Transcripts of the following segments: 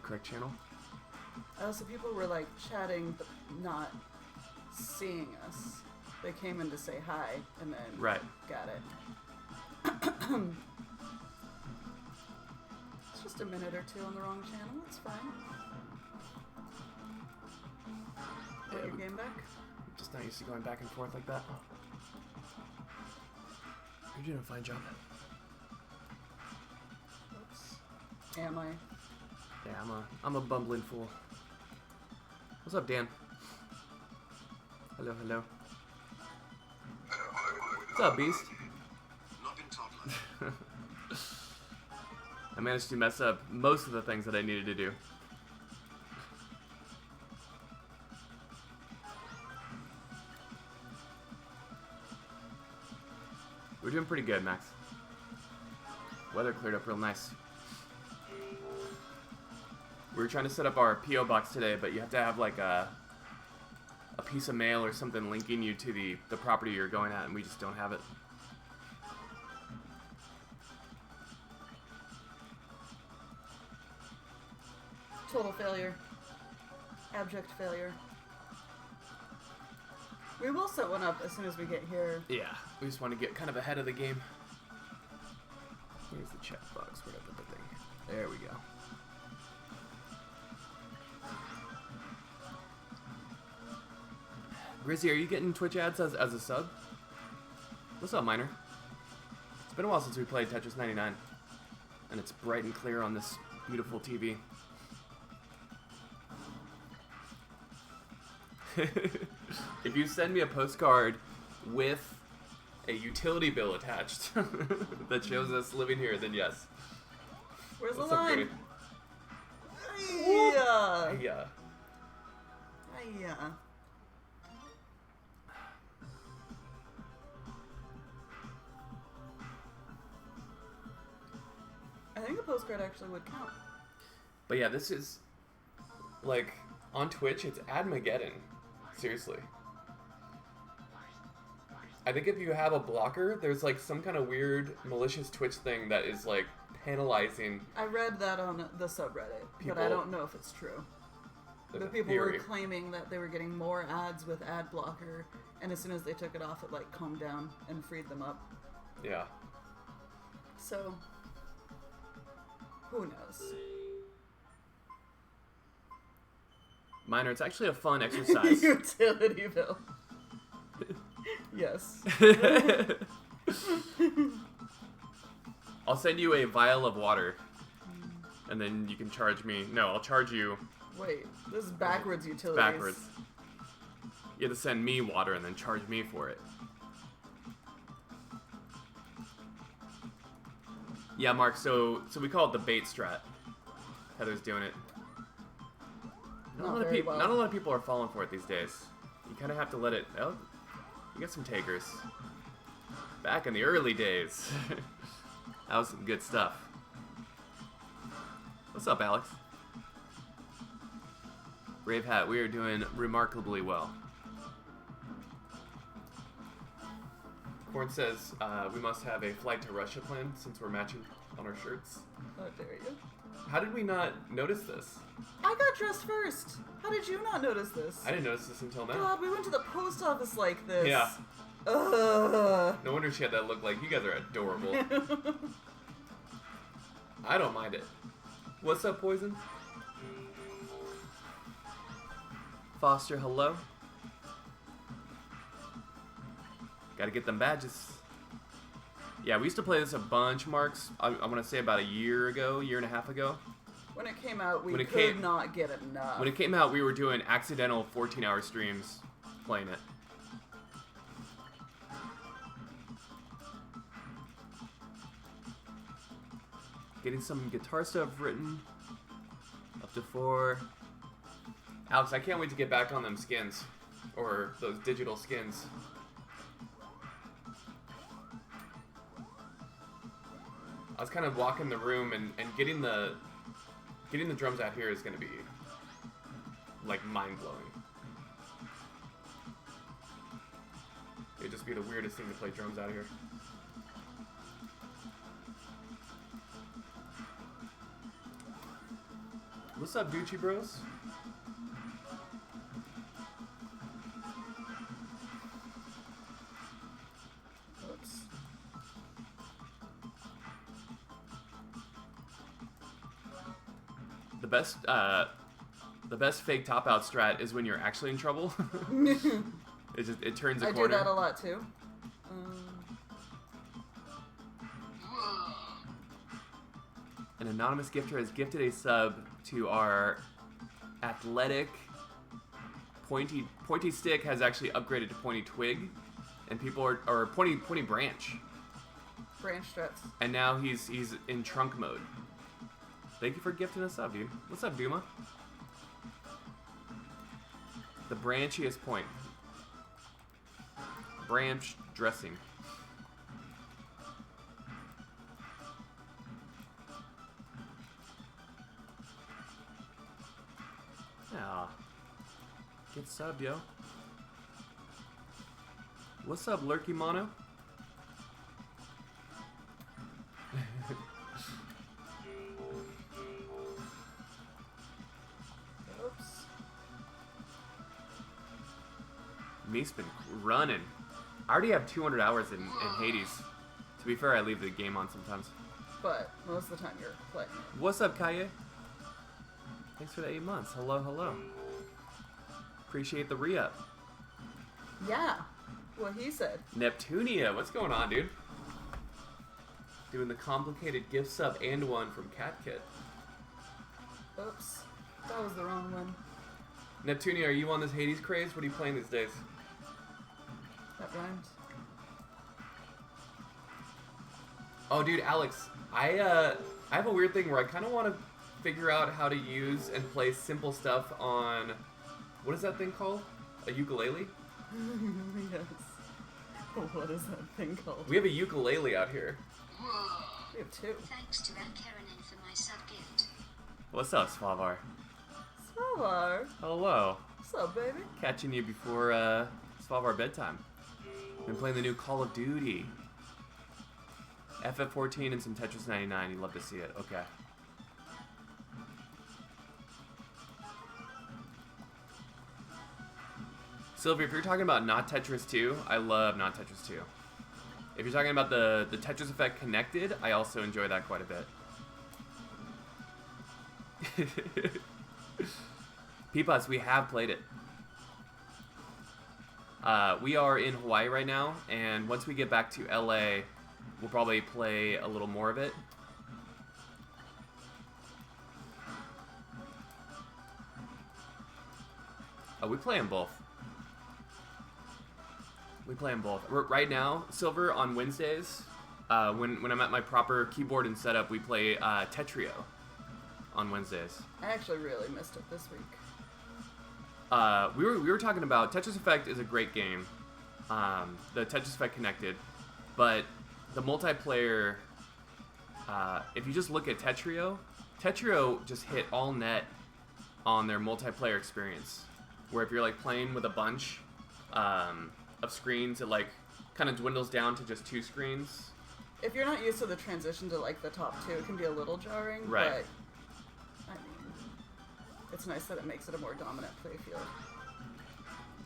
correct channel. So people were like chatting, but not seeing us. They came in to say hi, and then got it. It's just a minute or two on the wrong channel. It's fine. Want your game back? I'm just not used to going back and forth like that. You're doing a fine job. Oops. Am I? Yeah, I'm a bumbling fool. What's up, Dan? Hello, hello. What's up, Beast? Not been toddler. I managed to mess up most of the things that I needed to do. We're doing pretty good, Max. Weather cleared up real nice. We were trying to set up our P.O. box today, but you have to have like a piece of mail or something linking you to the property you're going at, and we just don't have it. Total failure. Abject failure. We will set one up as soon as we get here. Yeah, we just want to get kind of ahead of the game. Where's the chat box? Where'd I put the thing? There we go. Grizzy, are you getting Twitch ads as a sub? What's up, Miner? It's been a while since we played Tetris 99. And it's bright and clear on this beautiful TV. If you send me a postcard with a utility bill attached that shows us living here, then yes. Where's What's the up, line? Gritty? Yeah. Yeah. Yeah. I think a postcard actually would count. But yeah, this is, like, on Twitch, it's Admageddon. Seriously. I think if you have a blocker, there's, like, some kind of weird malicious Twitch thing that is, like, penalizing. I read that on the subreddit, but I don't know if it's true. The people were claiming that they were getting more ads with ad blocker, and as soon as they took it off, it, like, calmed down and freed them up. Yeah. So, who knows? Miner, it's actually a fun exercise. Utility bill. Yes. I'll send you a vial of water, and then you can charge me. No, I'll charge you. Wait, this is backwards utilities. Backwards. You have to send me water and then charge me for it. Yeah, Mark, so we call it the bait strat. Heather's doing it. Not a lot of people are falling for it these days. You kind of have to let it... Oh, you got some takers. Back in the early days. That was some good stuff. What's up, Alex? Brave Hat, we are doing remarkably well. Corn says we must have a flight to Russia plan since we're matching on our shirts. How dare you? How did we not notice this? I got dressed first. How did you not notice this? I didn't notice this until now. God, we went to the post office like this. Yeah. Ugh. No wonder she had that look. Like, you guys are adorable. I don't mind it. What's up, Poison? Foster, hello. Gotta get them badges. Yeah, we used to play this a bunch, Marks. I want to say about a year and a half ago. When it came out, we could not get enough. When it came out, we were doing accidental 14-hour streams playing it. Getting some guitar stuff written. Up to 4. Alex, I can't wait to get back on them skins. Or those digital skins. I was kind of walking the room and getting the drums out here is going to be like mind-blowing. It'd just be the weirdest thing to play drums out here. What's up, Gucci Bros? Oops. The best fake top out strat is when you're actually in trouble. It turns a corner. I do that a lot too. An anonymous gifter has gifted a sub to our athletic pointy stick has actually upgraded to pointy twig, and people are or pointy branch. Branch strips. And now he's in trunk mode. Thank you for gifting us up, dude. What's up, Duma? The branchiest point. Branch dressing. Yeah. Get subbed, yo. What's up, Lurky Mono? Oops. Me's been running. I already have 200 hours in Hades. To be fair, I leave the game on sometimes. But most of the time you're playing it. What's up, Kaye? Thanks for the 8 months. Hello, hello. Appreciate the re-up. Yeah. What he said. Neptunia, what's going on, dude? Doing the complicated gift sub and one from CatKit. Oops. That was the wrong one. Neptunia, are you on this Hades craze? What are you playing these days? That rhymed. Oh, dude, Alex, I have a weird thing where I kind of want to figure out how to use and play simple stuff on, what is that thing called? A ukulele? Yes. What is that thing called? We have a ukulele out here. We have two. Thanks to Ann-Karenin for my sub-gift. What's up, Svavar? Svavar. Hello. What's up, baby? Catching you before Svavar bedtime. Been playing the new Call of Duty. FF14 and some Tetris 99. You love to see it. Okay. Sylvia, if you're talking about not Tetris 2, I love not Tetris 2. If you're talking about the Tetris effect connected, I also enjoy that quite a bit. Peeputs, we have played it. We are in Hawaii right now, and once we get back to LA, we'll probably play a little more of it. We play them both. We play them both. Right now, Silver, on Wednesdays, when I'm at my proper keyboard and setup, we play Tetrio on Wednesdays. I actually really missed it this week. We were talking about Tetris Effect is a great game, the Tetris Effect connected, but the multiplayer. If you just look at Tetrio just hit all net on their multiplayer experience. Where if you're like playing with a bunch of screens, it like kind of dwindles down to just 2 screens. If you're not used to the transition to like the top 2, it can be a little jarring. Right. But I mean, it's nice that it makes it a more dominant playfield.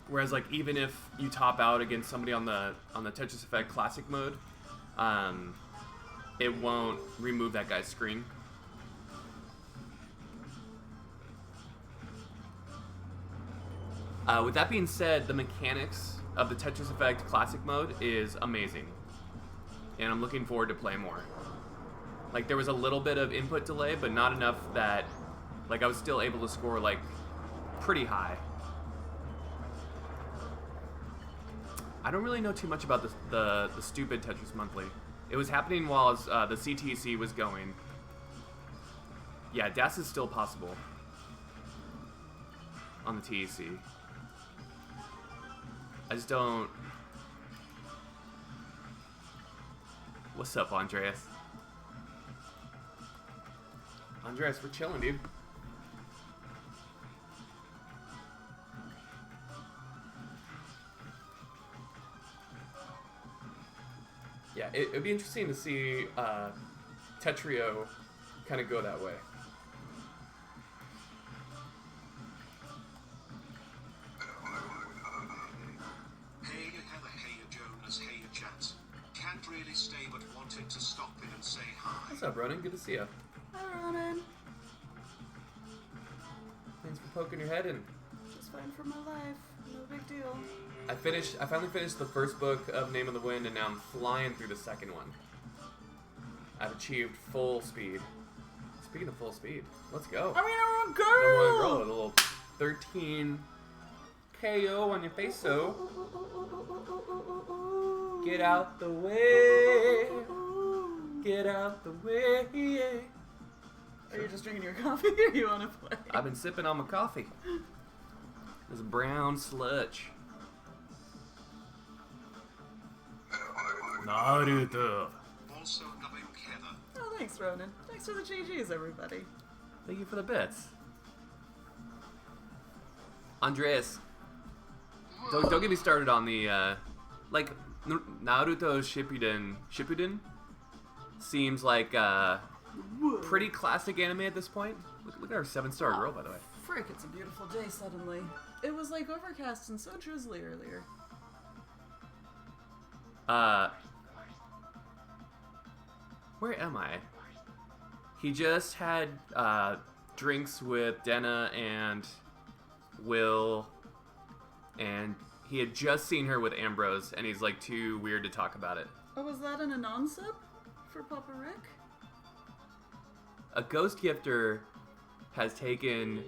Whereas like even if you top out against somebody on the Tetris Effect Classic mode, it won't remove that guy's screen. With that being said, the mechanics of the Tetris Effect Classic mode is amazing. And I'm looking forward to play more. Like, there was a little bit of input delay, but not enough that, like, I was still able to score, like, pretty high. I don't really know too much about the stupid Tetris Monthly. It was happening while the CTC was going. Yeah, DAS is still possible on the TEC. I just don't... What's up, Andreas? Andreas, we're chilling, dude. Yeah, it'd be interesting to see Tetrio kind of go that way. say hi. What's up, Ronan? Good to see you. Hi, Ronan. Thanks for poking your head in. Just fine for my life. No big deal. I finally finished the first book of Name of the Wind, and now I'm flying through the second one. I've achieved full speed. Speaking of full speed, let's go. I mean, I'm a Number one girl! girl with a little 13 KO on your face, so get out the way. Get out the way. Are you just drinking your coffee or you want to play? I've been sipping on my coffee. There's a brown sludge. Naruto. Also, Naruto. Oh, thanks, Ronan. Thanks for the GGs, everybody. Thank you for the bits. Andreas, don't get me started on the, like, Naruto Shippuden seems like, pretty classic anime at this point. Look at our 7-star girl, by the way. Frick, it's a beautiful day suddenly. It was like overcast and so drizzly earlier. Where am I? He just had, drinks with Denna and Will, and he had just seen her with Ambrose, and he's like too weird to talk about it. Oh, was that an anon-sub for Papa Rick? A ghost gifter has taken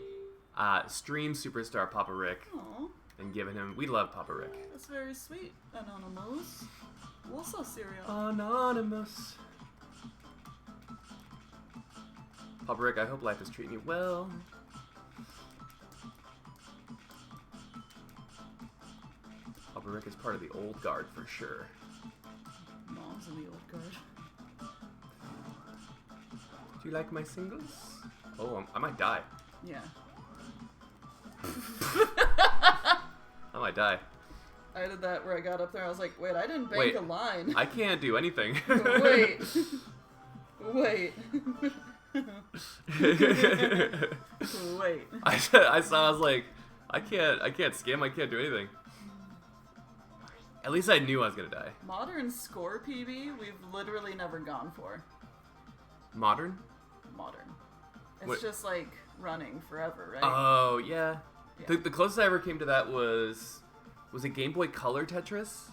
stream superstar Papa Rick Aw, and given him. We love Papa Rick. that's very sweet, Anonymous. Also cereal. Anonymous. Papa Rick, I hope life is treating you well. Papa Rick is part of the old guard for sure. Mom's in the old guard. Do you like my singles? Oh, I might die. Yeah. I might die. I did that where I got up there, I was like, wait, I didn't bank Wait, a line. I can't do anything. Wait. Wait. Wait. I saw. I was like, I can't skim. I can't do anything. At least I knew I was gonna die. Modern score PB, we've literally never gone for. Modern? Modern. It's What? just like running forever, right? Oh yeah. Yeah. The closest I ever came to that was it Game Boy Color Tetris?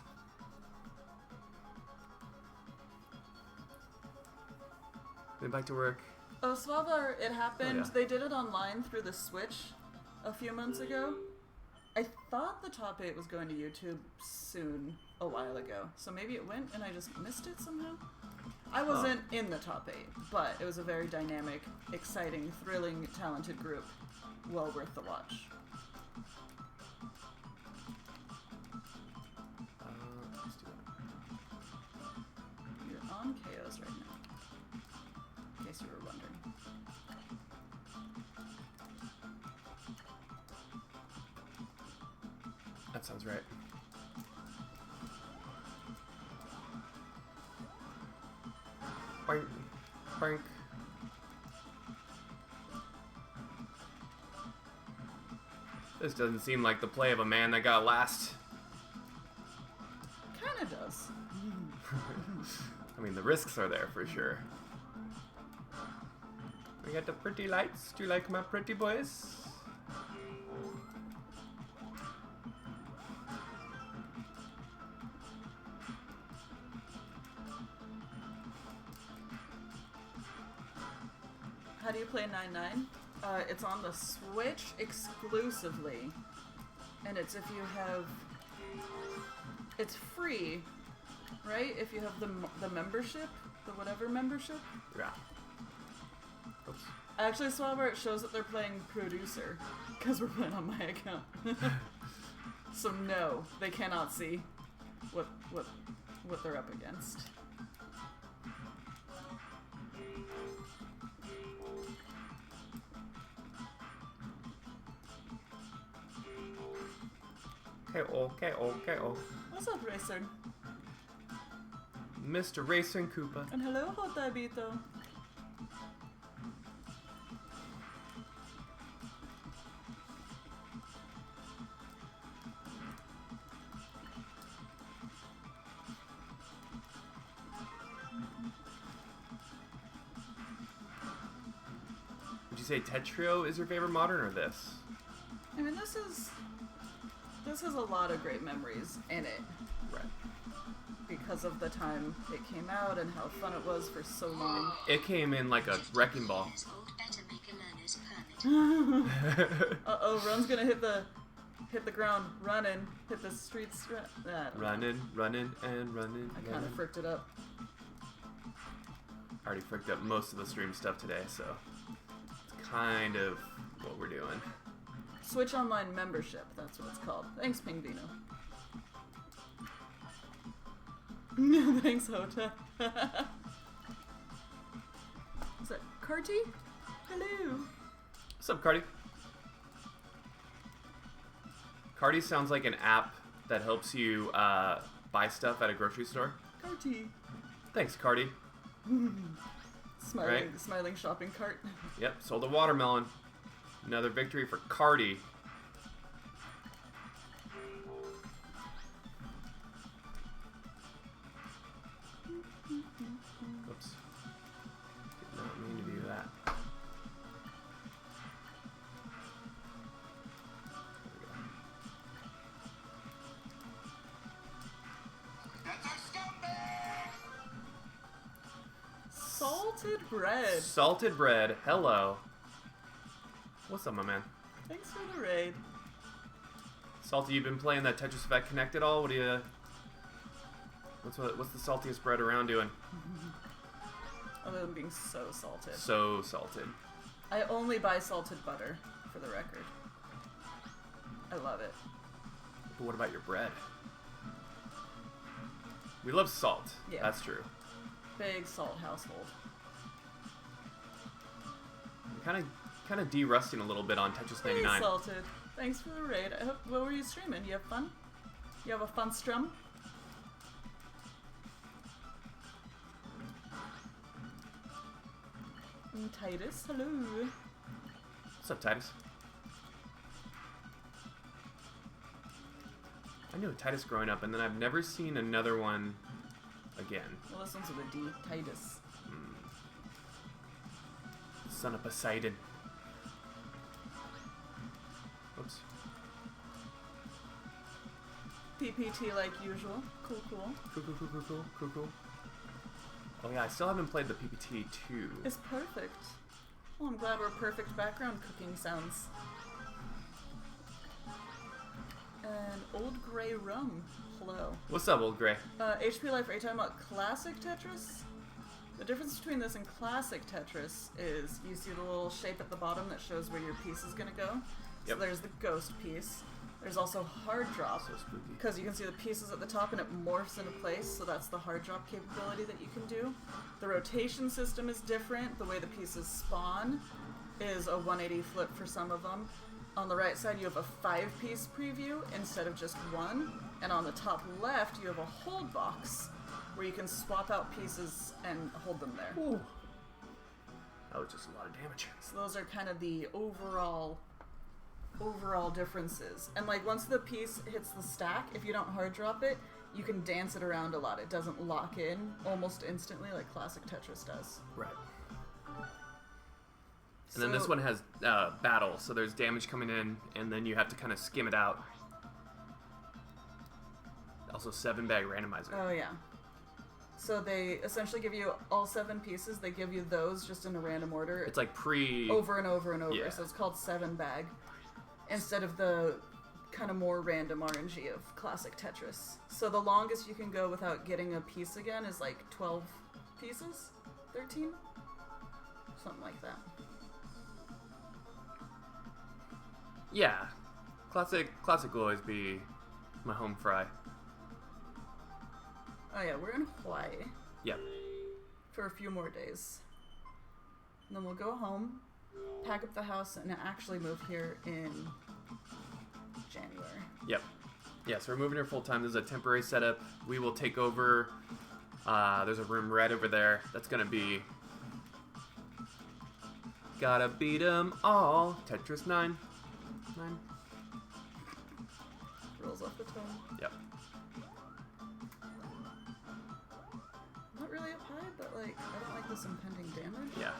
Then back to work. Oh, Svalbard, it happened. Oh, yeah. They did it online through the Switch a few months ago. I thought the top 8 was going to YouTube soon, a while ago. So maybe it went and I just missed it somehow? I wasn't in the top 8, but it was a very dynamic, exciting, thrilling, talented group. Well worth the watch. Let's do that. You're on KOs right now, in case you were wondering. That sounds right. Boink. Boink. This doesn't seem like the play of a man that got last. Kinda does. I mean, the risks are there for sure. We got the pretty lights. Do you like my pretty boys? How do you play 9-9? It's on the Switch exclusively, and it's if you have, it's free, right? If you have the membership, the whatever membership. Yeah. Oops. Actually, Swabber, it shows that they're playing producer, because we're playing on my account. So no, they cannot see what they're up against. KO. What's up, Racer? Mr. Racing Koopa. And hello, Hotabito. you say Tetrio is your favorite modern or this? I mean, this has a lot of great memories in it. Right. Because of the time it came out and how fun it was for so long. It came in like a wrecking ball. Uh-oh, Ron's gonna hit the ground, running, hit the streets. Running, and running. I kind of fricked it up. I already fricked up most of the stream stuff today, so it's kind of what we're doing. Switch Online membership, that's what it's called. Thanks, Pingvino. Thanks, Hota. Is that Carty? Hello. What's up, Cardi? Cardi sounds like an app that helps you buy stuff at a grocery store. Carty. Thanks, Cardi. Smiling shopping cart. Yep, sold a watermelon. Another victory for Cardi. Oops. Did not mean to do that. Salted bread. Salted bread. Hello. What's up, my man? Thanks for the raid. Salty, you been playing that Tetris Effect Connect at all? What do you? What's the saltiest bread around doing? Other than being so salted. So salted. I only buy salted butter, for the record. I love it. But what about your bread? We love salt. Yeah. That's true. Big salt household. Kind of de-rusting a little bit on Tetris 99. Hey, salted. Thanks for the raid. What were you streaming? You have fun? You have a fun strum? And Titus, hello. What's up, Titus? I knew a Titus growing up, and then I've never seen another one again. Well, this one's with a D. Titus. Son of Poseidon. Oops. PPT like usual. Cool. Cool. Oh yeah, I still haven't played the PPT 2. It's perfect. Well, I'm glad we're perfect background cooking sounds. And Old Grey Rum. Hello. What's up, Old Grey? HP Life, are you talking about classic Tetris? The difference between this and classic Tetris is you see the little shape at the bottom that shows where your piece is going to go. Yep. So there's the ghost piece. There's also hard drop, So spooky. because you can see the pieces at the top and it morphs into place, so that's the hard drop capability that you can do. The rotation system is different. The way the pieces spawn is a 180 flip for some of them. On the right side you have a 5-piece preview instead of just one, and on the top left you have a hold box where you can swap out pieces and hold them there. Ooh. That was just a lot of damage. So those are kind of the overall differences. And like once the piece hits the stack, if you don't hard drop it, you can dance it around a lot. It doesn't lock in almost instantly like classic Tetris does. Right. And then this one has battle, so there's damage coming in, and then you have to kind of skim it out. Also 7-bag randomizer. Oh yeah. So they essentially give you all 7 pieces. They give you those just in a random order. It's like over and over and over. Yeah. So it's called 7-bag instead of the kind of more random RNG of classic Tetris. So the longest you can go without getting a piece again is like 12 pieces, 13, something like that. Yeah. Classic will always be my home fry. Oh yeah, we're in Hawaii Yep. for a few more days. And then we'll go home, pack up the house, and actually move here in January. Yep. Yeah, so we're moving here full time. This is a temporary setup. We will take over. There's a room right over there. That's going to be... Gotta beat 'em all. Tetris 9. Rolls off the tongue. Yep. Not really up high, but like, I don't like this impending damage. Yeah.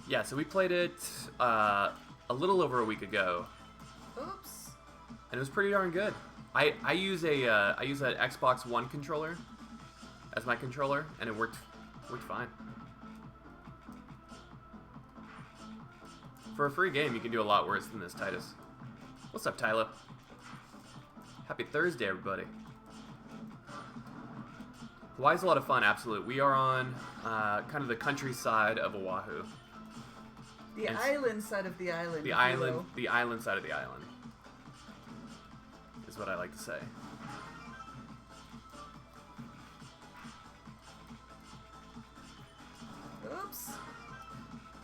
Yeah, so we played it a little over a week ago, Oops. and it was pretty darn good. I use an Xbox One controller as my controller, and it worked fine. For a free game, you can do a lot worse than this, Titus. What's up, Tyler? Happy Thursday, everybody. Hawaii's a lot of fun, absolute. We are on kind of the countryside of Oahu. The island side of the island. The island side of the island is what I like to say. Oops.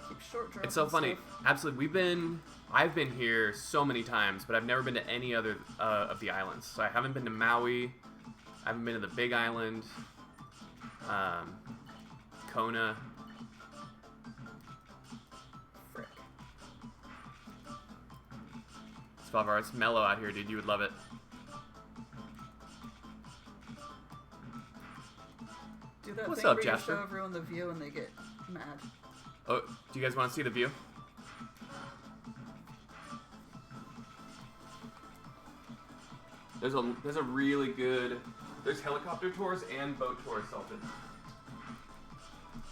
Keep short dropping. It's so funny. Stuff. Absolutely. I've been here so many times, but I've never been to any other of the islands. So I haven't been to Maui. I haven't been to the Big Island. Kona. Frick. Spavar, it's mellow out here, dude. You would love it. Do that What's thing up, where you Jasper? show everyone the view and they get mad. Oh, do you guys want to see the view? There's a really good. There's helicopter tours and boat tours salted.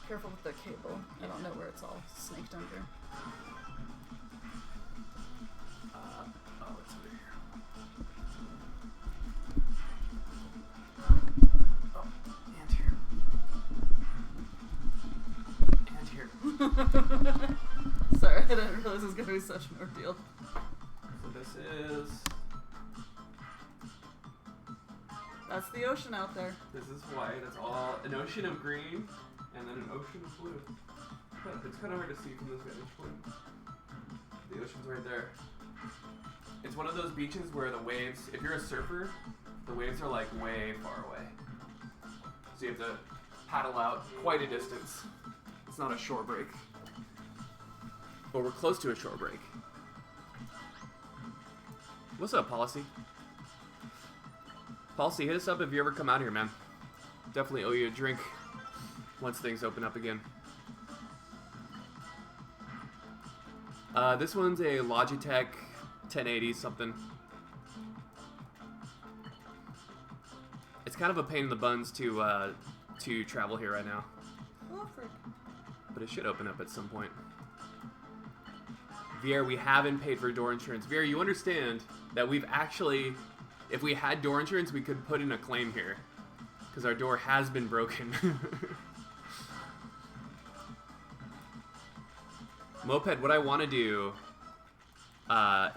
Careful with the cable. I don't know where it's all snaked under. Oh, it's over here. Oh, and here. Sorry, I didn't realize it was going to be such an ordeal. So this is. That's the ocean out there. This is Hawaii. That's all an ocean of green and then an ocean of blue. But it's kind of hard to see from this vantage point. The ocean's right there. It's one of those beaches where the waves, if you're a surfer, the waves are like way far away. So you have to paddle out quite a distance. It's not a shore break. But we're close to a shore break. What's up, Policy? Policy, hit us up if you ever come out here, man. Definitely owe you a drink once things open up again. This one's a Logitech 1080 something. It's kind of a pain in the buns to travel here right now. Oh, frick. But it should open up at some point. Vier, we haven't paid for door insurance. Vier, you understand that we've actually, if we had door insurance, we could put in a claim here. Because our door has been broken. Moped, what I want to do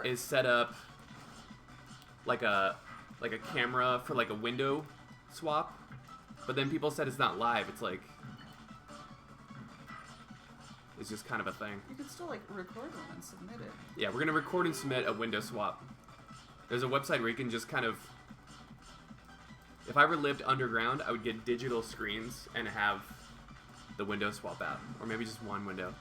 is set up like a camera for like a window swap. But then people said it's not live. It's like, it's just kind of a thing. You could still, like, record one and submit it. Yeah, we're going to record and submit a window swap. There's a website where you can just kind of... If I ever lived underground, I would get digital screens and have the window swap out. Or maybe just one window.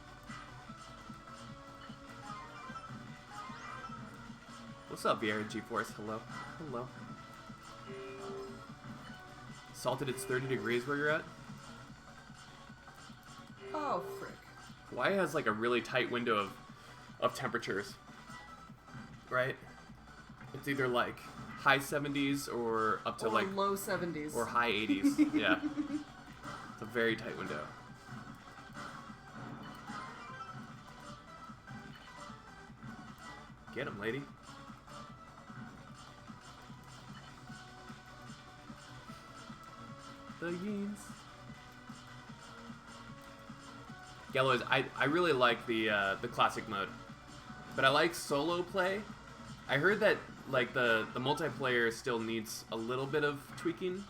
What's up, VR G-Force? Hello. Hello. Salted, it's 30 degrees where you're at? Oh, frick. Hawaii has like a really tight window of temperatures, right? It's either like high 70s or up to or like low 70s. or high 80s. Yeah, it's a very tight window. Get him, lady. The Yeens. Yellow is I really like the classic mode, but I like solo play. I heard that like the multiplayer still needs a little bit of tweaking.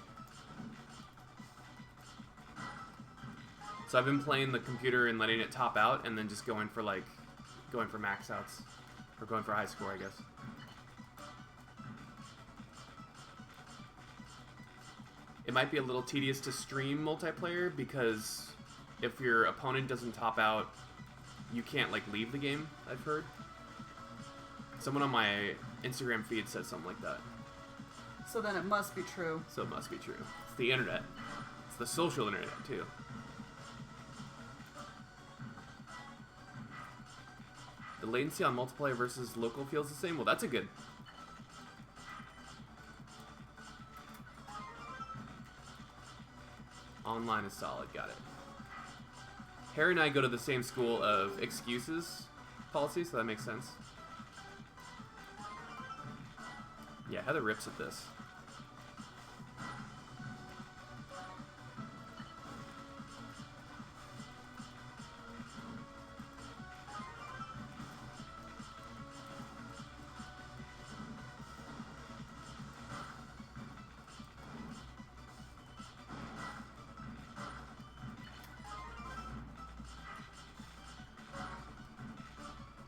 So I've been playing the computer and letting it top out, and then just going for max outs or going for high score, I guess. It might be a little tedious to stream multiplayer because if your opponent doesn't top out, you can't like leave the game, I've heard. Someone on my Instagram feed said something like that. So then it must be true. So it must be true. It's the internet. It's the social internet too. The latency on multiplayer versus local feels the same. Well, that's a good. Online is solid. Got it. Harry and I go to the same school of excuses policy, so that makes sense. Yeah, Heather rips at this.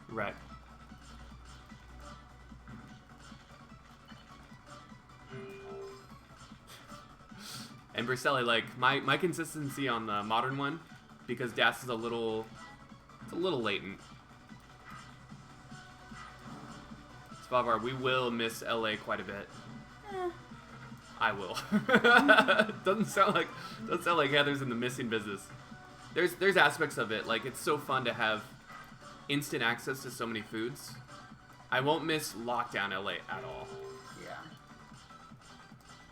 Right. And Briselli, like, my consistency on the modern one, because Das is a little latent. Spavar, we will miss LA quite a bit. I will. doesn't sound like Heather's in the missing business. There's aspects of it, like, it's so fun to have instant access to so many foods. I won't miss lockdown LA at all. Yeah.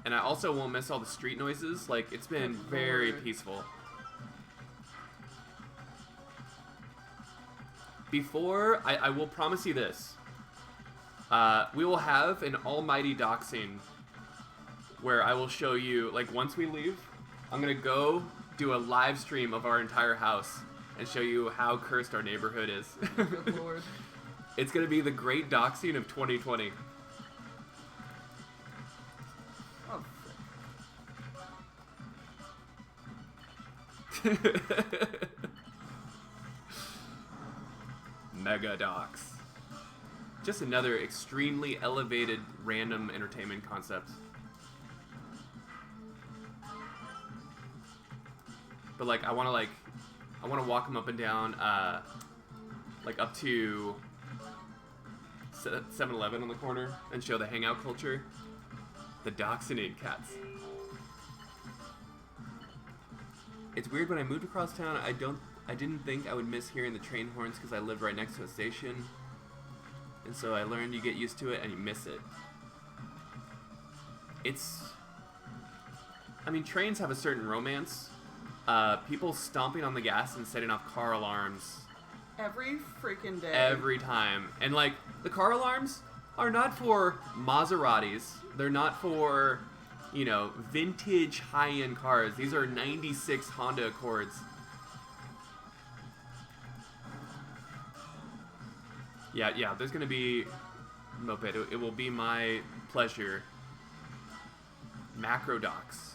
And I also won't miss all the street noises. Like, it's been very peaceful. Before, I will promise you this. We will have an almighty doxing where I will show you, like, once we leave, I'm going to go do a live stream of our entire house and show you how cursed our neighborhood is. Good lord. It's going to be the great doxing of 2020. Oh, Mega dox. Just another extremely elevated random entertainment concept. But like I want to walk them up and down like up to 7-Eleven on the corner and show the hangout culture. The Dachshund cats. It's weird, when I moved across town, I didn't think I would miss hearing the train horns because I lived right next to a station. And so I learned you get used to it and you miss it. I mean, trains have a certain romance. People stomping on the gas and setting off car alarms. every freaking day. Every time. And like, the car alarms are not for Maseratis. They're not for, you know, vintage high-end cars. These are 96 Honda Accords. Yeah, there's gonna be moped. It will be my pleasure. Macro docs.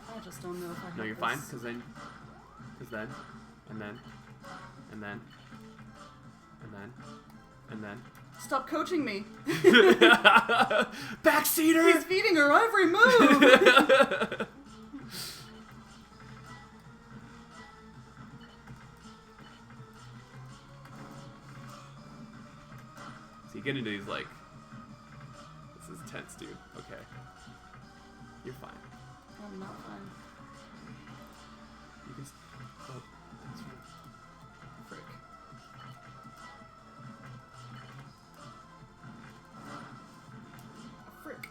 I just don't know if I have No, you're this. fine, because then, and then. Stop coaching me. Backseater! He's feeding her every move. So you get into these like, this is tense, dude. Okay, you're fine. I'm not fine. You can. Oh, that's right. Frick. Frick.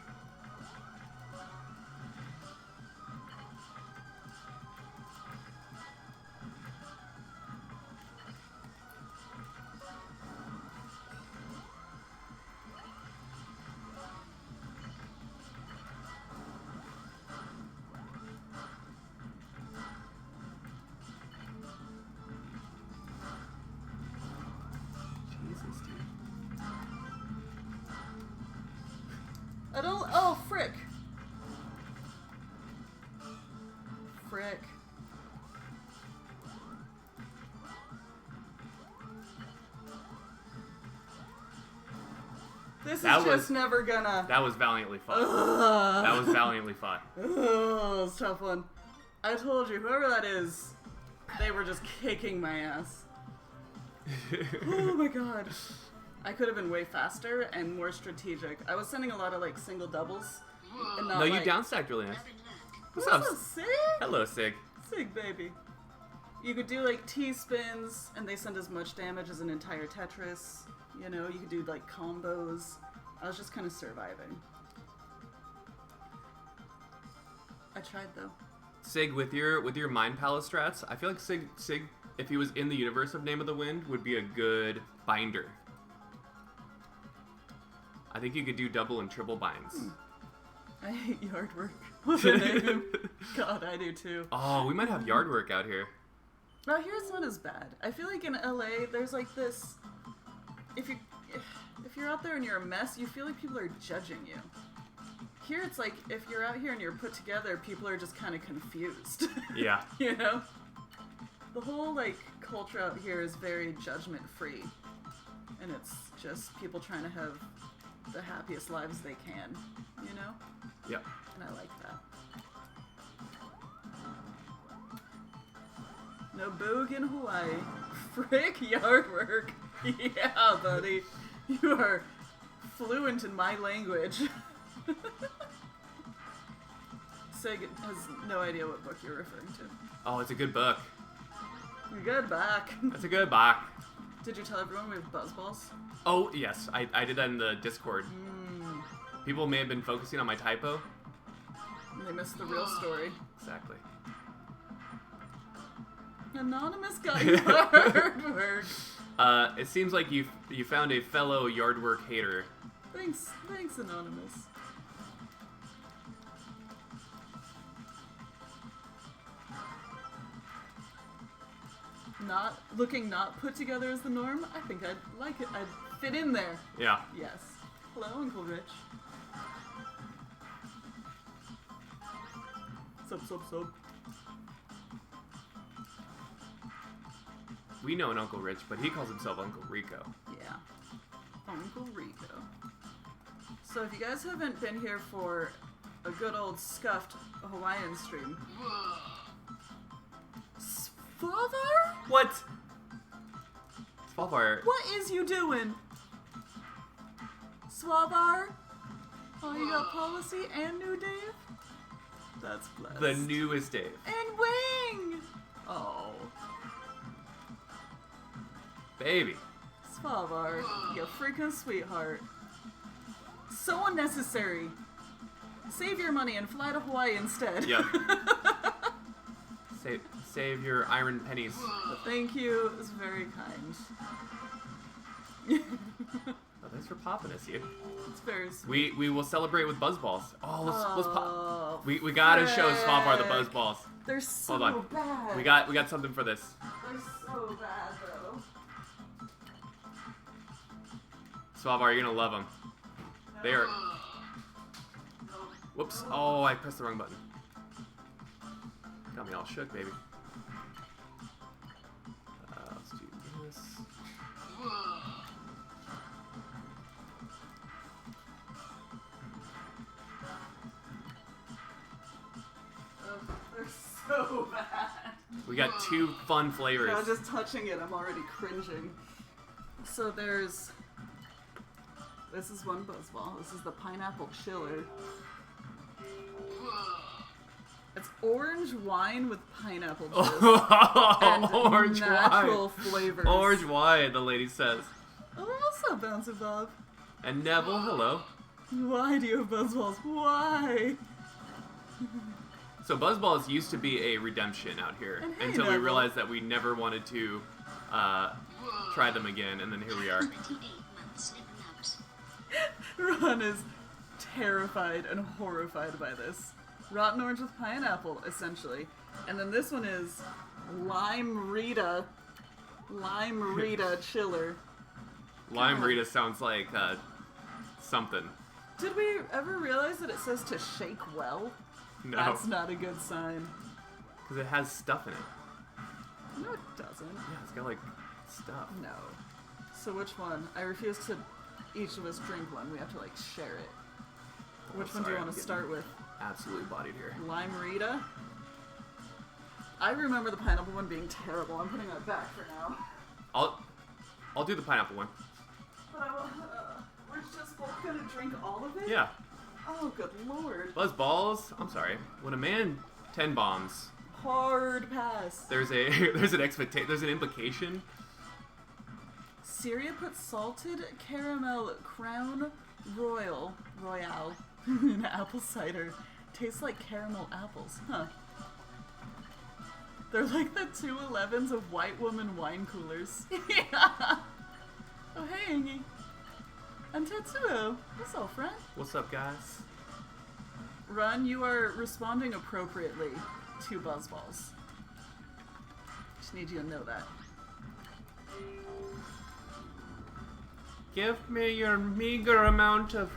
Jesus, dude. I don't. Oh, frick. Frick. This That is was- just never gonna. That was valiantly fought. That was valiantly fought. Oh, it's a tough one. I told you, whoever that is, they were just kicking my ass. Oh my god. I could have been way faster and more strategic. I was sending a lot of like single doubles. And not No, you like, downstacked really nice. Good luck. What's What's up? up, Sig? Hello, Sig. Sig, baby. You could do like T-spins, and they send as much damage as an entire Tetris. You know, you could do like combos. I was just kind of surviving. I tried though. Sig, with your Mind Palace strats, I feel like Sig, if he was in the universe of Name of the Wind, would be a good binder. I think you could do double and triple binds. I hate yard work. What's the name? God, I do too. Oh, we might have yard work out here. Now here's not as bad. I feel like in LA, there's like this. If you're out there and you're a mess, you feel like people are judging you. Here it's like if you're out here and you're put together, people are just kind of confused. Yeah. You know? The whole like culture out here is very judgment free. And it's just people trying to have the happiest lives they can, you know? Yep. And I like that. No boog in Hawaii. Frick yard work. Yeah, buddy. You are fluent in my language. Sig has no idea what book you're referring to. Oh, it's a good book. Good back. That's a good book. Did you tell everyone we have buzzballs? Oh, yes. I did that in the Discord. People may have been focusing on my typo. They missed the real story. Exactly. Anonymous got yard work. It seems like you found a fellow yard work hater. Thanks, Anonymous. Not put together as the norm. I think I'd like it. I'd fit in there. Yeah. Yes. Hello, Uncle Rich. Sup. We know an Uncle Rich, but he calls himself Uncle Rico. Yeah. Uncle Rico. So if you guys haven't been here for a good old scuffed Hawaiian stream. Svavar? What? Svavar. What is you doing? Svavar? Oh, you got Policy and New Dave? That's blessed. The newest Dave. And Wing! Oh. Baby. Svavar, you freaking sweetheart. So unnecessary. Save your money and fly to Hawaii instead. Yep. Save your iron pennies. Thank you. It's very kind. Oh, thanks for popping us, you. It's very sweet. We will celebrate with buzzballs. Oh, let's pop. Oh, We gotta show Svavar the frick. buzzballs. They're so Hold on. bad. We got something for this. They're so bad, though. Svavar, you're gonna love them. They are. No. Whoops. Oh, I pressed the wrong button. Got me all shook, baby. Let's do this. They're so bad. We got two fun flavors. No, just touching it, I'm already cringing. So there's... This is one buzzball. This is the pineapple chiller. It's orange wine with pineapple juice. And Orange natural wine. flavors. Orange wine, the lady says. Oh, what's up, Bouncy Bob? And Neville, hello. Why do you have buzzballs? Why? So buzzballs used to be a redemption out here And hey, until we Neville. realized that we never wanted to try them again, and then here we are. 28 months living out. Ron is terrified and horrified by this. Rotten orange with pineapple, essentially. And then this one is Lime Rita chiller. Lime Rita sounds like something. Did we ever realize that it says to shake well? No, That's not a good sign. because it has stuff in it. No, it doesn't. Yeah, it's got like stuff. No. So which one? I refuse to each of us drink one. We have to like share it. Which one do you sorry, want I'm to start with? Absolutely bodied here. Lime Rita? I remember the pineapple one being terrible. I'm putting that back for now. I'll do the pineapple one. But we're just both gonna drink all of it? Yeah. Oh, good lord. Buzz balls. I'm sorry. When a man 10 bombs, Hard pass. there's an there's an implication. Syria put salted caramel Crown Royale in apple cider. Tastes like caramel apples. Huh. They're like the 211s of white woman wine coolers. Yeah. Oh, hey, Angie. I'm Tetsuo. What's up, friend? What's up, guys? Run, you are responding appropriately to buzzballs. Just need you to know that. Give me your meager amount of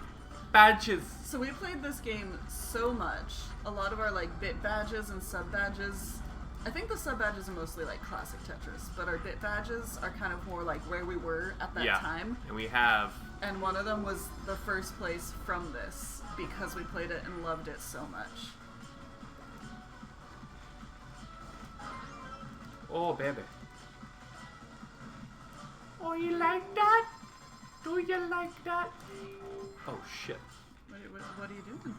badges. So we played this game so much. A lot of our like bit badges and sub badges. I think the sub badges are mostly like classic Tetris, but our bit badges are kind of more like where we were at that time. And we have. And one of them was the first place from this because we played it and loved it so much. Oh, baby. Oh, you like that? Do you like that? Oh, shit. What are you doing?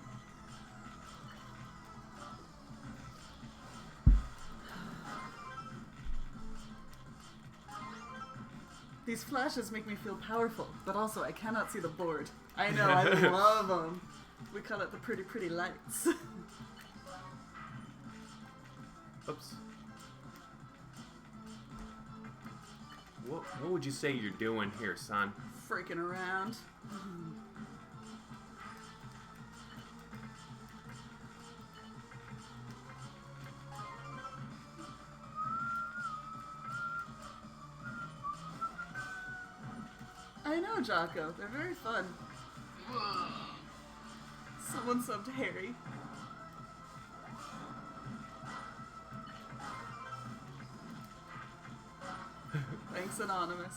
These flashes make me feel powerful, but also I cannot see the board. I know, I love them. We call it the pretty, pretty lights. Oops. What would you say you're doing here, son? Freaking around. I know, Jocko. They're very fun. Someone subbed Harry. Thanks, Anonymous.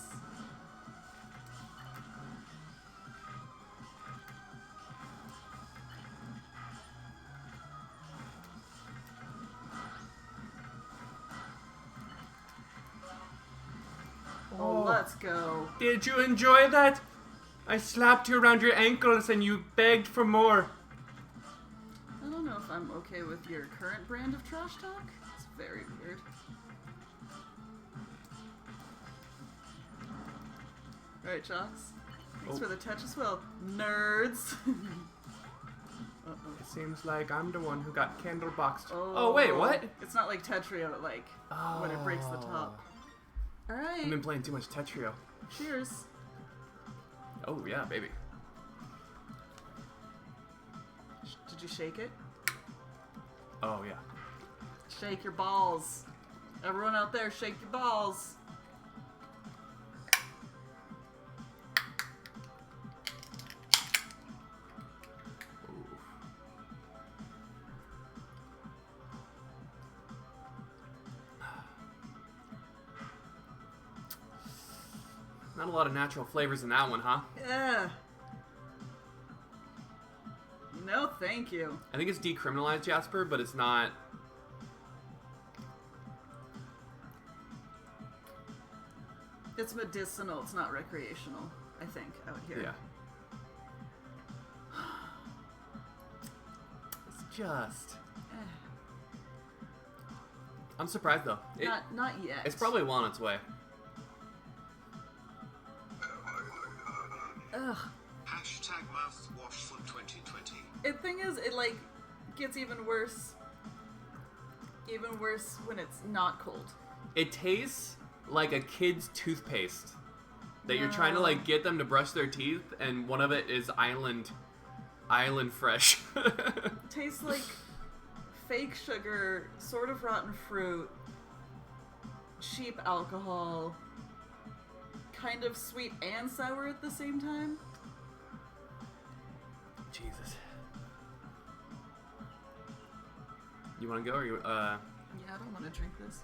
Oh, let's go. Did you enjoy that? I slapped you around your ankles and you begged for more. I don't know if I'm okay with your current brand of trash talk. It's very weird. Alright, Jocks. Thanks for the touch as well, nerds. Uh-oh. It seems like I'm the one who got candle boxed. Oh, Oh wait, what? It's not like Tetrio, like when it breaks the top. Alright. I've been playing too much Tetrio. Cheers. Oh yeah, baby. Did you shake it? Oh yeah. Shake your balls. Everyone out there, shake your balls. Not a lot of natural flavors in that one, huh? Yeah. No, thank you. I think it's decriminalized, Jasper, but it's not. It's medicinal, it's not recreational, I think, out here. Yeah. It's just. I'm surprised though. Not yet. It's probably well on its way. Ugh. Hashtag mouthwash for 2020. The thing is, it like gets even worse. Even worse when it's not cold. It tastes like a kid's toothpaste that you're trying to like get them to brush their teeth, and one of it is Island Fresh. Tastes like fake sugar, sort of rotten fruit, cheap alcohol, kind of sweet and sour at the same time. Jesus. You want to go or you Yeah, I don't want to drink this.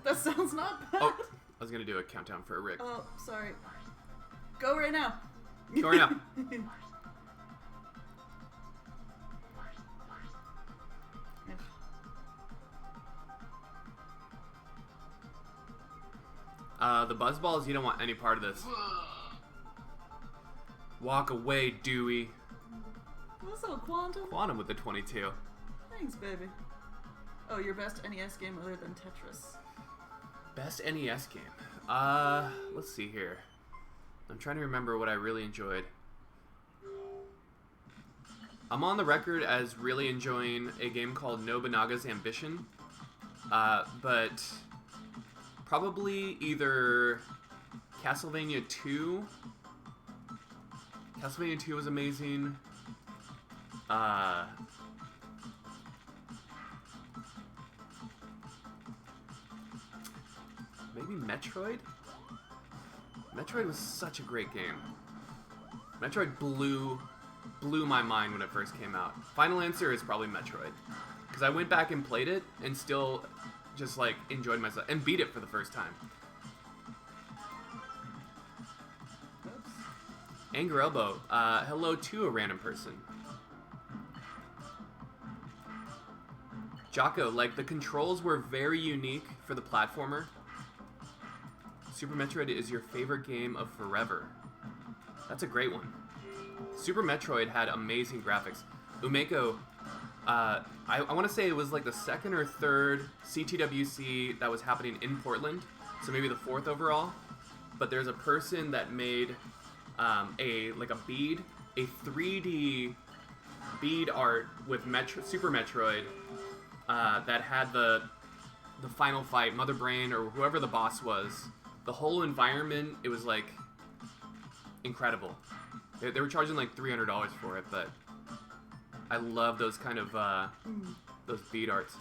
That sounds not bad. Oh, I was gonna do a countdown for a Rick. Oh, sorry. Go right now. Go right now. The buzz balls, you don't want any part of this. Walk away, Dewey. What's up, Quantum? Quantum with the 22. Thanks, baby. Oh, your best NES game other than Tetris? Best NES game. Let's see here. I'm trying to remember what I really enjoyed. I'm on the record as really enjoying a game called Nobunaga's Ambition. But probably either Castlevania 2. Castlevania 2 was amazing. Maybe Metroid? Metroid was such a great game. Metroid blew my mind when it first came out. Final answer is probably Metroid. Because I went back and played it and still just like enjoyed myself and beat it for the first time. Oops. Anger Elbow, hello to a random person. Jocko, like the controls were very unique for the platformer. Super Metroid is your favorite game of forever. That's a great one. Super Metroid had amazing graphics. Umeko, I want to say it was like the second or third CTWC that was happening in Portland, so maybe the fourth overall. But there's a person that made a 3D bead art with Super Metroid that had the final fight, Mother Brain or whoever the boss was. The whole environment, it was like incredible. They were charging like $300 for it, but I love those kind of those bead arts.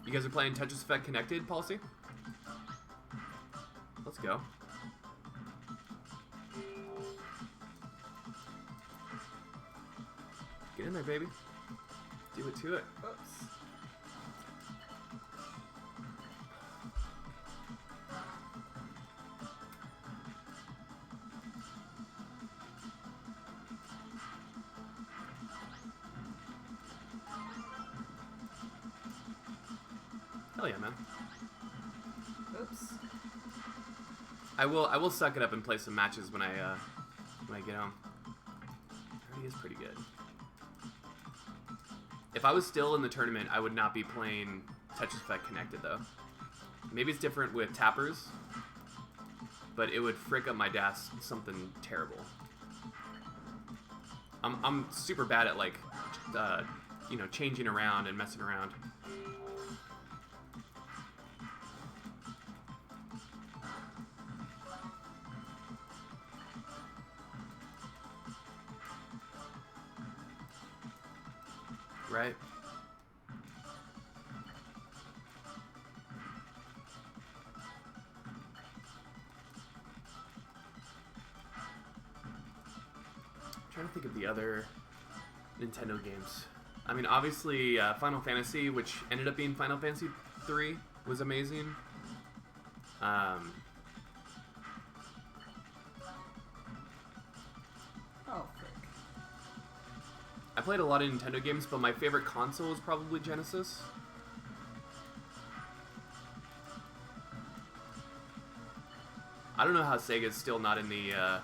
You guys are playing Tetris Effect Connected, Policy? Let's go. Get in there, baby. Do it to it. Oops. Hell yeah, man. Oops. I will suck it up and play some matches when I get home. Already is pretty good. If I was still in the tournament, I would not be playing Tetris Effect Connected though. Maybe it's different with tappers, but it would frick up my DAS something terrible. I'm super bad at like, changing around and messing around. Right? I'm trying to think of the other Nintendo games. I mean, obviously, Final Fantasy, which ended up being Final Fantasy 3, was amazing. Oh, frick. I played a lot of Nintendo games, but my favorite console is probably Genesis. I don't know how Sega's still not in the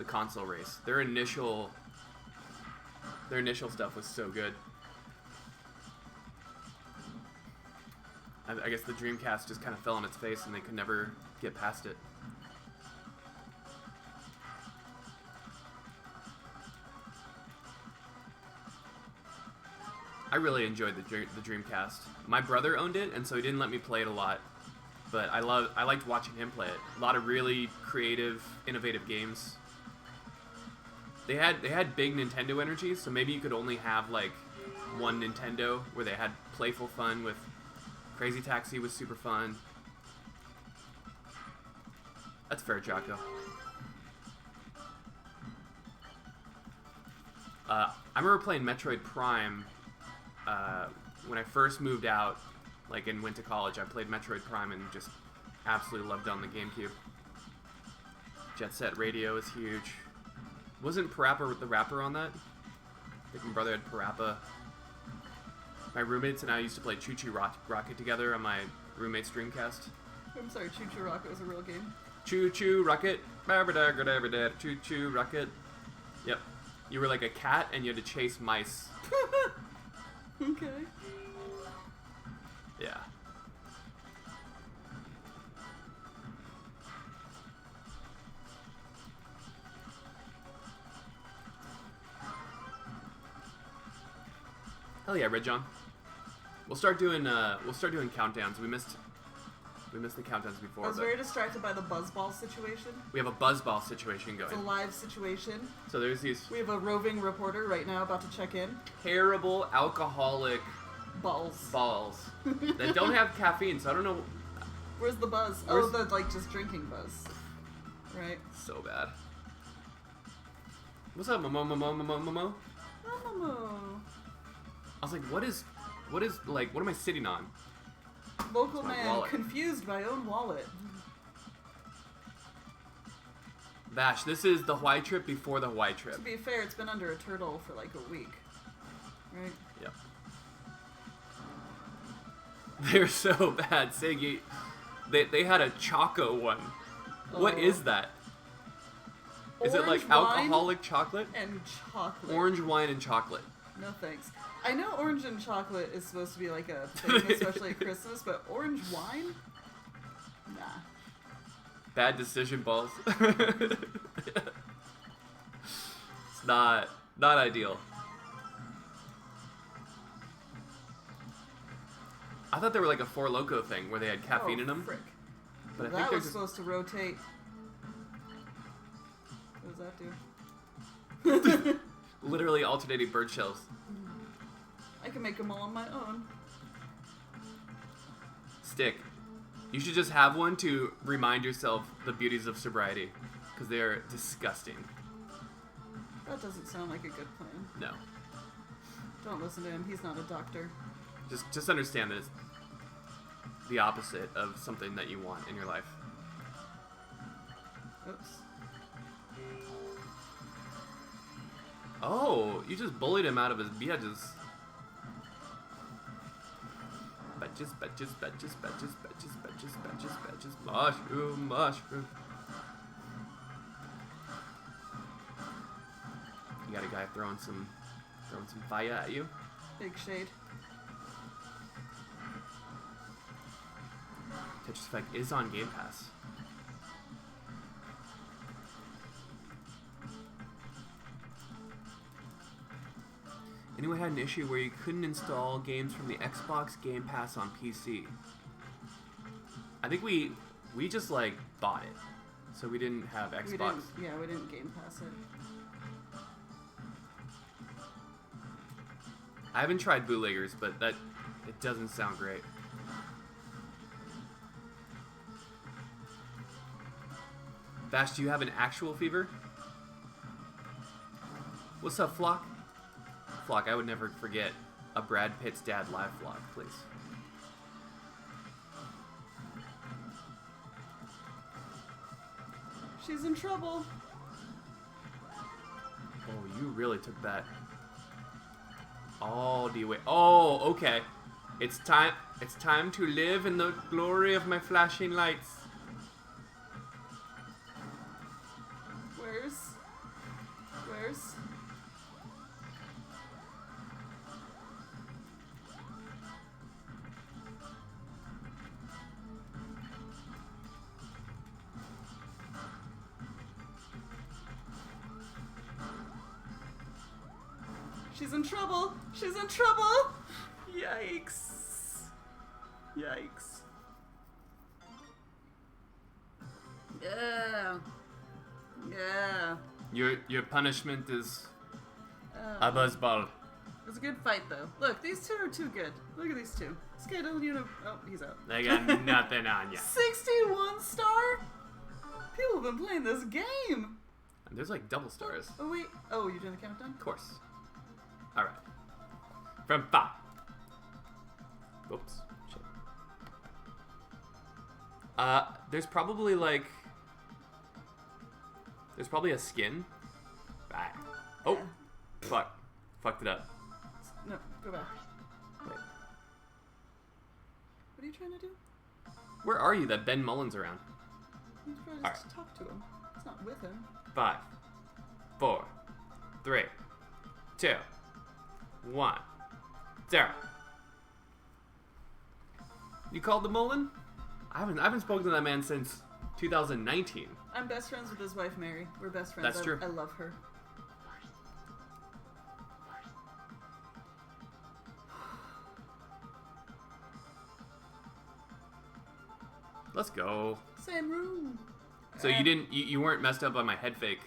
console race. Their initial stuff was so good. I guess the Dreamcast just kind of fell on its face and they could never get past it. I really enjoyed the Dreamcast. My brother owned it, and so he didn't let me play it a lot. But I liked watching him play it. A lot of really creative, innovative games. They had big Nintendo energy, so maybe you could only have like one Nintendo where they had playful fun with Crazy Taxi was super fun. That's fair, Jocko. I remember playing Metroid Prime when I first moved out, like, and went to college. I played Metroid Prime and just absolutely loved it on the GameCube. Jet Set Radio is huge. Wasn't Parappa the rapper on that? I think my brother had Parappa. My roommates and I used to play Choo Choo Rocket together on my roommate's Dreamcast. I'm sorry, Choo Choo Rocket was a real game. Choo Choo Rocket. Choo Choo Rocket. Yep. You were like a cat and you had to chase mice. Okay. Yeah. Hell yeah, Red John. We'll start doing countdowns. We missed the countdowns before. I was very distracted by the buzzball situation. We have a buzzball situation going. It's a live situation. So there's these We have a roving reporter right now about to check in. terrible alcoholic balls that don't have caffeine, so I don't know. Where's the buzz? Where's- Oh, the like just drinking buzz. Right. So bad. What's up, Momo? Oh, I was like, what is like, what am I sitting on? local It's my man wallet. confused by own wallet. Vash, this is the Hawaii trip before the Hawaii trip. To be fair, it's been under a turtle for like a week. Right? Yep. They're so bad, Siggy. They had a Choco one. What Oh. is that? Is it like Orange wine alcoholic chocolate? and chocolate. Orange wine and chocolate. No thanks. I know orange and chocolate is supposed to be like a thing, especially at Christmas, but orange wine? Nah. Bad decision, balls. It's not ideal. I thought they were like a Four Loko thing where they had caffeine in them. Frick. But I think That they're was just supposed to rotate. What does that do? literally alternating bird shells. I can make them all on my own. Stick. You should just have one to remind yourself the beauties of sobriety, because they are disgusting. That doesn't sound like a good plan. No. Don't listen to him. He's not a doctor. Just understand that it's the opposite of something that you want in your life. Oops. Oh, you just bullied him out of his badges. Badges. Mushroom. You got a guy throwing some fire at you. Big shade. Tetris Effect is on Game Pass. Anyone had an issue where you couldn't install games from the Xbox Game Pass on PC? I think we just like bought it, so we didn't have Xbox. We didn't Game Pass it. I haven't tried bootleggers, but it doesn't sound great. Bash, do you have an actual fever? What's up, Flock? Flock, I would never forget a Brad Pitt's dad live vlog, please. She's in trouble. Oh, you really took that all the way. Oh, okay. It's time to live in the glory of my flashing lights. Where's? She's in trouble! She's in trouble! Yikes. Yeah. Yeah. Your punishment is Oh. a buzzball. It was a good fight, though. Look, these two are too good. Look at these two. Skittle, oh, he's out. They got nothing on ya. 61 star? People have been playing this game. There's like double stars. Oh, wait. Oh, you're doing the countdown? Of course. All right. From 5. Oops. Shit. There's probably a skin. Ah. Oh, Yeah. fucked it up. No, go back. Wait. trying to do? Where are you that Ben Mullen's around? You should probably just talk to him. It's not with him. 5, 4, 3, 2, 1, 0. You called the Mullen? I haven't spoken to that man since 2019. I'm best friends with his wife, Mary. We're best friends. That's true. I love her. Let's go. Same room. So you weren't messed up by my head fake.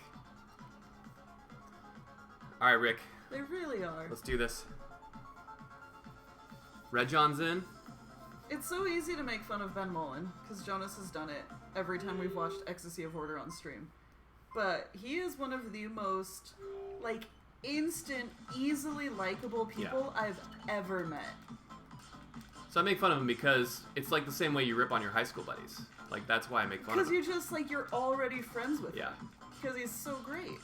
All right, Rick. They really are. Let's do this. Red John's in. It's so easy to make fun of Ben Mullen, because Jonas has done it every time we've watched Ecstasy of Order on stream. But he is one of the most, like, instant, easily likable people I've ever met. So I make fun of him because it's like the same way you rip on your high school buddies. Like, that's why I make fun of him. Because you're just, like, you're already friends with him. Yeah. Because he's so great.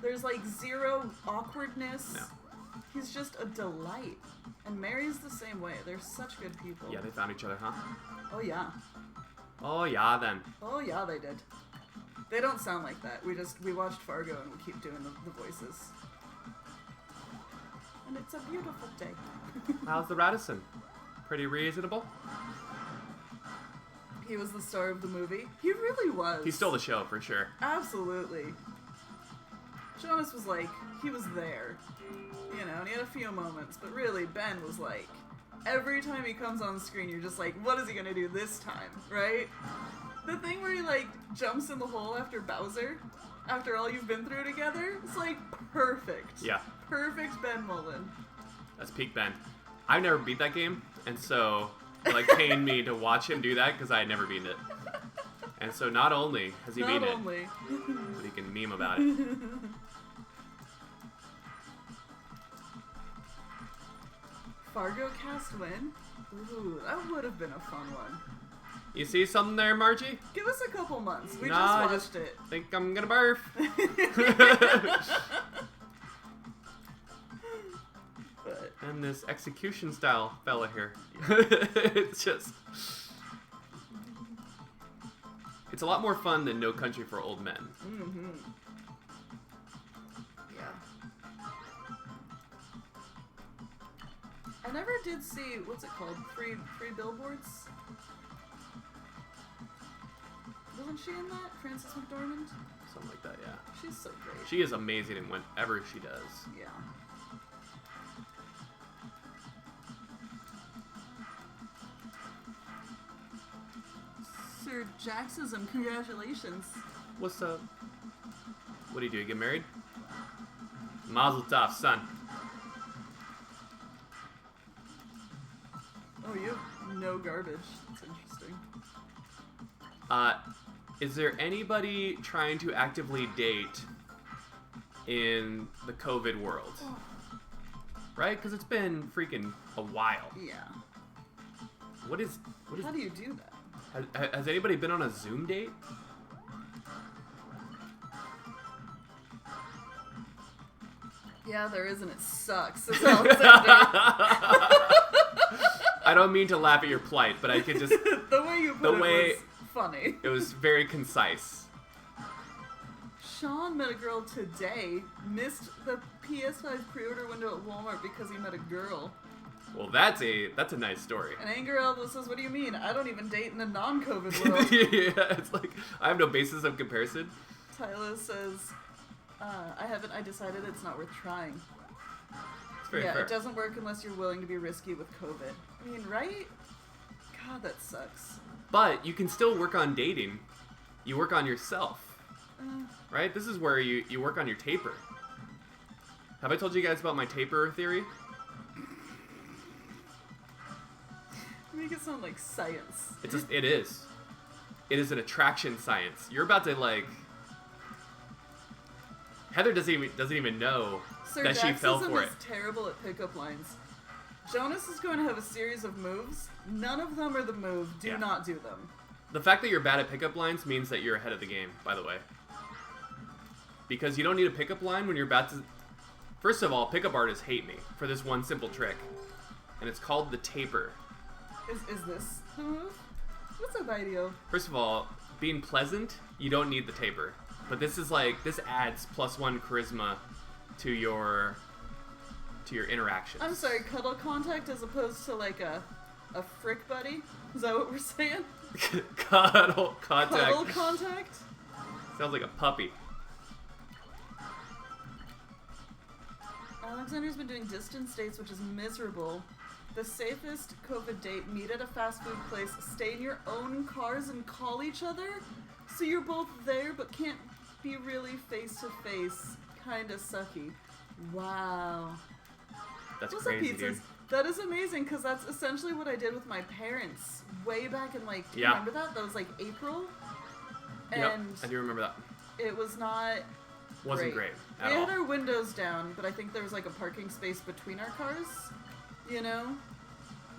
There's, like, zero awkwardness. No. He's just a delight. And Mary's the same way. They're such good people. Yeah, they found each other, huh? Oh, yeah. Oh, yeah, then. Oh, yeah, they did. They don't sound like that. We watched Fargo and we keep doing the voices. And it's a beautiful day. How's the Radisson? Pretty reasonable? He was the star of the movie. He really was. He stole the show, for sure. Absolutely. Jonas was like, he was there. You know, and he had a few moments, but really, Ben was like, every time he comes on screen, you're just like, what is he gonna do this time, right? The thing where he, like, jumps in the hole after Bowser, after all you've been through together, it's like, perfect. Yeah. Perfect Ben Mullen. That's peak Ben. I've never beat that game, and so it, like, pained me to watch him do that because I had never beaten it. And so not only has he beaten it, but he can meme about it. Fargo cast win? Ooh, that would have been a fun one. You see something there, Margie? Give us a couple months. We Nah, just watched it. Think I'm gonna barf. But And this execution style fella here. It's just... It's a lot more fun than No Country for Old Men. mm-hmm. Yeah. I never did see, what's it called? Free Billboards? Wasn't she in that? Frances McDormand? Something like that, yeah. She's so great. She is amazing in whatever she does. Yeah. Sir Jacksism, congratulations. What's up? What do? You get married? Mazel tov, son. Oh, you have no garbage. That's interesting. Is there anybody trying to actively date in the COVID world? Right? Because it's been freaking a while. Yeah. What is? How do you do that? Has anybody been on a Zoom date? Yeah, there is, and it sucks. That's all I'm saying. I don't mean to laugh at your plight, but I could just... The way you put it was funny. It was very concise. Sean met a girl today, missed the PS5 pre-order window at Walmart because he met a girl. Well, that's a nice story. And Anger Elbow says, what do you mean? I don't even date in a non-COVID world. Yeah, it's like, I have no basis of comparison. Tyler says, I decided it's not worth trying. It's very yeah, fair. it doesn't work unless you're willing to be risky with COVID. I mean, right? God, that sucks. But you can still work on dating. You work on yourself. Right? This is where you work on your taper. Have I told you guys about my taper theory? You make it sound like science. It is. It is an attraction science. You're about to, like... Heather doesn't even know Sir that she fell Jacksism for it. is terrible at pickup lines. Jonas is going to have a series of moves. None of them are the move. Do not do them. The fact that you're bad at pickup lines means that you're ahead of the game, by the way. Because you don't need a pickup line when you're about to... First of all, pickup artists hate me for this one simple trick. And it's called the taper. Is this the move? What's up, IDO? First of all, being pleasant, you don't need the taper. But this is like, this adds +1 charisma to your interactions. I'm sorry, cuddle contact as opposed to like a frick buddy? Is that what we're saying? Cuddle contact. Cuddle contact? Sounds like a puppy. Alexander's been doing distance dates, which is miserable. The safest COVID date, meet at a fast food place, stay in your own cars and call each other? So you're both there but can't be really face to face. Kinda sucky. Wow. That's What's crazy, up, pizzas? dude. That is amazing because that's essentially what I did with my parents way back in like, do you Yeah. remember that? That was like April. Yep, And I do remember that. it was not Wasn't great We at had all. our windows down, but I think there was like a parking space between our cars, you know?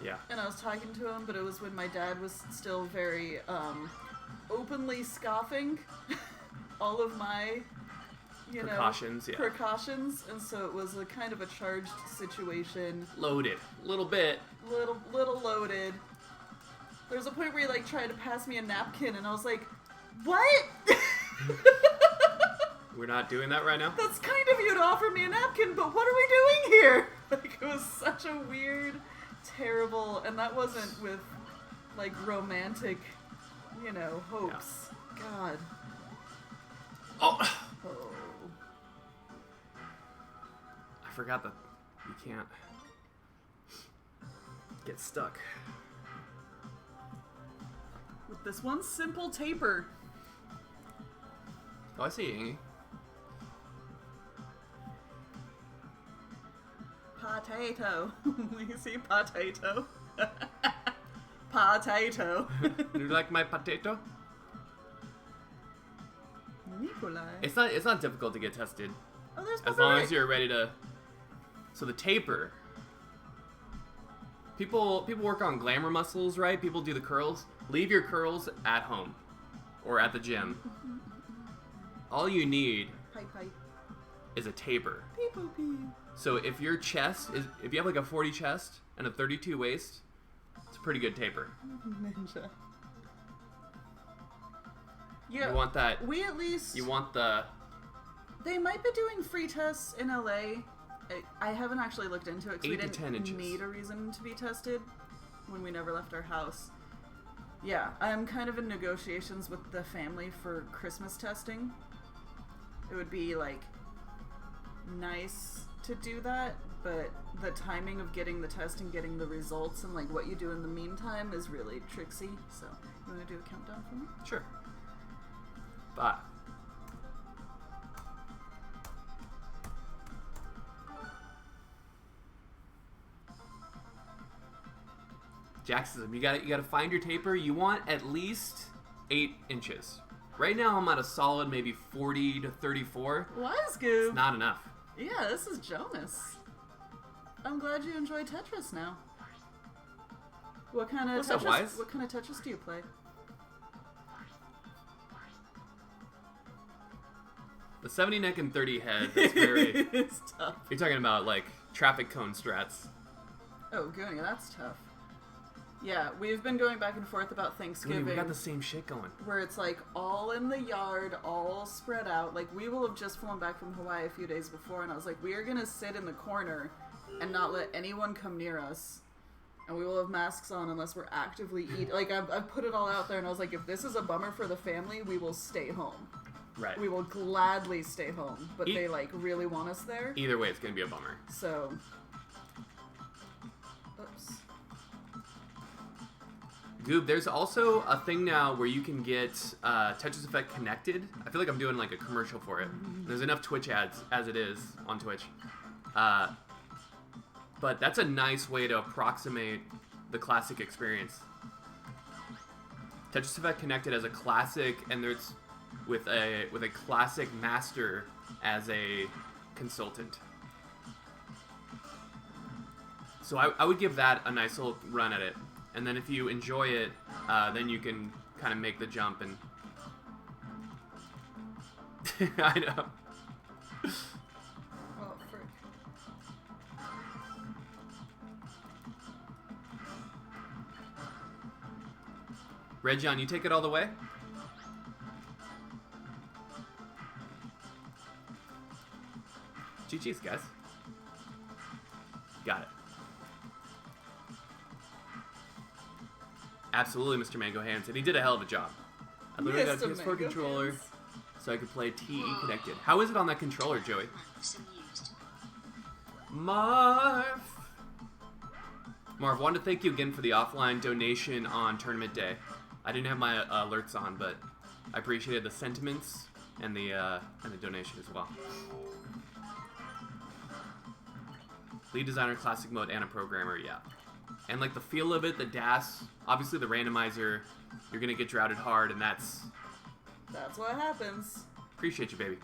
Yeah. And I was talking to him, but it was when my dad was still very openly scoffing all of my, you Precautions, know, yeah. precautions, and so it was a kind of a charged situation, Loaded. Little bit. little loaded. There was a point where he like tried to pass me a napkin, and I was like, "What?" We're not doing that right now? That's kind of you to offer me a napkin, but what are we doing here? Like, it was such a weird, terrible, and that wasn't with, like, romantic, you know, hopes. Yeah. God. Oh! Oh. I forgot that you can't get stuck. With this one simple taper. Oh, I see, Ingy. Potato. You see potato? Potato. You like my potato? Nikolai. It's not difficult to get tested. Oh, there's As Papa long Rick. as you're ready to. So the taper. People work on glamour muscles, right? People do the curls. Leave your curls at home or at the gym. All you need Pipe. is a taper. Pee poo pee. So if your chest is, if you have like a 40 chest and a 32 waist, it's a pretty good taper. Ninja. Yeah. You want that. We at least. You want the. They might be doing free tests in LA. I haven't actually looked into it because we 8 to didn't 10 inches. need a reason to be tested when we never left our house. Yeah, I'm kind of in negotiations with the family for Christmas testing. It would be like nice to do that, but the timing of getting the test and getting the results and like what you do in the meantime is really tricksy. So, you want to do a countdown for me? Sure. 5. Jackson, you gotta find your taper. You want at least 8 inches. Right now I'm at a solid maybe 40 to 34. Wise It's Goob. not enough. Yeah, this is Jonas. I'm glad you enjoy Tetris now. What kind of What's Tetris? up, Wise? What kind of Tetris do you play? The 70 neck and 30 head, that's very... It's tough. You're talking about like traffic cone strats. Oh, Goonie, that's tough. Yeah, we've been going back and forth about Dude, Thanksgiving, we got the same shit going. where it's like all in the yard, all spread out. Like, we will have just flown back from Hawaii a few days before, and I was like, we are gonna sit in the corner and not let anyone come near us. And we will have masks on unless we're actively eating. Like, I've put it all out there, and I was like, if this is a bummer for the family, we will stay home. Right. We will gladly stay home, but Eat- they, like, really want us there. Either way, it's gonna be a bummer. So... Oops. Goob, there's also a thing now where you can get Tetris Effect connected. I feel like I'm doing like a commercial for it. There's enough Twitch ads as it is on Twitch. But that's a nice way to approximate the classic experience. Tetris Effect connected as a classic, and there's with a classic master as a consultant. So I would give that a nice little run at it. And then if you enjoy it, then you can kind of make the jump and... I know. Oh, frick. Reggion, you take it all the way? GG's, guys. Got it. Absolutely, Mr. Mango Hands, and he did a hell of a job. I literally got a Mr. PS4 Mango controller Hands. so I could play TE connected. How is it on that controller, Joey? Months amused. Marv, wanted to thank you again for the offline donation on tournament day. I didn't have my alerts on, but I appreciated the sentiments and the donation as well. Lead designer, classic mode, and a programmer, yeah. And like the feel of it, the DAS, obviously the randomizer, you're gonna get droughted hard, and that's what happens. appreciate you, baby.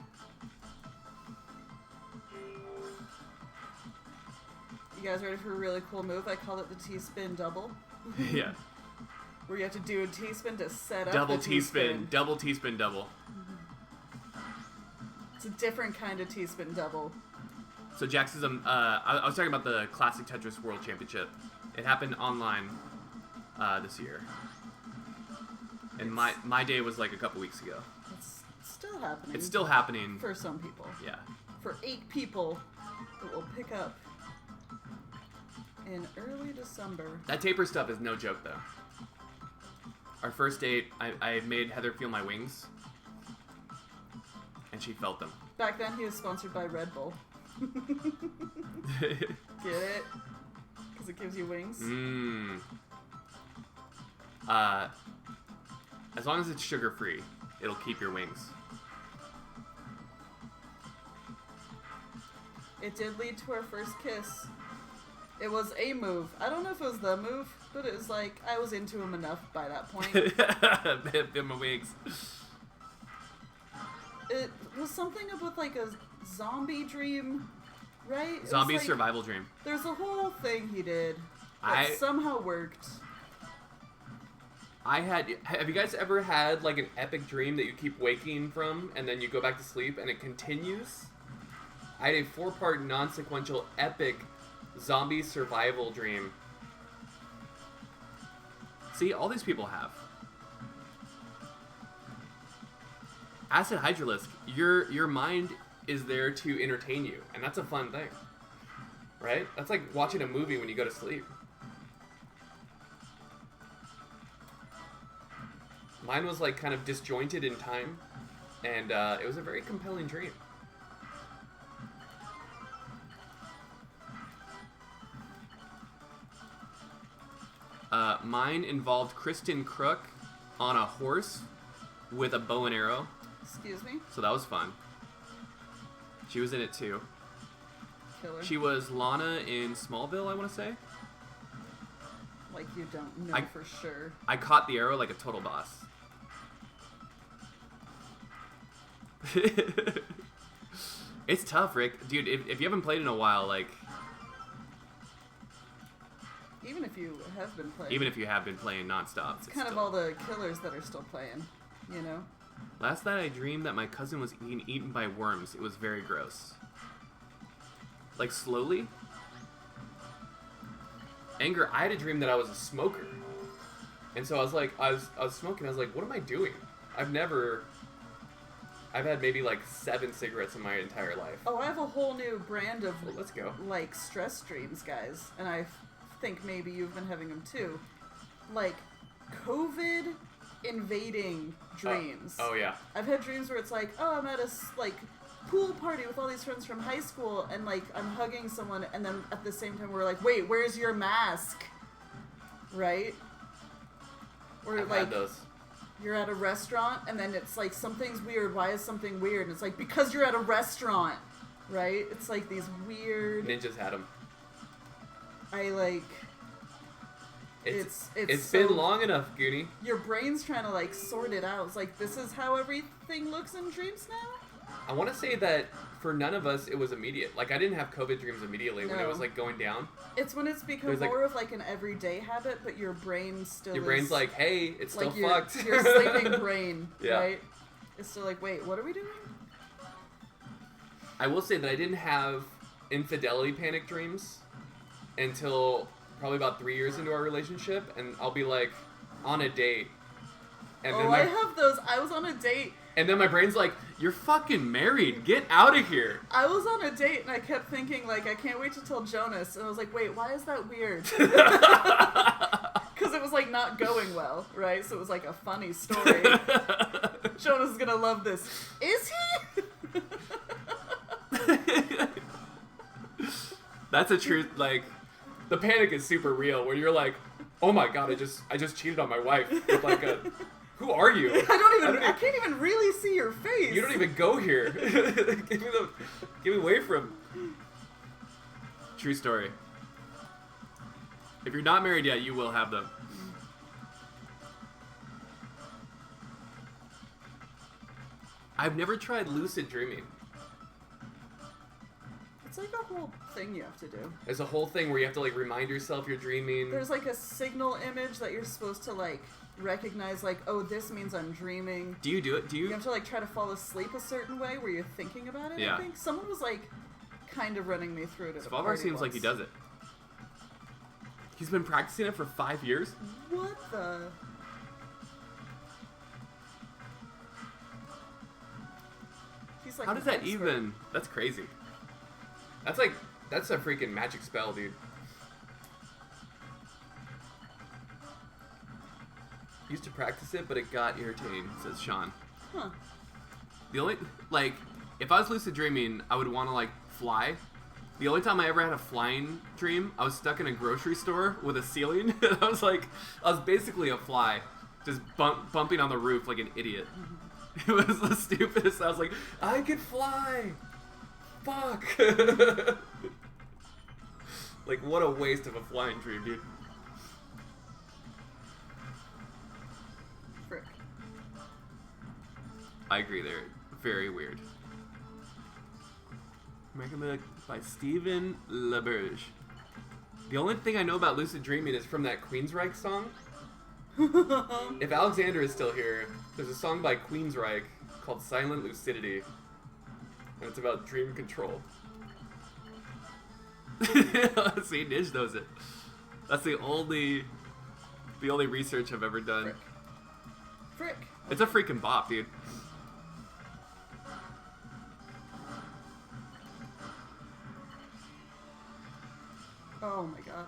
You guys ready for a really cool move? I call it the T-spin double. Yeah. Where you have to do a T-spin to set up Double the T-spin, double T-spin, double. It's a different kind of T-spin double. So Jax is I was talking about the Classic Tetris World Championship. It happened online this year, and my day was like a couple weeks ago. It's still happening. It's still happening. For some people. Yeah. For 8 people, it will pick up in early December. That taper stuff is no joke though. Our first date, I made Heather feel my wings, and she felt them. Back then, he was sponsored by Red Bull. Get it? Because it gives you wings. Mmm. As long as it's sugar-free, it'll keep your wings. It did lead to our first kiss. It was a move. I don't know if it was the move, but it was like, I was into him enough by that point. Feel my wings. It was something up with like a zombie dream, right? It was Zombie like, survival dream. There's a whole thing he did that somehow worked. Have you guys ever had like an epic dream that you keep waking from and then you go back to sleep and it continues? I had a 4-part non-sequential epic zombie survival dream. See, all these people have. Acid Hydralisk, your mind is there to entertain you, and that's a fun thing. Right? That's like watching a movie when you go to sleep. Mine was like kind of disjointed in time, and it was a very compelling dream. Mine involved Kristen Crook on a horse with a bow and arrow. Excuse me? So that was fun. She was in it too. Killer. She was Lana in Smallville, I want to say. Like you don't know for sure. I caught the arrow like a total boss. It's tough, Rick. Dude, if you haven't played in a while, like... Even if you have been playing. Even if you have been playing nonstop. It's kind of all the killers that are still playing, you know? Last night I dreamed that my cousin was being eaten by worms. It was very gross. Like, slowly? Anger, I had a dream that I was a smoker. And so I was like, I was smoking, I was like, what am I doing? I've had maybe like 7 cigarettes in my entire life. Oh, I have a whole new brand of, well, let's go. Like, stress dreams, guys. And I think maybe you've been having them too. Like, COVID invading dreams. Oh, yeah. I've had dreams where it's like, oh, I'm at a, like, pool party with all these friends from high school, and, like, I'm hugging someone, and then at the same time we're like, wait, where's your mask? Right? Or, I've like, had those. You're at a restaurant, and then it's like, something's weird. Why is something weird? And it's like, because you're at a restaurant, right? It's like these weird... Ninjas had them. I, like... It's so, been long enough, Goonie. Your brain's trying to, like, sort it out. It's like, this is how everything looks in dreams now? I want to say that for none of us, it was immediate. Like, I didn't have COVID dreams immediately when it was, like, going down. It's when it's become more of, like, an everyday habit, but your brain still Your brain's like, hey, it's like still fucked. Your sleeping brain, yeah. Right? It's still like, wait, what are we doing? I will say that I didn't have infidelity panic dreams until probably about 3 years into our relationship, and I'll be, like, on a date, And Oh, then I have those. I was on a date. and then my brain's like, you're fucking married. Get out of here. I was on a date and I kept thinking, like, I can't wait to tell Jonas. And I was like, wait, why is that weird? Because it was, like, not going well, right? So it was, like, a funny story. Jonas is gonna love this. Is he? That's a true, like, the panic is super real where you're like, oh my god, I just cheated on my wife with like a, who are you? I can't even really see your face. You don't even go here. Get me away from. True story. If you're not married yet, you will have them. I've never tried lucid dreaming. It's like a whole thing you have to do. There's a whole thing where you have to like remind yourself you're dreaming. There's like a signal image that you're supposed to like recognize, like, oh, this means I'm dreaming. Do you do it? Do you? You have to like try to fall asleep a certain way where you're thinking about it. Yeah. I think someone was like kind of running me through it. At a Svalbard party seems like he once. does it. He's been practicing it for 5 years. What the? He's like How does an that expert. even? That's crazy. That's a freaking magic spell, dude. Used to practice it, but it got irritating, says Sean. Huh. The only, like, if I was lucid dreaming, I would want to, like, fly. The only time I ever had a flying dream, I was stuck in a grocery store with a ceiling. I was basically a fly, just bumping on the roof like an idiot. It was the stupidest. I was like, I could fly. Fuck. Like, what a waste of a flying dream, dude. Frick. I agree, they're very weird. American Myth by Stephen LaBerge. The only thing I know about lucid dreaming is from that Queensryche song. If Alexander is still here, there's a song by Queensryche called Silent Lucidity. And it's about dream control. See, Nij knows it. That's the only research I've ever done. Frick. Frick. It's a freaking bop, dude. Oh my god.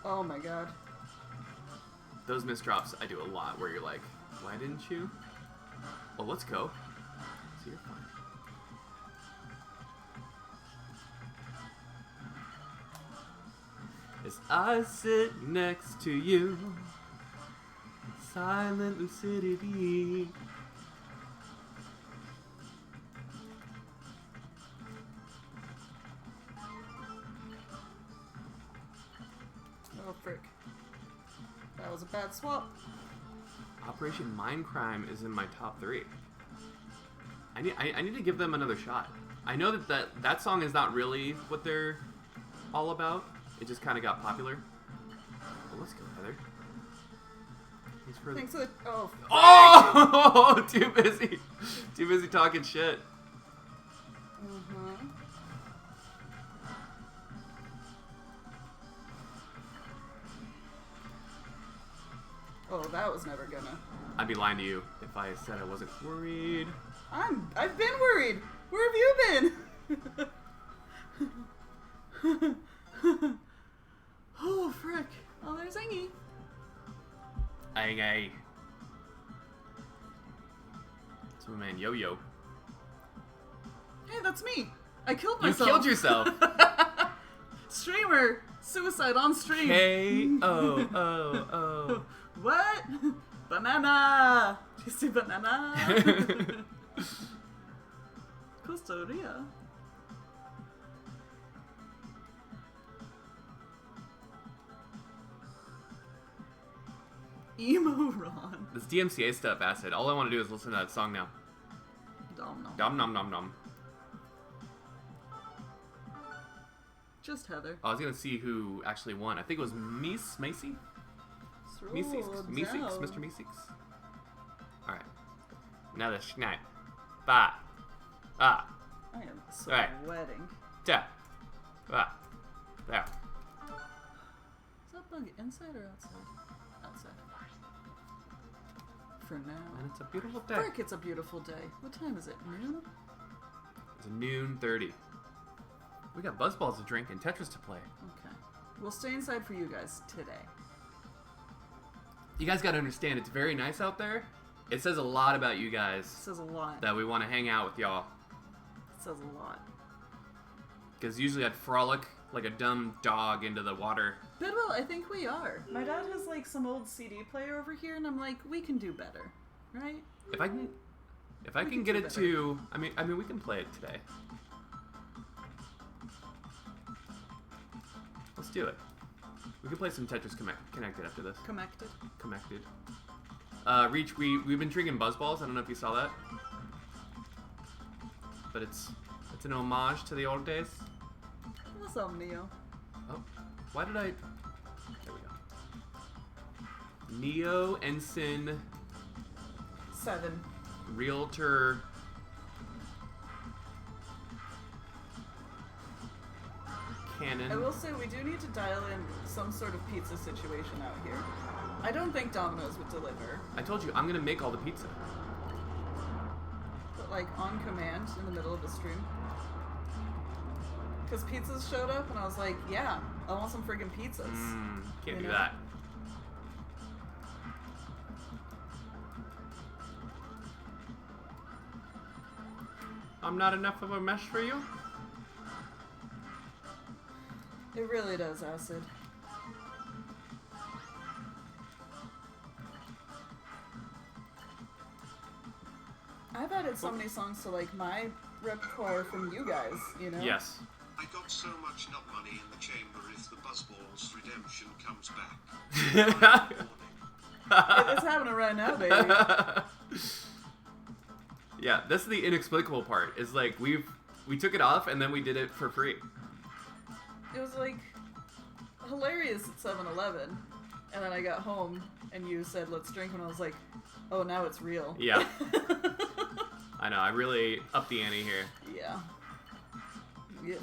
Oh my god. Those misdrops I do a lot where you're like, why didn't you? Well, let's go. So you're fine. As I sit next to you, silent lucidity. Oh frick. That was a bad swap. Operation Mindcrime is in my top 3. I need to give them another shot. I know that song is not really what they're all about. It just kind of got popular. Well, let's go, Heather. Thanks for Thanks for the. Oh. Oh! Too busy talking shit. Mm-hmm. Oh, that was never gonna. I'd be lying to you if I said I wasn't worried. I've been worried. Where have you been? Oh frick. Oh, there's Ingy. Aye. It's my man Yo-Yo. Hey, that's me. I killed You myself. killed yourself. Streamer suicide on stream. K-O-O-O. What? Banana. Do you see banana? Costa Rica. Emo Ron. This DMCA stuff, Acid. All I want to do is listen to that song now. Dom nom. Dom nom nom nom. Just Heather. I was gonna see who actually won. I think it was Macy? Meeseeks? Mr. Meeseeks? Alright. Another schnack. Ba. Ah. I am Alright. sweating. Da. Ah. There. Is that bug inside or outside? Outside. for now. And it's a beautiful day. Frick, it's a beautiful day. What time is it? Noon? It's noon 30. We got buzzballs to drink and Tetris to play. Okay. We'll stay inside for you guys today. You guys gotta understand, it's very nice out there. It says a lot about you guys. It says a lot. That we want to hang out with y'all. It says a lot. Because usually I'd frolic like a dumb dog into the water. Bidwell, I think we are. My dad has like some old CD player over here, and I'm like, we can do better, right? If I can get it to, I mean, we can play it today. Let's do it. We can play some Tetris Connected after this. Connected. Reach, we've been drinking buzzballs. I don't know if you saw that, but it's an homage to the old days. What's up, Neo? Oh, why did I? There we go. Neo Ensign 7. Realtor. Cannon. I will say we do need to dial in some sort of pizza situation out here. I don't think Domino's would deliver, I told you I'm gonna make all the pizza. but like on command in the middle of the stream. Because pizzas showed up and I was like, yeah, I want some friggin' pizzas. Can't You do know? that. I'm not enough of a mesh for you? It really does, Acid. I've added so many songs to like my repertoire from you guys, you know? Yes. I got so much nut money in the chamber if the Buzzballs redemption comes back. It's happening right now, baby. Yeah, that's the inexplicable part. Is like we took it off and then we did it for free. It was like hilarious at 7-Eleven, and then I got home and you said let's drink, and I was like, oh, now it's real. Yeah. I know. I really upped the ante here. Yeah. Yeah.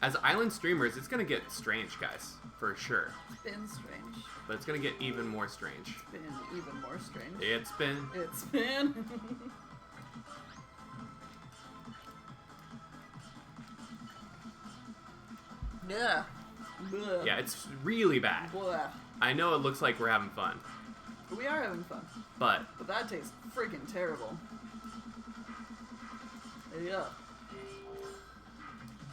As island streamers, it's gonna get strange, guys, for sure. It's been strange. But it's gonna get even more strange. It's been even more strange. It's been. It's been. Yeah. Blah. Yeah, it's really bad. Blah. I know it looks like we're having fun, We are having fun, but but that tastes freaking terrible. Yeah.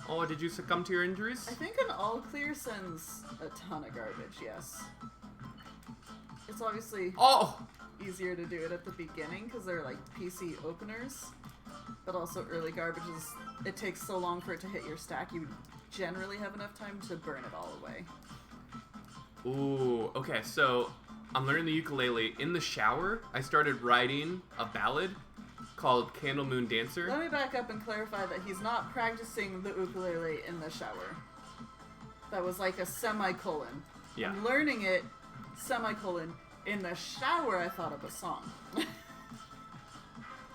oh, did you succumb to your injuries? I think an all clear sends a ton of garbage, yes. It's obviously Oh, easier to do it at the beginning because they're like PC openers, but also early garbage is, it takes so long for it to hit your stack, you generally have enough time to burn it all away. ooh. Okay, so I'm learning the ukulele in the shower. I started writing a ballad called Candle Moon Dancer. Let me back up and clarify that he's not practicing the ukulele in the shower. That was like a semicolon. Yeah. I'm learning it, semicolon. In the shower, I thought of a song.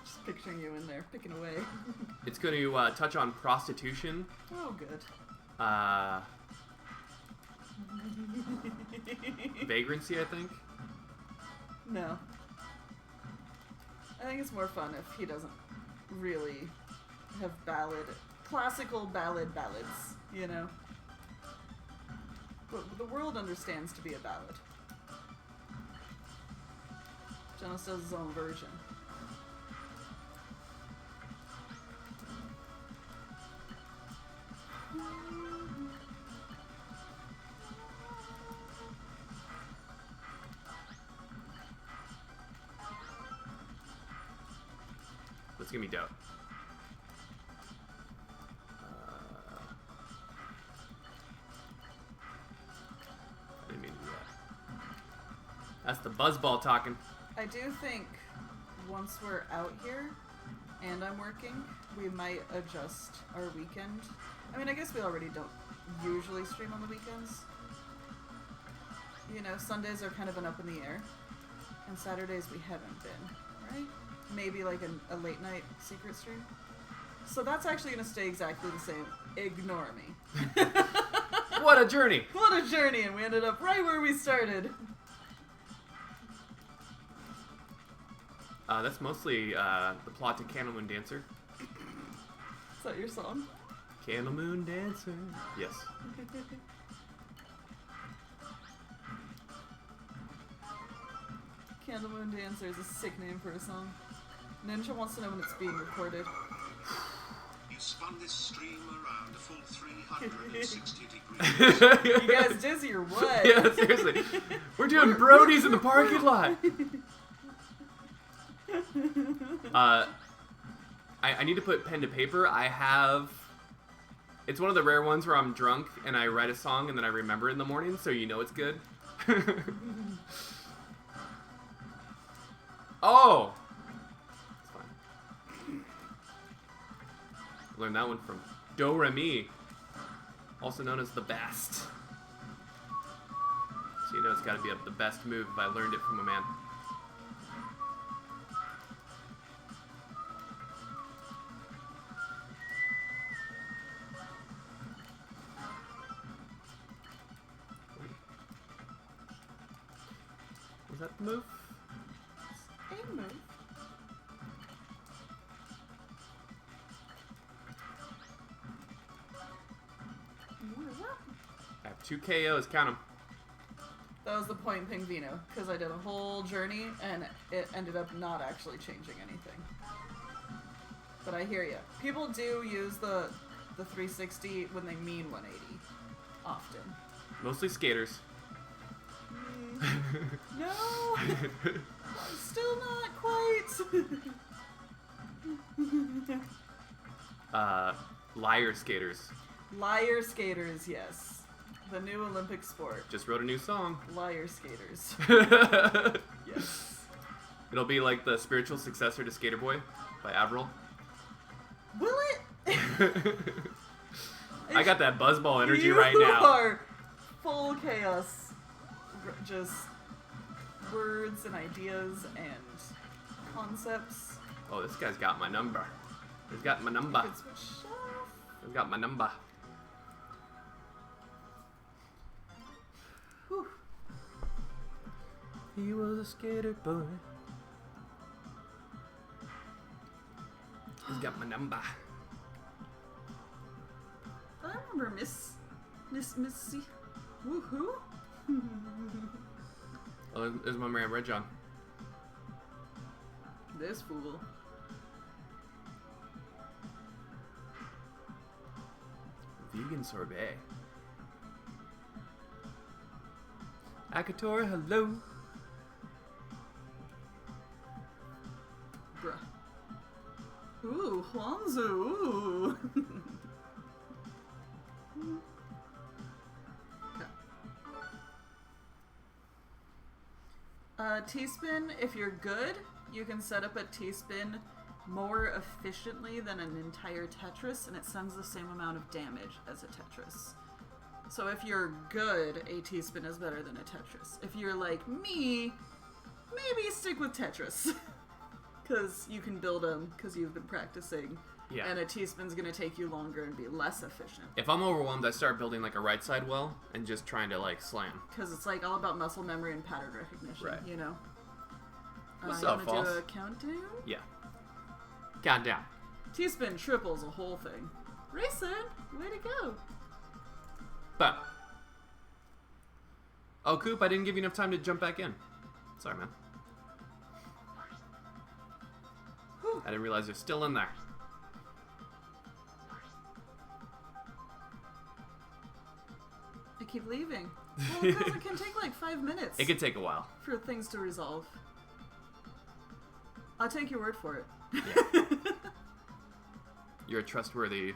Just picturing you in there, picking away. It's going to touch on prostitution. Oh, good. Vagrancy, I think. No. I think it's more fun if he doesn't really have classical ballads, you know? But the world understands to be a ballad. Jonas does his own version. That's gonna be dope. I didn't mean to do that. That's the buzzball talking. I do think once we're out here and I'm working, we might adjust our weekend. I mean, I guess we already don't usually stream on the weekends. You know, Sundays are kind of an up in the air, and Saturdays we haven't been, right? Maybe like a late night secret stream. So that's actually going to stay exactly the same. Ignore me. What a journey! What a journey, and we ended up right where we started. That's mostly the plot to Candle Moon Dancer. Is that your song? Candle Moon Dancer. Yes. Candle Moon Dancer is a sick name for a song. Ninja wants to know when it's being recorded. You spun this stream around a full 360 degrees. You guys dizzy or what? Yeah, seriously. We're doing Brodies in the parking lot. I need to put pen to paper. I have... It's one of the rare ones where I'm drunk and I write a song and then I remember it in the morning, so you know it's good. Oh! It's fine. Learned that one from Do Re Mi, also known as the best. So you know it's got to be the best move if I learned it from a man. Was that the move? A move. What is that? I have 2 KOs, count them. That was the point in Pingvino, because I did a whole journey and it ended up not actually changing anything. But I hear ya. People do use the 360 when they mean 180. Often. Mostly skaters. No! I'm still not quite! Liar skaters. Liar skaters, yes. The new Olympic sport. Just wrote a new song. Liar skaters. Yes. It'll be like the spiritual successor to Skater Boy by Avril. Will it? I got that buzzball energy You right now. are full chaos. Just words and ideas and concepts. Oh, this guy's got my number. He's got my number. You could switch off. He's got my number. Whew. He was a skater boy. He's got my number. I remember Missy. Woohoo. Oh, there's my man Red John. This fool. Vegan sorbet. Akatora, hello. Bruh. Ooh, Huanzu. Ooh. T-spin, if you're good, you can set up a T-spin more efficiently than an entire Tetris, and it sends the same amount of damage as a Tetris. So if you're good, a T-spin is better than a Tetris. If you're like me, maybe stick with Tetris. Because you can build them because you've been practicing. Yeah. And a T-spin's going to take you longer and be less efficient. If I'm overwhelmed, I start building like a right side well and just trying to like slam. Because it's like all about muscle memory and pattern recognition, Right. you know? What's you up, wanna False? do a countdown? Yeah. Countdown. T-spin triples a whole thing. Rayson, way to go. But. Oh, Coop, I didn't give you enough time to jump back in. Sorry, man. Whew. I didn't realize you're still in there. I keep leaving. Well, because it can take like 5 minutes It could take a while. for things to resolve. I'll take your word for it. Yeah. You're a trustworthy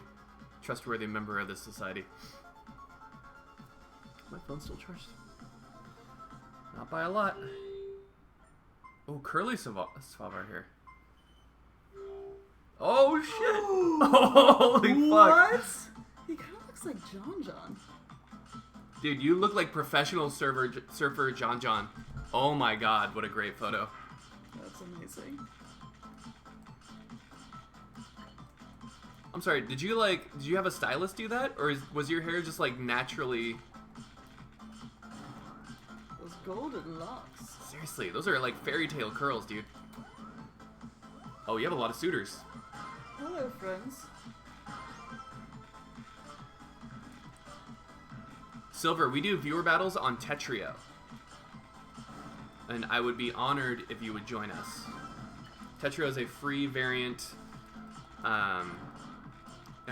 member of this society. My phone's still charged. Not by a lot. Oh, Curly Swavar here. Oh shit! Holy fuck! What? He kind of looks like John. Dude, you look like professional surfer John. Oh my god, what a great photo. That's amazing. I'm sorry, did you have a stylist do that? Or was your hair just like naturally... Those golden locks. Seriously, those are like fairy tale curls, dude. Oh, you have a lot of suitors. Hello, friends. Silver, we do viewer battles on Tetrio. And I would be honored if you would join us. Tetrio is a free variant. And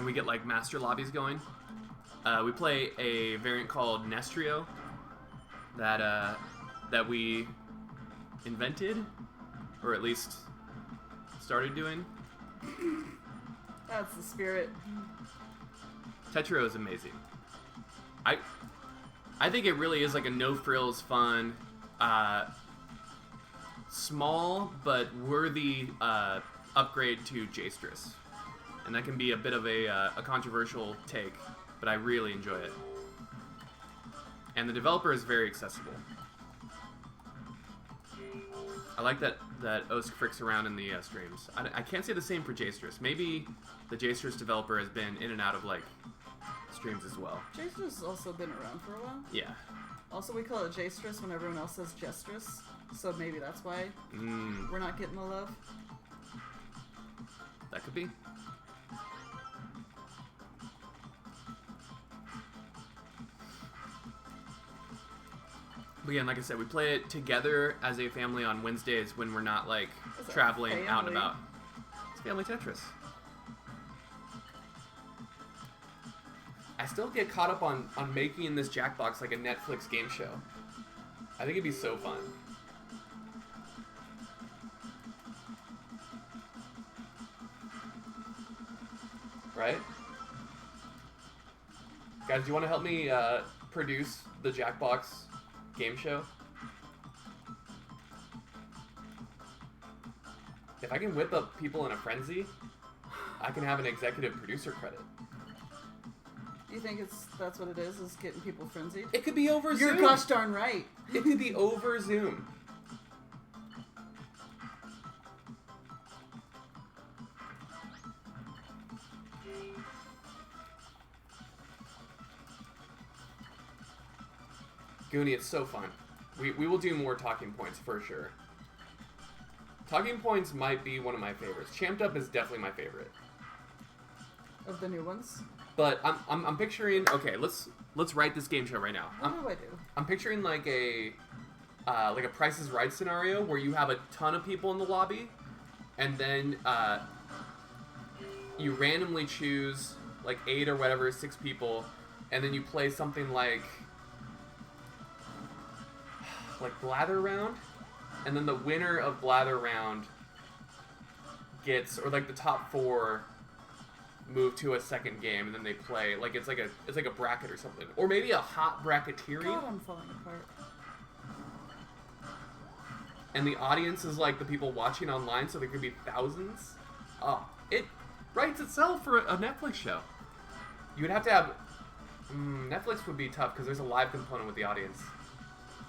we get like master lobbies going. We play a variant called Nestrio that we invented, or at least started doing. That's the spirit. Tetrio is amazing. I think it really is like a no frills fun, small but worthy upgrade to Jastress. And that can be a bit of a controversial take, but I really enjoy it. And the developer is very accessible. I like that Osk fricks around in the streams. I can't say the same for Jastress. Maybe the Jastress developer has been in and out of like streams as well. Jastress has also been around for a while. Yeah. Also, we call it Jastress when everyone else says Jestress, so maybe that's why we're not getting the love. That could be. But again, like I said, we play it together as a family on Wednesdays when we're not like As a traveling out and family. about. It's family Tetris. I still get caught up on making this Jackbox like a Netflix game show. I think it'd be so fun. Right? Guys, do you want to help me produce the Jackbox game show? If I can whip up people in a frenzy, I can have an executive producer credit. You think that's what it is getting people frenzied? It could be over You're Zoom. gosh darn right. It could be over Zoom. Goonie, it's so fun. We will do more talking points for sure. Talking points might be one of my favorites. Champed Up is definitely my favorite. Of the new ones? But I'm picturing. Okay, let's write this game show right now. What do I do? I'm picturing like a Price is Right scenario where you have a ton of people in the lobby, and then you randomly choose like 8 or whatever, 6 people, and then you play something like Blather Round, and then the winner of Blather Round gets, or like the top 4 move to a second game, and then they play like it's like a bracket or something, or maybe a hot bracketeering. God, I'm falling apart. And the audience is like the people watching online, so there could be thousands. Oh, it writes itself for a Netflix show. You would have to have Netflix would be tough because there's a live component with the audience.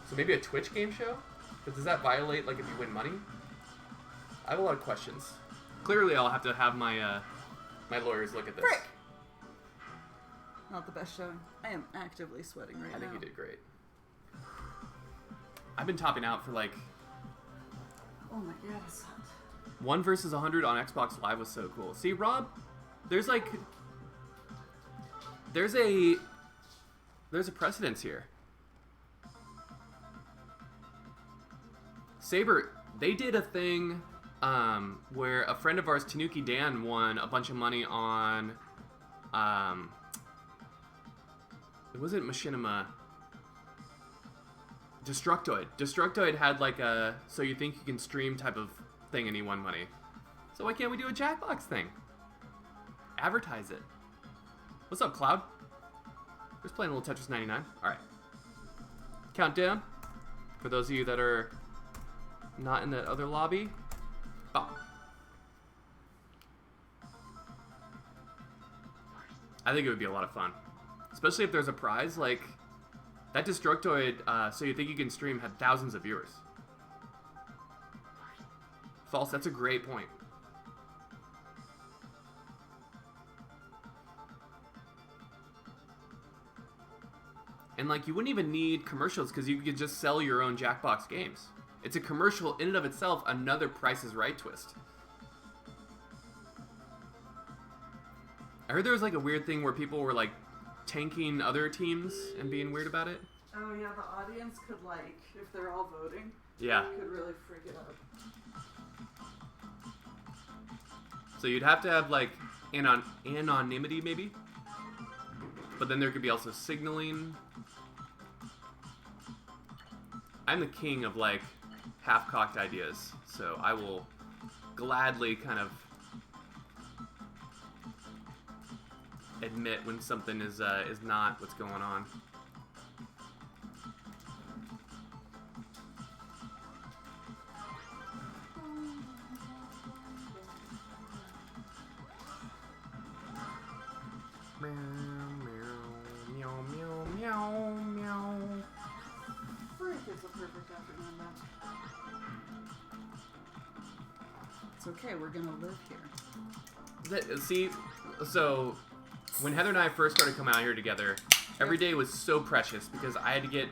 So maybe a Twitch game show? But does that violate like if you win money? I have a lot of questions. Clearly, I'll have to have my my lawyers look at this. Frick! Not the best showing. I am actively sweating right now. I think you did great. I've been topping out for like Oh my god, it's hot. 1 versus 100 on Xbox Live was so cool. See, Rob, there's a precedence here. Saber, they did a thing where a friend of ours, Tanuki Dan, won a bunch of money on it wasn't Machinima. Destructoid. Destructoid had like a so you think you can stream type of thing, and he won money. So why can't we do a Jackbox thing? Advertise it. What's up, Cloud? Just playing a little Tetris 99. Alright. Countdown. For those of you that are not in that other lobby. Oh. I think it would be a lot of fun. Especially if there's a prize, like that Destructoid, so you think you can stream, had thousands of viewers. False, that's a great point. And like, you wouldn't even need commercials because you could just sell your own Jackbox games. It's a commercial in and of itself, another Price is Right twist. I heard there was like a weird thing where people were like tanking other teams and being weird about it. Oh yeah, the audience could like, if they're all voting, Yeah. could really freak it up. So you'd have to have like anonymity maybe, but then there could be also signaling. I'm the king of like half-cocked ideas, so I will gladly kind of admit when something is not what's going on. Meow, meow, meow, meow, meow, meow. Freak is a perfect afternoon then. It's okay, we're gonna live here. See, so when Heather and I first started coming out here together, every day was so precious because I had to get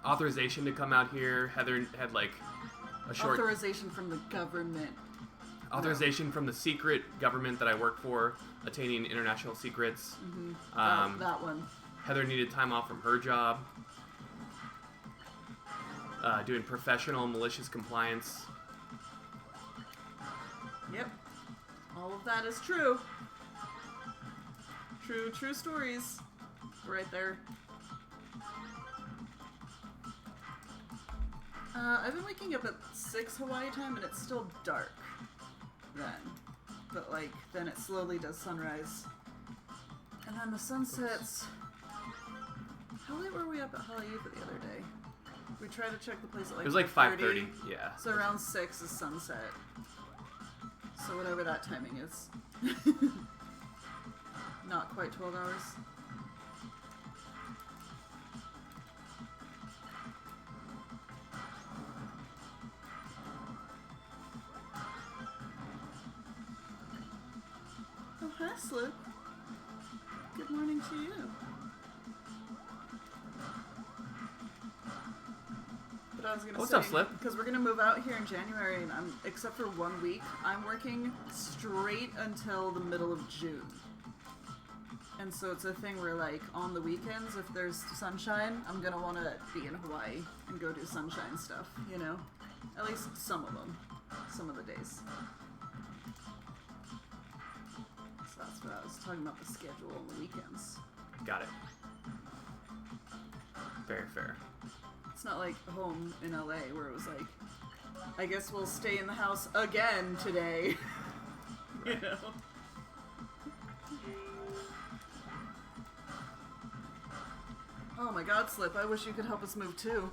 authorization to come out here. Heather had like a short Authorization from the government. authorization from the secret government that I work for, attaining international secrets. Mm-hmm. That one. Heather needed time off from her job, doing professional malicious compliance. Yep. All of that is true. True stories. Right there. I've been waking up at 6 Hawaii time and it's still dark then. But like, then it slowly does sunrise. And then the sun sets. How late were we up at Haleiwa the other day? We tried to check the place at like It was like 5:30, yeah. So around 6 is sunset. So whatever that timing is. Not quite 12 hours. Oh, hi, Slip. Good morning to you. But I was gonna What's say, up, Slip? because we're gonna move out here in January, and except for 1 week, I'm working straight until the middle of June. And so it's a thing where, like, on the weekends, if there's sunshine, I'm gonna want to be in Hawaii and go do sunshine stuff, you know? At least some of them. Some of the days. So that's what I was talking about, the schedule on the weekends. Got it. Very fair. It's not like home in LA where it was like, I guess we'll stay in the house again today. You know? Oh my god, Slip, I wish you could help us move too.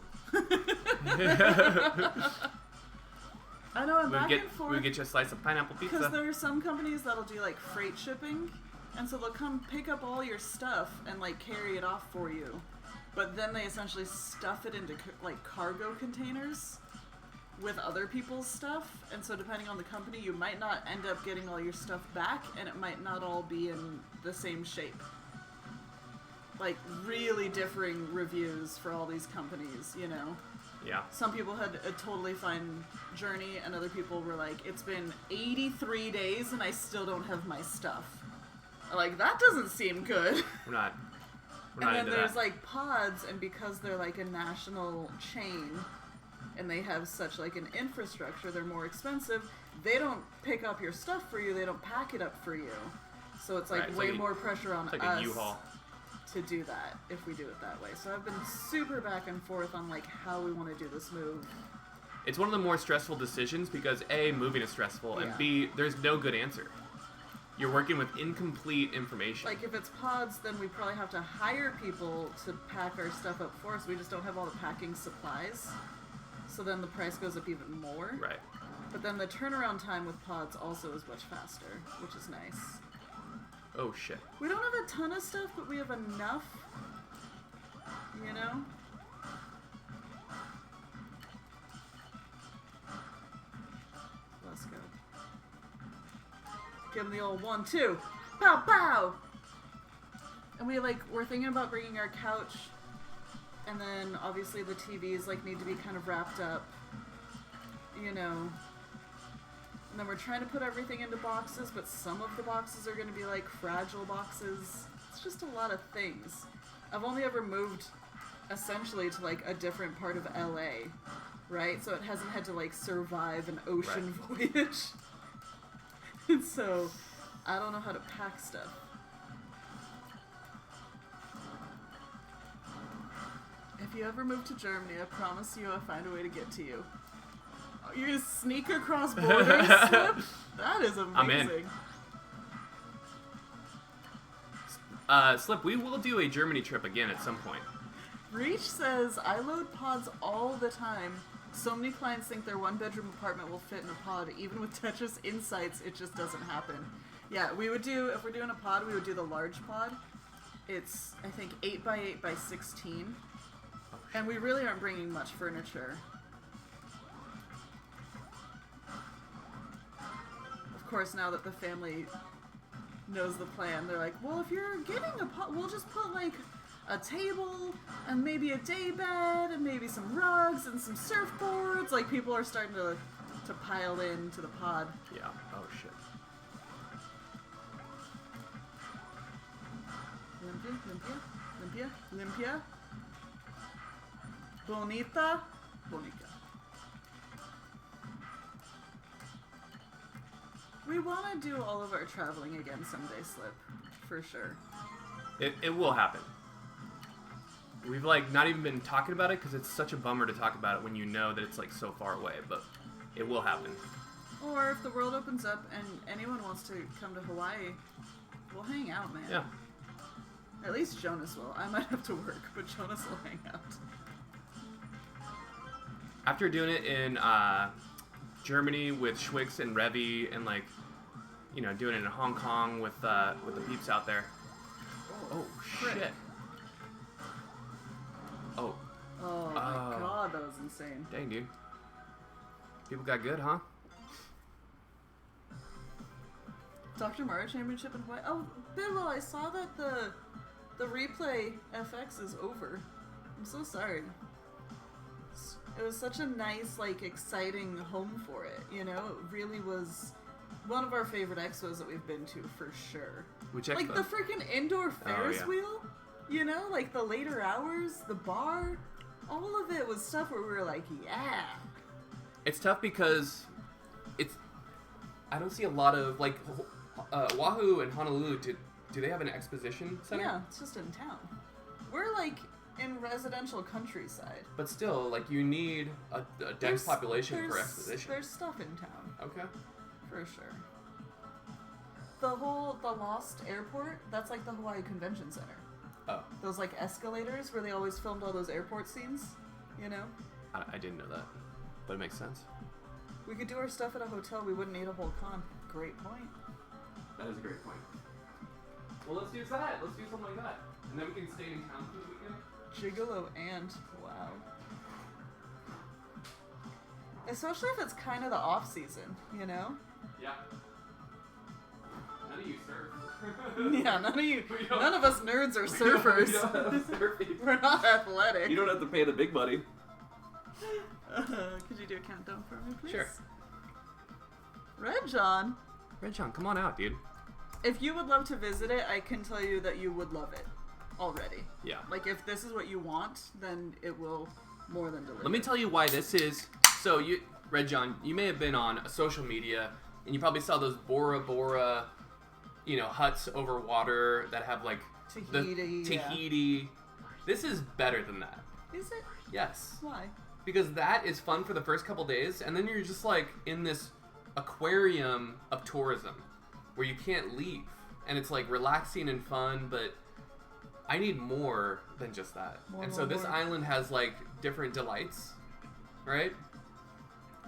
I know, I'm back and forth. We get you a slice of pineapple Because pizza. there are some companies that'll do like freight shipping, and so they'll come pick up all your stuff and like carry it off for you. But then they essentially stuff it into like cargo containers with other people's stuff, and so depending on the company, you might not end up getting all your stuff back, and it might not all be in the same shape. Like, really differing reviews for all these companies, you know? Yeah. Some people had a totally fine journey, and other people were like, it's been 83 days and I still don't have my stuff. Like, that doesn't seem good. We're not And then into there's that. like pods, and because they're like a national chain, and they have such like an infrastructure, they're more expensive. They don't pick up your stuff for you, they don't pack it up for you. So it's like Right, it's way like more pressure on It's like us a U-Haul. to do that if we do it that way. So I've been super back and forth on like how we want to do this move. It's one of the more stressful decisions because A, moving is stressful, and Yeah. B, there's no good answer. You're working with incomplete information. Like if it's pods, then we probably have to hire people to pack our stuff up for us. We just don't have all the packing supplies. So then the price goes up even more. Right. But then the turnaround time with pods also is much faster, which is nice. Oh, shit. We don't have a ton of stuff, but we have enough. You know? Let's go. Give him the old 1-2. Pow pow! And we're thinking about bringing our couch, and then obviously the TVs like need to be kind of wrapped up. You know, And then we're trying to put everything into boxes, but some of the boxes are going to be like fragile boxes. It's just a lot of things. I've only ever moved essentially to like a different part of LA, right? So it hasn't had to like survive an ocean voyage. And so I don't know how to pack stuff. If you ever move to Germany, I promise you I'll find a way to get to you. Oh, you're gonna sneak across borders, Slip? That is amazing. I'm in. Slip, we will do a Germany trip again at some point. Reach says, I load pods all the time. So many clients think their one-bedroom apartment will fit in a pod. Even with Tetris Insights, it just doesn't happen. Yeah, we would do, if we're doing a pod, we would do the large pod. It's, I think, 8x8 by 16. And we really aren't bringing much furniture. Of course, now that the family knows the plan, they're like, well, if you're getting a pot, we'll just put like a table and maybe a day bed and maybe some rugs and some surfboards. Like, people are starting to pile into the pod. Yeah. Oh shit. Limpia. Bonita. We want to do all of our traveling again someday, Slip. For sure. It will happen. We've like not even been talking about it because it's such a bummer to talk about it when you know that it's like so far away, but it will happen. Or if the world opens up and anyone wants to come to Hawaii, we'll hang out, man. Yeah. At least Jonas will. I might have to work, but Jonas will hang out. After doing it in Germany with Schwix and Revy and like, you know, doing it in Hong Kong with the peeps out there. Oh shit. Oh. Oh my god, that was insane. Dang, dude. People got good, huh? Dr. Mario Championship in Hawaii. Oh, Bilbo, I saw that the replay FX is over. I'm so sorry. It was such a nice, like, exciting home for it, you know? It really was one of our favorite expos that we've been to, for sure. Which expo? Like, the freaking indoor Ferris wheel, you know? Like, the later hours, the bar, all of it was stuff where we were like, yeah. It's tough because I don't see a lot of, like, Oahu and Honolulu, do they have an exposition center? Yeah, it's just in town. We're, like, in residential countryside. But still, like, you need a dense population for exposition. There's stuff in town. Okay. For sure. The Lost Airport, that's like the Hawaii Convention Center. Oh. Those, like, escalators where they always filmed all those airport scenes, you know? I didn't know that, but it makes sense. We could do our stuff at a hotel, we wouldn't need a whole con. Great point. That is a great point. Well, let's do that. Let's do something like that. And then we can stay in town for the weekend. Gigolo and, wow. Especially if it's kind of the off-season, you know? Yeah. None of you surf. Yeah, none of us nerds are surfers. We don't have surfing. We're not athletic. You don't have to pay the big money. Could you do a countdown for me, please? Sure. Red John. Red John, come on out, dude. If you would love to visit it, I can tell you that you would love it already. Yeah. Like, if this is what you want, then it will more than deliver. Let me tell you why this is. So, Red John, you may have been on social media, and you probably saw those Bora Bora, you know, huts over water that have, like, Tahiti. Yeah. This is better than that. Is it? Yes. Why? Because that is fun for the first couple days, and then you're just, like, in this aquarium of tourism where you can't leave. And it's, like, relaxing and fun, but I need more than just that. So this island has, like, different delights, right?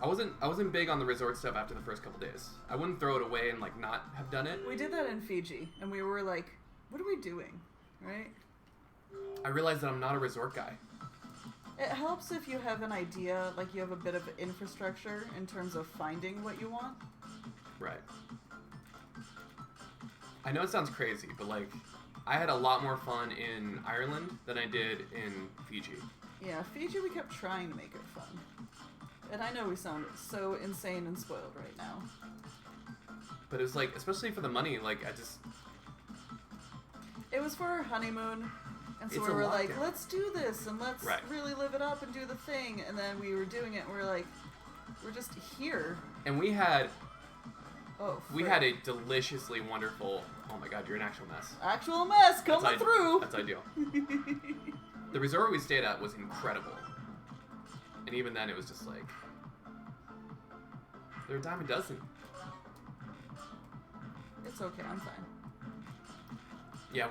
I wasn't big on the resort stuff after the first couple days. I wouldn't throw it away and, like, not have done it. We did that in Fiji, and we were like, what are we doing? Right? I realized that I'm not a resort guy. It helps if you have an idea, like you have a bit of infrastructure in terms of finding what you want. Right. I know it sounds crazy, but, like, I had a lot more fun in Ireland than I did in Fiji. Yeah, Fiji we kept trying to make it fun. And I know we sound so insane and spoiled right now. But it was like, especially for the money, like It was for our honeymoon, and so It's we a were like, lockdown. let's do this and let's Right. really live it up and do the thing. And then we were doing it, and we were like, we're just here. And we had Oh, a deliciously wonderful. Oh my God, you're an actual mess. actual mess coming That's through. That's ideal. The resort we stayed at was incredible, and even then, it was just like they're a dime a dozen. It's okay, I'm fine. Yeah,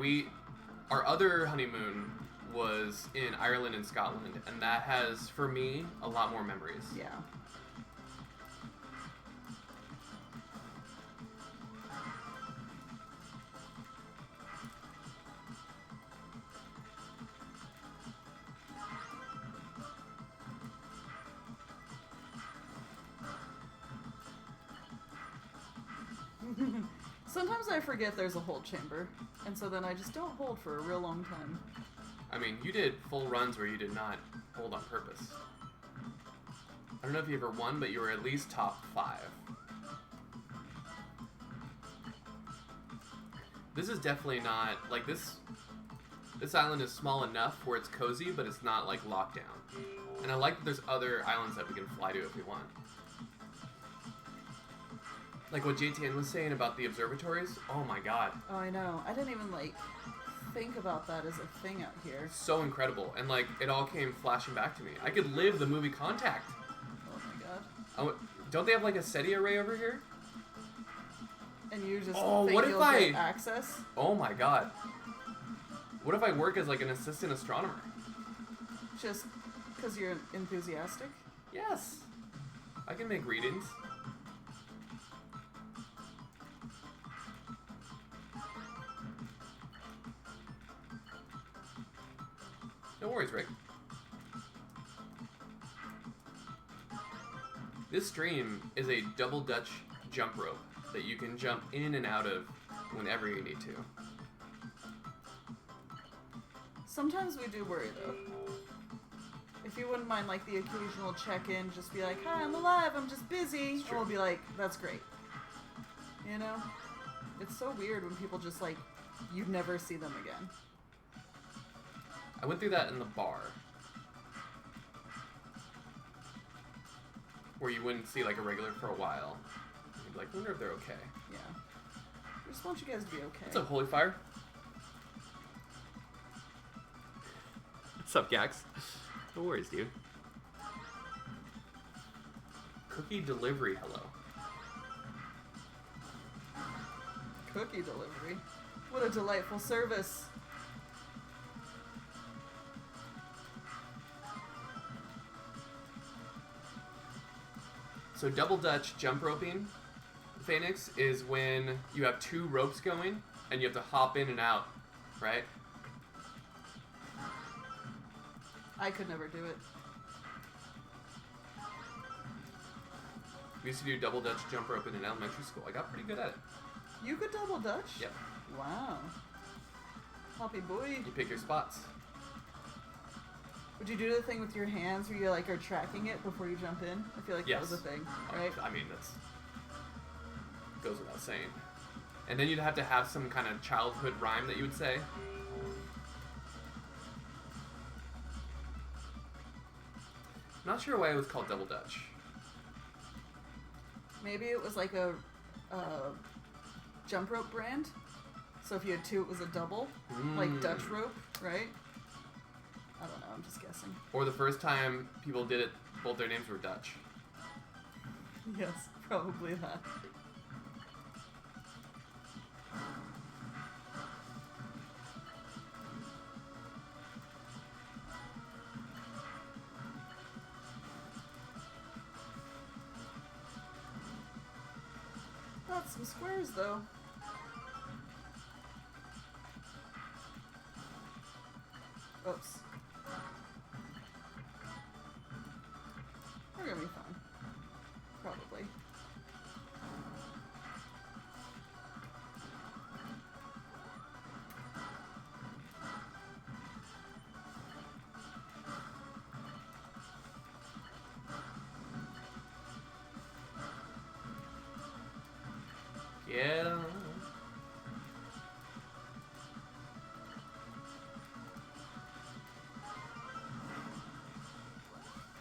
our other honeymoon was in Ireland and Scotland, and that has, for me, a lot more memories. Yeah. Sometimes I forget there's a hold chamber, and so then I just don't hold for a real long time. I mean, you did full runs where you did not hold on purpose. I don't know if you ever won, but you were at least top 5. This is definitely not, like, this island is small enough where it's cozy, but it's not, like, locked down. And I like that there's other islands that we can fly to if we want. Like what JTN was saying about the observatories. Oh my God. Oh, I know. I didn't even, think about that as a thing out here. So incredible. And, it all came flashing back to me. I could live the movie Contact. Oh my God. Don't they have, a SETI array over here? And you just Oh, think what if you'll I- get access? Oh my God. What if I work as, an assistant astronomer? Just because you're enthusiastic? Yes. I can make readings. No worries, Rick. This stream is a double Dutch jump rope that you can jump in and out of whenever you need to. Sometimes we do worry, though. If you wouldn't mind, the occasional check-in, just be like, hi, I'm alive, I'm just busy. And we'll be like, that's great. You know? It's so weird when people just, you never see them again. I went through that in the bar. Where you wouldn't see, a regular for a while. You'd be like, wonder if they're okay. Yeah. I just want you guys to be okay. What's up, Holy Fire? What's up, Gax? No worries, dude. Cookie delivery, hello. Cookie delivery. What a delightful service. So double Dutch jump roping, Phoenix, is when you have 2 ropes going and you have to hop in and out, right? I could never do it. We used to do double Dutch jump roping in elementary school. I got pretty good at it. You could double Dutch? Yep. Wow. Happy boy. You pick your spots. Would you do the thing with your hands where you are tracking it before you jump in? I feel like Yes. that was a thing, right? I mean, that's goes without saying. And then you'd have to have some kind of childhood rhyme that you would say. Not sure why it was called double Dutch. Maybe it was a jump rope brand. So if you had 2, it was a double, like Dutch rope, right? I don't know. I'm just guessing. Or the first time people did it, both their names were Dutch. Yes, probably that. Got some squares though. Oops. We're gonna be fine. Probably.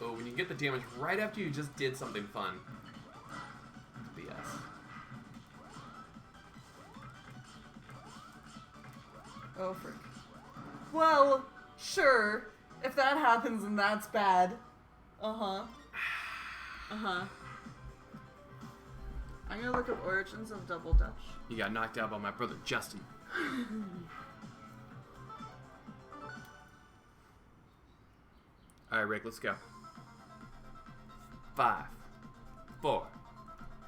Oh, when you get the damage right after you just did something fun. BS. Oh, frick. Well, sure. If that happens, then that's bad. Uh-huh. Uh-huh. I'm gonna look up origins of Double Dutch. You got knocked out by my brother Justin. Alright, Rick, let's go. 5, 4,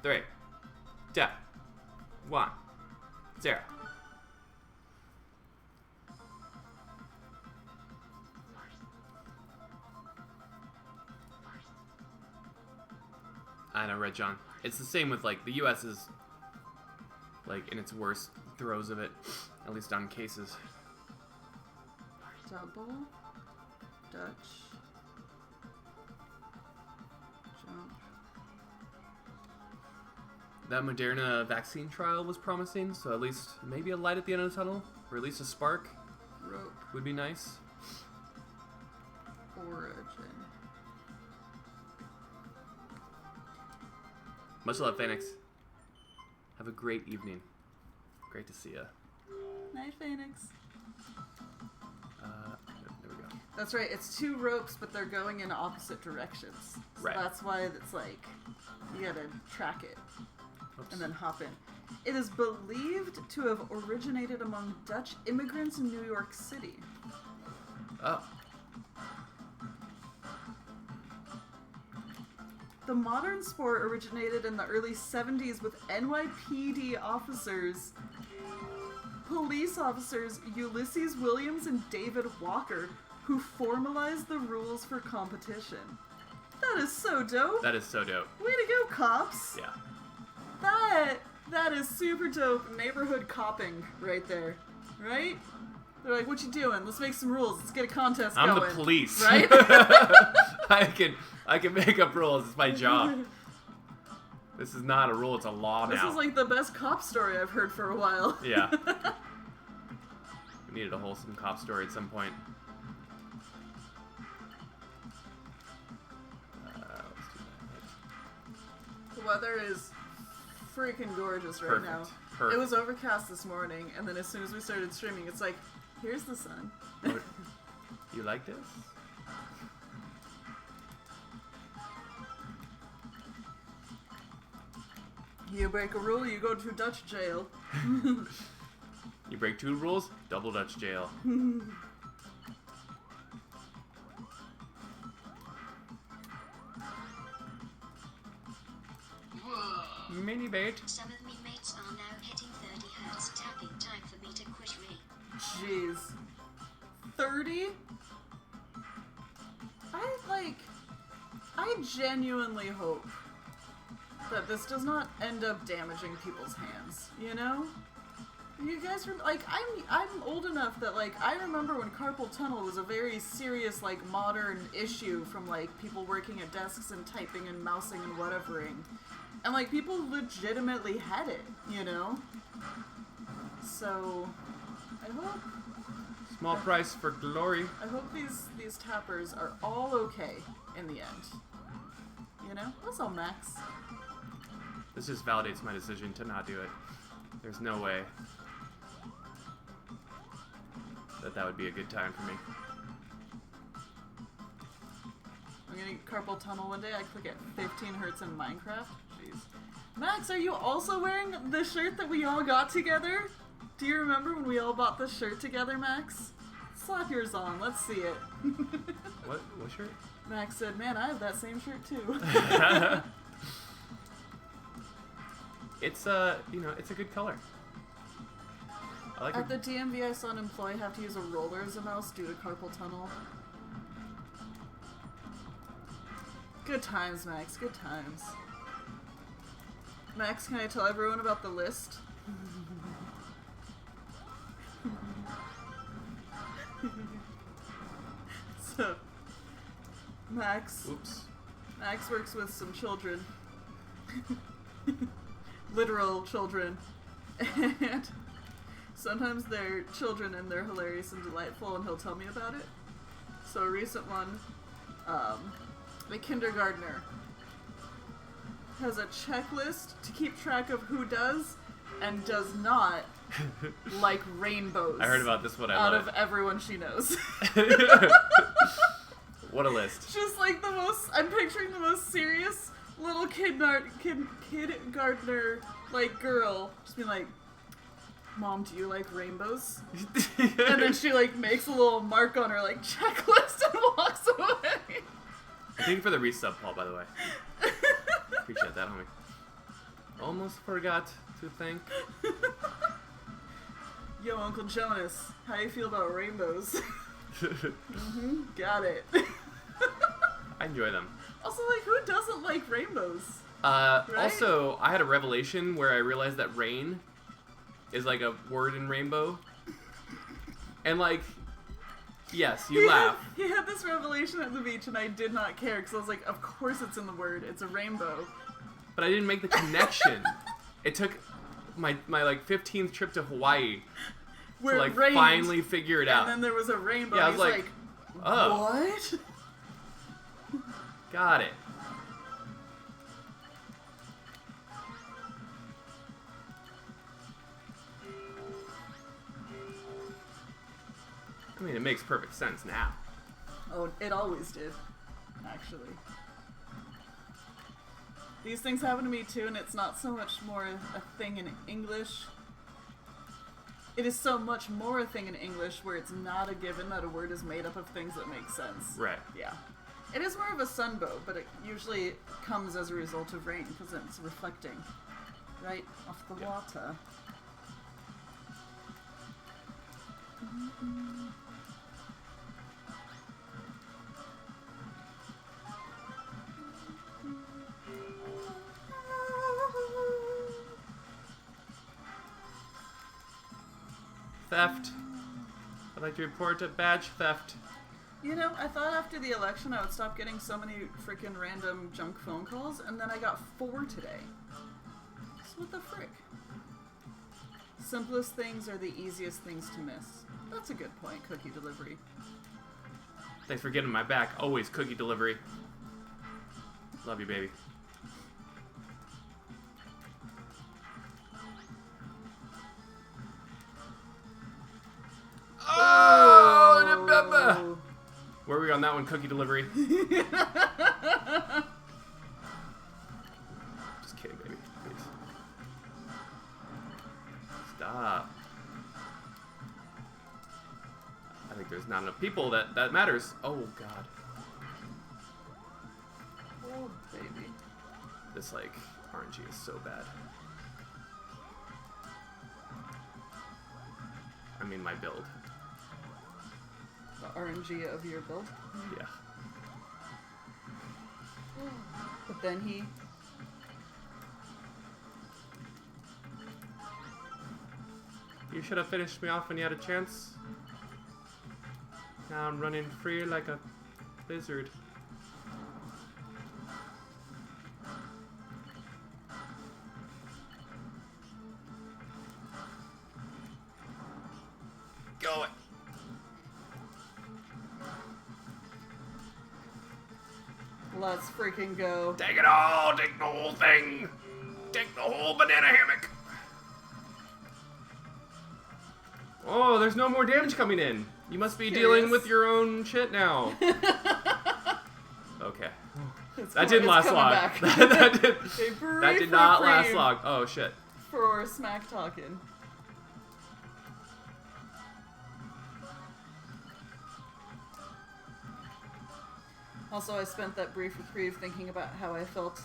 3, 2, 1, 0. I know, Red John. It's the same with, like, the US is, like, in its worst throes of it. At least on cases. Double Dutch jump. That Moderna vaccine trial was promising, so at least maybe a light at the end of the tunnel, or at least a spark Rope would be nice. origin. Much love, Phoenix. Have a great evening. Great to see ya. Night, Phoenix. There we go. That's right, it's 2 ropes, but they're going in opposite directions. So Right. that's why it's like, you gotta track it Oops. and then hop in. It is believed to have originated among Dutch immigrants in New York City. Oh. The modern sport originated in the early 70s with NYPD officers, police officers Ulysses Williams and David Walker, who formalized the rules for competition. That is so dope. That is so dope. Way to go, cops. Yeah. That is super dope neighborhood copping right there. Right? They're like, what you doing? Let's make some rules. Let's get a contest I'm going. the police. Right? I can make up rules. It's my job. This is not a rule, it's a law This now. is like the best cop story I've heard for a while. Yeah. We needed a wholesome cop story at some point. Let's do that. The weather is freaking gorgeous right now. Perfect. It was overcast this morning, and then as soon as we started streaming, it's like, here's the sun. Oh, you like this? You break a rule, you go to Dutch jail. You break 2 rules, double Dutch jail. Mini bait. Some of me mates are now hitting 30 hertz tapping. Time for me to quit me. Jeez. 30? I genuinely hope that this does not end up damaging people's hands, you know? You guys were like, I'm old enough that like I remember when carpal tunnel was a very serious like modern issue from like people working at desks and typing and mousing and whatevering. And like people legitimately had it, you know? So I hope Small price for glory. these tappers are all okay in the end. You know? What's up, Max? This just validates my decision to not do it. There's no way that would be a good time for me. I'm gonna get carpal tunnel one day. I click at 15 hertz in Minecraft. Jeez. Max, are you also wearing the shirt that we all got together? Do you remember when we all bought this shirt together, Max? Slap yours on. Let's see it. What shirt? Max said, man, I have that same shirt too. It's it's a good color. I like At it. the DMV, I saw an employee have to use a roller as a mouse due to carpal tunnel. Good times, Max. Good times. Max, can I tell everyone about the list? So, Max works with some children. Literal children. And sometimes they're children and they're hilarious and delightful and he'll tell me about it. So a recent one, the kindergartner has a checklist to keep track of who does and does not like rainbows. I heard about this one. Out of everyone she knows. What a list. Just like the most, I'm picturing the most serious little kindergartner, like, girl. Just being like, Mom, do you like rainbows? And then she, like, makes a little mark on her, like, checklist and walks away. Thank you for the resub, Paul, by the way. Appreciate that, homie. Almost forgot to thank. Yo, Uncle Jonas, how you feel about rainbows? Got it. I enjoy them. Also, like, who doesn't like rainbows? Right? Right? Also, I had a revelation where I realized that rain is like a word in rainbow. And like, yes, you laugh. He had this revelation at the beach and I did not care because I was like, of course it's in the word. It's a rainbow. But I didn't make the connection. It took my like 15th trip to Hawaii Where to it like rained, finally figure it out. and then there was a rainbow. Yeah, I and was he's like, like, oh. what? Got it. I mean, it makes perfect sense now. Oh, it always did, actually. These things happen to me too, and it's not so much more a thing in English. It is so much more a thing in English where it's not a given that a word is made up of things that make sense. Right. Yeah. It is more of a sunbow, but it usually comes as a result of rain because it's reflecting right off the water. Theft. I'd like to report a badge theft. You know, I thought after the election I would stop getting so many freaking random junk phone calls, and then I got 4 today. So what the frick? Simplest things are the easiest things to miss. That's a good point, cookie delivery. Thanks for getting my back. Always cookie delivery. Love you, baby. Oh! Where are we on that one? Cookie delivery. Just kidding, baby. Please. Stop. I think there's not enough people that matters. Oh, God. Oh, baby. This, like, RNG is so bad. I mean, my build. The RNG of your build. Yeah. But then he... You should have finished me off when you had a chance. Now I'm running free like a lizard. Go it. Let's freaking go. Take it all! Take the whole thing! Take the whole banana hammock! Oh, there's no more damage coming in. You must be dealing with your own shit now. Okay. That didn't last long. that did not last long. Oh, shit. For smack talking. Also, I spent that brief reprieve thinking about how I felt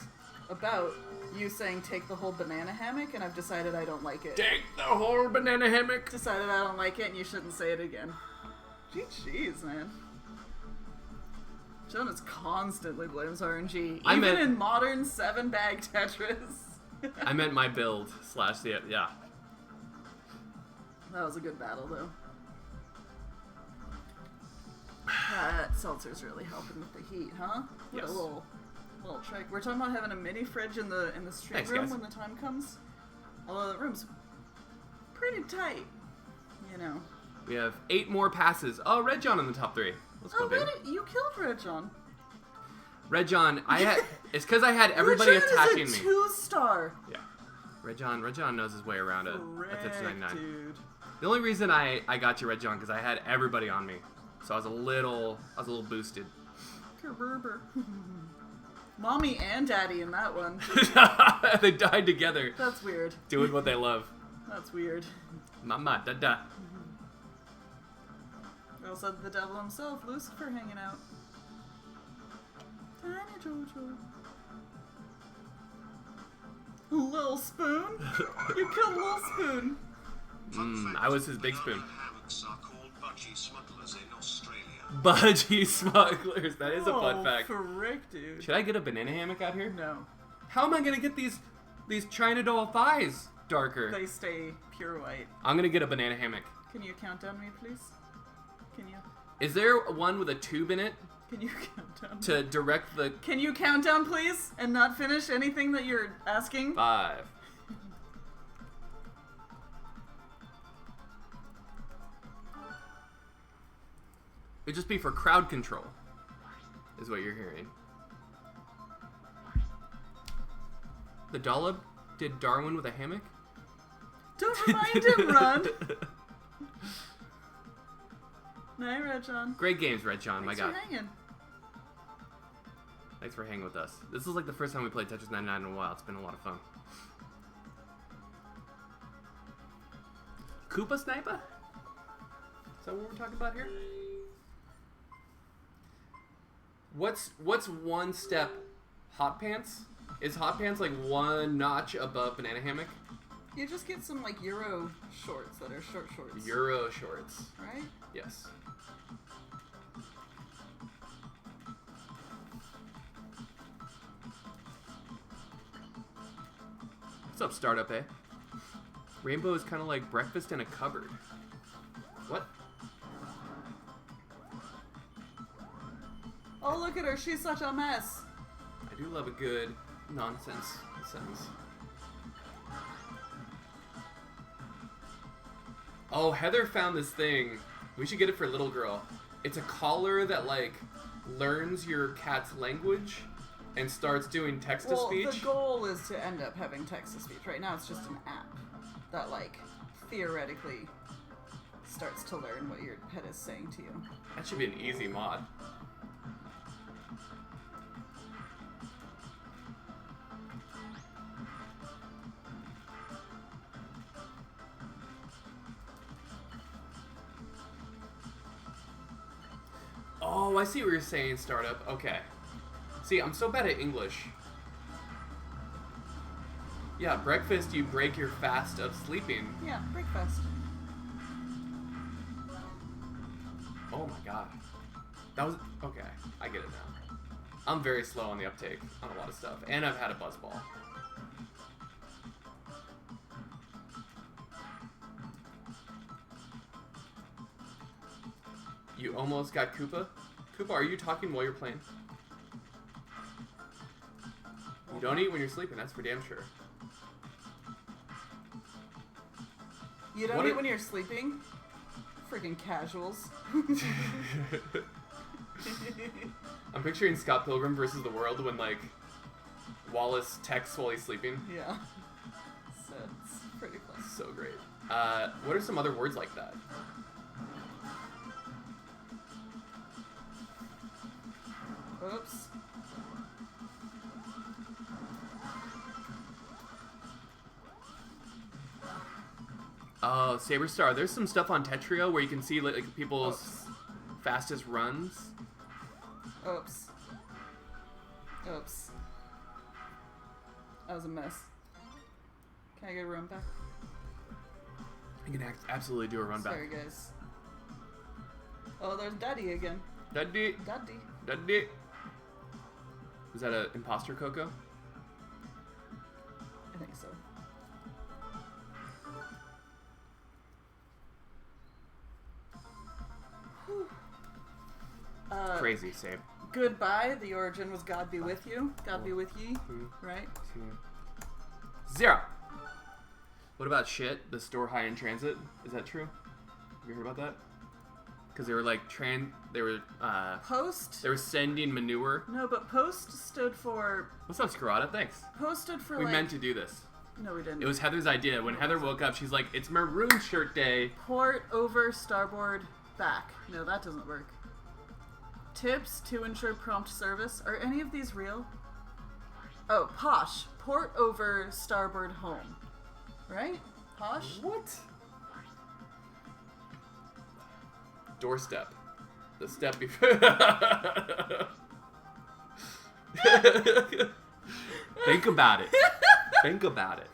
about you saying take the whole banana hammock, and I've decided I don't like it. Take the whole banana hammock. Decided I don't like it, and you shouldn't say it again. Jeez, man. Jonas constantly blames RNG, even in modern 7-bag Tetris. I meant my build / the yeah. That was a good battle, though. That seltzer's really helping with the heat, huh? What Yes. a little trick. We're talking about having a mini fridge in the stream Thanks, room guys. when the time comes. Although the room's pretty tight, you know. We have 8 more passes. Oh, Red John in the top 3. Let's go, Oh, baby. really? You killed Red John. Red John, it's because I had everybody Red John attacking is a me. 2-star. Yeah. Red John knows his way around a Tetris 99. Dude. The only reason I got you, Red John, because I had everybody on me. So I was a little boosted. Kerberber. Mommy and Daddy in that one. They died together. That's weird. Doing what they love. That's weird. Mama, dada. Also, the devil himself, Lucifer, hanging out. Tiny Jojo. Lil Spoon? You killed Lil Spoon. I was his big spoon. Hammocks are called budgie smugglers in Australia. Budgie smugglers. That is a fun fact. Frick, dude. Should I get a banana hammock out here? No. How am I gonna get these China doll thighs darker? They stay pure white. I'm gonna get a banana hammock. Can you count down me, please? Can you? Is there one with a tube in it Can you count down? to direct the Can you count down, please? And not finish anything that you're asking? 5? It'd just be for crowd control, is what you're hearing. The dollop did Darwin with a hammock? Don't remind him, Run! Night, Red John. Great games, Red John, my Thanks god. for hanging. Thanks for hanging with us. This is like the first time we played Tetris 99 in a while. It's been a lot of fun. Koopa Sniper? Is that what we're talking about here? What's one step hot pants? Is hot pants like one notch above banana hammock? You just get some like Euro shorts that are short shorts. Euro shorts. Right? Yes. What's up, Startup A? Rainbow is kind of like breakfast in a cupboard. What? Oh, look at her. She's such a mess. I do love a good nonsense sentence. Oh, Heather found this thing. We should get it for little girl. It's a collar that like learns your cat's language and starts doing text-to-speech. Well, the goal is to end up having text-to-speech. Right now it's just an app that like theoretically starts to learn what your pet is saying to you. That should be an easy mod. Oh, I see what you're saying, Startup. Okay. See, I'm so bad at English. Yeah, breakfast, you break your fast of sleeping. Yeah, breakfast. Oh my god. That was... Okay, I get it now. I'm very slow on the uptake on a lot of stuff. And I've had a buzzball. You almost got Koopa? Koopa, are you talking while you're playing? You don't eat when you're sleeping, that's for damn sure. You don't What eat if- when you're sleeping? Freaking casuals. I'm picturing Scott Pilgrim versus the World when, like, Wallace texts while he's sleeping. Yeah. So it's pretty fun. So great. What are some other words like that? Oops. Oh, Saber Star. There's some stuff on Tetrio where you can see like people's Oops. fastest runs. Oops. Oops. That was a mess. Can I get a run back? You can absolutely do a run back. Sorry, guys. Oh, there's Daddy again. Daddy, Daddy. daddy. Is that an imposter Coco? I think so. Whew. Crazy, Sabe. Goodbye. The origin was God be with you. God be with ye. Right? 0. What about shit? The store high in transit? Is that true? Have you heard about that? because they were like Post? they were sending manure. No, but Post stood for... What's up, Scarada? Thanks. Post stood for We meant to do this. No, we didn't. It was Heather's idea. When Heather woke up, she's like, "It's Maroon Shirt Day." Port, over, starboard, back. No, that doesn't work. Tips to ensure prompt service. Are any of these real? Oh, posh. Port, over, starboard, home. Right? Posh? What? Doorstep. The step before. Think about it. Think about it.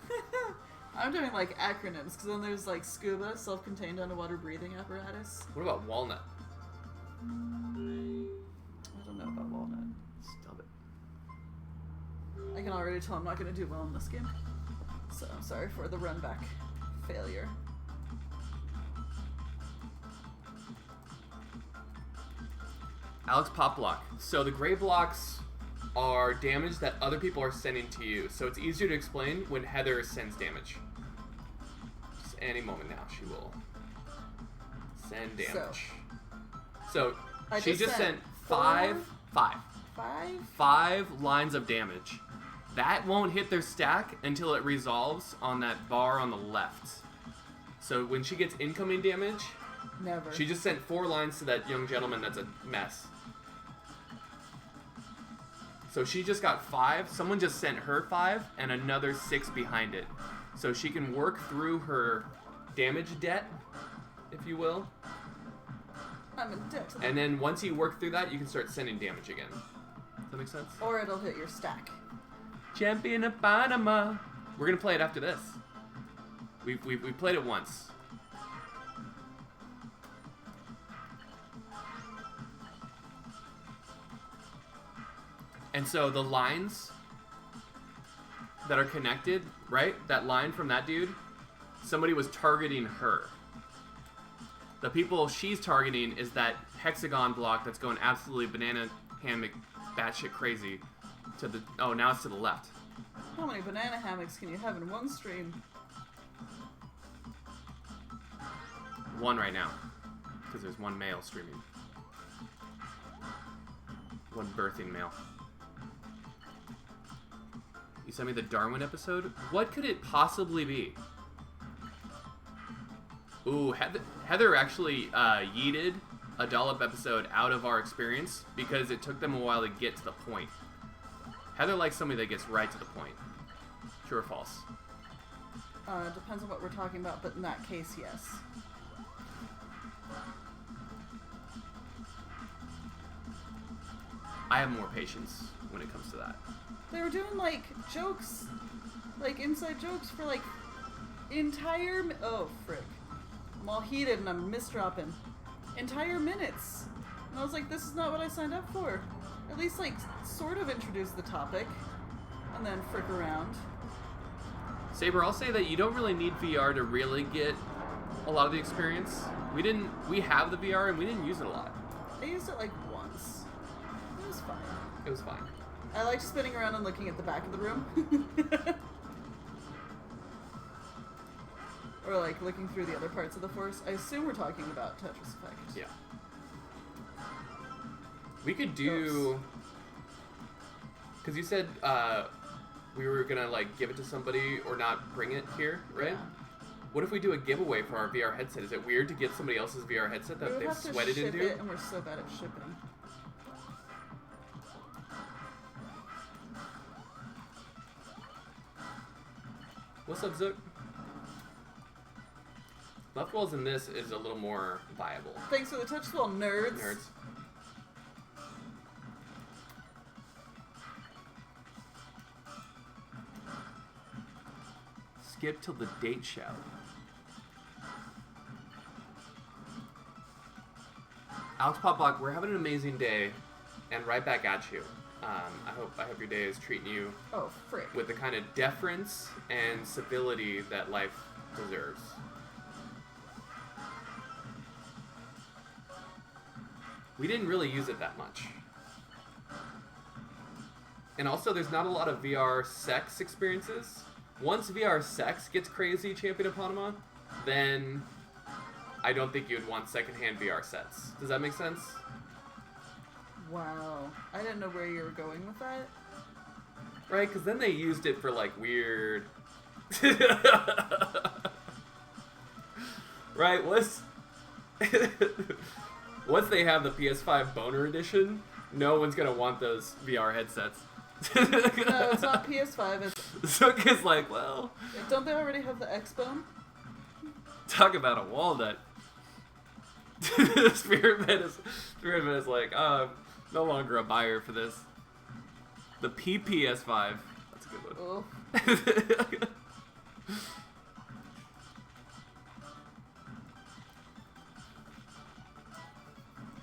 I'm doing like acronyms, because then there's like scuba, self-contained underwater breathing apparatus. What about walnut? I don't know about walnut. Stop it. I can already tell I'm not going to do well in this game. So I'm sorry for the run back failure. Alex Pop Block. So the gray blocks are damage that other people are sending to you. So it's easier to explain when Heather sends damage. Just any moment now, she will send damage. So she just sent five lines of damage. That won't hit their stack until it resolves on that bar on the left. So when she gets incoming damage, Never. she just sent 4 lines to that young gentleman that's a mess. So she just got 5. Someone just sent her 5 and another 6 behind it. So she can work through her damage debt, if you will. I'm in debt. And then once you work through that, you can start sending damage again. Does that make sense? Or it'll hit your stack. Champion of Panama. We're going to play it after this. We played it once. And so the lines that are connected, right? That line from that dude, somebody was targeting her. The people she's targeting is that hexagon block that's going absolutely banana hammock batshit crazy to the... Oh, now it's to the left. How many banana hammocks can you have in one stream? 1 right now. Because there's 1 male streaming. 1 birthing male. You sent me the Darwin episode? What could it possibly be? Ooh, Heather actually yeeted a Dollop episode out of our experience because it took them a while to get to the point. Heather likes somebody that gets right to the point. True or false? Depends on what we're talking about, but in that case, yes. I have more patience when it comes to that. They were doing, like, jokes, like, inside jokes for, like, entire... Oh, frick. I'm all heated and I'm misdropping. Entire minutes. And I was like, this is not what I signed up for. At least, like, sort of introduce the topic. And then frick around. Saber, I'll say that you don't really need VR to really get a lot of the experience. We have the VR and we didn't use it a lot. I used it, like, once. It was fine. It was fine. I liked spinning around and looking at the back of the room. Or, like, looking through the other parts of the forest. I assume we're talking about Tetris Effect. Yeah. We could do... Because you said we were going to, like, give it to somebody or not bring it here, right? Yeah. What if we do a giveaway for our VR headset? Is it weird to get somebody else's VR headset that they've sweated ship into? It, and we're so bad at shipping. What's up, Zook? Left walls in this is a little more viable. Thanks for the touch swell, nerds. Nerds. Skip till the date show. Alex Poplock, we're having an amazing day, and right back at you. I hope your day is treating you Oh, frick. with the kind of deference and civility that life deserves. We didn't really use it that much. And also, there's not a lot of VR sex experiences. Once VR sex gets crazy, Champion of Panama, then I don't think you'd want secondhand VR sets. Does that make sense? Wow. I didn't know where you were going with that. Right, because then they used it for like weird. Right, once they have the PS5 Boner Edition, no one's gonna want those VR headsets. No, it's not PS5. It's... So it's like, well, Don't they already have the X-Bone? talk about a walnut. Spirit Man is like, no longer a buyer for this. The PPS5. That's a good one. Oh.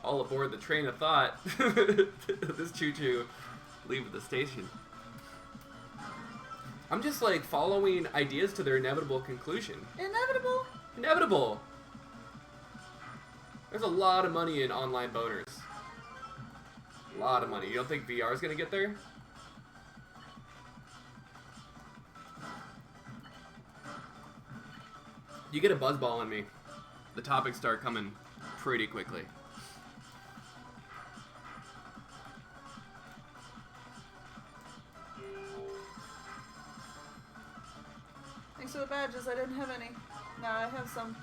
All aboard the train of thought. This choo-choo leaving the station. I'm just like following ideas to their inevitable conclusion. Inevitable? Inevitable! There's a lot of money in online boners. A lot of money. You don't think VR is gonna get there? You get a buzzball in me. The topics start coming pretty quickly. Thanks for the badges. I didn't have any. Now I have some.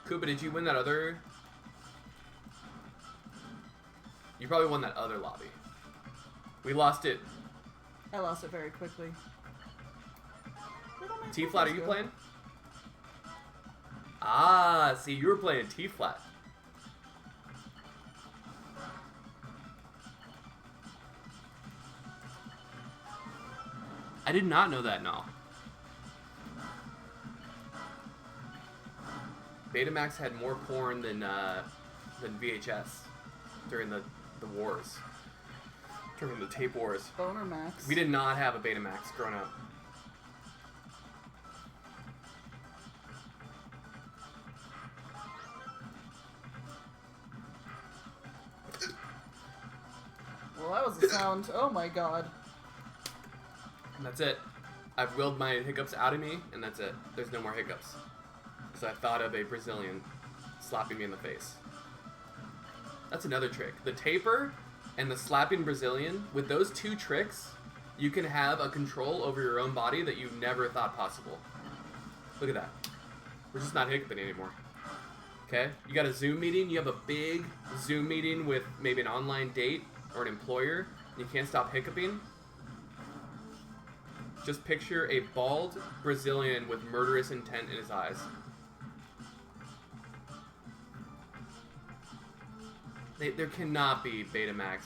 Koopa, did you win that other? You probably won that other lobby. We lost it. I lost it very quickly. Where did my T-flat, are you go? playing? Ah, see, you were playing T-flat. I did not know that, no. Betamax had more porn than VHS during the wars. During the tape wars. Boner Max. We did not have a Betamax growing up. Well, that was the sound. Oh my god. And that's it. I've willed my hiccups out of me, and that's it. There's no more hiccups. Because I thought of a Brazilian slapping me in the face. That's another trick. The taper and the slapping Brazilian, with those two tricks, you can have a control over your own body that you never thought possible. Look at that. We're just not hiccuping anymore. Okay? You got a Zoom meeting, you have a big Zoom meeting with maybe an online date or an employer, and you can't stop hiccuping. Just picture a bald Brazilian with murderous intent in his eyes. There cannot be Betamax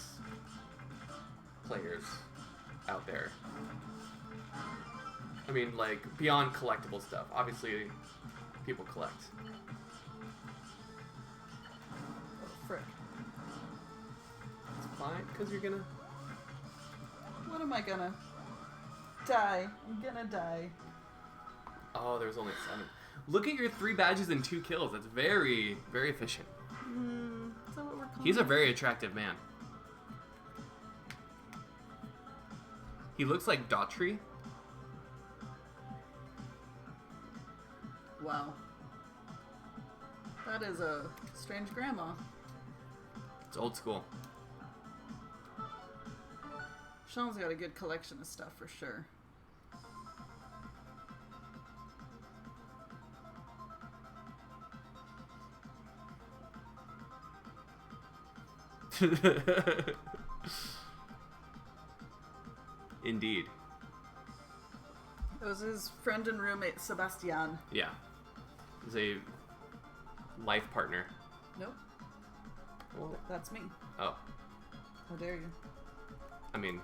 players out there. I mean, like, beyond collectible stuff. Obviously, people collect. Oh, frick. It's fine, because you're gonna... What am I gonna? Die. I'm gonna die. Oh, there's only 7. Look at your 3 badges and 2 kills. That's very, very efficient. Is that what we're calling He's a it? very attractive man. He looks like Daughtry. Wow. That is a strange grandma. It's old school. Sean's got a good collection of stuff for sure. Indeed. It was his friend and roommate, Sebastian. Yeah. He's a life partner. Nope. Well, That's me. oh, How dare you? I mean,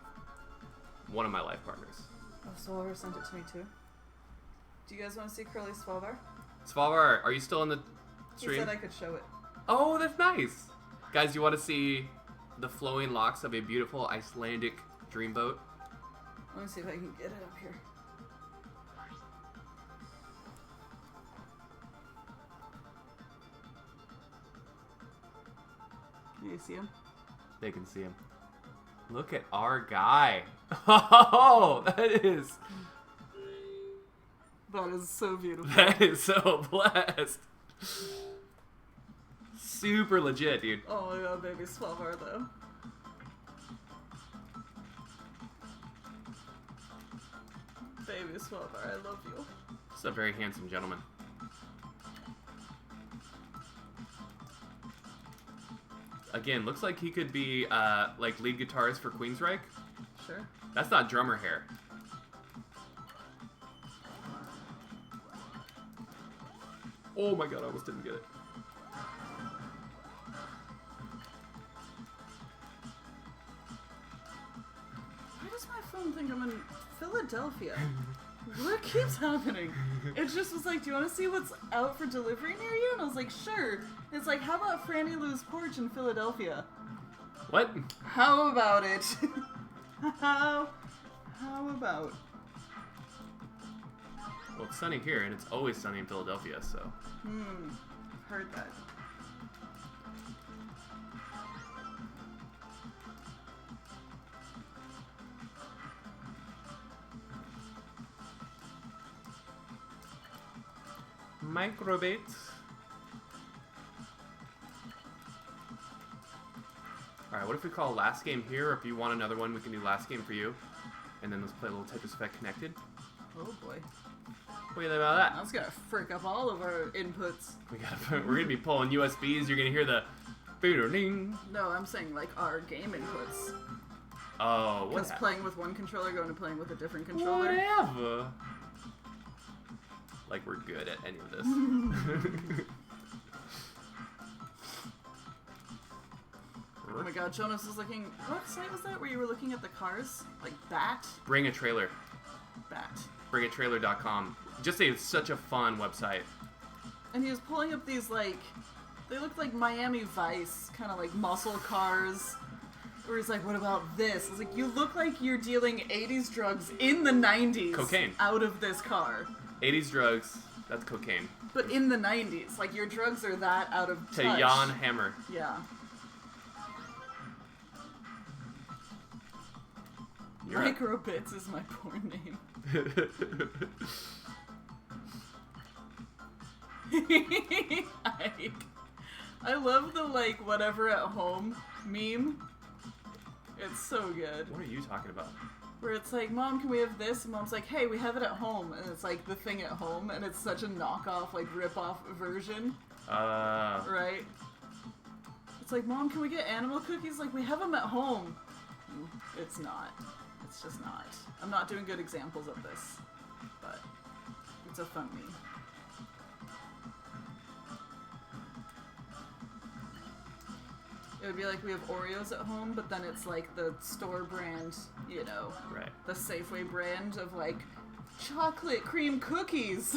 one of my life partners. Oh, Svalvar sent it to me too. Do you guys want to see Curly Svalvar? Svalvar, are you still in the He stream? said I could show it. Oh, that's nice. Guys, you want to see the flowing locks of a beautiful Icelandic dreamboat? Let me see if I can get it up here. they see him? They can see him. Look at our guy. Oh, that is so beautiful. That is so blessed. Super legit, dude. Oh my god, baby Swavar though. Baby Swavar, I love you. This is a very handsome gentleman. Again, looks like he could be like lead guitarist for Queensryche. Sure. That's not drummer hair. Oh my god, I almost didn't get it. Why does my phone think I'm in Philadelphia? What keeps happening? It just was like, do you want to see what's out for delivery near you? And I was like, sure. It's like, how about Franny Lou's porch in Philadelphia? What? How about it? How about? Well, it's sunny here, and it's always sunny in Philadelphia, so. Heard that. Microbit. Alright, what if we call last game here? Or if you want another one, we can do last game for you. And then let's play a little Tetris Effect Connected. Oh boy. What do you think about that? That's gonna frick up all of our inputs. We're gonna be pulling USBs. You're gonna hear the ding. No, I'm saying like our game inputs. Oh, what? Because playing with one controller going to playing with a different controller. Whatever. Like we're good at any of this. Oh my god, Jonas was looking. What site was that where you were looking at the cars? Like Bat? Bring a trailer. Bat. Bringatrailer.com. Just say it's such a fun website. And he was pulling up these like. They looked like Miami Vice, kind of like muscle cars. Where he's like, what about this? I was like, you look like you're dealing 80s drugs in the 90s. Cocaine. Out of this car. 80s drugs, that's cocaine. But in the 90s. Like, your drugs are that out of touch. To Jan Hammer. Yeah. You're up. Microbits is my porn name. I love the, like, whatever at home meme. It's so good. What are you talking about? Where it's like, Mom, can we have this? And Mom's like, hey, we have it at home. And it's like the thing at home, and it's such a knockoff, like, rip-off version. Right? It's like, Mom, can we get animal cookies? Like, we have them at home. It's not. It's just not. I'm not doing good examples of this. But it's a fun meme. It would be like we have Oreos at home, but then it's like the store brand, you know, Right. the Safeway brand of like chocolate cream cookies.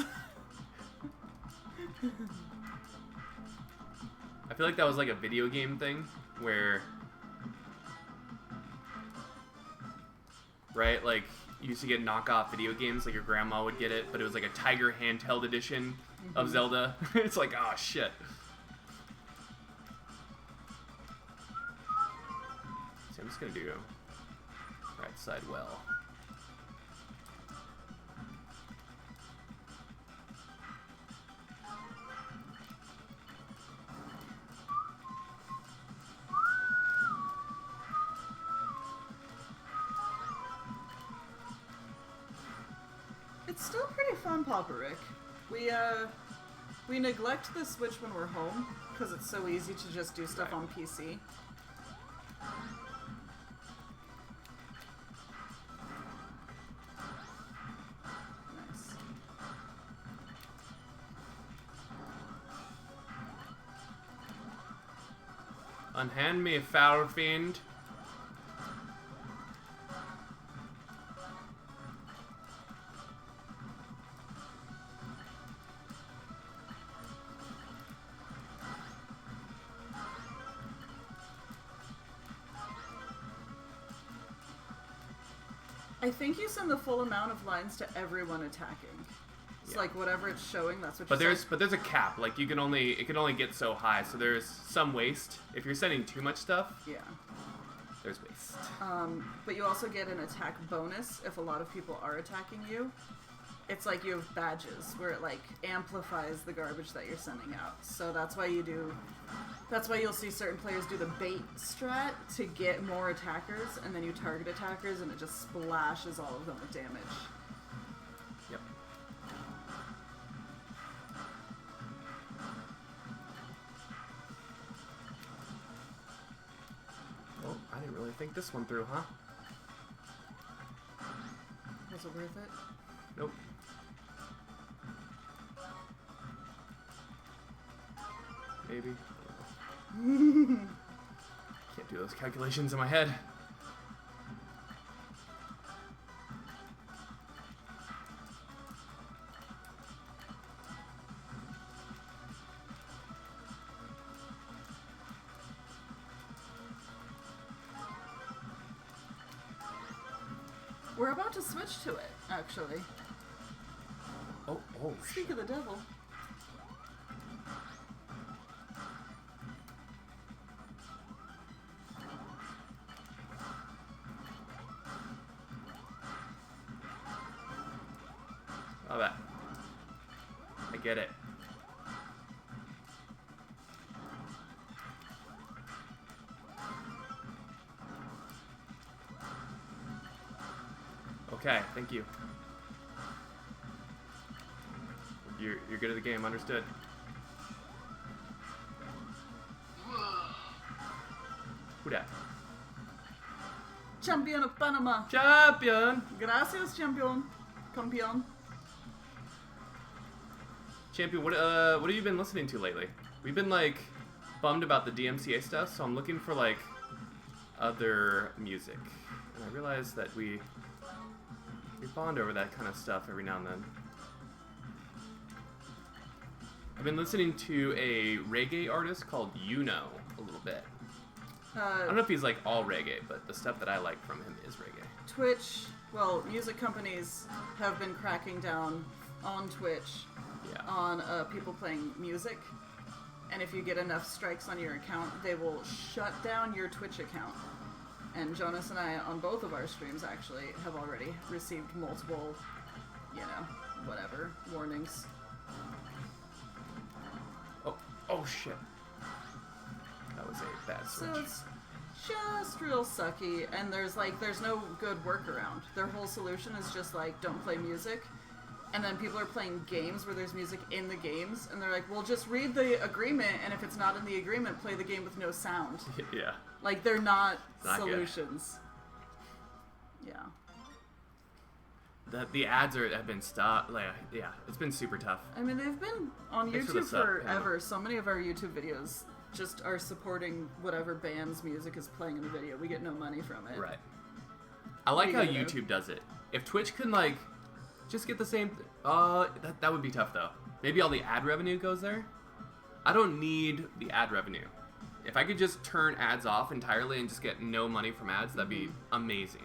I feel like that was like a video game thing where, right, like you used to get knockoff video games, like your grandma would get it, but it was like a Tiger handheld edition of Zelda. It's like, oh shit. So I'm just gonna do right side well. It's still pretty fun, Papa Rick. We neglect the Switch when we're home because it's so easy to just do stuff on PC. Nice. Unhand me, foul fiend. I think you send the full amount of lines to everyone attacking. It's Yeah. like whatever it's showing, that's what But you there's a cap. Like it can only get so high. So there's some waste. If you're sending too much stuff, Yeah. there's waste. But you also get an attack bonus if a lot of people are attacking you. It's like you have badges where it like amplifies the garbage that you're sending out. So that's why you'll see certain players do the bait strat to get more attackers, and then you target attackers and it just splashes all of them with damage. Yep. Oh, I didn't really think this one through, huh? Was it worth it? Nope. Maybe. Can't do those calculations in my head. We're about to switch to it, actually. Oh, Speak of the devil. Oh, that. I get it. Okay, thank you. You're good at the game, understood. Who dat? Champion of Panama. Champion! Gracias, champion. Campeon. Champion, what have you been listening to lately? We've been like bummed about the DMCA stuff, so I'm looking for like other music. And I realize that we bond over that kind of stuff every now and then. I've been listening to a reggae artist called Yuno a little bit. I don't know if he's like all reggae, but the stuff that I like from him is reggae. Twitch, well, music companies have been cracking down on Twitch on people playing music. And if you get enough strikes on your account, they will shut down your Twitch account. And Jonas and I, on both of our streams, actually, have already received multiple, whatever, warnings. Oh shit. That was a bad switch. So it's just real sucky, and there's no good workaround. Their whole solution is just like, don't play music. And then people are playing games where there's music in the games, and they're like, well, just read the agreement, and if it's not in the agreement, play the game with no sound. Yeah. Like, they're not Not solutions. Good. Yeah. The ads have been stopped. Like, yeah, it's been super tough. I mean, they've been on Thanks for the YouTube sub, forever. Pamela. So many of our YouTube videos just are supporting whatever band's music is playing in the video. We get no money from it. Right. I like how What are you gonna YouTube does it. If Twitch can like just get the same, that would be tough though. Maybe all the ad revenue goes there. I don't need the ad revenue. If I could just turn ads off entirely and just get no money from ads, that'd be amazing.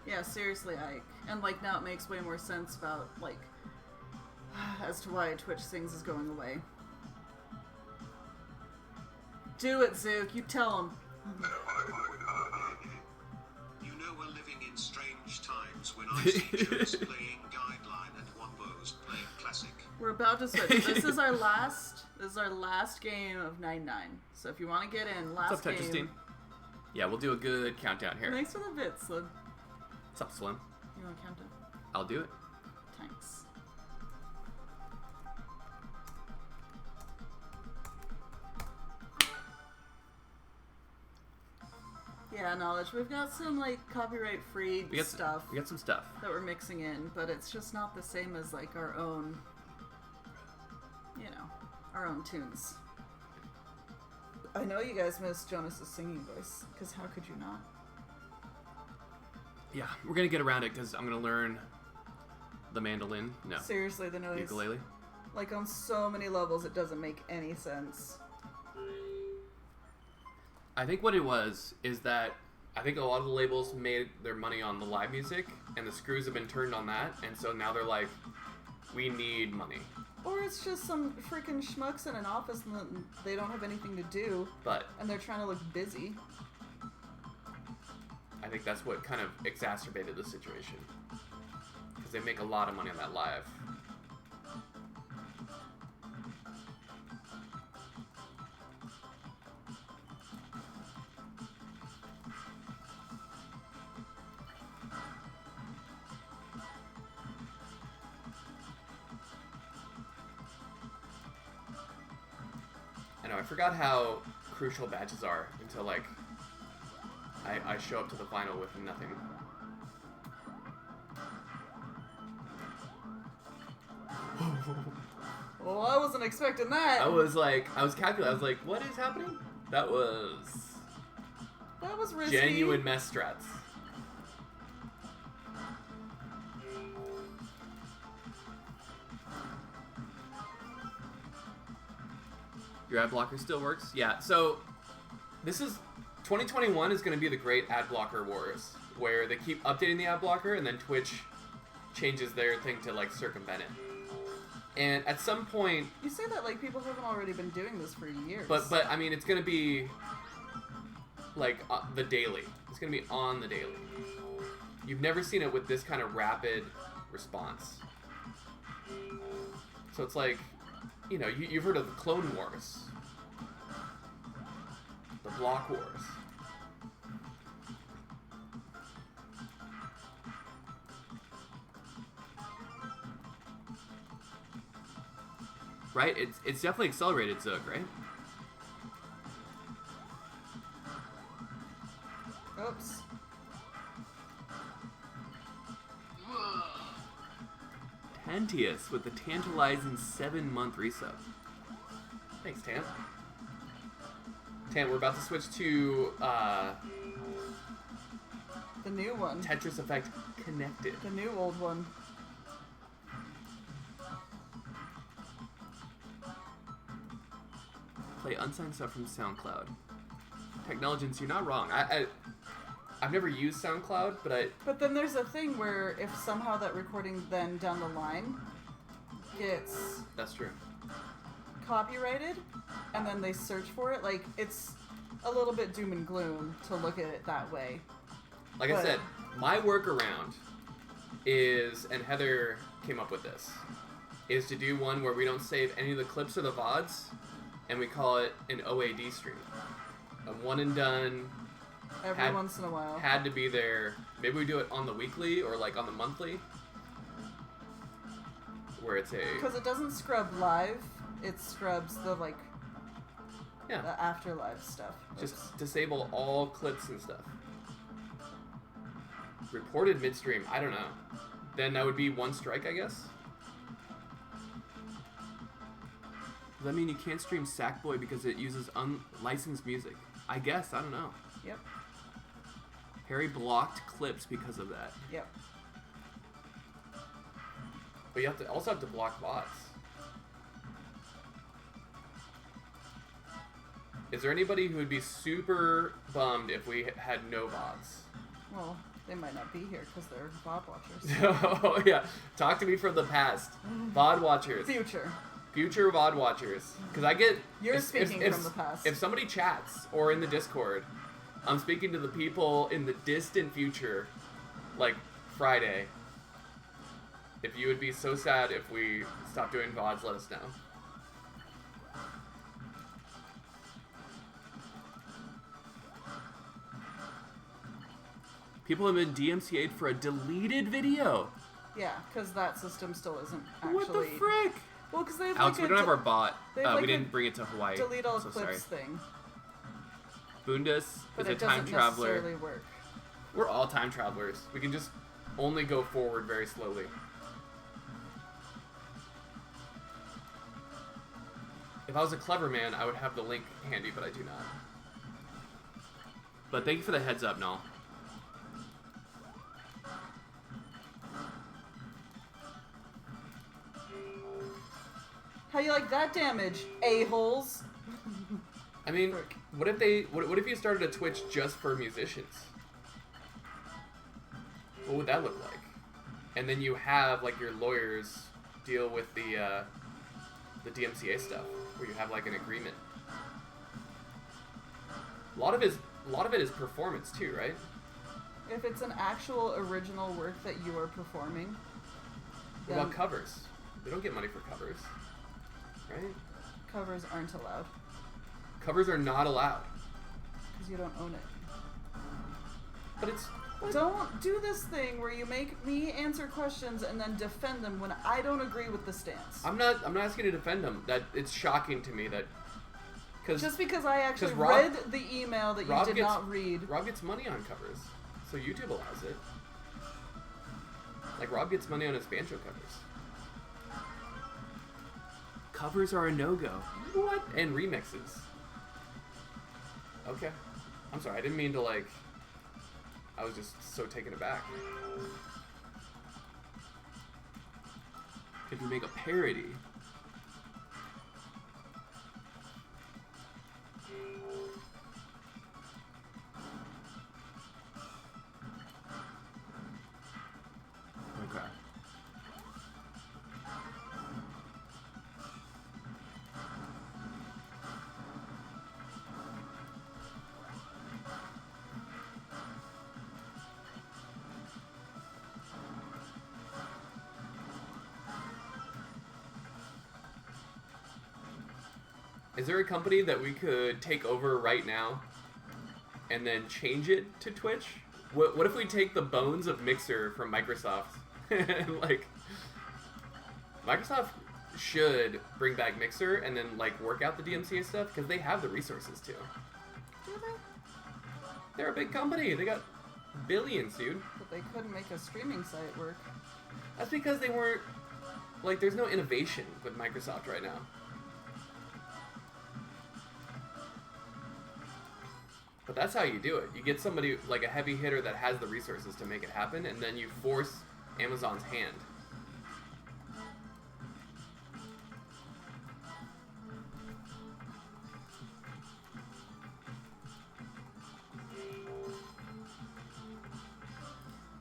Yeah, seriously, Ike. And like now it makes way more sense about like as to why Twitch Sings is going away. Do it, Zook. You tell him. You know we're living in strange times when I see Jonas playing Guideline and Wombo's playing Classic. We're about to switch. This is our last. This is our last game of 9-9. So if you want to get in, last What's up, game. Tetris team? Yeah, we'll do a good countdown here. Thanks for the bit, Slim. What's up, Slim? You want to count it? I'll do it. Thanks. Yeah, knowledge. We've got some like copyright-free stuff We got some stuff. that we're mixing in, but it's just not the same as like our own, our own tunes. I know you guys missed Jonas's singing voice, because how could you not? Yeah, we're gonna get around it because I'm gonna learn the mandolin. No, Seriously, the noise. ukulele. Like on so many levels, it doesn't make any sense. I think what it was is that I think a lot of the labels made their money on the live music, and the screws have been turned on that, and so now they're like, We need money. Or it's just some freaking schmucks in an office and they don't have anything to do. But and they're trying to look busy. I think that's what kind of exacerbated the situation. Because they make a lot of money on that live. I know, I forgot how crucial badges are until, like, I show up to the final with nothing. Well, I wasn't expecting that. I was calculating. I was like, what is happening? That was risky. genuine mess strats. Your ad blocker still works? Yeah, so this is 2021 is going to be the great ad blocker wars, where they keep updating the ad blocker and then Twitch changes their thing to like circumvent it. And at some point, you say that like people haven't already been doing this for years. But I mean, it's going to be like the daily. It's going to be on the daily. You've never seen it with this kind of rapid response. So it's like, you know, you've heard of the Clone Wars. The Block Wars. Right? It's definitely accelerated, Zug, right? Oops. Tantius with the tantalizing 7-month resub. Thanks, Tant. Tant, we're about to switch to the new one. Tetris Effect Connected. The new old one. Play unsigned stuff from SoundCloud. Technologians, you're not wrong. I've never used SoundCloud, but But then there's a thing where if somehow that recording then down the line gets... That's true. Copyrighted, and then they search for it, like, it's a little bit doom and gloom to look at it that way. Like I said, my workaround is, and Heather came up with this, is to do one where we don't save any of the clips or the VODs, and we call it an OAD stream. A one and done. Every once in a while. Had to be there. Maybe we do it on the weekly or like on the monthly. Where it's a... Because it doesn't scrub live, it scrubs the, like, the after live stuff. Just disable all clips and stuff. Reported midstream, I don't know. Then that would be one strike, I guess? Does that mean you can't stream Sackboy because it uses unlicensed music? I guess, I don't know. Yep. Harry blocked clips because of that. Yep. But you also have to block bots. Is there anybody who would be super bummed if we had no VODs? Well, they might not be here because they're VOD watchers. Oh, yeah. Talk to me from the past. VOD watchers. Future VOD watchers. Because I get... You're speaking from the past. If somebody chats or in the Discord, I'm speaking to the people in the distant future, like Friday. If you would be so sad if we stopped doing VODs, let us know. People have been DMCA'd for a deleted video. Yeah, because that system still isn't actually... What the frick? Well, because they have Alex, like we don't have our bot. Like we didn't bring it to Hawaii. Delete all so clips sorry. thing. Bundes But is a it time doesn't traveler. necessarily work. We're all time travelers. We can just only go forward very slowly. If I was a clever man, I would have the link handy, but I do not. But thank you for the heads up, Null. How you like that damage, a-holes? I mean, what if you started a Twitch just for musicians? What would that look like? And then you have like your lawyers deal with the DMCA stuff, where you have like an agreement. A lot of it is performance too, right? If it's an actual original work that you are performing, What about covers? They don't get money for covers, right? covers aren't allowed Covers are not allowed. because you don't own it. But it's Don't do this thing where you make me answer questions and then defend them when I don't agree with the stance. I'm not asking you to defend them. That it's shocking to me that Just because I actually 'cause Rob- read the email that you Rob did gets- not read. Rob gets money on covers, so YouTube allows it. Like Rob gets money on his banjo covers. Covers are a no-go. What? And remixes. Okay. I'm sorry. I didn't mean to like. I was just so taken aback. If you make a parody. Okay. Is there a company that we could take over right now and then change it to Twitch? What if we take the bones of Mixer from Microsoft? And, like, Microsoft should bring back Mixer and then like work out the DMCA stuff because they have the resources to. Do they? They're a big company. They got billions, dude. But they couldn't make a streaming site work. That's because they weren't like. There's no innovation with Microsoft right now. But that's how you do it. You get somebody like a heavy hitter that has the resources to make it happen, and then you force Amazon's hand.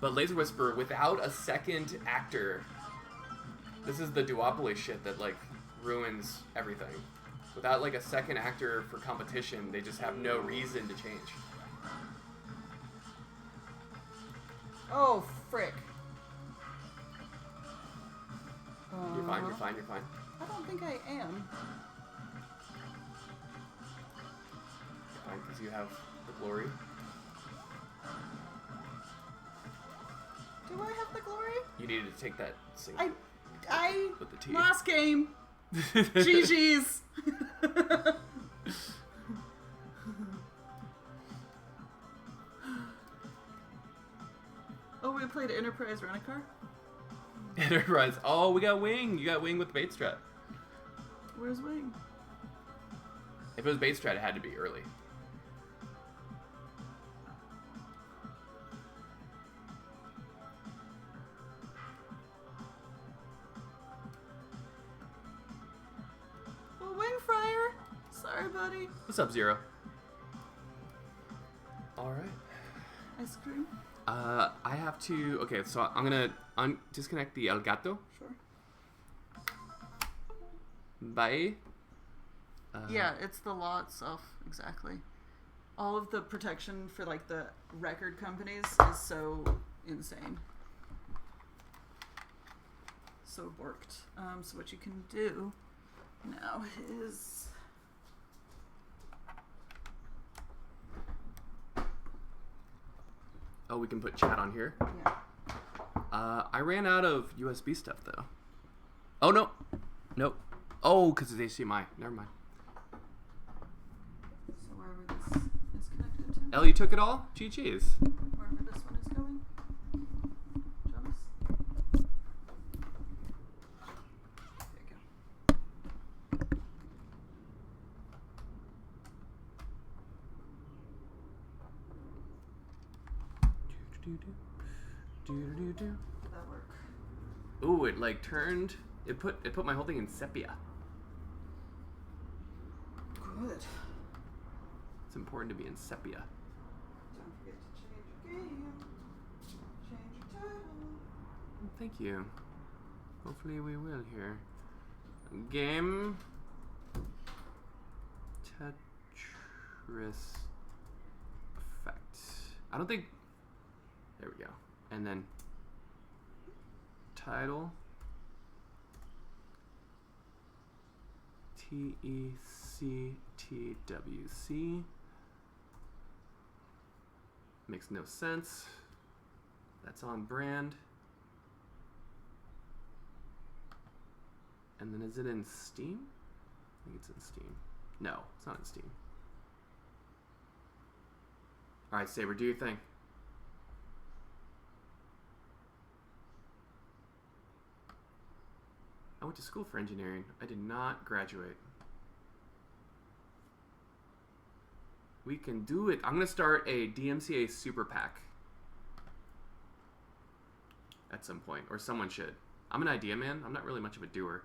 But Laser Whisper, without a second actor, this is the duopoly shit that like ruins everything. Without like a second actor for competition, they just have no reason to change. Oh, frick. You're fine, you're fine, you're fine. I don't think I am. You're fine, because you have the glory. Do I have the glory? You needed to take that single I with the T. last game. GG's. Oh, we played Enterprise Rent-A-Car? Enterprise. Oh, we got Wing. You got Wing with the bait strat. Where's Wing? If it was bait strat, it had to be early. Oh, Wing Fryer. Sorry, buddy. What's up, Zero? All right. Ice cream. I have to. Okay, so I'm gonna disconnect the El Gato. Sure. Bye. Yeah, it's the law itself, exactly. All of the protection for like the record companies is so insane. So borked. So what you can do now is Oh, we can put chat on here. yeah. I ran out of USB stuff though. Oh no, nope. Oh, because it's HDMI. Never mind. So wherever this is connected to, Elle, you took it all? GG's. wherever this one is going, Jonas. There you go. Did that work? Ooh, it like turned. It put my whole thing in sepia. Good. It's important to be in sepia. Don't forget to change your game. Change your title. Thank you. Hopefully we will here. Game Tetris effect. I don't think. There we go. And then title TECTWC. Makes no sense. That's on brand. And then is it in Steam? I think it's in Steam. No, it's not in Steam. Alright, Saber, do your thing. I went to school for engineering. I did not graduate. We can do it. I'm going to start a DMCA super PAC at some point, or someone should. I'm an idea man. I'm not really much of a doer.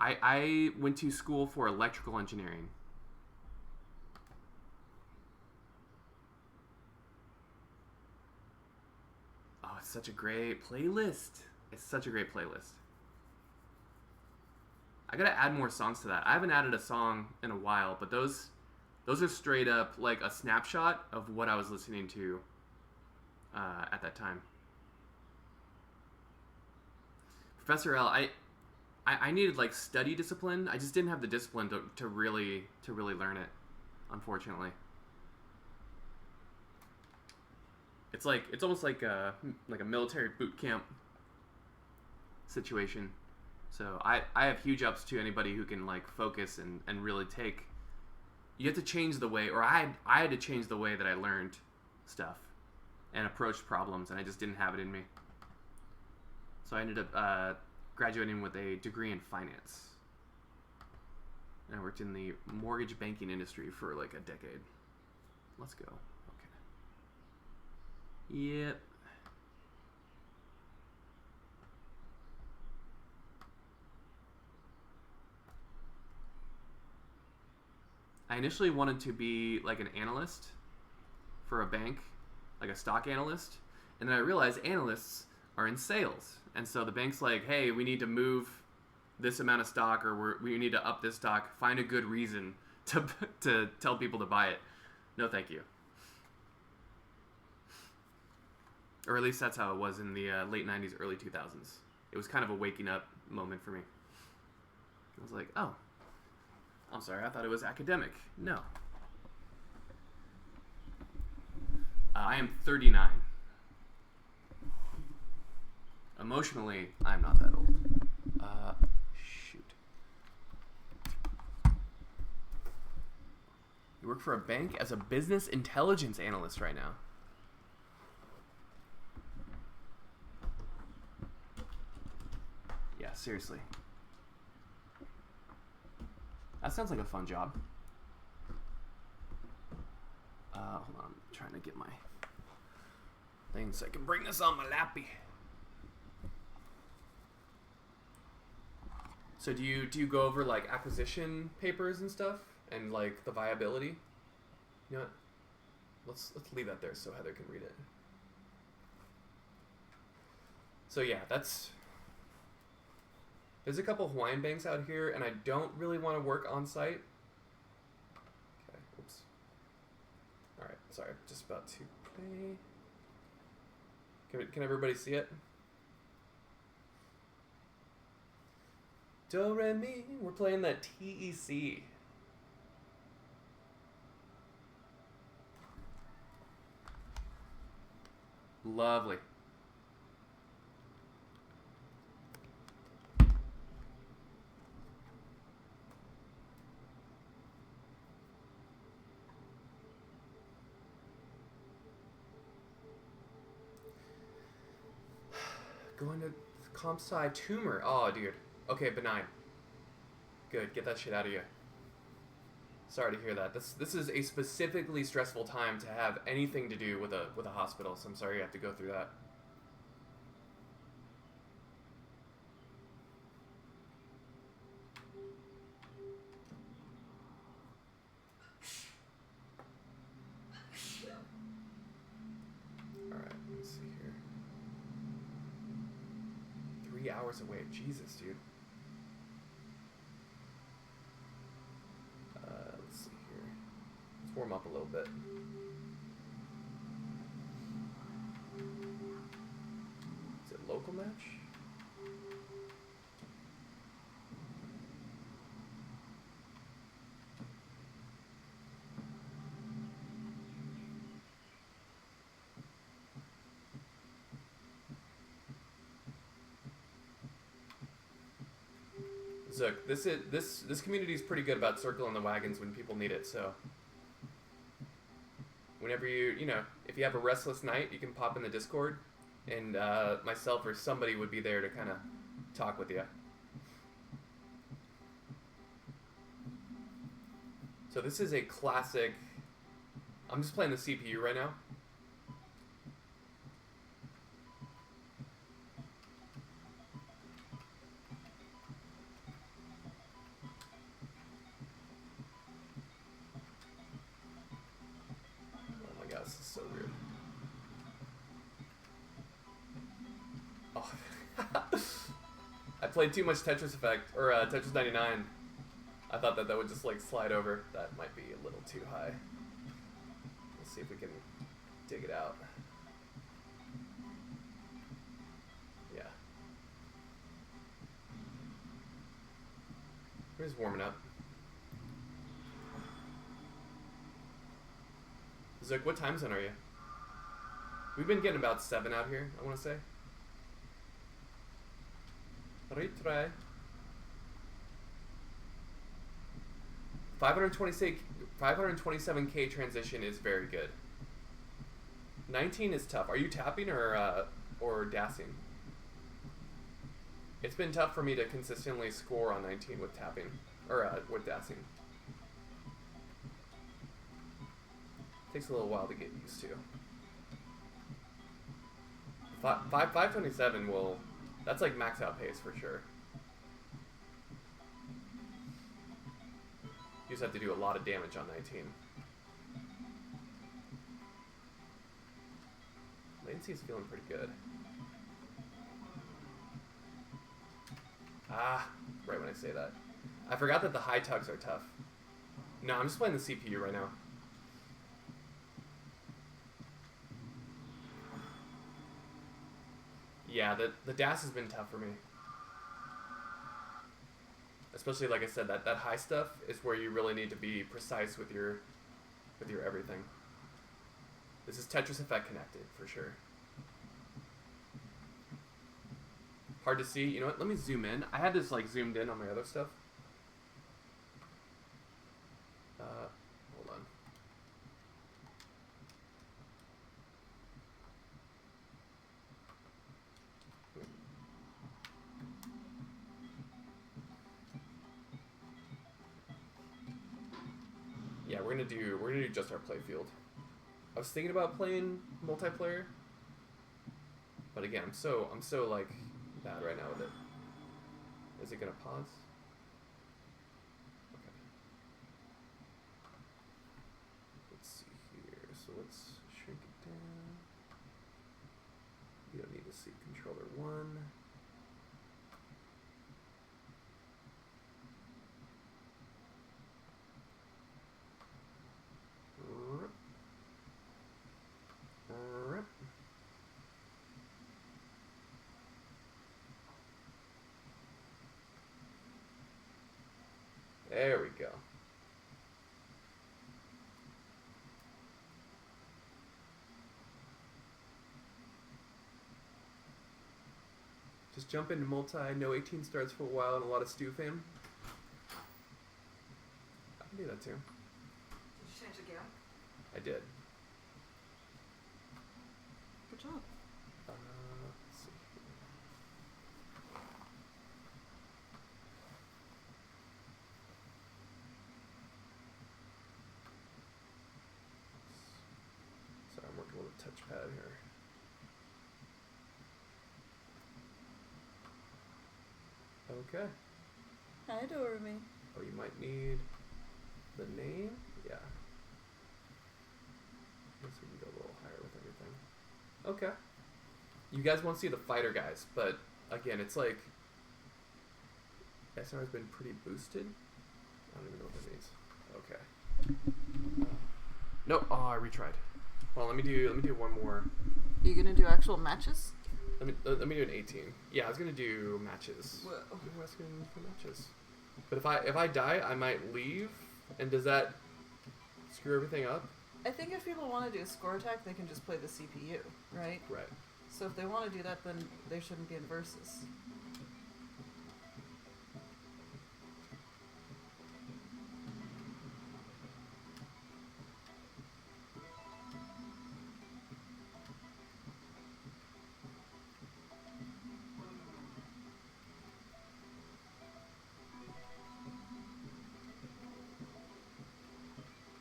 I went to school for electrical engineering. Oh, it's such a great playlist. It's such a great playlist. I gotta add more songs to that. I haven't added a song in a while, but those are straight up like a snapshot of what I was listening to at that time. Professor L, I needed like study discipline. I just didn't have the discipline to really learn it, unfortunately. It's almost like a military boot camp situation. So I have huge ups to anybody who can like focus and really take. You have to change the way, or I had to change the way that I learned stuff and approached problems, and I just didn't have it in me. So I ended up graduating with a degree in finance. And I worked in the mortgage banking industry for like a decade. Let's go. Okay. Yep. I initially wanted to be like an analyst for a bank, like a stock analyst, and then I realized analysts are in sales, and so the bank's like, hey, we need to move this amount of stock, or we need to up this stock, find a good reason to tell people to buy it. No thank you. Or at least that's how it was in the late 90s, early 2000s. It was kind of a waking up moment for me. I was like, oh, I'm sorry, I thought it was academic. No. I am 39. Emotionally, I'm not that old. Shoot. You work for a bank as a business intelligence analyst right now. Yeah, seriously. That sounds like a fun job. Hold on, I'm trying to get my thing so I can bring this on my lappy. So do you go over like acquisition papers and stuff and like the viability? You know what? Let's leave that there so Heather can read it. So yeah, there's a couple Hawaiian banks out here, and I don't really want to work on site. Okay, oops. All right, sorry, just about to play. Can everybody see it? Do re mi. We're playing that TEC. Lovely. Going to comp sci tumor. Oh, dude. Okay, benign. Good. Get that shit out of you. Sorry to hear that. This is a specifically stressful time to have anything to do with a hospital. So I'm sorry you have to go through that. All right. Let's see here. 3 hours away. Jesus, dude. Let's see here. Let's warm up a little bit. Is it local match? Zook, this community is pretty good about circling the wagons when people need it. So whenever you know, if you have a restless night, you can pop in the Discord, and myself or somebody would be there to kind of talk with you. So this is a classic. I'm just playing the CPU right now. This is so weird. Oh. I played too much Tetris Effect, or Tetris 99. I thought that would just like slide over. That might be a little too high. Let's see if we can dig it out. Yeah. We're just warming up. Zook, what time zone are you? We've been getting about 7 out here, I want to say. Retry. 527k transition is very good. 19 is tough. Are you tapping or dassing? It's been tough for me to consistently score on 19 with tapping, or with dassing. Takes a little while to get used to. 527 will, that's like max out pace for sure. You just have to do a lot of damage on 19. Latency is feeling pretty good. Ah, right when I say that. I forgot that the high tugs are tough. No, I'm just playing the CPU right now. Yeah, the DAS has been tough for me. Especially, like I said, that high stuff is where you really need to be precise with your everything. This is Tetris Effect connected, for sure. Hard to see. You know what? Let me zoom in. I had this like zoomed in on my other stuff. Hold on. Yeah, we're gonna do just our play field. I was thinking about playing multiplayer, but again, I'm so like bad right now with it. Is it gonna pause? Okay. Let's see here. So let's shrink it down. You don't need to see controller 1. There we go. Just jump into multi, no 18 starts for a while, and a lot of stew fam. I can do that too. Did you change the gear? I did. Good job. Let's see. Sorry, I'm working with a touchpad here. Okay. Hi, Dormy. Oh, you might need the name? Yeah. I guess we can go a little higher with everything. Okay. You guys won't see the fighter guys, but again, it's like SR has been pretty boosted. I don't even know what that means. Okay. No, oh, I retried. Well, let me do one more. Are you gonna do actual matches? Let me do an 18. Yeah, I was gonna do matches. Whoa. I'm asking for matches. But if I die, I might leave. And does that screw everything up? I think if people want to do a score attack, they can just play the CPU, right? Right. So if they want to do that, then they shouldn't be in versus.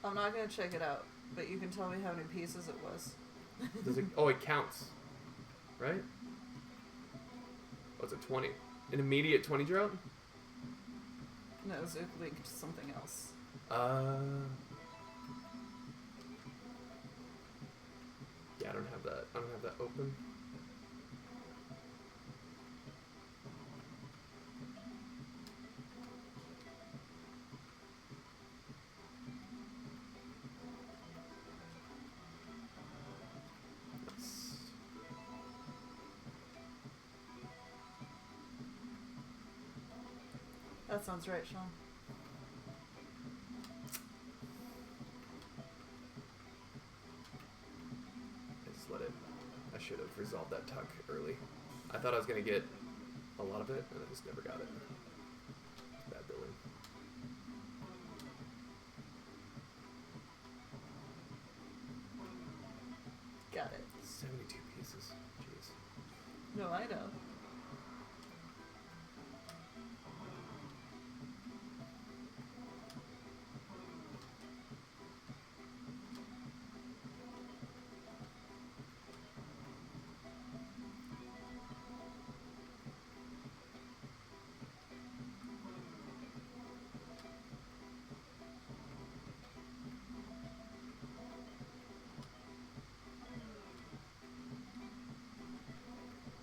I'm not gonna check it out, but you can tell me how many pieces it was. Does it? Oh, it counts, right? Oh, it's a 20. An immediate 20 drought? No, Zook linked something else. Yeah, I don't have that. I don't have that open. That sounds right, Sean. I just let it. I should have resolved that tuck early. I thought I was going to get a lot of it, and I just never got it. It's bad building. Got it. 72 pieces. Jeez. No, I know.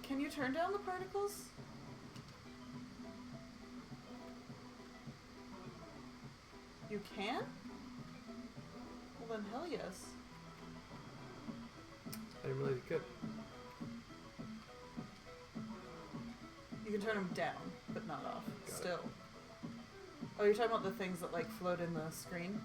Can you turn down the particles? You can? Well then, hell yes. I didn't realize you could. You can turn them down, but not off. Got it. Still. Oh, you're talking about the things that like float in the screen?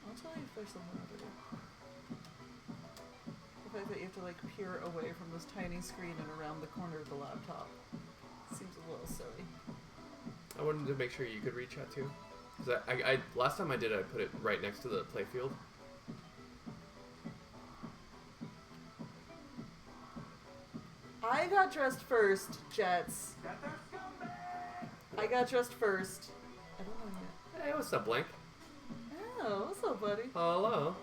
I'll tell you if there's something over there. The fact that you have to like peer away from this tiny screen and around the corner of the laptop seems a little silly. I wanted to make sure you could reach out too. Because I last time I did, I put it right next to the playfield. I got dressed first, Jets. I got dressed first. I don't know yet. Hey, what's up, Blank? Oh, what's up, buddy? Hello.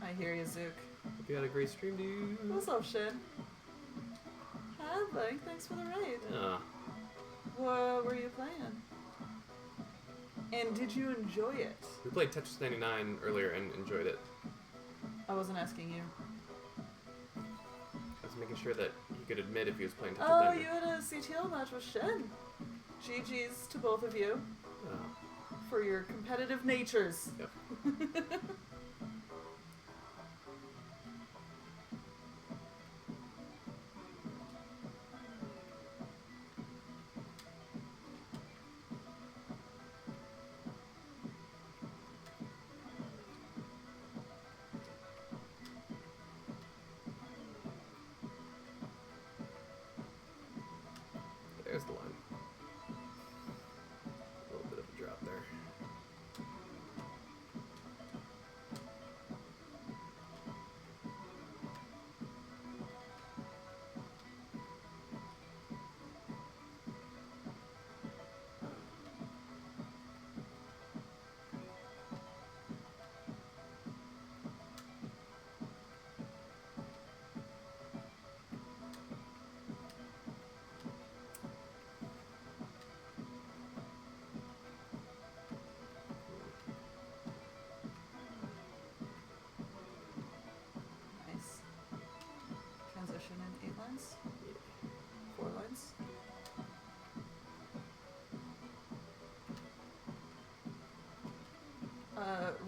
I hear you, Zook. Hope you had a great stream, dude. What's up, Shin? Hi, Blank. Thanks for the raid. What were you playing? And did you enjoy it? We played Tetris 99 earlier and enjoyed it. I wasn't asking you. I was making sure that he could admit if he was playing Tetris Oh, 99. you had a CTL match with Shin. GG's to both of you Oh, for your competitive natures. yep. There's the line. A little bit of a drop there.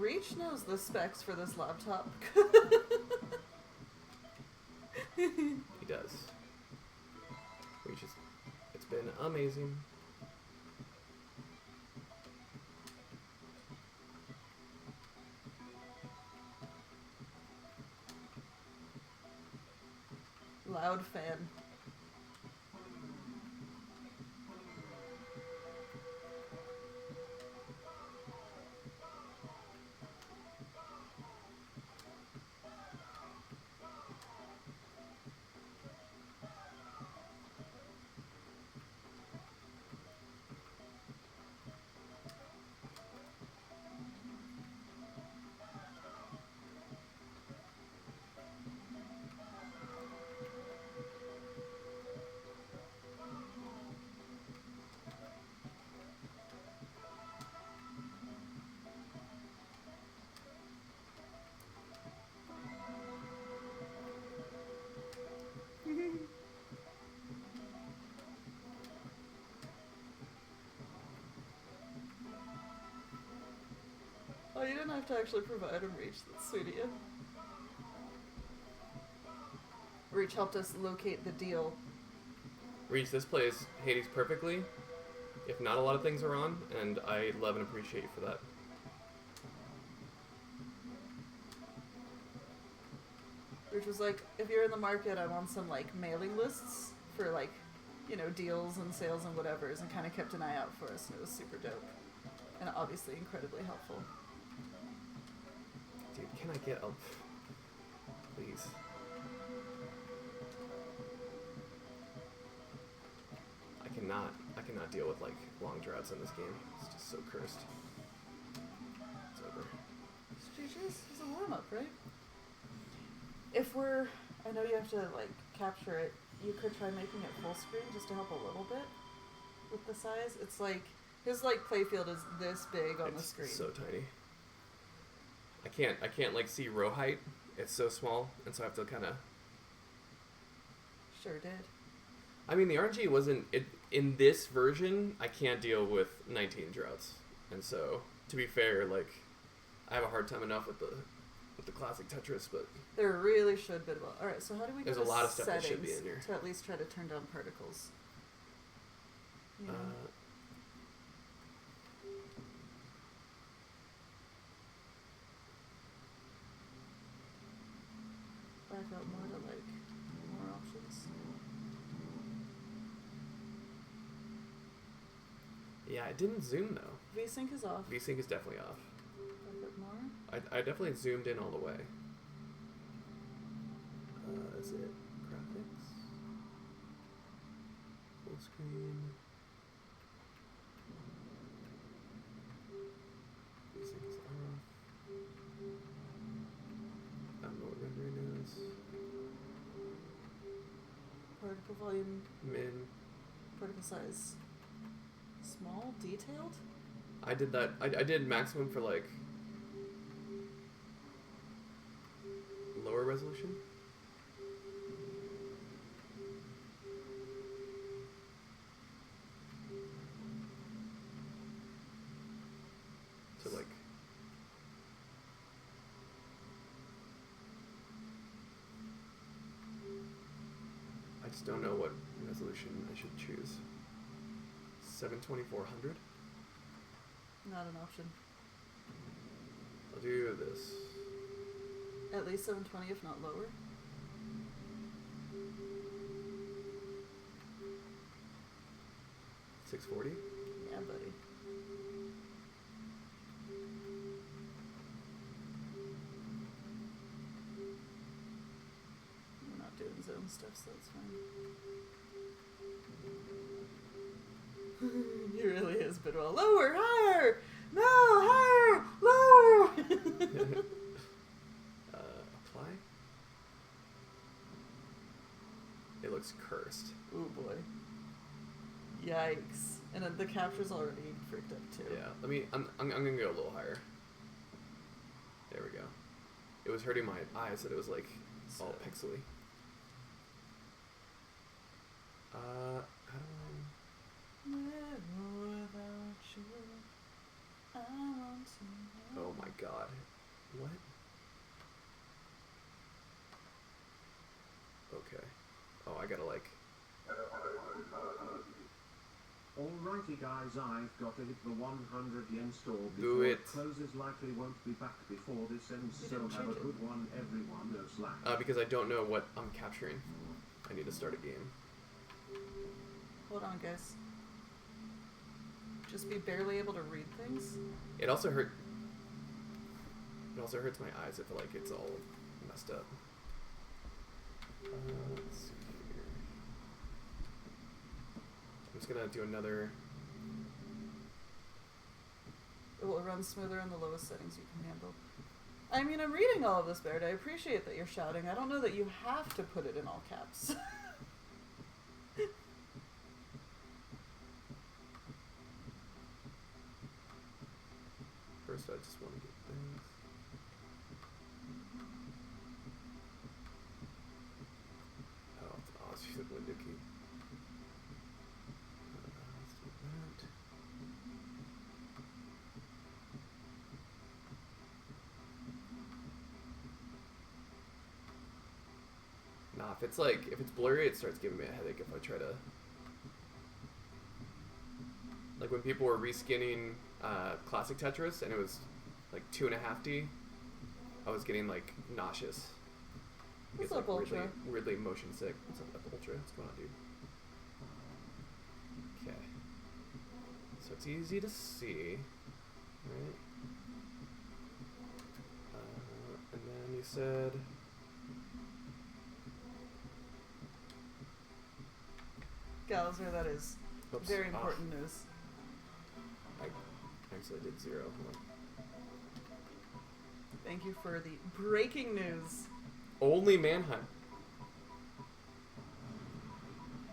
Reach knows the specs for this laptop. He does. It's been amazing. Loud fan. Oh, you didn't have to actually provide him Reach. That's sweet of you. Reach helped us locate the deal. Reach, this plays Hades perfectly, if not a lot of things are on, and I love and appreciate you for that. Reach was like, if you're in the market, I'm on some, like, mailing lists for, like, you know, deals and sales and whatevers, and kind of kept an eye out for us, and it was super dope. And obviously incredibly helpful. Dude, can I get a... Please. I cannot deal with, like, long droughts in this game. It's just so cursed. It's over. It's a warm-up, right? If we're... I know you have to, like, capture it. You could try making it full screen just to help a little bit with the size. It's like... His, like, playfield is this big on the screen. It's so tiny. I can't, like, see row height. It's so small, and so I have to kind of... Sure did. I mean, the RNG wasn't... in this version, I can't deal with 19 droughts. And so, to be fair, like, I have a hard time enough with the classic Tetris, but... There really should be. Well, alright, so how do we There's go a lot of stuff that should be in here. to at least try to turn down particles? You know? Back out more to, like, more options. Yeah, it didn't zoom, though. VSync is off. VSync is definitely off. Back up more. I definitely zoomed in all the way. Is it graphics? Full screen. VSync is off. I don't know what rendering is. Particle volume. Min. Particle size. Small? Detailed? I did that. I did maximum for, like, lower resolution. So, like, I just don't know what resolution I should choose. 7/2400. Not an option. I'll do this. At least 720, if not lower. $640. Yeah, buddy. We're not doing zone stuff, so that's fine. He really is Bidwell. Lower, higher! No, higher! Lower! Apply. It looks cursed. Oh boy. Yikes. And then the capture's already freaked up too. Yeah, I'm gonna go a little higher. There we go. It was hurting my eyes that it was like all pixely. How do Without you, I want to know. oh my god. I gotta like. Alrighty guys, I've got to hit the 100 yen store Do before it. closes. Likely won't be back before this ends, You so didn't have a change it. good one everyone, no slack. Because I don't know what I'm capturing. I need to start a game. Hold on, guys. Just be barely able to read things. It also hurts my eyes if like it's all messed up. Let's see here. I'm just gonna do another. It will run smoother in the lowest settings you can handle. I mean, I'm reading all of this, Baird. I appreciate that you're shouting. I don't know that you have to put it in all caps. First, I just want to get things. Oh, it's the window key. Let's do that. Nah, if it's blurry, it starts giving me a headache if I try to. Like when people were reskinning classic Tetris and it was like 2.5D, I was getting like nauseous. What's It's up, like Ultra? weirdly motion sick. What's up, Ultra? What's going on, dude? Okay. So it's easy to see, right? And then you said. Gallagher, that is Oops. very important news. I actually did 0. Hold on. Thank you for the breaking news. Only Mannheim.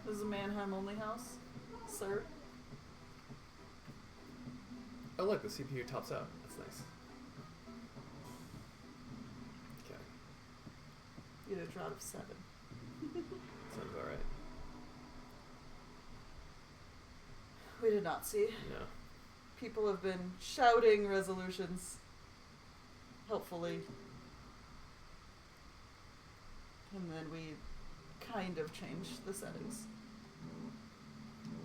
This is a Mannheim only house, sir. Oh look, the CPU tops out. That's nice. Okay, You did a drought of 7. sounds alright. We did not see. No. People have been shouting resolutions. Hopefully. And then we kind of changed the settings.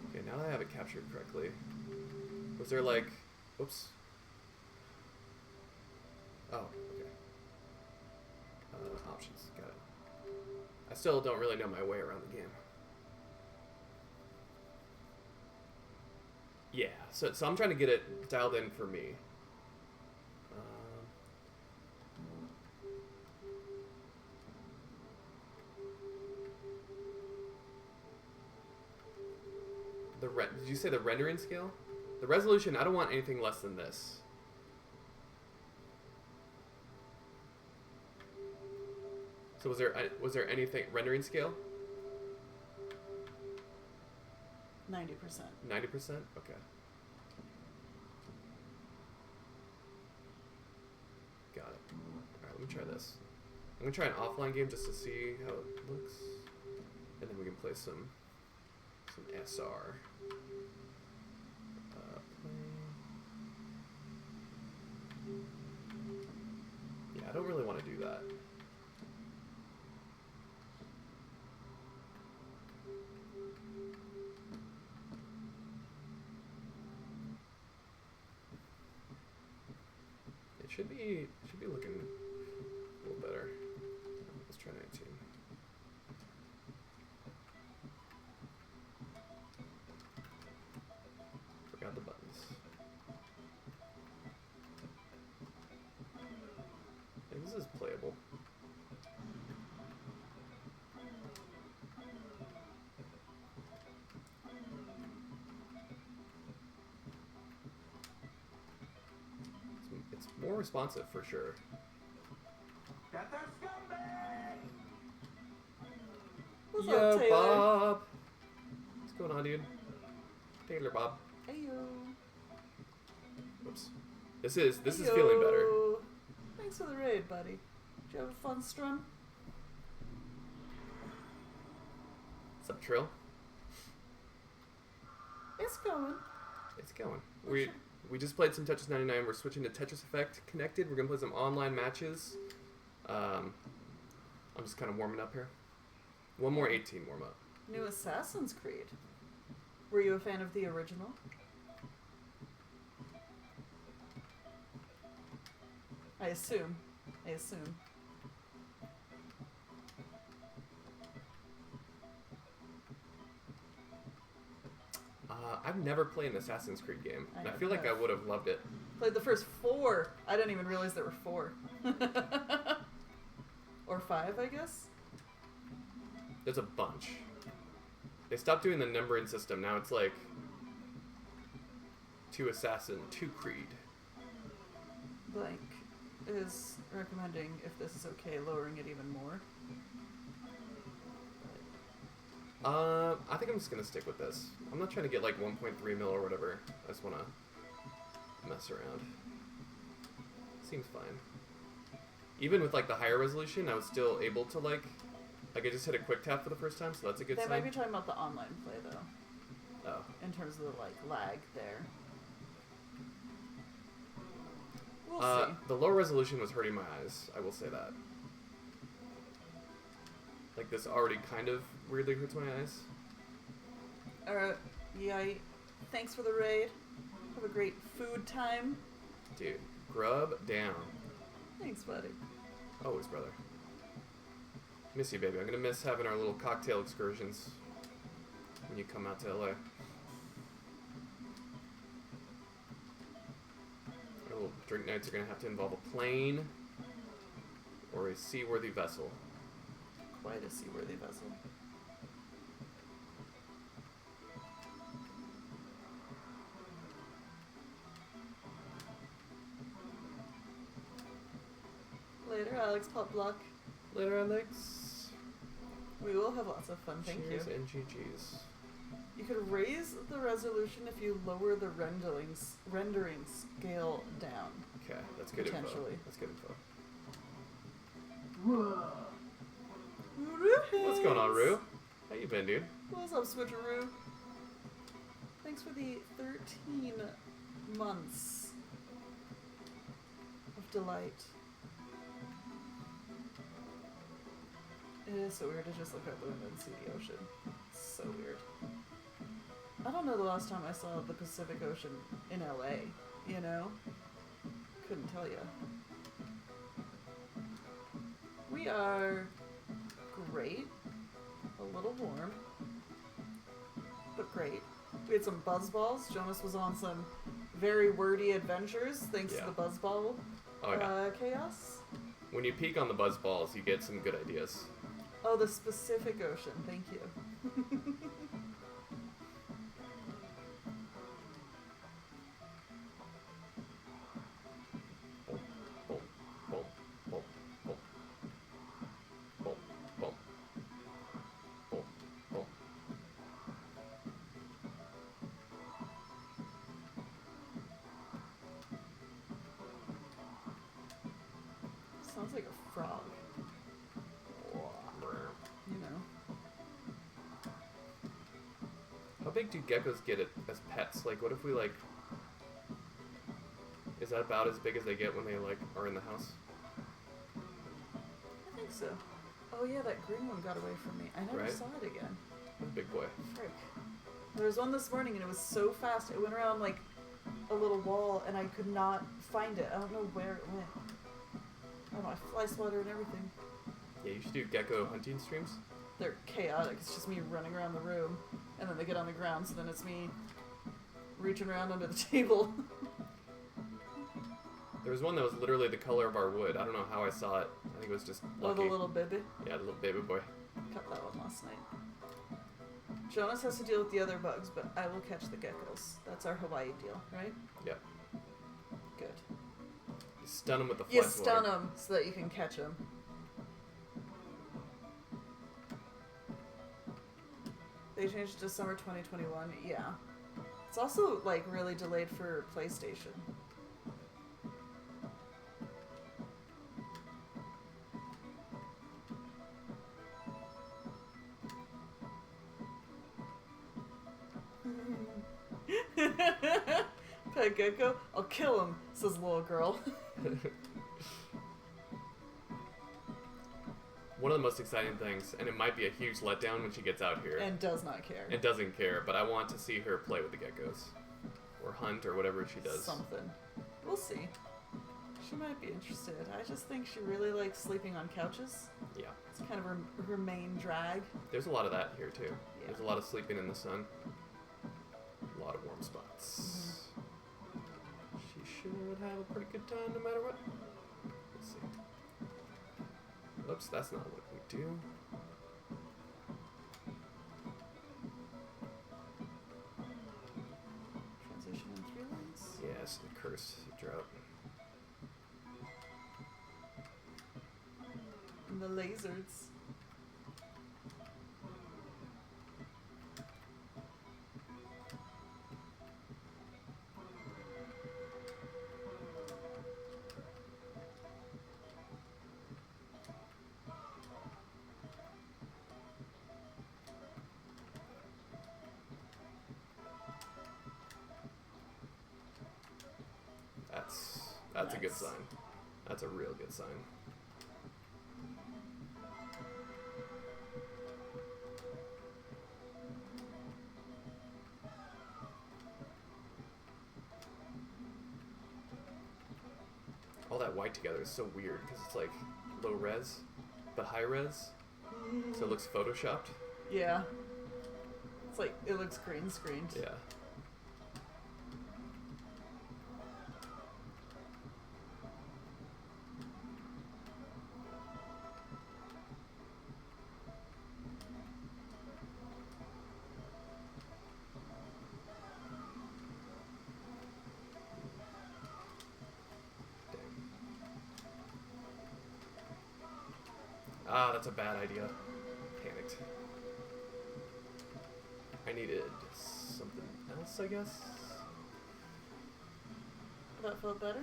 Okay, now that I have it captured correctly. Was there like... Oops. Oh, okay. Options, got it. I still don't really know my way around the game. Yeah, so I'm trying to get it dialed in for me. Did you say the rendering scale? The resolution, I don't want anything less than this. So was there anything rendering scale? 90%. 90%? Okay. Got it. Alright, let me try this. I'm gonna try an offline game just to see how it looks. And then we can play some SR. Yeah, I don't really want to do that. It should be looking a little better. Let's try 19. Forgot the buttons. I think this is playable. It's more responsive for sure. What's Yo, up, Taylor? Bob. What's going on, dude? Taylor, Bob. Ayo. Oops. This is feeling better. Ayo. Thanks for the raid, buddy. Did you have a fun strum? What's up, Trill? It's going. It's going. Sure. We just played some Tetris 99. We're switching to Tetris Effect Connected. We're gonna play some online matches. I'm just kind of warming up here. One more 18 warm up. New Assassin's Creed. Were you a fan of the original? I assume. I've never played an Assassin's Creed game, and I feel like I have. would have loved it. Played the first 4. I didn't even realize there were 4. Or 5, I guess? There's a bunch. They stopped doing the numbering system. Now it's like 2 Assassin, 2 Creed. Blank is recommending, if this is okay, lowering it even more. I think I'm just gonna stick with this. I'm not trying to get like 1.3 mil or whatever. I just wanna mess around. Seems fine. Even with like the higher resolution, I was still able to like I just hit a quick tap for the first time, so that's a good They sign. might be talking about the online play though, Oh. in terms of the like lag there. We'll see. The low resolution was hurting my eyes. I will say that. Like this already kind of weirdly hurts my eyes. Alright, yeah. Thanks for the raid. Have a great food time. Dude, grub down. Thanks, buddy. Always, brother. Miss you, baby. I'm gonna miss having our little cocktail excursions when you come out to LA. Our little drink nights are gonna have to involve a plane or a seaworthy vessel. Quite a seaworthy vessel. Later, Alex Popluck. Later, Alex. We will have lots of fun, thank Cheers you. and GG's. You could raise the resolution if you lower the rendering scale down. Okay, that's good info. Potentially. That's good info. Whoa. What's going on, Rue? How you been, dude? What's up, Switcheroo? Thanks for the 13 months of delight. It is so weird to just look out the window and see the ocean. It's so weird. I don't know the last time I saw the Pacific Ocean in LA, you know? Couldn't tell you. We are great. A little warm. But great. We had some buzzballs. Jonas was on some very wordy adventures thanks to Yeah. the buzzball Oh yeah. chaos. When you peek on the buzz balls, you get some good ideas. Oh, the Pacific Ocean. Thank you. Boom, boom, boom, boom, boom. Boom, boom. Boom, boom. Sounds like a frog. You know. How big do geckos get as pets? Like, what if we, like... Is that about as big as they get when they, like, are in the house? I think so. Oh yeah, that green one got away from me. I never Right? saw it again. That's a big boy. Frick. There was one this morning and it was so fast. It went around like a little wall and I could not find it. I don't know where it went. I don't know, I fly swatter and everything. Yeah, you should do gecko hunting streams. They're chaotic. It's just me running around the room and then they get on the ground, so then it's me reaching around under the table. There was one that was literally the color of our wood. I don't know how I saw it. I think it was just Oh, lucky. the little baby. Yeah, the little baby boy. Caught that one last night. Jonas has to deal with the other bugs, but I will catch the geckos. That's our Hawaii deal, right? Yep. Good. You stun him with the fly You swatter. stun them so that you can catch them. They changed to summer 2021. Yeah. It's also like really delayed for PlayStation. Pet gecko? I'll kill him, says little girl. one of the most exciting things, and it might be a huge letdown when she gets out here. And does not care. And doesn't care, but I want to see her play with the geckos. Or hunt, or whatever she does. Something. We'll see. She might be interested. I just think she really likes sleeping on couches. Yeah. It's kind of her main drag. There's a lot of that here, too. Yeah. There's a lot of sleeping in the sun. A lot of warm spots. She should have a pretty good time no matter what. Let's see. Oops, that's not what we do. Transition in 3 lines. Yes, the curse of drought. And the lasers. That's a good Nice. sign. That's a real good sign. All that white together is so weird because it's like low res, but high res, so it looks photoshopped. Yeah. It's like, it looks green screened. Yeah. Ah, that's a bad idea. Panicked. I needed something else, I guess. That felt better?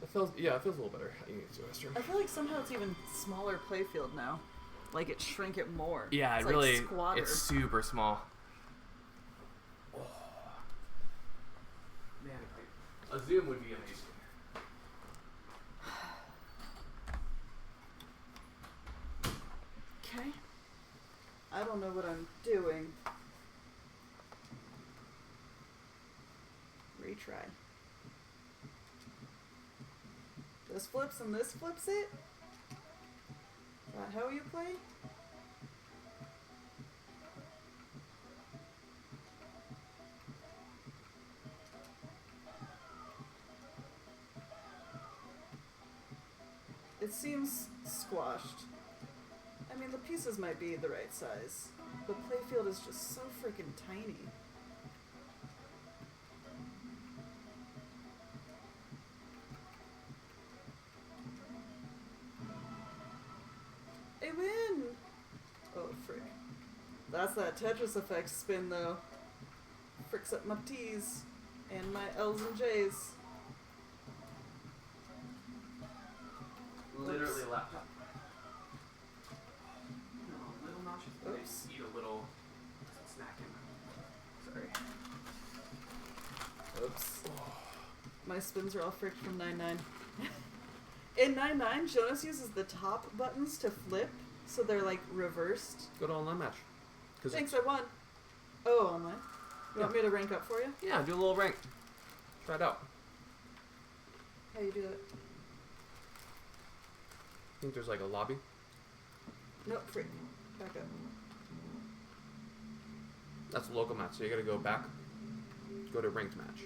It feels, yeah, it feels a little better. I need to go restroom. I feel like somehow it's even smaller playfield now. Like it shrank it more. Yeah, it's it really, like squatter. it's super small. Oh. Man, a zoom would be amazing. Okay. I don't know what I'm doing. Retry. This flips and this flips it? Is that how you play? It seems squashed. I mean, the pieces might be the right size. The playfield is just so freaking tiny. I win! Oh, frick. That's that Tetris effect spin, though. Fricks up my T's and my L's and J's. Literally a laptop. Little notches. Oops. Eat a little snack in. Sorry. Oops. My spins are all fricked from 9-9. In 9-9, Jonas uses the top buttons to flip, so they're like reversed. Go to online match. Thanks, I won. Oh, online. You want me to rank up for you? Yeah, do a little rank. Try it out. How you do it? I think there's like a lobby. Nope, frick. Back up. That's a local match, so you gotta go back. Go to ranked match.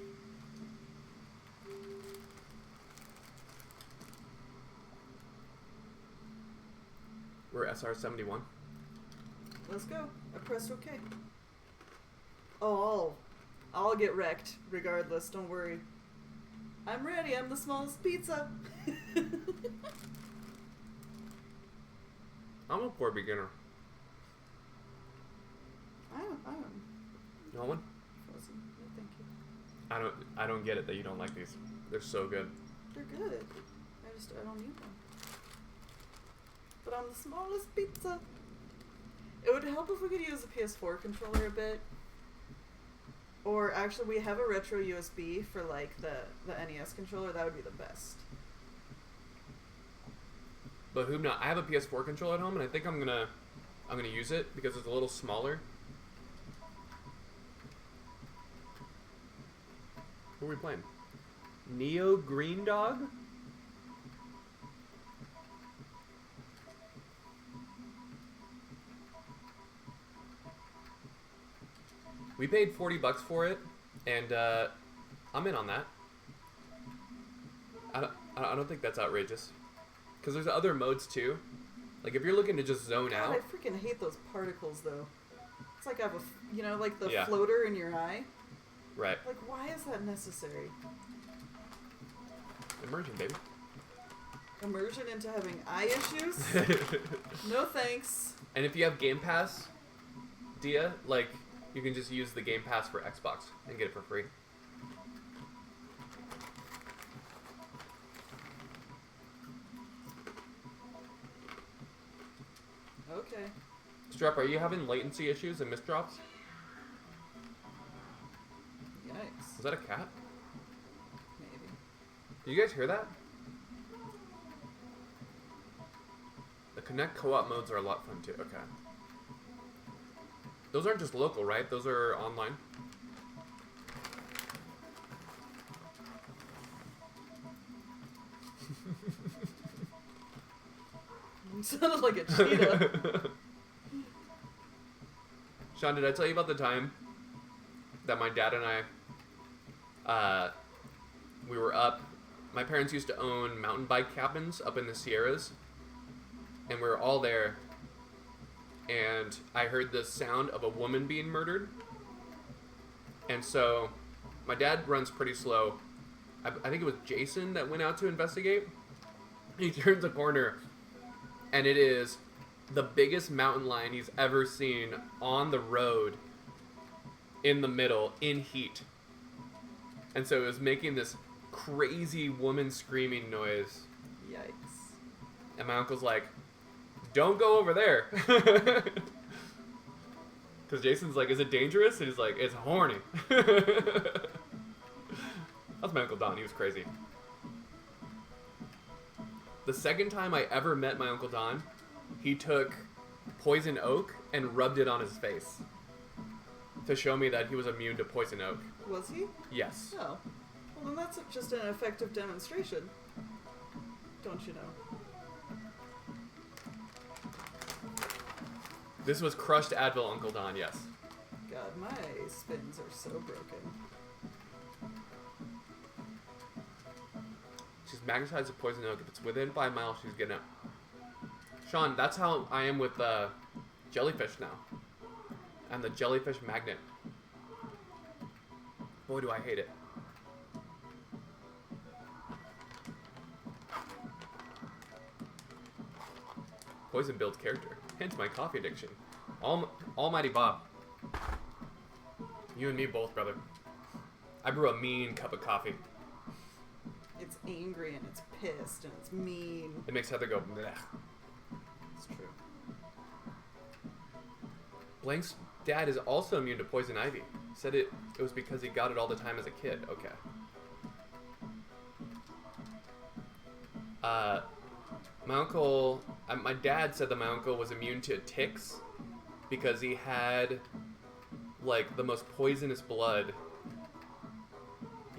We're SR71. Let's go. I pressed OK. Oh, I'll get wrecked regardless. Don't worry. I'm ready. I'm the smallest pizza. I'm a poor beginner. I am. No one? Frozen. No, thank you. I don't get it that you don't like these. They're so good. They're good. I don't need them. But I'm the smallest pizza. It would help if we could use a PS4 controller a bit. Or actually, we have a retro USB for like the NES controller. That would be the best. But Hoobna, I have a PS4 controller at home, and I think I'm gonna use it because it's a little smaller. Who are we playing? Neo Green Dog? We paid $40 for it, and I'm in on that. I don't think that's outrageous, because there's other modes too. Like if you're looking to just zone out. I freaking hate those particles though. It's like I have like the Yeah. floater in your eye. Right. Like why is that necessary? Immersion, baby. Immersion into having eye issues? No thanks. And if you have Game Pass, Dia, like you can just use the Game Pass for Xbox and get it for free. Okay. Strep, are you having latency issues and misdrops? Yikes. Was that a cat? Maybe. Do you guys hear that? The Connect co-op modes are a lot fun too. Okay. Those aren't just local, right? Those are online. You sounded like a cheetah. Sean, did I tell you about the time that my dad and I, we were up? My parents used to own mountain bike cabins up in the Sierras, and we were all there, and I heard the sound of a woman being murdered, and so my dad runs pretty slow. I think it was Jason that went out to investigate. He turns a corner, and it is the biggest mountain lion he's ever seen on the road in the middle in heat. And so it was making this crazy woman screaming noise. Yikes. And my uncle's like, don't go over there. Because Jason's like, is it dangerous? And he's like, it's horny. That's my Uncle Don. He was crazy. The second time I ever met my Uncle Don, he took poison oak and rubbed it on his face to show me that he was immune to poison oak. Was he? Yes. Oh. Well, then that's just an effective demonstration. Don't you know? This was crushed Advil Uncle Don, yes. God, my spins are so broken. She's magnetized to poison oak. If it's within 5 miles, she's getting it. Sean, that's how I am with jellyfish now. I'm the jellyfish magnet. Boy, do I hate it. Poison builds character. Hence my coffee addiction. Almighty Bob. You and me both, brother. I brew a mean cup of coffee. It's angry and it's pissed and it's mean. It makes Heather go, bleh. It's true. Blank's dad is also immune to poison ivy. Said it was because he got it all the time as a kid. Okay. My dad said that my uncle was immune to ticks because he had like the most poisonous blood.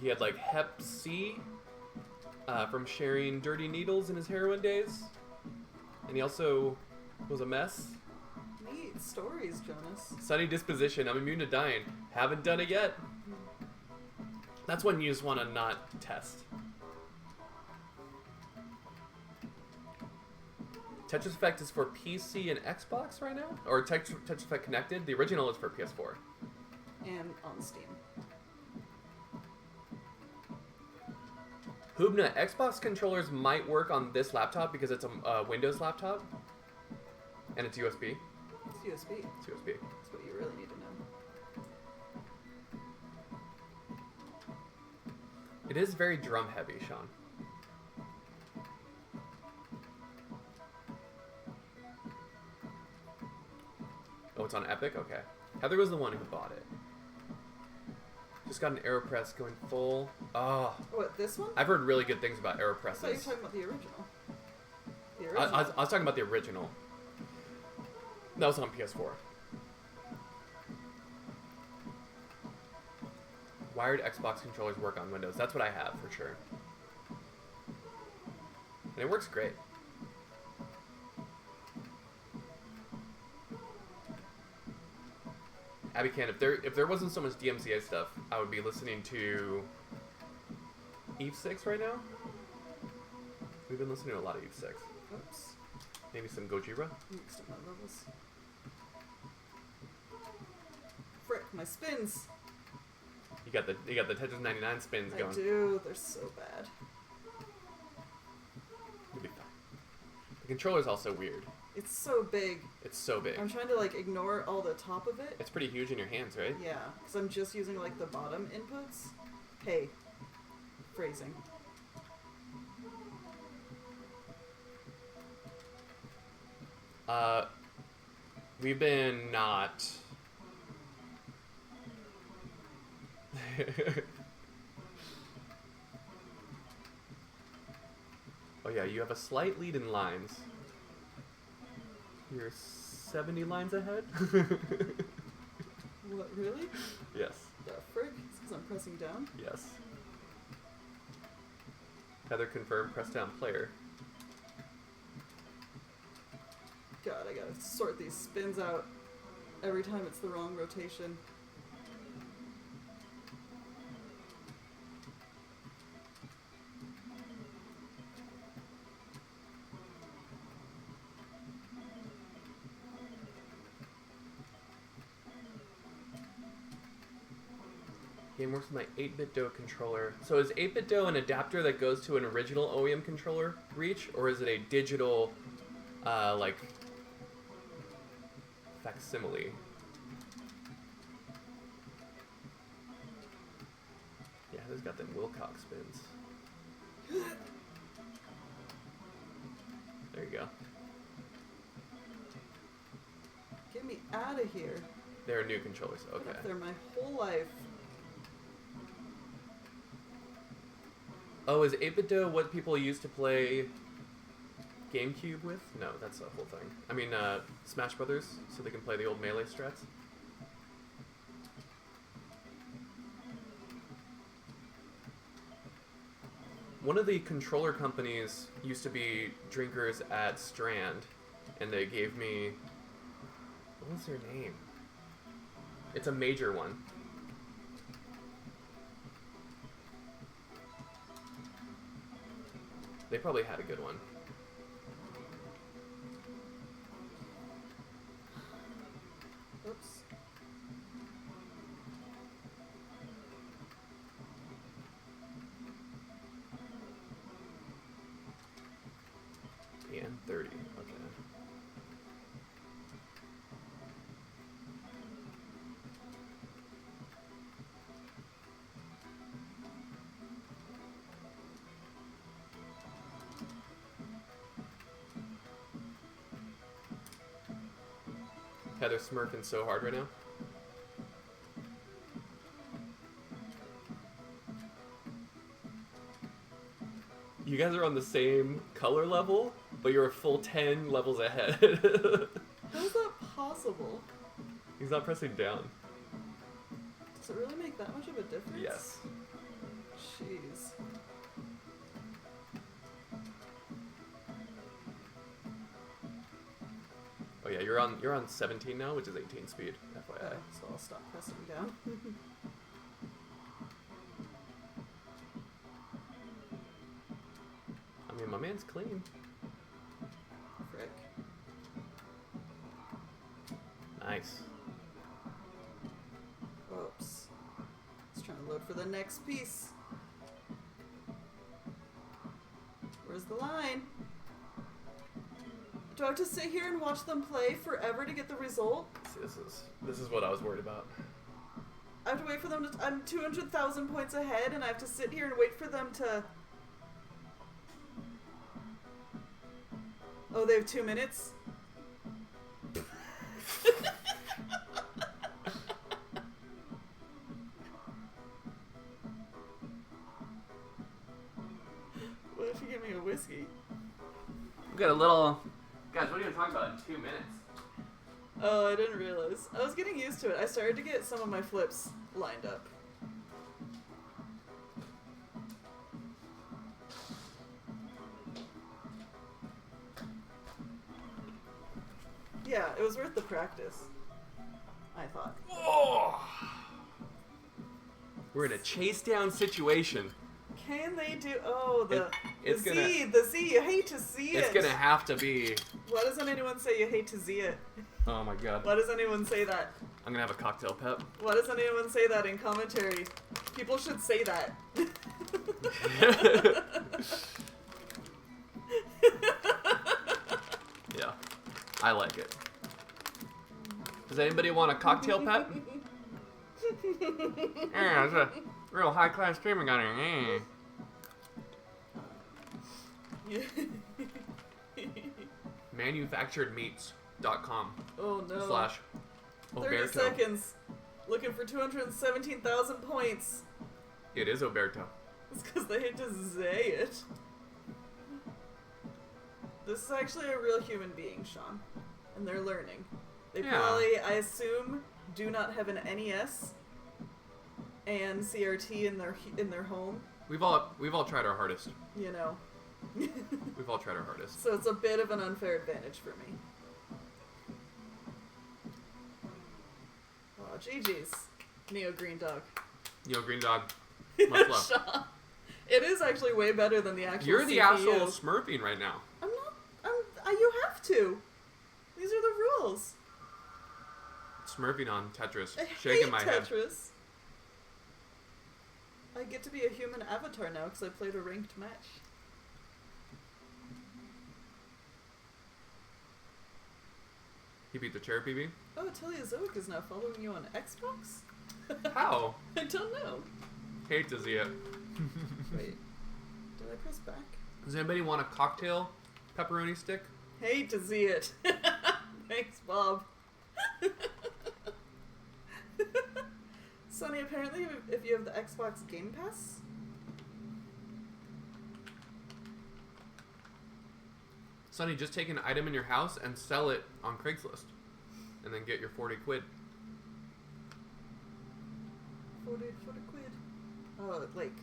He had like Hep C from sharing dirty needles in his heroin days, and he also was a mess. Neat stories, Jonas. Sunny disposition. I'm immune to dying. Haven't done it yet. That's when you just want to not test. Tetris Effect is for PC and Xbox right now? Or Tetris Effect Connected? The original is for PS4. And on Steam. Hoobna, Xbox controllers might work on this laptop because it's a Windows laptop. And it's USB. It's USB. It's USB. That's what you really need to know. It is very drum heavy, Sean. Oh, it's on Epic? Okay. Heather was the one who bought it. Just got an AeroPress going full. Oh. What, this one? I've heard really good things about I thought you were AeroPresses. talking about the original. The I original. was talking about the original. That was on PS4. Wired Xbox controllers work on Windows. That's what I have for sure. And it works great. Abby Can, if there wasn't so much DMCA stuff, I would be listening to Eve 6 right now. We've been listening to a lot of Eve 6. Oops. Maybe some Gojira. Mixed up my levels. Frick, my spins. You got the Tetris 99 spins going. I do. They're so bad. You'll be fine. The controller's also weird. It's so big. It's so big. I'm trying to like ignore all the top of it. It's pretty huge in your hands, right? Yeah, because I'm just using like the bottom inputs. Hey, phrasing. We've been not. Oh yeah, you have a slight lead in lines. You're 70 lines ahead? What, really? Yes. The frick? It's because I'm pressing down? Yes. Heather confirmed, press down player. God, I gotta sort these spins out every time it's the wrong rotation. Game works with my 8-bit DO controller. So is 8-bit DO an adapter that goes to an original OEM controller reach, or is it a digital, like, facsimile? Yeah, Heather's got them Wilcox spins. There you go. Get me out of here. They're new controllers. Been Okay. up there my whole life. Oh, is 8-bit DO what people used to play GameCube with? No, that's the whole thing. I mean, Smash Brothers, so they can play the old Melee strats. One of the controller companies used to be drinkers at Strand, and they gave me... What was their name? It's a major one. They probably had a good one. Oops. And 30. Okay. Heather smurfing so hard right now. You guys are on the same color level, but you're a full 10 levels ahead. How is that possible? He's not pressing down. Does it really make that much of a difference? Yes. Jeez. Oh yeah, you're on 17 now, which is 18 speed, FYI. Oh, so I'll stop pressing down. I mean, my man's clean. Frick. Nice. Oops. It's trying to load for the next piece. Where's the line? Do I have to sit here and watch them play forever to get the result? See, this is what I was worried about. I have to wait for them to... I'm 200,000 points ahead and I have to sit here and wait for them to... Oh, they have 2 minutes? What if you give me a whiskey? We got a little... Guys, what are you going to talk about in 2 minutes? Oh, I didn't realize. I was getting used to it. I started to get some of my flips lined up. Yeah, it was worth the practice, I thought. Whoa! We're in a chase down situation. Can they do... Oh, the it's Z, gonna, the Z, you hate to see it. It's gonna have to be... Why doesn't anyone say you hate to see it? Oh my god. Why does anyone say that? I'm gonna have a cocktail pep. Why does anyone say that in commentary? People should say that. Yeah, I like it. Does anybody want a cocktail pep? Yeah, it's a real high class cream we got here. Manufacturedmeats.com Oh no. /Oberto. 30 seconds. Looking for 217,000 points. It is Oberto. It's because they hate to say it. This is actually a real human being, Sean. And they're learning. They probably, I assume, do not have an NES and CRT in their home. We've all tried our hardest. You know. We've all tried our hardest. So it's a bit of an unfair advantage for me. Oh, GG's. Neo Green Dog. Yo, Green Dog. Much love. Sean. It is actually way better than the actual You're the CPU. asshole smurfing right now. I'm not. You have to. These are the rules. Smurfing on Tetris. I Shaking hate my head. Tetris. I get to be a human avatar now because I played a ranked match. He beat the chair, PB? Oh, Teleozoic is now following you on Xbox? How? I don't know. Hate to see it. Wait. Did I press back? Does anybody want a cocktail pepperoni stick? Hate to see it. Thanks, Bob. Sonny, apparently if you have the Xbox Game Pass... Sonny, just take an item in your house and sell it on Craigslist. And then get your 40 quid. 40 quid. Oh, like...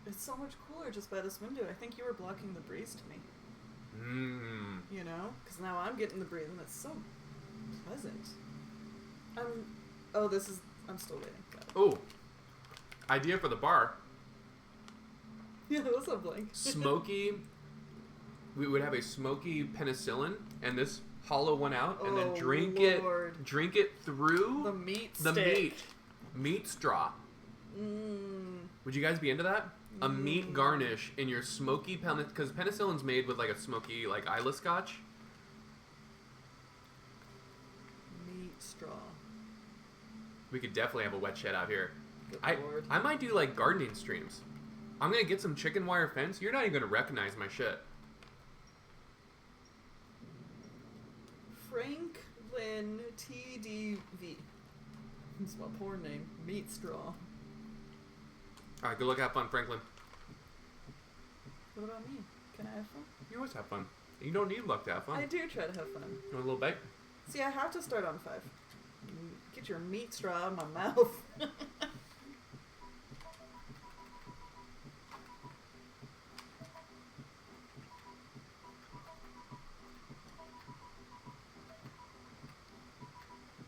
It's so much cooler just by this window. I think you were blocking the breeze to me. Mmm. You know? Because now I'm getting the breeze and it's so pleasant. Oh, this is... I'm still waiting. Oh. Idea for the bar. Yeah, what's up, Blank? Smoky... We would have a smoky penicillin and this hollow one out and then drink it through the meat the stick. meat straw. Would you guys be into that? A meat garnish in your smoky because penicillin's made with like a smoky like Isla Scotch. Meat straw. We could definitely have a wet shed out here. Good I lord. might do like gardening streams. I'm gonna get some chicken wire fence. You're not even gonna recognize my shit. Franklin TDV. That's my porn name. Meat straw. Alright, good luck, have fun, Franklin. What about me? Can I have fun? You always have fun. You don't need luck to have fun. I do try to have fun. You want a little bite? See, I have to start on 5. Get your meat straw out of my mouth.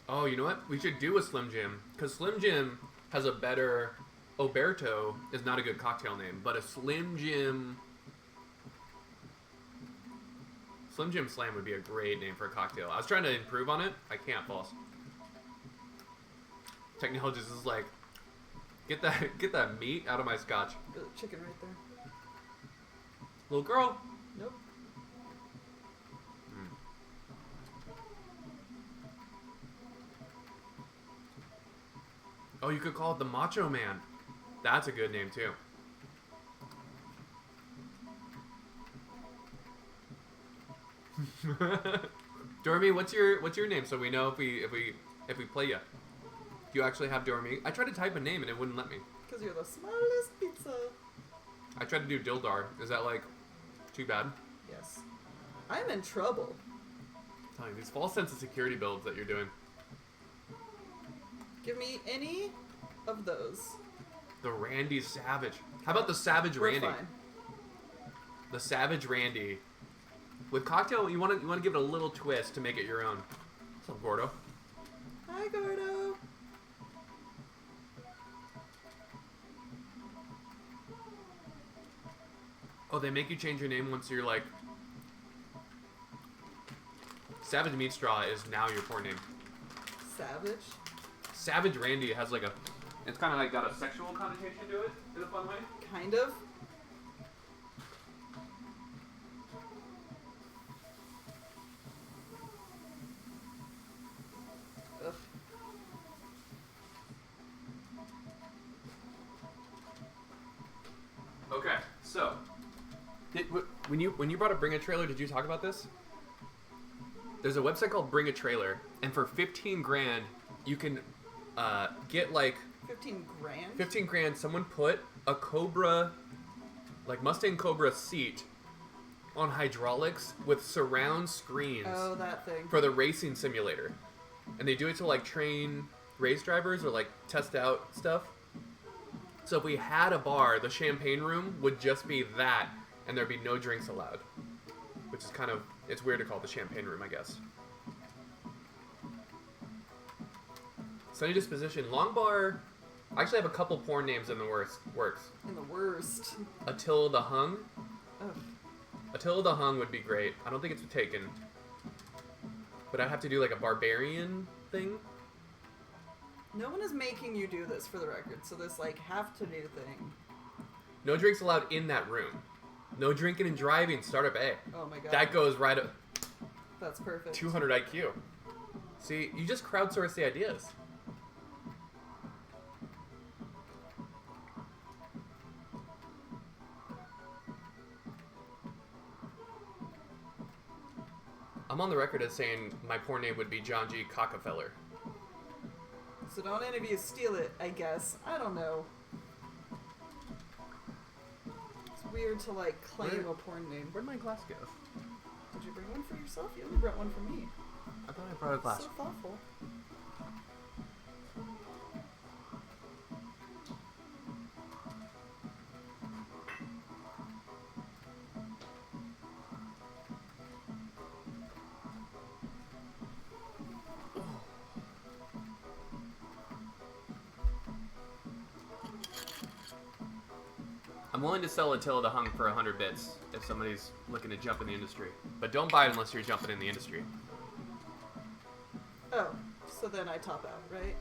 Oh, you know what? We should do a Slim Jim. Because Slim Jim has a better... Oberto is not a good cocktail name, but a Slim Jim... Slim Jim Slam would be a great name for a cocktail. I was trying to improve on it. I can't, false. Technologist is like, get that meat out of my scotch. Got a chicken right there. Little girl. Nope. Oh, you could call it the Macho Man. That's a good name too. Dormy, what's your name so we know if we play you? Do you actually have Dormy? I tried to type a name and it wouldn't let me. Because you're the smallest pizza. I tried to do Dildar. Is that like Too bad. Yes. I'm in trouble. I'm telling you, these false sense of security builds that you're doing. Give me any of those. The Randy Savage. How about the Savage We're Randy? fine. The Savage Randy. With cocktail, you want to give it a little twist to make it your own. What's up, Gordo? Hi, Gordo. Oh, they make you change your name once you're like... Savage Meat Straw is now your porn name. Savage? Savage Randy has like a... It's kind of like got a sexual connotation to it in a fun way. Kind of. Ugh. Okay, so... When you brought up Bring a Trailer, did you talk about this? There's a website called Bring a Trailer, and for 15 grand, you can get like 15 grand? 15 grand. Someone put a Cobra, like Mustang Cobra seat on hydraulics with surround screens Oh, that thing. for the racing simulator, and they do it to like train race drivers or like test out stuff. So if we had a bar, the champagne room would just be that, and there'd be no drinks allowed, which is kind of, it's weird to call it the champagne room, I guess. Sunny Disposition. Long Bar. I actually have a couple porn names in the works. In the worst. Attila the Hung. Ugh. Attila the Hung would be great. I don't think it's taken. But I'd have to do like a barbarian thing. No one is making you do this, for the record, so this, like, have-to-do thing. No drinks allowed in that room. No drinking and driving. Startup A. Oh my god. That goes right up. That's perfect. 200 IQ. See, you just crowdsource the ideas. I'm on the record as saying my porn name would be John G. Cockefeller. So don't any of you steal it, I guess. I don't know. It's weird to, like, claim a porn name. Where'd my glass go? Did you bring one for yourself? You only brought one for me. I thought I brought a glass. So thoughtful. I'm willing to sell Attila the Hung for 100 bits if somebody's looking to jump in the industry. But don't buy it unless you're jumping in the industry. Oh, so then I top out, right?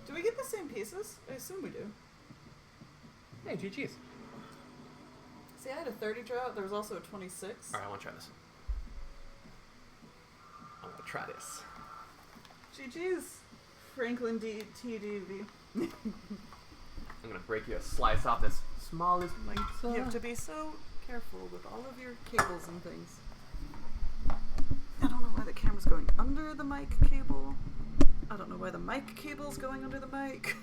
Do we get the same pieces? I assume we do. Hey, GG's. See, I had a 30 drought. There was also a 26. Alright, I want to try this. I want to try this. GG's. Franklin TDV. I'm going to break you a slice off this smallest pizza. You have to be so careful with all of your cables and things. I don't know why the camera's going under the mic cable. I don't know why the mic cable's going under the mic.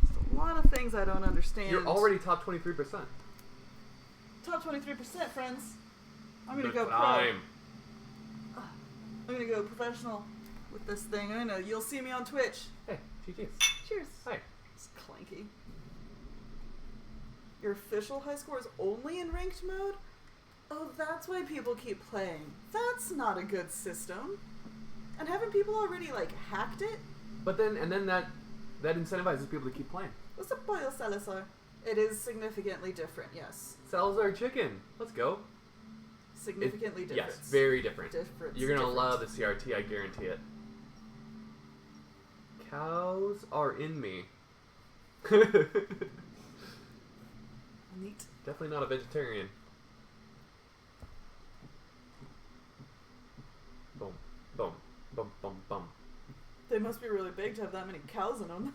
Just a lot of things I don't understand. You're already top 23%. Top 23%, friends. I'm gonna Good go pro. time. I'm gonna go professional with this thing. I know you'll see me on Twitch. Hey, GG's. Cheers. Hi. It's clanky. Your official high score is only in ranked mode? Oh, that's why people keep playing. That's not a good system. And haven't people already, like, hacked it? But then, and then that incentivizes people to keep playing. What's up, Boyle Salazar? It is significantly different, yes. Salazar chicken. Let's go. Significantly different. Yes, very different. Difference. You're gonna Different. love the CRT, I guarantee it. Cows are in me. Neat. Definitely not a vegetarian. Boom, boom, boom, boom, boom. They must be really big to have that many cows in them.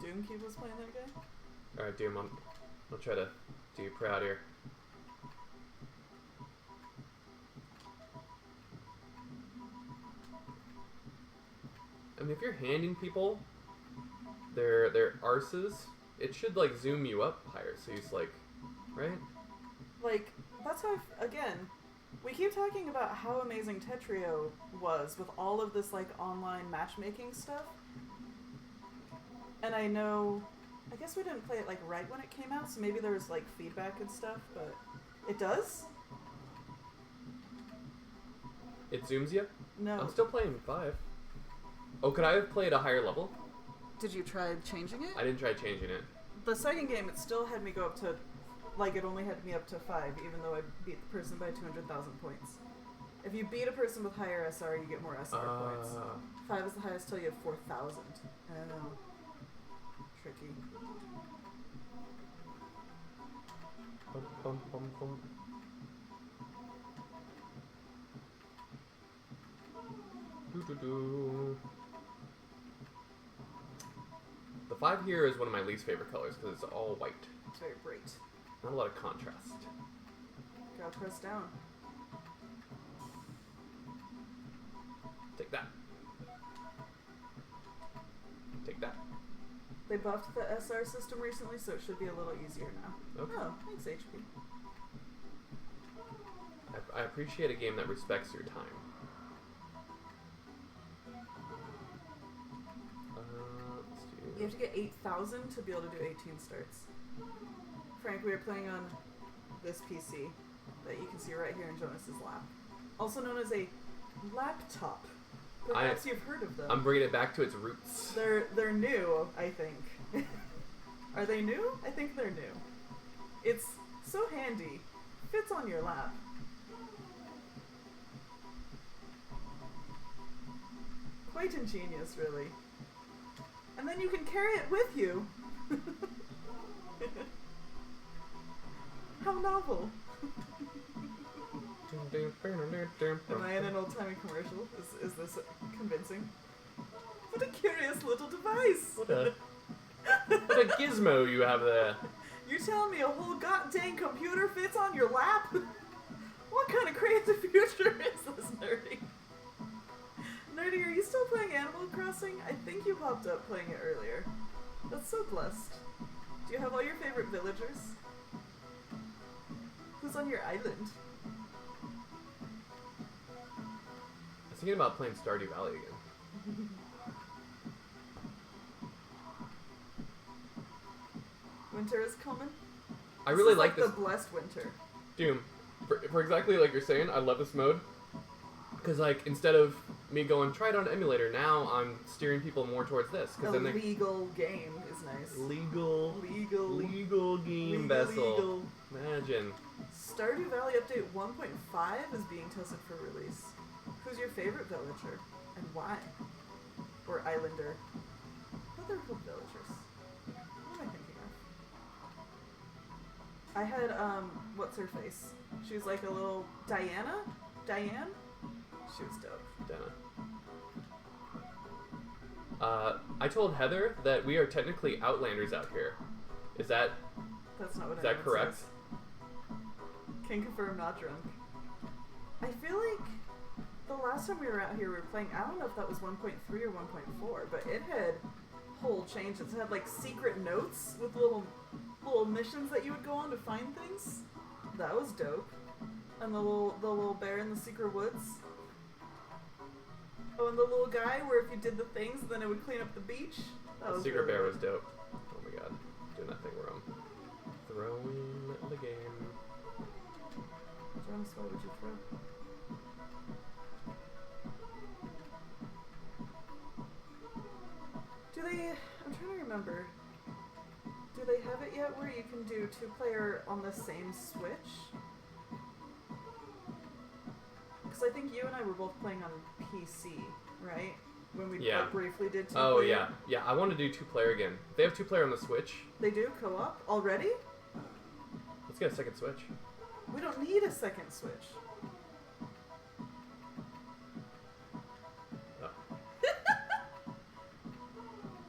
Doomkeep was playing that guy? Alright, Doom, I'll try to do you proud here. I mean, if you're handing people They're arses. It should like zoom you up higher, so it's like, right? Like, that's how, again, we keep talking about how amazing Tetrio was with all of this, like, online matchmaking stuff. And I know, I guess we didn't play it, like, right when it came out, so maybe there was, like, feedback and stuff, but it does? It zooms you? No. I'm still playing 5. Oh, could I have played a higher level? Did you try changing it? I didn't try changing it. The second game, it still had me go up to, like, it only had me up to 5, even though I beat the person by 200,000 points. If you beat a person with higher SR, you get more SR points. 5 is the highest till you have 4,000. I don't know. Tricky. Bum, bum, bum, bum. Doo-doo-doo. The 5 here is one of my least favorite colors because it's all white. It's very bright. Not a lot of contrast. Gotta press down. Take that. Take that. They buffed the SR system recently, so it should be a little easier now. Okay. Oh, thanks, HP. I appreciate a game that respects your time. Let's do... You have to get 8,000 to be able to do 18 starts. Frank, we are playing on this PC that you can see right here in Jonas's lap. Also known as a laptop. Perhaps you've heard of them. I'm bringing it back to its roots. They're new, I think. Are they new? I think they're new. It's so handy. Fits on your lap. Quite ingenious, really. And then you can carry it with you. How novel. Am I in an old-timey commercial? Is this convincing? What a curious little device! What a gizmo you have there. You're telling me a whole goddamn computer fits on your lap? What kind of crazy future is this, Nerdy? Nerdy, are you still playing Animal Crossing? I think you popped up playing it earlier. That's so blessed. Do you have all your favorite villagers? Who's on your island? I was thinking about playing Stardew Valley again. Winter is coming. I really like this. this. The blessed winter. Doom. For exactly like you're saying, I love this mode. Because, like, instead of me going, try it on emulator, now I'm steering people more towards this. A then legal game is nice. Legal game vessel. Imagine. Stardew Valley Update 1.5 is being tested for release. Who's your favorite villager? And why? Or islander? Other villagers. What am I thinking of? I had, what's her face? She was like a little Diana? Diane? She was dope. Dana. I told Heather that we are technically Outlanders out here. Is that That's not what is that correct? says. Can confirm, not drunk. I feel like the last time we were out here, we were playing, I don't know if that was 1.3 or 1.4, but it had whole changes. It had like secret notes with little missions that you would go on to find things. That was dope. And the little bear in the secret woods. Oh, and the little guy where if you did the things, then it would clean up the beach. That was Secret really Bear good. was dope. Oh my god. Doing that thing wrong. Throwing the game. Jonas, what would you throw? Do they... I'm trying to remember. Do they have it yet where you can do 2-player on the same Switch? Because I think you and I were both playing on PC, right? When we Yeah. like, briefly did 2-player. Oh yeah. Yeah, I want to do 2-player again. If they have 2-player on the Switch, They do co-op already? let's get a second Switch. We don't need a second Switch. Oh.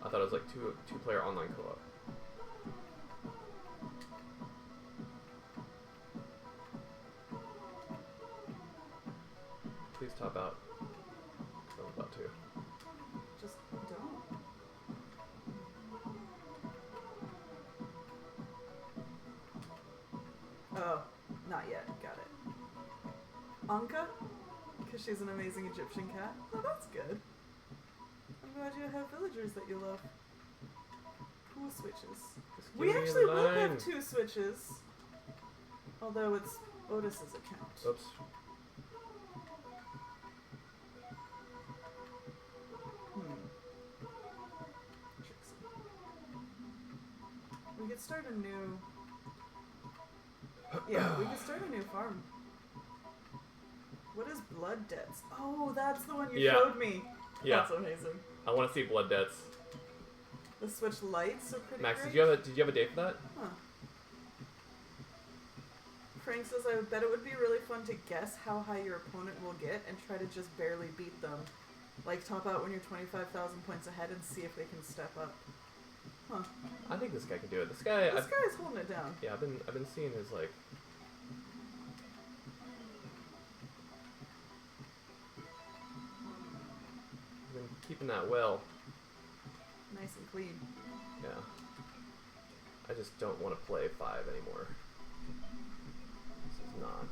I thought it was like two-player online co-op. Please top out. 'Cause I'm about to. Just don't. Anka, because she's an amazing Egyptian cat. Oh, that's good. I'm glad you have villagers that you love. 2 switches. We actually will have 2 switches. Although it's Otis's account. Oops. Trixie. We could start a new... Yeah, we could start a new farm. What is Blood Debts? Oh, that's the one you showed me. Yeah. That's amazing. I want to see Blood Debts. The Switch Lights are pretty Max, great. did you have a date for that? Huh. Frank says, I bet it would be really fun to guess how high your opponent will get and try to just barely beat them. Like, top out when you're 25,000 points ahead and see if they can step up. Huh. I think this guy can do it. This guy's holding it down. Yeah, I've been seeing his, like... He's been keeping that well. Nice and clean. Yeah. I just don't want to play 5 anymore. This is not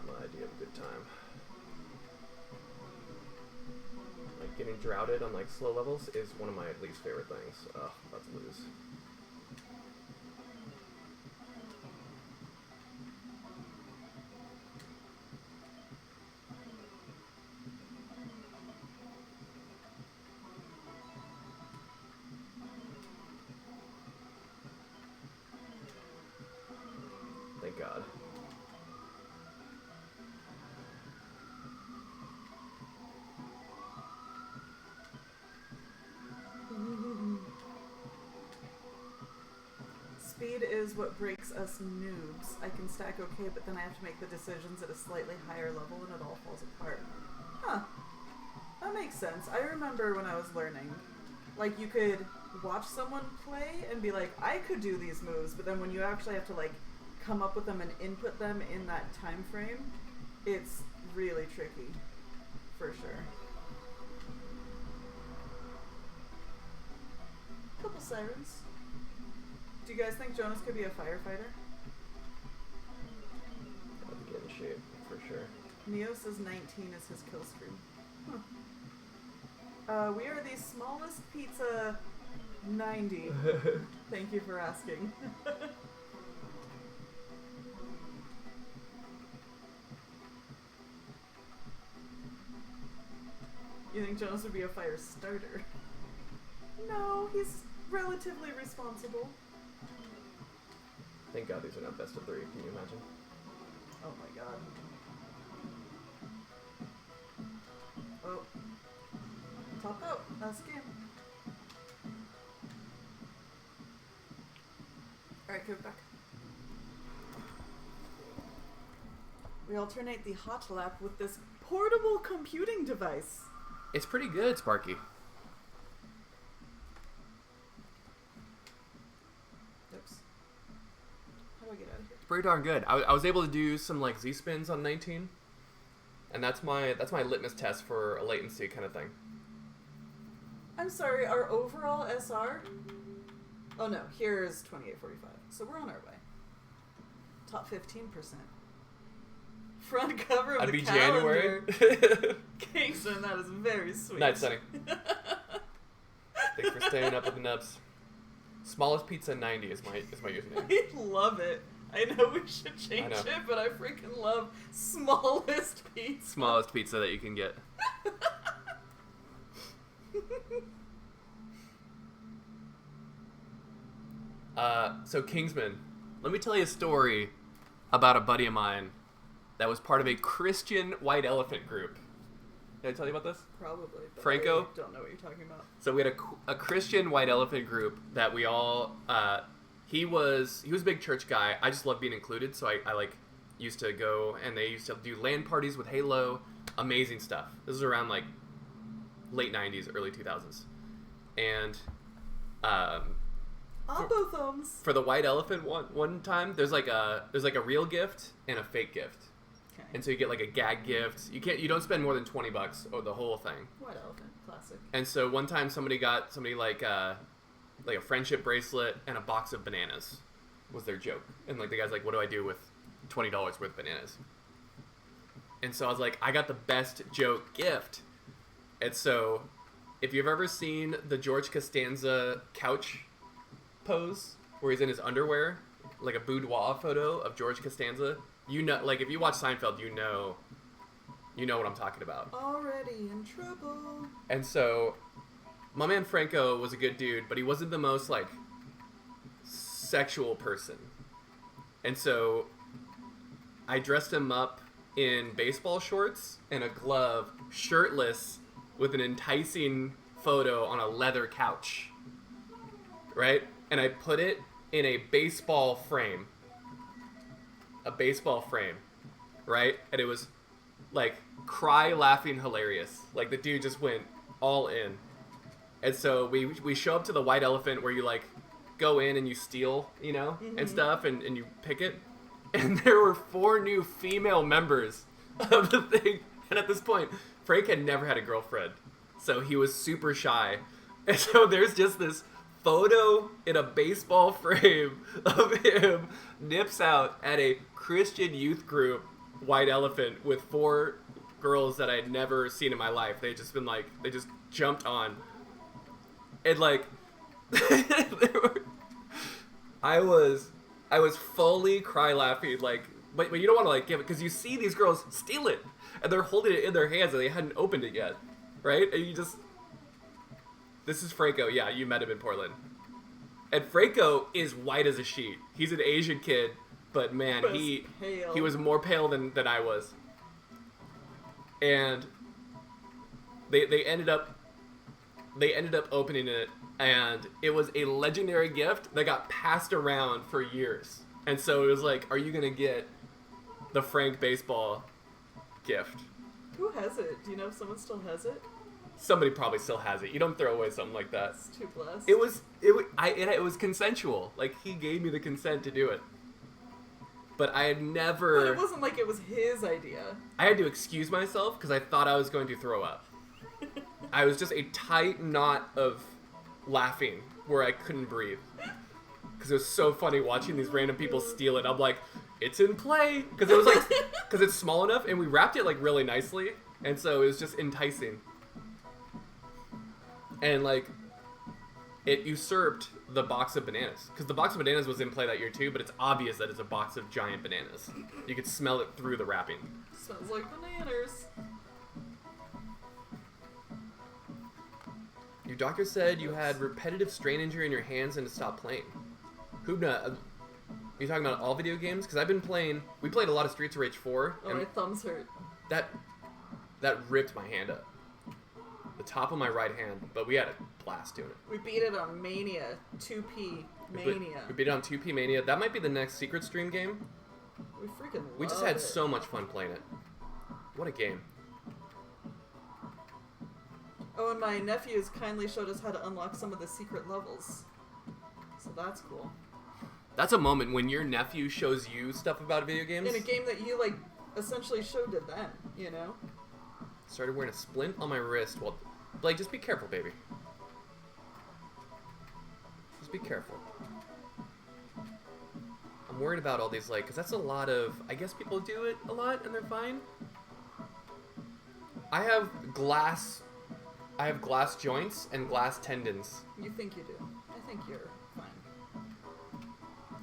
my idea of a good time. Like, getting droughted on, like, slow levels is one of my least favorite things. Ugh, let's lose. Thank God. Speed is what breaks us noobs. I can stack okay, but then I have to make the decisions at a slightly higher level and it all falls apart. Huh. That makes sense. I remember when I was learning, like, you could watch someone play and be like, I could do these moves, but then when you actually have to, like, come up with them and input them in that time frame, it's really tricky. For sure. Couple sirens. Do you guys think Jonas could be a firefighter? I'll be getting in shape, for sure. Neo says 19 is his kill stream. Huh. We are the smallest pizza 90. Thank you for asking. You think Jonas would be a fire starter? No, he's relatively responsible. Thank God these are not best of 3, can you imagine? Oh my god. Oh. Top out. That's the game. Alright, go back. We alternate the hot lap with this portable computing device. It's pretty good, Sparky. Oops. How do I get out of here? It's pretty darn good. I was able to do some, like, Z-spins on 19. And that's my litmus test for a latency kind of thing. I'm sorry, our overall SR? Oh no, here's 2845. So we're on our way. Top 15%. Front cover of I'd the be calendar. January. Kingston, that is very sweet. Night, Sunny. Thanks for staying up with the nubs. Smallest pizza 90 is my username. I love it. I know we should change it, but I freaking love smallest pizza. Smallest pizza that you can get. So Kingsman, let me tell you a story about a buddy of mine that was part of a Christian white elephant group. Did I tell you about this? Probably. But Franco? I don't know what you're talking about. So we had a Christian white elephant group that we all. He was a big church guy. I just loved being included, so I like used to go, and they used to do LAN parties with Halo. Amazing stuff. This was around like late 90s, early 2000s, and both thumbs. for the white elephant one time, there's like a real gift and a fake gift. Okay. And so you get like a gag gift. You don't spend more than $20 or the whole thing. White elephant, classic. And so one time somebody like a friendship bracelet and a box of bananas was their joke. And like the guy's like, what do I do with $20 worth of bananas. And so I was like, I got the best joke gift. And so, if you've ever seen the George Costanza couch pose, where he's in his underwear, like a boudoir photo of George Costanza, you know, like if you watch Seinfeld, you know what I'm talking about. Already in trouble. And so, my man Franco was a good dude, but he wasn't the most, like, sexual person. And so, I dressed him up in baseball shorts and a glove, shirtless, with an enticing photo on a leather couch. Right? And I put it in a baseball frame. A baseball frame. Right? And it was, like, cry laughing hilarious. Like, the dude just went all in. And so we show up to the White Elephant where you, like, go in and you steal, you know, and stuff, and you pick it. And there were 4 new female members of the thing. And at this point, Frank had never had a girlfriend. So he was super shy. And so there's just this photo in a baseball frame of him nips out at a Christian youth group White Elephant with 4 girls that I'd never seen in my life. They just been like, they just jumped on. And like, I was fully cry laughing, like, but you don't want to like give it, because you see these girls steal it, and they're holding it in their hands and they hadn't opened it yet, right? And you just, this is Franco, yeah, you met him in Portland. And Franco is white as a sheet. He's an Asian kid, but man, he was more pale than I was. And they ended up opening it, and it was a legendary gift that got passed around for years. And so it was like, are you gonna get the Frank baseball gift? Who has it? Do you know if someone still has it? Somebody probably still has it. You don't throw away something like that. It's too blessed. It was consensual. Like, he gave me the consent to do it. But I had never... But it wasn't like it was his idea. I had to excuse myself because I thought I was going to throw up. I was just a tight knot of laughing where I couldn't breathe. Because it was so funny watching these random people steal it. I'm like, it's in play! Because it was like... Because it's small enough, and we wrapped it, like, really nicely. And so it was just enticing. And, like, it usurped the box of bananas. Because the box of bananas was in play that year, too, but it's obvious that it's a box of giant bananas. You could smell it through the wrapping. Smells like bananas. Your doctor said you had repetitive strain injury in your hands and to stop playing. Hoobna, are you talking about all video games? Because I've been playing... We played a lot of Streets of Rage 4. Oh, my thumbs hurt. That ripped my hand up. The top of my right hand, but we had a blast doing it. We beat it on Mania. 2P Mania. We beat it on 2P Mania. That might be the next Secret Stream game. We freaking love We just had it. so much fun playing it. What a game. Oh, and my nephews kindly showed us how to unlock some of the secret levels. So that's cool. That's a moment when your nephew shows you stuff about video games. In a game that you, like, essentially showed to them, you know? Started wearing a splint on my wrist while... Blake, just be careful, baby. Just be careful. I'm worried about all these, like... Because that's a lot of... I guess people do it a lot and they're fine. I have glass joints and glass tendons. You think you do. I think you're fine.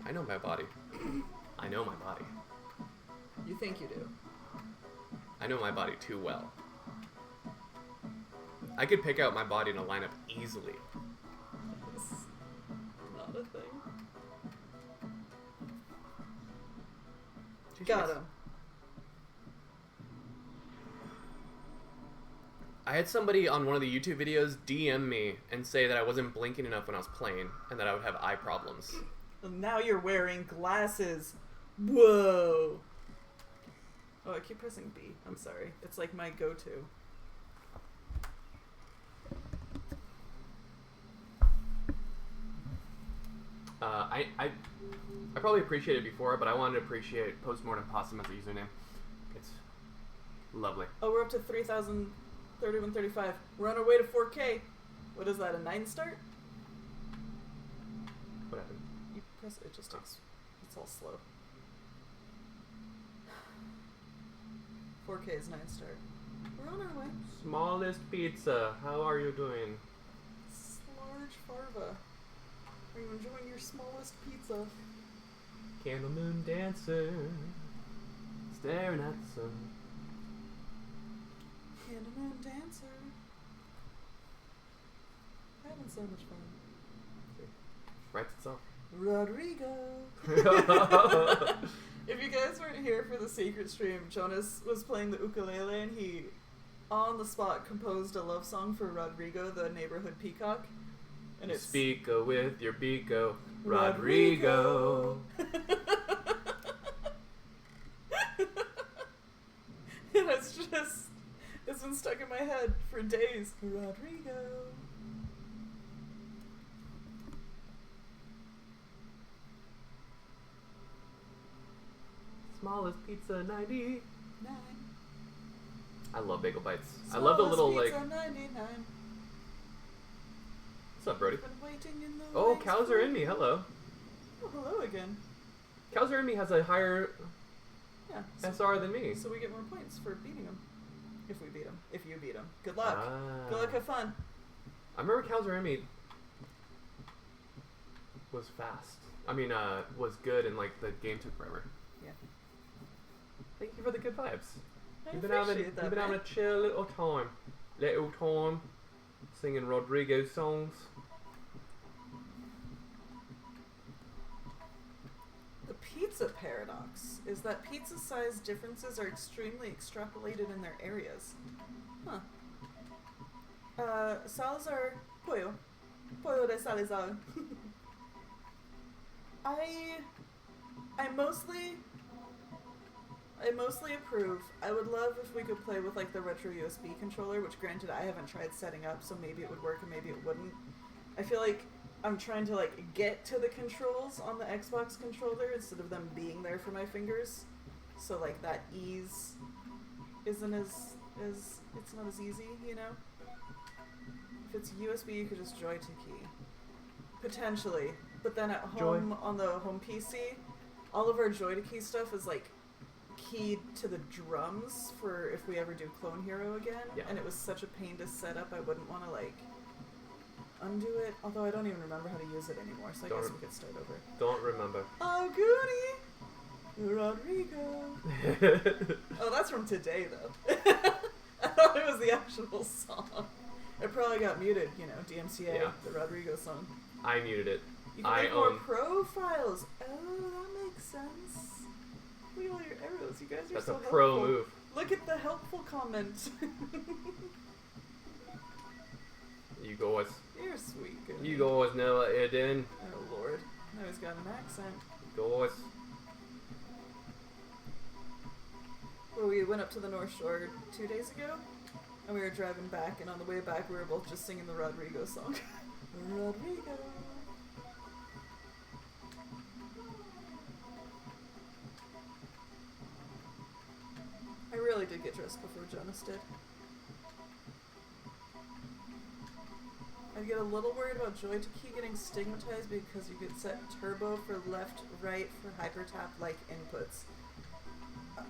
I know my body. I know my body. You think you do. I know my body too well. I could pick out my body in a lineup easily. It's not a thing. Got him. I had somebody on one of the YouTube videos DM me and say that I wasn't blinking enough when I was playing and that I would have eye problems. And now you're wearing glasses. Whoa. Oh, I keep pressing B. I'm sorry. It's like my go-to. I probably appreciated it before, but I wanted to appreciate Postmortem Possum as a username. It's lovely. Oh, we're up to 3,031.35. We're on our way to 4K. What is that, a 9 start? What happened? You press it, just takes... It's all slow. 4K is 9-star. We're on our way. Smallest pizza. How are you doing? Large Farva. Are you enjoying your smallest pizza? Candle moon dancer. Staring at the sun. Candleman dancer. Having so much fun. Writes itself. Rodrigo. If you guys weren't here for the secret stream, Jonas was playing the ukulele and he, on the spot, composed a love song for Rodrigo, the neighborhood peacock. And it's Speak with your beako, Rodrigo. And it's been stuck in my head for days. Rodrigo. Smallest pizza 99. 9. I love bagel bites. I love the little like. Pizza 99. What's up, Brody? Been waiting in the Oh, wings cows for are in me. you. Hello. Oh, hello again. Cows are in me has a higher Yeah. SR than me. So we get more points for beating them. If we beat them. If you beat them. Good luck. Ah. Good luck, have fun. I remember cows are in me was fast. I mean, was good and like the game took forever. Yeah. Thank you for the good vibes. I You've been appreciate that, having a chill little time. Singing Rodrigo songs. The pizza paradox is that pizza size differences are extremely extrapolated in their areas. Huh. Salazar Pollo. Pollo de Salazar. I mostly approve. I would love if we could play with like the retro USB controller, which granted I haven't tried setting up, so maybe it would work and maybe it wouldn't. I feel like I'm trying to like get to the controls on the Xbox controller instead of them being there for my fingers. So like that ease isn't as it's not as easy, you know? If it's USB you could just joy to key. Potentially. But then at home on the home PC, all of our joy to key stuff is like keyed to the drums for if we ever do Clone Hero again. Yeah. And it was such a pain to set up, I wouldn't want to like undo it. Although I don't even remember how to use it anymore, so I guess we could start over. Don't remember. Oh, goody! Rodrigo. Oh, that's from today, though. I thought it was the actual song. It probably got muted, you know, DMCA, Yeah. the Rodrigo song. I muted it. You can make more profiles. Oh, that makes sense. Look at all your arrows. You guys are That's so a helpful. pro move. Look at the helpful comment. You guys. You're sweet. Goody. You guys know what you're doing. Oh, Lord. Now he's got an accent. Guys. Well, we went up to the North Shore 2 days ago, and we were driving back, and on the way back we were both just singing the Rodrigo song. Rodrigo. I really did get dressed before Jonas did. I get a little worried about Joy to Key getting stigmatized because you could set turbo for left, right for hypertap like inputs.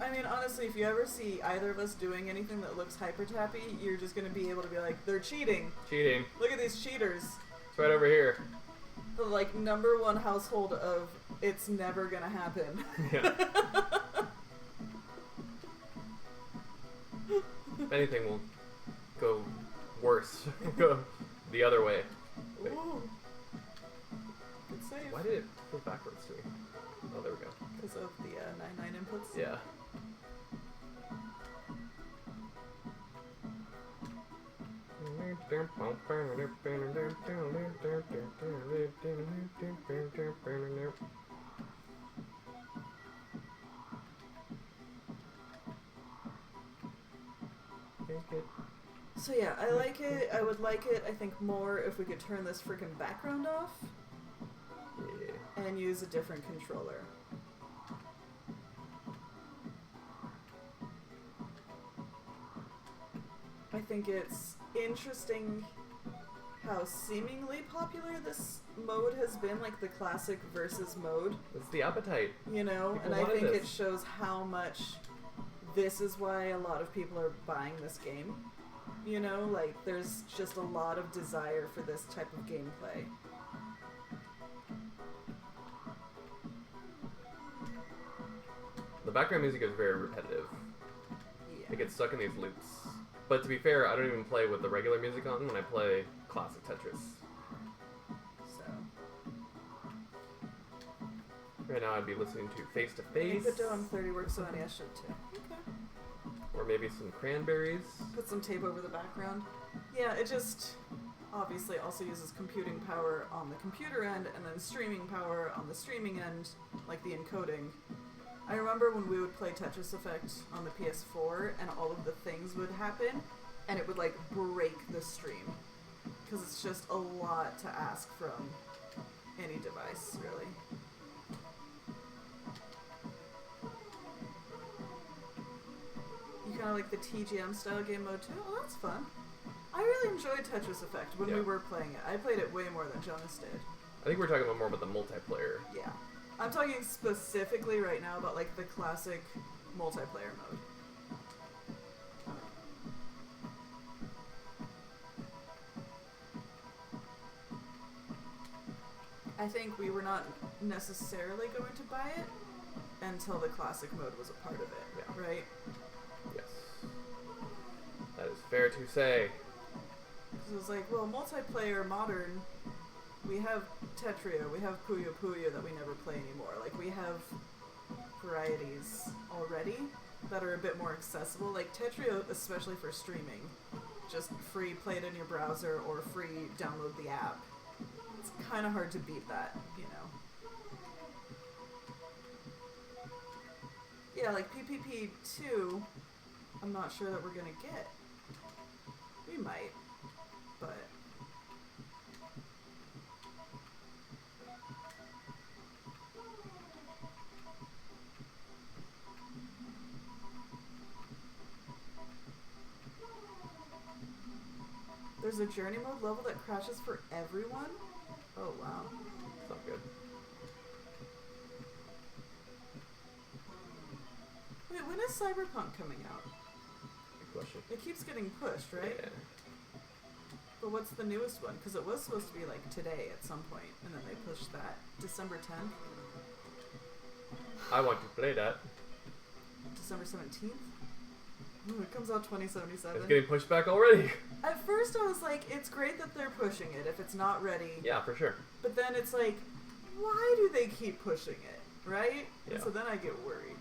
I mean, honestly, if you ever see either of us doing anything that looks hyper-tappy, you're just going to be able to be like, they're cheating. Cheating. Look at these cheaters. It's right over here. The, like, #1 household of it's never going to happen. Yeah. If anything, will go worse. Go the other way. Wait. Ooh. Good save. Why did it go backwards to me? Oh, there we go. Because of the 9 inputs? Yeah. So yeah, I like it. I would like it, I think, more if we could turn this freaking background off Yeah. and use a different controller. I think it's interesting how seemingly popular this mode has been, like the classic versus mode, It's the appetite. you know? People And I wanted think this. it shows how much this is why a lot of people are buying this game. You know, like, there's just a lot of desire for this type of gameplay. The background music is very repetitive. Yeah. I get stuck in these loops. But to be fair, I don't even play with the regular music on when I play classic Tetris. So. Right now I'd be listening to Face to I Face. put down 30 works so I should too. Okay. Or maybe some Cranberries. Put some tape over the background. Yeah, it just obviously also uses computing power on the computer end and then streaming power on the streaming end, like the encoding. I remember when we would play Tetris Effect on the PS4 and all of the things would happen and it would like break the stream. Because it's just a lot to ask from any device, really. You kind of like the TGM style game mode too? Oh, that's fun. I really enjoyed Tetris Effect when we were playing it. I played it way more than Jonas did. I think we're talking about more about the multiplayer. Yeah. I'm talking specifically right now about like the classic multiplayer mode. I think we were not necessarily going to buy it until the classic mode was a part of it, right? Yes. That is fair to say. Because it was like, well, multiplayer modern, we have Tetria, we have Puyo Puyo that we never play anymore. Like, we have varieties already that are a bit more accessible. Like, Tetria, especially for streaming, just free play it in your browser or free download the app. It's kind of hard to beat that, you know. Yeah, like PPP 2, I'm not sure that we're gonna get. We might, but... There's a journey mode level that crashes for everyone? Oh, wow. It's not good. Wait, when is Cyberpunk coming out? Good question. It keeps getting pushed, right? Yeah. But what's the newest one? Because it was supposed to be like today at some point, and then they pushed that. December 10th? I want to play that. December 17th? Ooh, it comes out 2077. It's getting pushed back already. At first I was like, it's great that they're pushing it if it's not ready. Yeah, for sure. But then it's like, why do they keep pushing it, right? Yeah. And so then I get worried.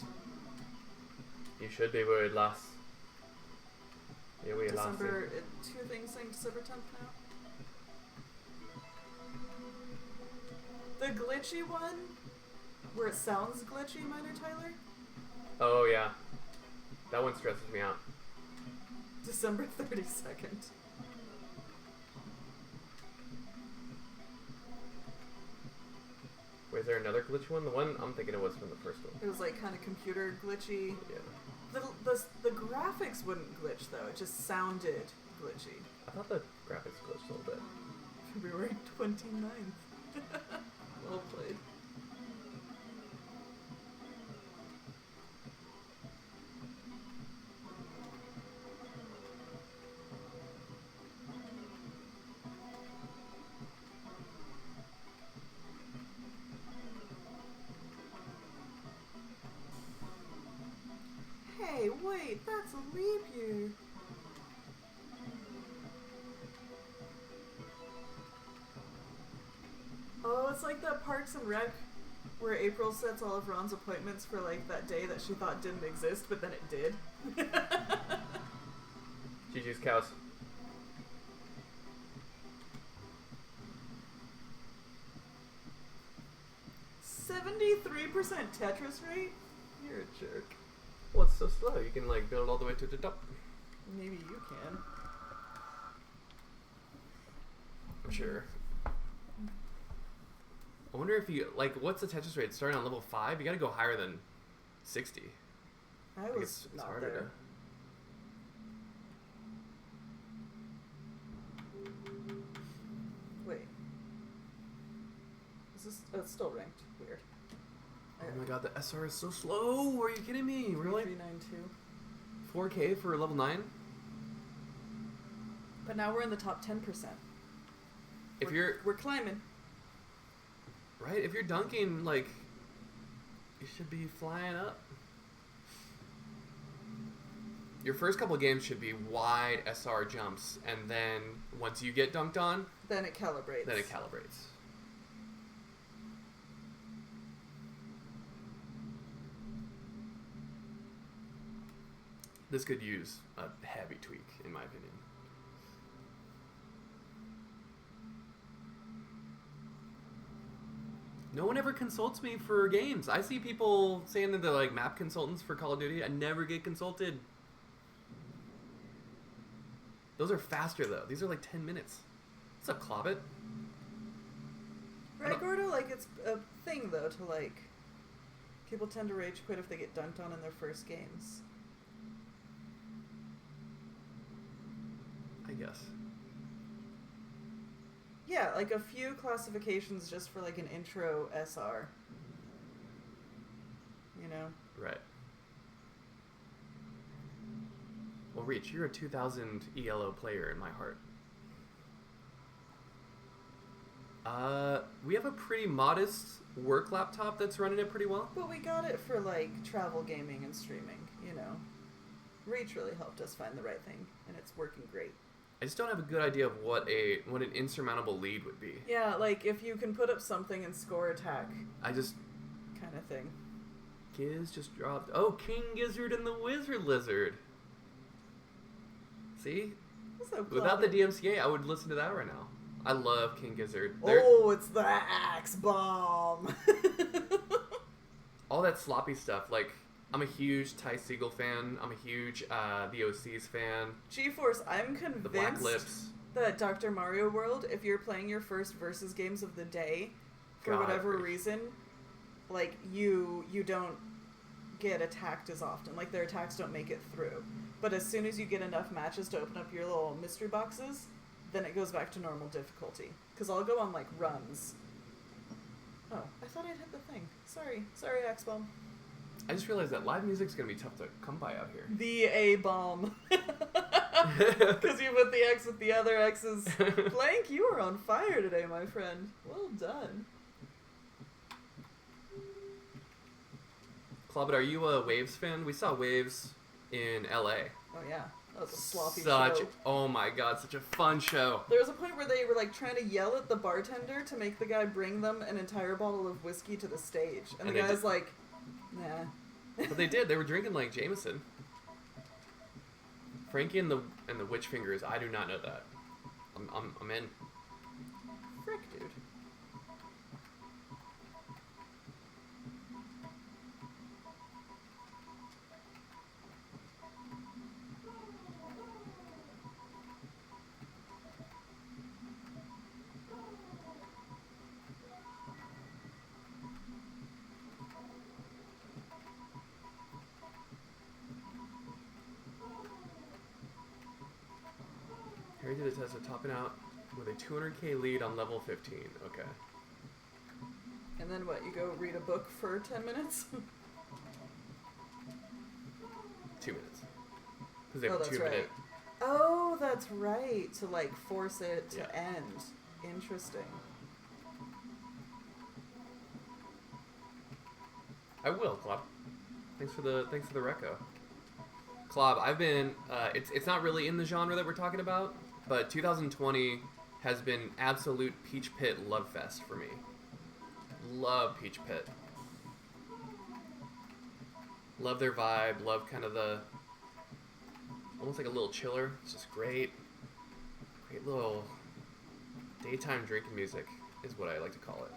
You should be worried, lass. Yeah, we December, two things saying December 10th now. The glitchy one, where it sounds glitchy, Minor Tyler? Oh, yeah. That one stresses me out. December 32nd. Wait, is there another glitchy one? The one I'm thinking it was from the first one. It was like kind of computer glitchy. Yeah. The graphics wouldn't glitch though, it just sounded glitchy. I thought the graphics glitched a little bit. February 29th. Well played. Hey, wait, that's a leap year. Oh, it's like that Parks and Rec where April sets all of Ron's appointments for like that day that she thought didn't exist, but then it did. GG's cows. $73% Tetris rate? You're a jerk. Well, it's so slow. You can like build all the way to the top. Maybe you can. I'm sure. I wonder if you like what's the Tetris rate starting on level 5? You gotta go higher than 60. I think was it's not harder there. Wait. Is this? Oh, it's still ranked. Weird. Oh my god, the SR is so slow. Are you kidding me? Really? 392. 4K for level 9? But now we're in the top 10%. If We're climbing. Right? If you're dunking, like, you should be flying up. Your first couple of games should be wide SR jumps, and then once you get dunked on, Then it calibrates. This could use a heavy tweak, in my opinion. No one ever consults me for games. I see people saying that they're like map consultants for Call of Duty. I never get consulted. Those are faster though. These are like 10 minutes. What's up, Clobbit? Right, Gordo? Like, it's a thing, though, to, like... People tend to rage quit if they get dunked on in their first games. I guess. Yeah, like a few classifications just for, like, an intro SR. You know? Right. Well, Reach, you're a 2000 ELO player in my heart. We have a pretty modest work laptop that's running it pretty well. But we got it for, like, travel gaming and streaming, you know? Reach really helped us find the right thing, and it's working great. I just don't have a good idea of what an insurmountable lead would be. Yeah, like, if you can put up something and score attack. Kind of thing. Giz just dropped. Oh, King Gizzard and the Wizard Lizard. See? So Without the DMCA, I would listen to that right now. I love King Gizzard. Oh, it's the axe bomb. All that sloppy stuff. Like, I'm a huge Ty Segall fan. I'm a huge the OC's fan. GeForce, I'm The Black Lips. convinced that Dr. Mario World, if you're playing your first versus games of the day, for God, whatever Reach. reason, like, you don't get attacked as often. Like, their attacks don't make it through. But as soon as you get enough matches to open up your little mystery boxes, then it goes back to normal difficulty. Because I'll go on, like, runs. Oh, I thought I'd hit the thing. Sorry, X-Bomb. I just realized that live music's gonna be tough to come by out here. The A-bomb. Because you put the X with the other X's. Blank, you are on fire today, my friend. Well done. Clobbit, are you a Waves fan? We saw Waves in LA. Oh, yeah. That was a sloppy show. Oh my god, such a fun show. There was a point where they were, like, trying to yell at the bartender to make the guy bring them an entire bottle of whiskey to the stage. And the guy's like, nah. But they did. They were drinking, like, Jameson. Frankie and the Witch Fingers, I do not know that. I'm in. Frick, dude. Harry did a test of topping out with a 200k lead on level 15. Okay. And then what, you go read a book for 10 minutes? 2 minutes. Because they have Oh, a that's 2 right. minute. Oh, that's right. To, like, force it to Yeah. end. Interesting. I will, Clob. Thanks for the reco. Clob, I've been it's not really in the genre that we're talking about, but 2020 has been absolute Peach Pit love fest for me. Love Peach Pit. Love their vibe, love kind of the almost like a little chiller. It's just great. Great little daytime drinking music is what I like to call it.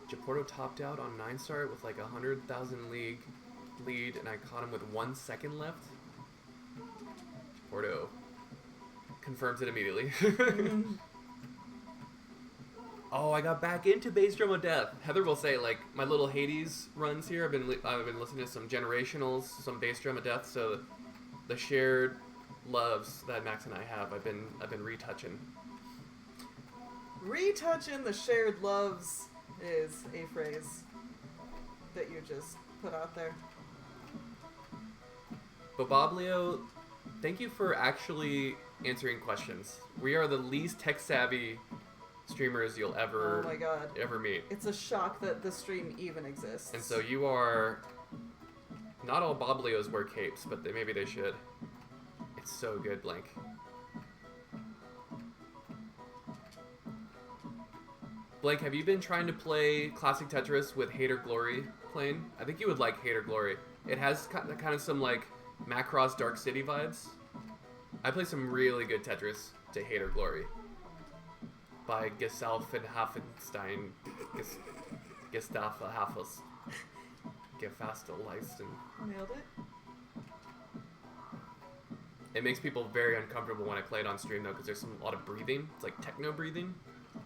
Japorto topped out on 9-star with like 100,000 league lead, and I caught him with 1 second left. Japorto confirms it immediately. Oh, I got back into Bass Drum of Death. Heather will say, like, my little Hades runs here. I've been listening to some Generationals, some Bass Drum of Death. So the shared loves that Max and I have, I've been retouching. Retouching the shared loves is a phrase that you just put out there. Boboblio, thank you for actually answering questions. We are the least tech-savvy streamers you'll ever Oh my god. ever meet. It's a shock that the stream even exists. And so you are... Not all Boblios wear capes, but maybe they should. It's so good, Blank. Blank, have you been trying to play Classic Tetris with Hate or Glory playing? I think you would like Hate or Glory. It has kind of some, like, Macross Dark City vibes. I play some really good Tetris to Hate or Glory. By Gesalf and Hafenstein. Gestafa Hafels. Gefastelleisten. Nailed it. It makes people very uncomfortable when I play it on stream, though, because there's a lot of breathing. It's like techno breathing. Yeah,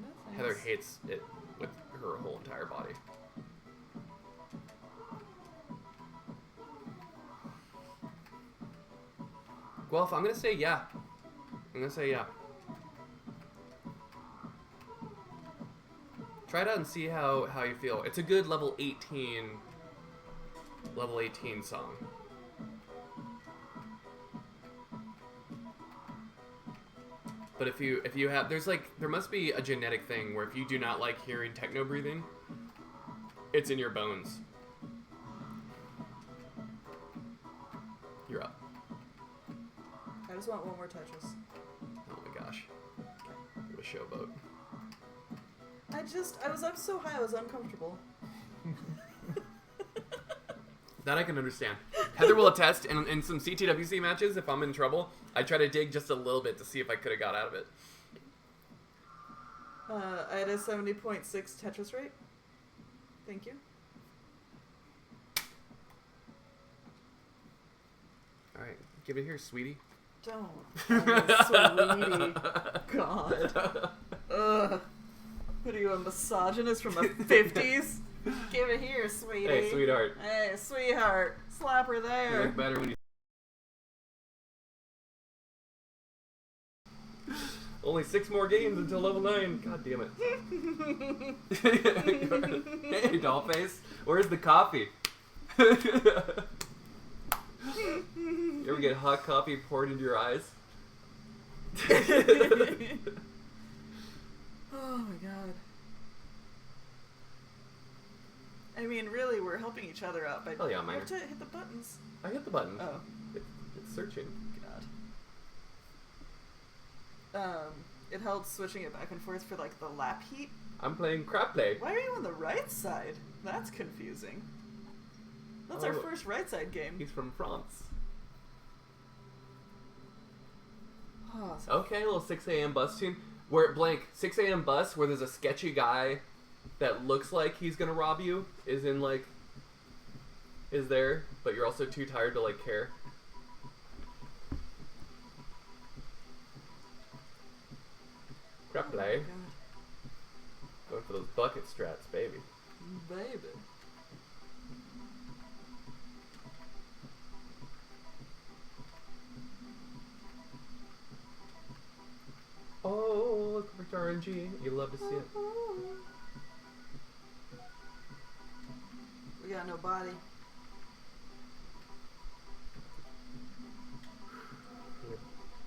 no thanks. Heather hates it with her whole entire body. Guelph, I'm gonna say yeah. I'm gonna say yeah. Try it out and see how you feel. It's a good level 18 song. But if you have, there must be a genetic thing where if you do not like hearing techno breathing, it's in your bones. You're up. I just want one more Tetris. Oh my gosh. What a showboat. I was up so high I was uncomfortable. That I can understand. Heather will attest, in some CTWC matches, if I'm in trouble, I try to dig just a little bit to see if I could have got out of it. I had a 70.6 Tetris rate. Thank you. Alright, give it here, sweetie. Don't. Oh, sweetie. God. Ugh. What are you, a misogynist from the 50s? Give it here, sweetie. Hey, sweetheart. Hey, sweetheart. Slap her You there. look better when you... Only 6 more games until level 9. God damn it. Hey, Dollface. Where's the coffee? You ever get hot coffee poured into your eyes? Oh my god. I mean, really, we're helping each other out by Oh yeah, you minor. have to hit the buttons. I hit the button. Oh, It's searching. God. It held switching it back and forth for like the lap heat. I'm playing crap play. Why are you on the right side? That's confusing. That's our Oh. first right side game. He's from France. Oh, Okay, a little 6 a.m. bus tune. Where, Blank, 6 a.m. bus where there's a sketchy guy that looks like he's gonna rob you is there, but you're also too tired to, like, care. Crap play. God. Going for those bucket strats, baby. Baby. Oh, perfect RNG. You love to see it. We got no body.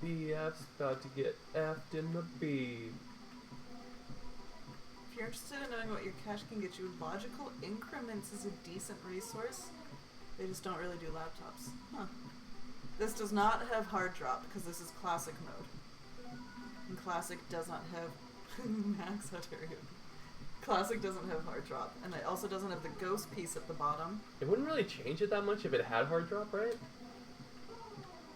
BF's about to get F'd in the B. If you're interested in knowing what your cache can get you, Logical Increments is a decent resource. They just don't really do laptops. Huh. This does not have hard drop because this is classic mode. And classic does not have max Ontario. Classic doesn't have hard drop, and it also doesn't have the ghost piece at the bottom. It wouldn't really change it that much if it had hard drop, right?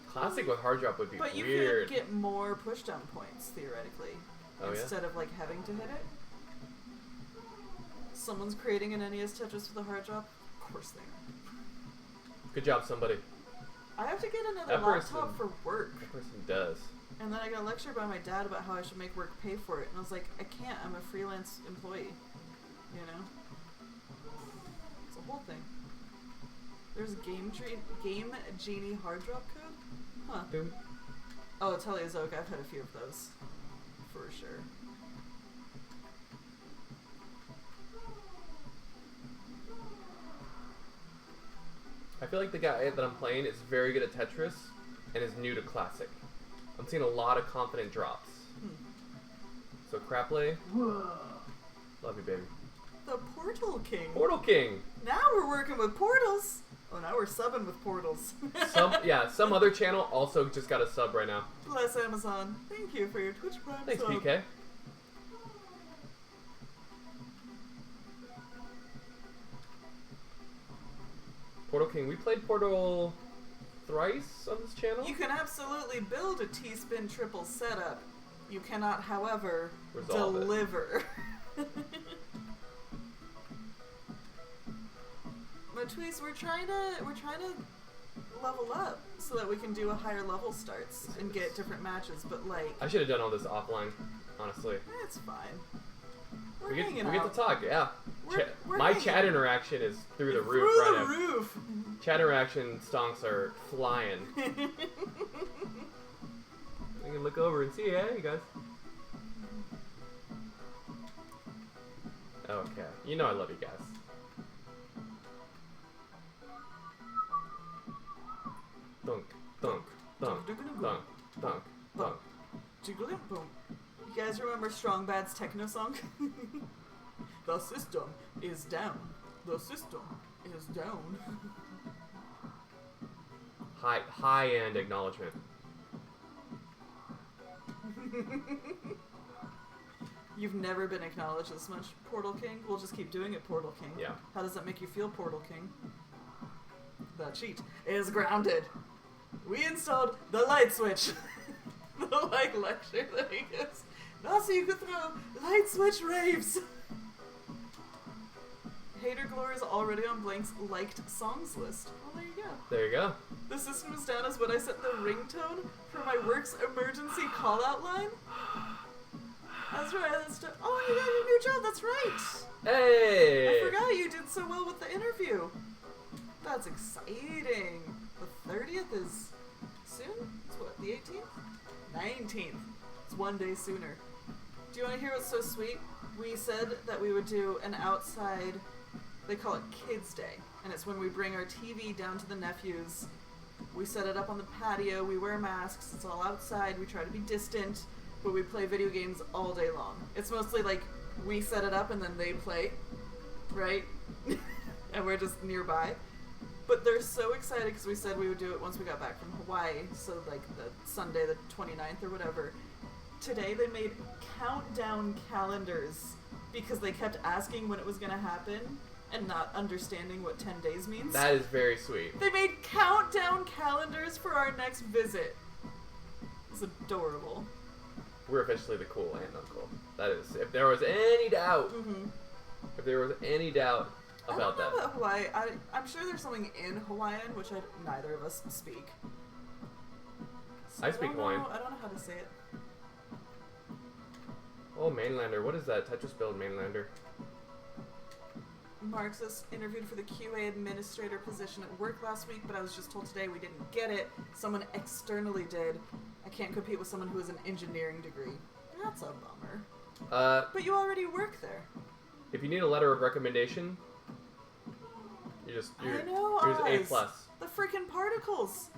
Classic with hard drop would be But you weird. could get more pushdown points, theoretically, Oh, yeah? instead of like having to hit it. Someone's creating an NES Tetris with a hard drop? Of course they are. Good job, somebody. I have to get another That laptop person- for work. That person does. And then I got lectured by my dad about how I should make work pay for it. And I was like, I can't, I'm a freelance employee. You know? It's a whole thing. There's Game Genie hard drop code? Huh. Boom. Oh, Teleozoic, I've had a few of those. For sure. feel like the guy that I'm playing is very good at Tetris and is new to Classic. I'm seeing a lot of confident drops. So Crapley, love you, baby. The Portal King. Portal King. Now we're working with portals. Oh, now we're subbing with portals. Some other channel also just got a sub right now. Bless Amazon. Thank you for your Twitch Prime Thanks, sub. PK. Portal King. We played Portal thrice on this channel. You can absolutely build a T-spin triple setup. You cannot, however, Resolve it. deliver. Matwese, we're trying to level up so that we can do a higher level starts and get different matches. But like, I should have done all this offline, honestly. it's fine. We're We get hanging to out. talk, yeah. We're My hanging. chat interaction is through the roof Through right the now. roof. Chat interaction stonks are flying. I can look over and see, hey, you guys. Okay, you know I love you guys. Dunk, dunk, dunk, dunk, dunk, dunk. Jiggly boom. You guys remember Strong Bad's techno song? The system is down. The system is down. High-end acknowledgement. You've never been acknowledged this much, Portal King? We'll just keep doing it, Portal King. Yeah. How does that make you feel, Portal King? The cheat is grounded. We installed the light switch. The lecture that he gives. Also, you could throw light switch raves. Hater Glory is already on Blank's liked songs list. Well, there you go. There you go. The system is down as when I set the ringtone for my work's emergency call-out line. That's right. Oh, you got a new job. That's right. Hey! I forgot you did so well with the interview. That's exciting. The 30th is soon? It's what, the 18th? 19th. It's one day sooner. Do you want to hear what's so sweet? We said that we would do an outside, they call it Kids Day. And it's when we bring our TV down to the nephews. We set it up on the patio. We wear masks. It's all outside. We try to be distant. But we play video games all day long. It's mostly like we set it up and then they play, right? And we're just nearby. But they're so excited because we said we would do it once we got back from Hawaii. So like the Sunday the 29th or whatever. Today they made countdown calendars because they kept asking when it was going to happen and not understanding what 10 days means. That is very sweet. They made countdown calendars for our next visit. It's adorable. We're officially the cool aunt and uncle. That is, if there was any doubt, if there was any doubt about I don't know that. about Hawaii. I'm sure there's something in Hawaiian, which neither of us speak. So I speak Hawaiian. I don't know how to say it. Oh, Mainlander. What is that? Tetris build Mainlander. Marxist interviewed for the QA administrator position at work last week, but I was just told today we didn't get it. Someone externally did. I can't compete with someone who has an engineering degree. That's a bummer. But you already work there. If you need a letter of recommendation, you're I know, A Oz. plus. The freaking particles.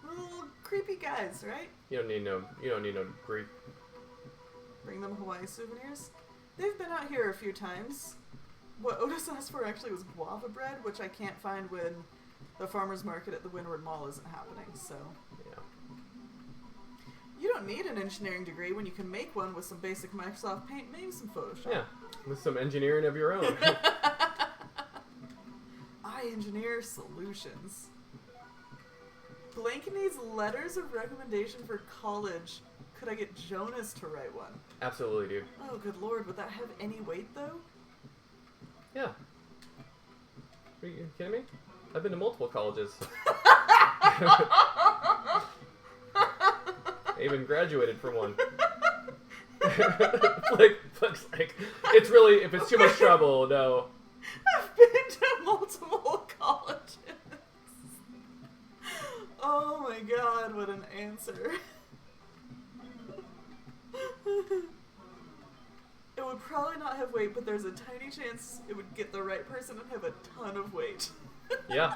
Little creepy guys, right? You don't need no degree. Bring them Hawaii souvenirs. They've been out here a few times. What Otis asked for actually was guava bread, which I can't find when the farmer's market at the Windward Mall isn't happening, so. Yeah. You don't need an engineering degree when you can make one with some basic Microsoft Paint, maybe some Photoshop. Yeah, with some engineering of your own. I engineer solutions. Blank needs letters of recommendation for college. Could I get Jonas to write one? Absolutely, dude. Oh, good lord, would that have any weight, though? Yeah. Are you kidding me? I've been to multiple colleges. I even graduated from one. Flick's like, it's really, if it's too much trouble, no. I've been to multiple colleges. Oh my god, what an answer. It would probably not have weight, but there's a tiny chance it would get the right person and have a ton of weight. Yeah.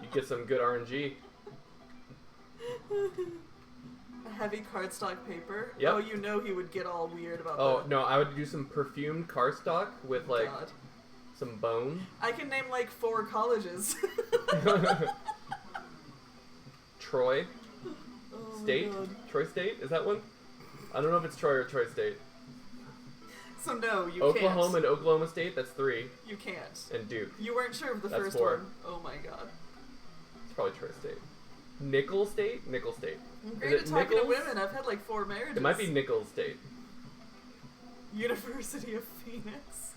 You get some good RNG. A heavy cardstock paper? Yep. Oh, you know he would get all weird about Oh, that. no, I would do some perfumed cardstock with, like, God. some bone. I can name like 4 colleges. Troy Oh my State? God. Troy State? Is that one? I don't know if it's Troy or Troy State. So no, you Oklahoma can't. and Oklahoma State, that's 3. You can't. And Duke. You weren't sure of the That's first 4. one. Oh my god. It's probably Troy State. Nickel State? Nickel State. I'm Is great it at talking to Nichols? women. I've had like 4 marriages. It might be Nichols State. University of Phoenix.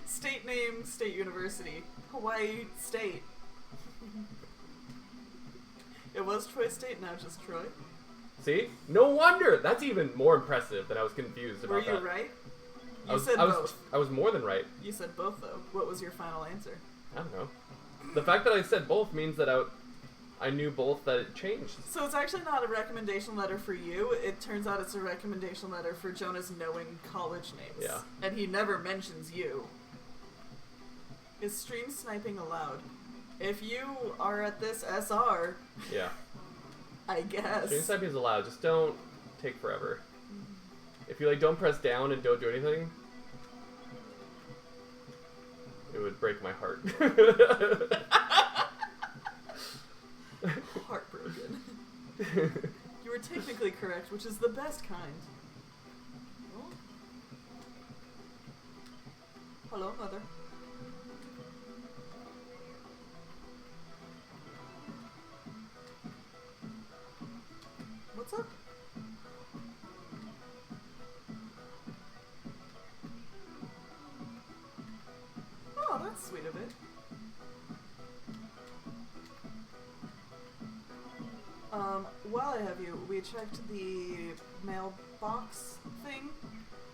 State name, State University. Hawaii State. It was Troy State, now just Troy. See? No wonder! That's even more impressive than I was confused Were about you that. right? I You was, said I was, both. I was more than right. You said both though. What was your final answer? I don't know. The fact that I said both means that I knew both that it changed. So it's actually not a recommendation letter for you. It turns out it's a recommendation letter for Jonah's knowing college names. Yeah. And he never mentions you. Is stream sniping allowed? If you are at this SR, Yeah. I guess. Stream sniping is allowed, just don't take forever. If you like don't press down and don't do anything, it would break my heart. Heartbroken. You were technically correct, which is the best kind. Oh. Hello, mother. What's up? Oh, that's sweet of it. While I have you, we checked the mailbox thing,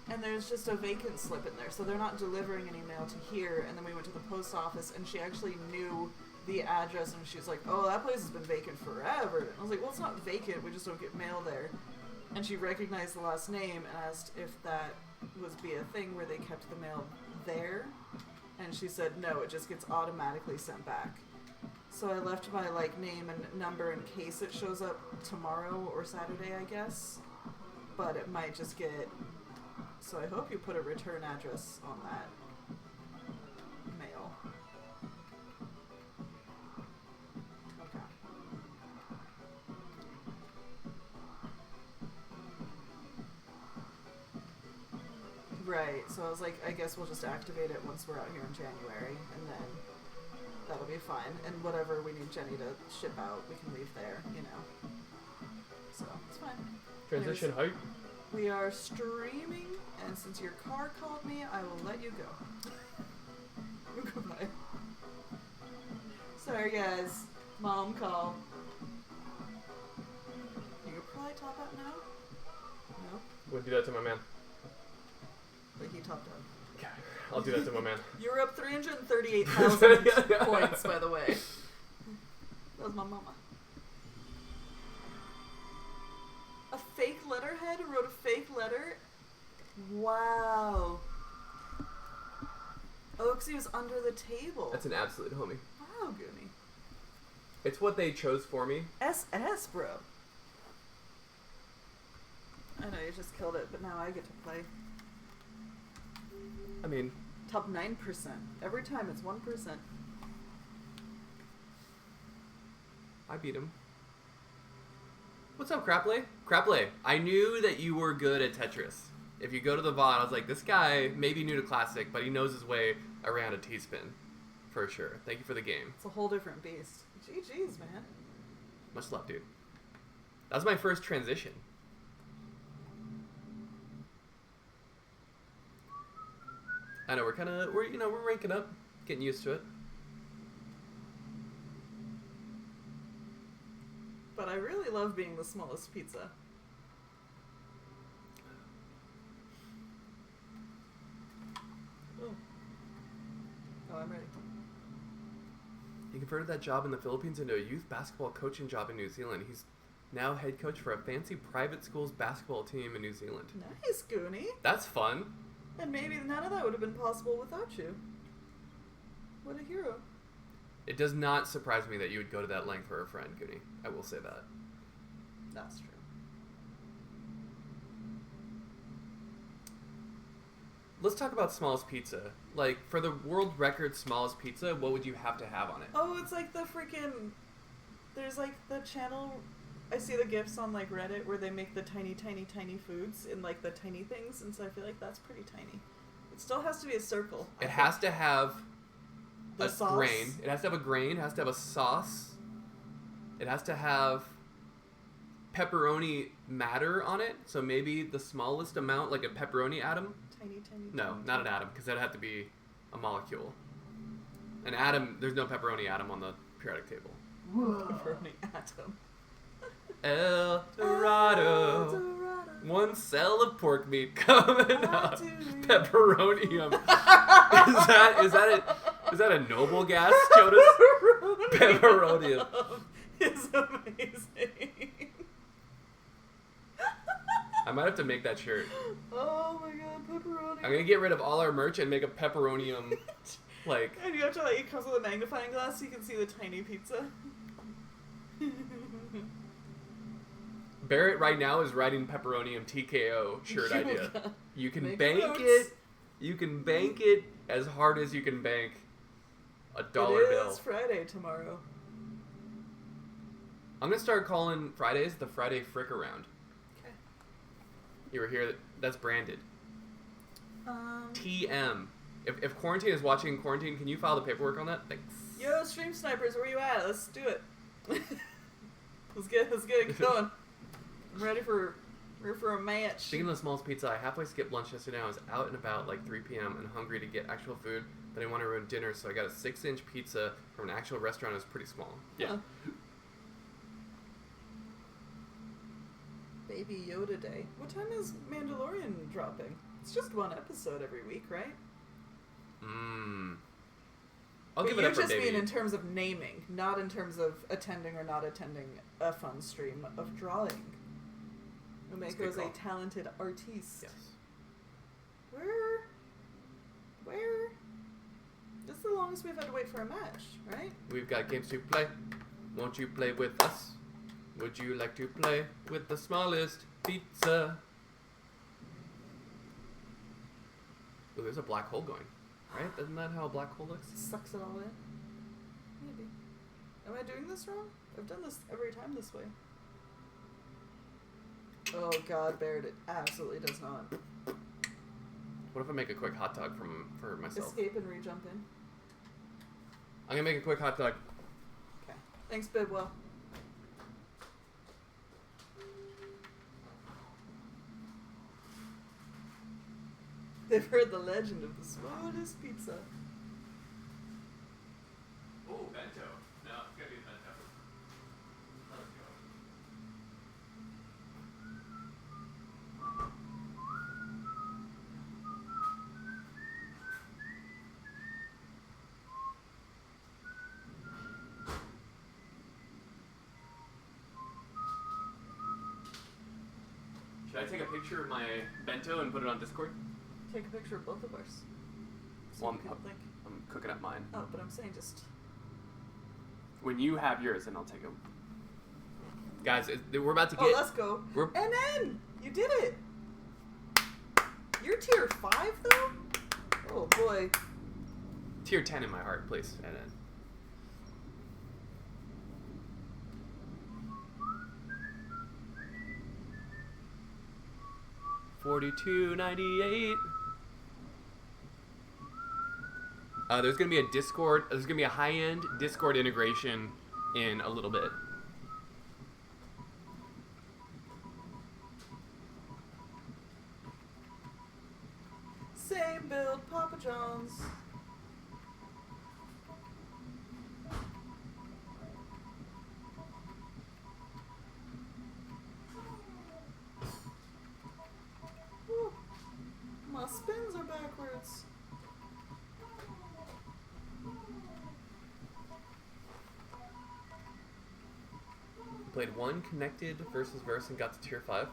and there's just a vacant slip in there, so they're not delivering any mail to here. And then we went to the post office, and she actually knew the address, and she's like, "Oh, that place has been vacant forever." And I was like, "Well, it's not vacant, we just don't get mail there." And she recognized the last name and asked if that was be a thing where they kept the mail there, and she said no, it just gets automatically sent back. So I left my name and number in case it shows up tomorrow or Saturday, I guess. But it might just get. So I hope you put a return address on that mail. Okay. Right. So I was like, I guess we'll just activate it once we're out here in January, and then that'll be fine. And whatever we need Jenny to ship out, we can leave there, you know. So, it's fine. Transition height. We are streaming, and since your car called me, I will let you go. Goodbye. Sorry, guys. Mom call. You could probably top out now? No? Wouldn't do that to my man. But he topped out. Okay, I'll do that to my man. You were up 338,000 points, by the way. That was my mama. A fake letterhead who wrote a fake letter? Wow. Oh, because he was under the table. That's an absolute homie. Wow, Goonie. It's what they chose for me. SS, bro. I know, you just killed it, but now I get to play. I mean, Top 9%. Every time it's 1%. I beat him. What's up, Crapley? Crapley, I knew that you were good at Tetris. If you go to the VOD, I was like, this guy may be new to Classic, but he knows his way around a T-spin. For sure. Thank you for the game. It's a whole different beast. GG's, man. Much love, dude. That was my first transition. I know, we're ranking up, getting used to it. But I really love being the smallest pizza. Oh. Oh, I'm ready. He converted that job in the Philippines into a youth basketball coaching job in New Zealand. He's now head coach for a fancy private school's basketball team in New Zealand. Nice, Goonie. That's fun. And maybe none of that would have been possible without you. What a hero. It does not surprise me that you would go to that length for a friend, Goody. I will say that. That's true. Let's talk about smallest pizza. Like, for the world record smallest pizza, what would you have to have on it? Oh, it's like the freaking... There's like the channel... I see the GIFs on like Reddit where they make the tiny, tiny, tiny foods in like the tiny things, and so I feel like that's pretty tiny. It still has to be a circle. It has to have The a sauce? grain. It has to have a grain. It has to have a sauce. It has to have pepperoni matter on it. So maybe the smallest amount, like a pepperoni atom. Tiny, tiny. No, tiny, not an tiny. atom, because that would have to be a molecule. An atom, there's no pepperoni atom on the periodic table. Pepperoni atom. El Dorado. Dorado. One cell of pork meat coming up. Pepperoni. Pepperonium. Is that a noble gas, Jonas? Pepperonium. It's amazing. I might have to make that shirt. Oh my god, pepperoni. I'm gonna get rid of all our merch and make a pepperonium, like... And you have to like, it comes with a magnifying glass so you can see the tiny pizza. Barrett right now is writing pepperonium TKO shirt idea. You can Make bank notes. it. You can bank it as hard as you can bank a dollar It bill. is Friday tomorrow. I'm gonna start calling Fridays the Friday Frick Around. Okay. You were here. That's branded. Um, TM. If Quarantine is watching Quarantine, can you file the paperwork on that? Thanks. yo, stream snipers, where you at? Let's do it. let's get it going. I'm ready for a match. Speaking of the smallest pizza, I halfway skipped lunch yesterday. I was out and about like 3 p.m. and hungry to get actual food, but I didn't want to ruin dinner, so I got a 6-inch pizza from an actual restaurant. It was pretty small. Yeah. Huh. Baby Yoda Day. What time is Mandalorian dropping? It's just one episode every week, right? I'll But give it you up for just baby. mean in terms of naming, not in terms of attending or not attending a fun stream of drawing. That's a good Umeko is a call. talented artiste. Yes. Where? This is the longest we've had to wait for a match, right? We've got games to play. Won't you play with us? Would you like to play with the smallest pizza? Ooh, there's a black hole going. Right? Isn't that how a black hole looks? Sucks it all in. Maybe. Am I doing this wrong? I've done this every time this way. Oh god, Baird, it absolutely does not. What if I make a quick hot dog for myself? Escape and re-jump in. I'm gonna make a quick hot dog. Okay. Thanks, Bidwell. They've heard the legend of the smallest pizza. Oh, bento. No, it's gotta be bento. Let's go. Should I take a picture of my bento and put it on Discord? Take a picture of both of ours. So Well, people think. I'm cooking up mine. Oh, but I'm saying just. When you have yours, then I'll take them. Guys, we're about to get... Oh, let's go. We're- NN! You did it! You're tier 5, though? Oh, boy. Tier 10 in my heart, please. And then... $42.98. There's gonna be a Discord. There's gonna be a high-end Discord integration in a little bit. Same build, Papa John's. Ooh, my spins are backwards. Played one connected versus verse and got to tier 5.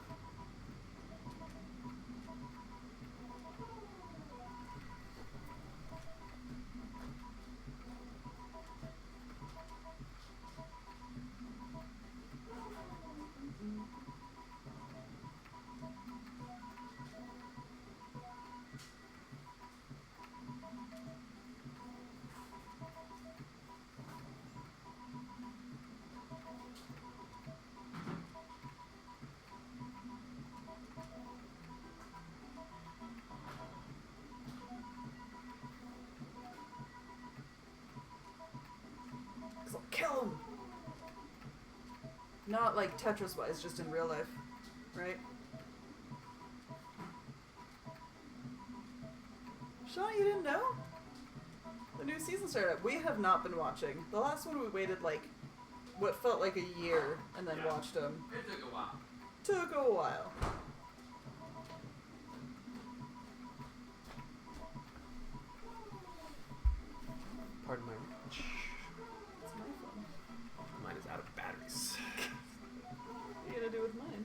Not like Tetris-wise, just in real life, right? Sean, you didn't know? The new season started. We have not been watching. The last one we waited like what felt like a year and then watched them. It took a while. Took a while. Pardon my reach. It's my phone. Mine is out of batteries. What are you gonna do with mine?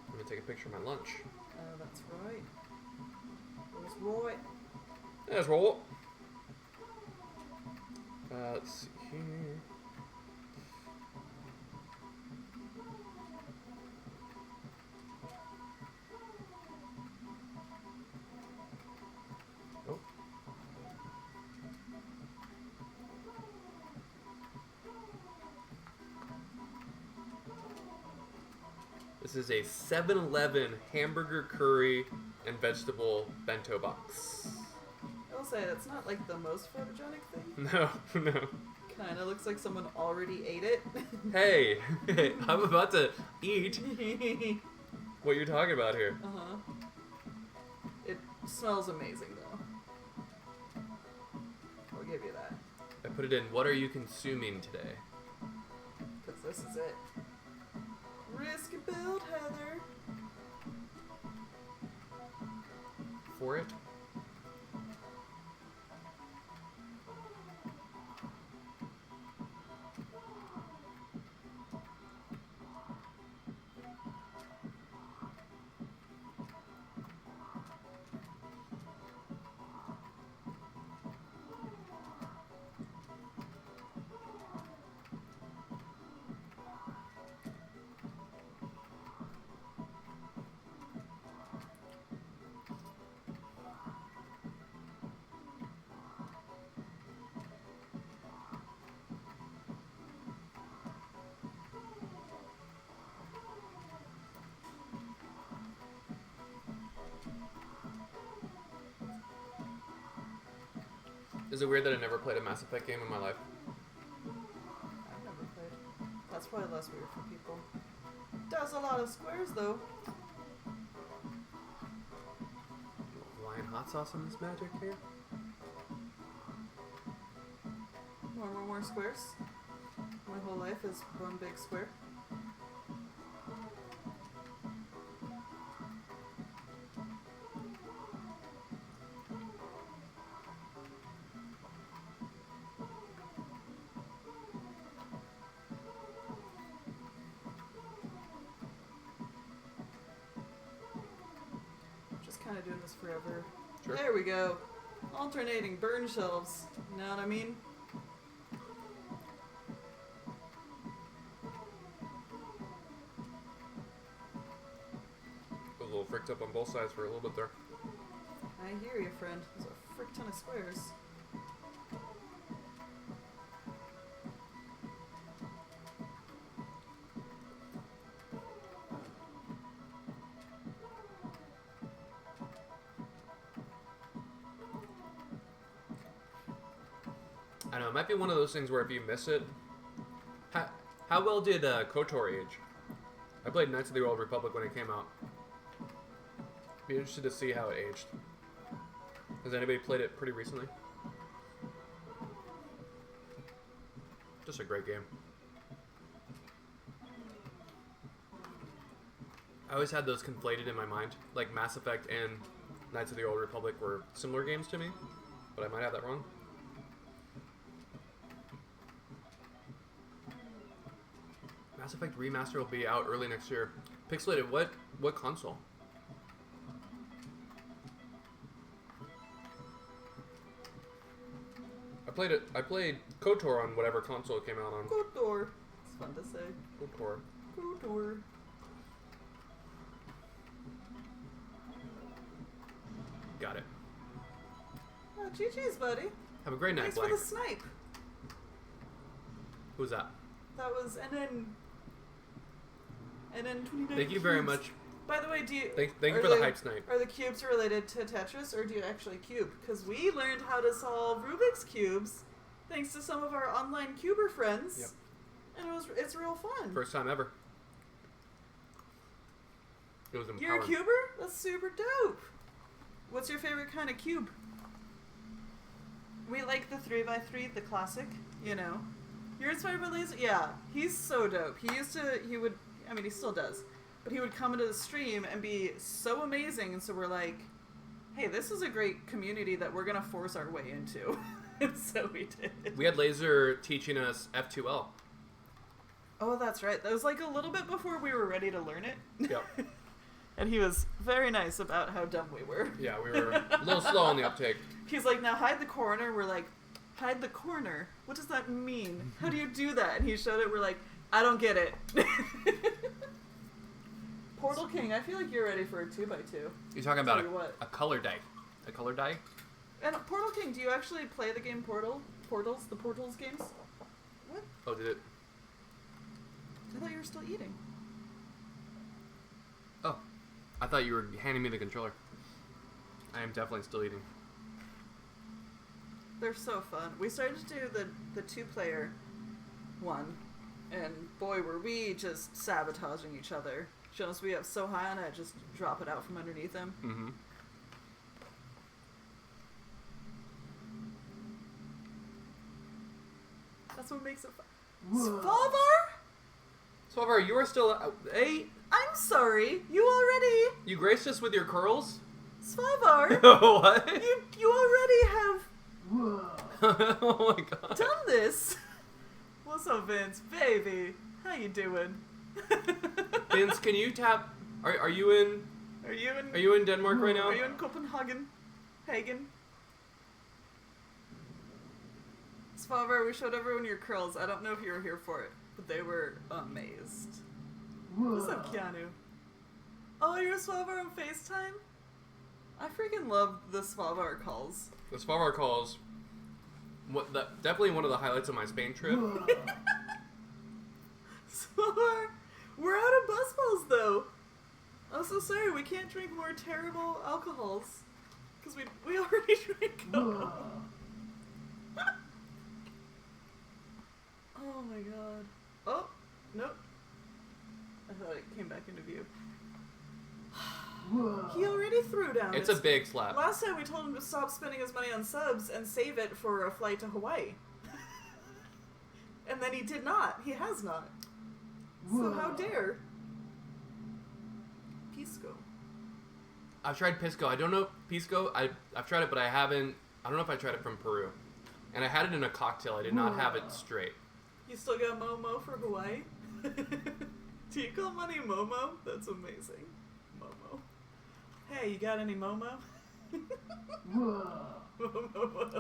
I'm gonna take a picture of my lunch. Oh, that's right. That's right. That's roll. Let's see here. Oh. This is a 7-Eleven hamburger curry and vegetable bento box. I will say, that's not like the most photogenic thing. No, no. Kinda looks like someone already ate it. Hey, I'm about to eat what you're talking about here. Uh-huh. It smells amazing, though. I'll give you that. I put it in, what are you consuming today? Because this is it. Risky build, Heather. For it? Is it weird that I never played a Mass Effect game in my life? I've never played. That's probably less weird for people. Does a lot of squares, though. Hawaiian hot sauce on this magic here? More squares. My whole life is one big square. Just kind of doing this forever. Sure. There we go. Alternating burn shelves. You know what I mean? I was a little fricked up on both sides for a little bit there. I hear you, friend. There's a frick ton of squares. I know, it might be one of those things where if you miss it... How well did KOTOR age? I played Knights of the Old Republic when it came out. Be interested to see how it aged. Has anybody played it pretty recently? Just a great game. I always had those conflated in my mind. Like Mass Effect and Knights of the Old Republic were similar games to me, but I might have that wrong. Mass Effect Remaster will be out early next year. Pixelated, what console? I played KOTOR on whatever console it came out on. KOTOR. It's fun to say. KOTOR. KOTOR. Got it. Oh, GG's, buddy. Have a great night, Thanks Blank. for the snipe. Who's that? That was and then 29 Thank you very cubes. much. By the way, do you... Thank you are for the hype snipe. Are the cubes related to Tetris, or do you actually cube? Because we learned how to solve Rubik's Cubes thanks to some of our online Cuber friends. Yep. And it's real fun. First time ever. It was You're a empowering. cuber? That's super dope. What's your favorite kind of cube? We like the 3x3, the classic, you know. You're inspired by laser? Yeah, he's so dope. He still does. But he would come into the stream and be so amazing, and so we're like, hey, this is a great community that we're going to force our way into. And so we did. We had Laser teaching us F2L. Oh, that's right. That was like a little bit before we were ready to learn it. Yep. And he was very nice about how dumb we were. Yeah, we were a little slow on the uptake. He's like, now hide the corner. We're like, hide the corner? What does that mean? How do you do that? And he showed it. We're like, I don't get it. Portal King, I feel like you're ready for a 2x2. You're talking about Tell you what. a color die. A color die? And Portal King, do you actually play the game Portal? The Portals games? What? Oh, did it? I thought you were still eating. Oh. I thought you were handing me the controller. I am definitely still eating. They're so fun. We started to do the 2-player one, and boy, were we just sabotaging each other. Jonas, we up so high on it, just drop it out from underneath him. Mm-hmm. That's what makes it fun. Svalvar? Svalvar, you are still... Hey, I'm sorry. You already... you graced us with your curls? Svalvar, What? you already have Oh my god. done this. What's up, Vince? Baby, how you doing? Vince, can you tap... Are you in... Are you Are you in Denmark right now? Are you in Copenhagen? Hagen? Svalvar, we showed everyone your curls. I don't know if you were here for it, but they were amazed. What's up, Keanu? Oh, you're Svalvar on FaceTime? I freaking love the Svalvar calls. The Svalvar calls... definitely one of the highlights of my Spain trip. Svalvar, we're out of buzz balls though. I'm so sorry, we can't drink more terrible alcohols. Because we already drank them. Oh my god. Oh, nope. I thought it came back into view. He already threw down. It's a big slap. Last time we told him to stop spending his money on subs and save it for a flight to Hawaii. And then he did not. He has not. So how dare? Pisco. I've tried Pisco. I don't know Pisco. I've tried it, but I haven't... I don't know if I tried it from Peru. And I had it in a cocktail. I did not have it straight. You still got Momo for Hawaii? Do you call money Momo? That's amazing. Momo. Hey, you got any Momo?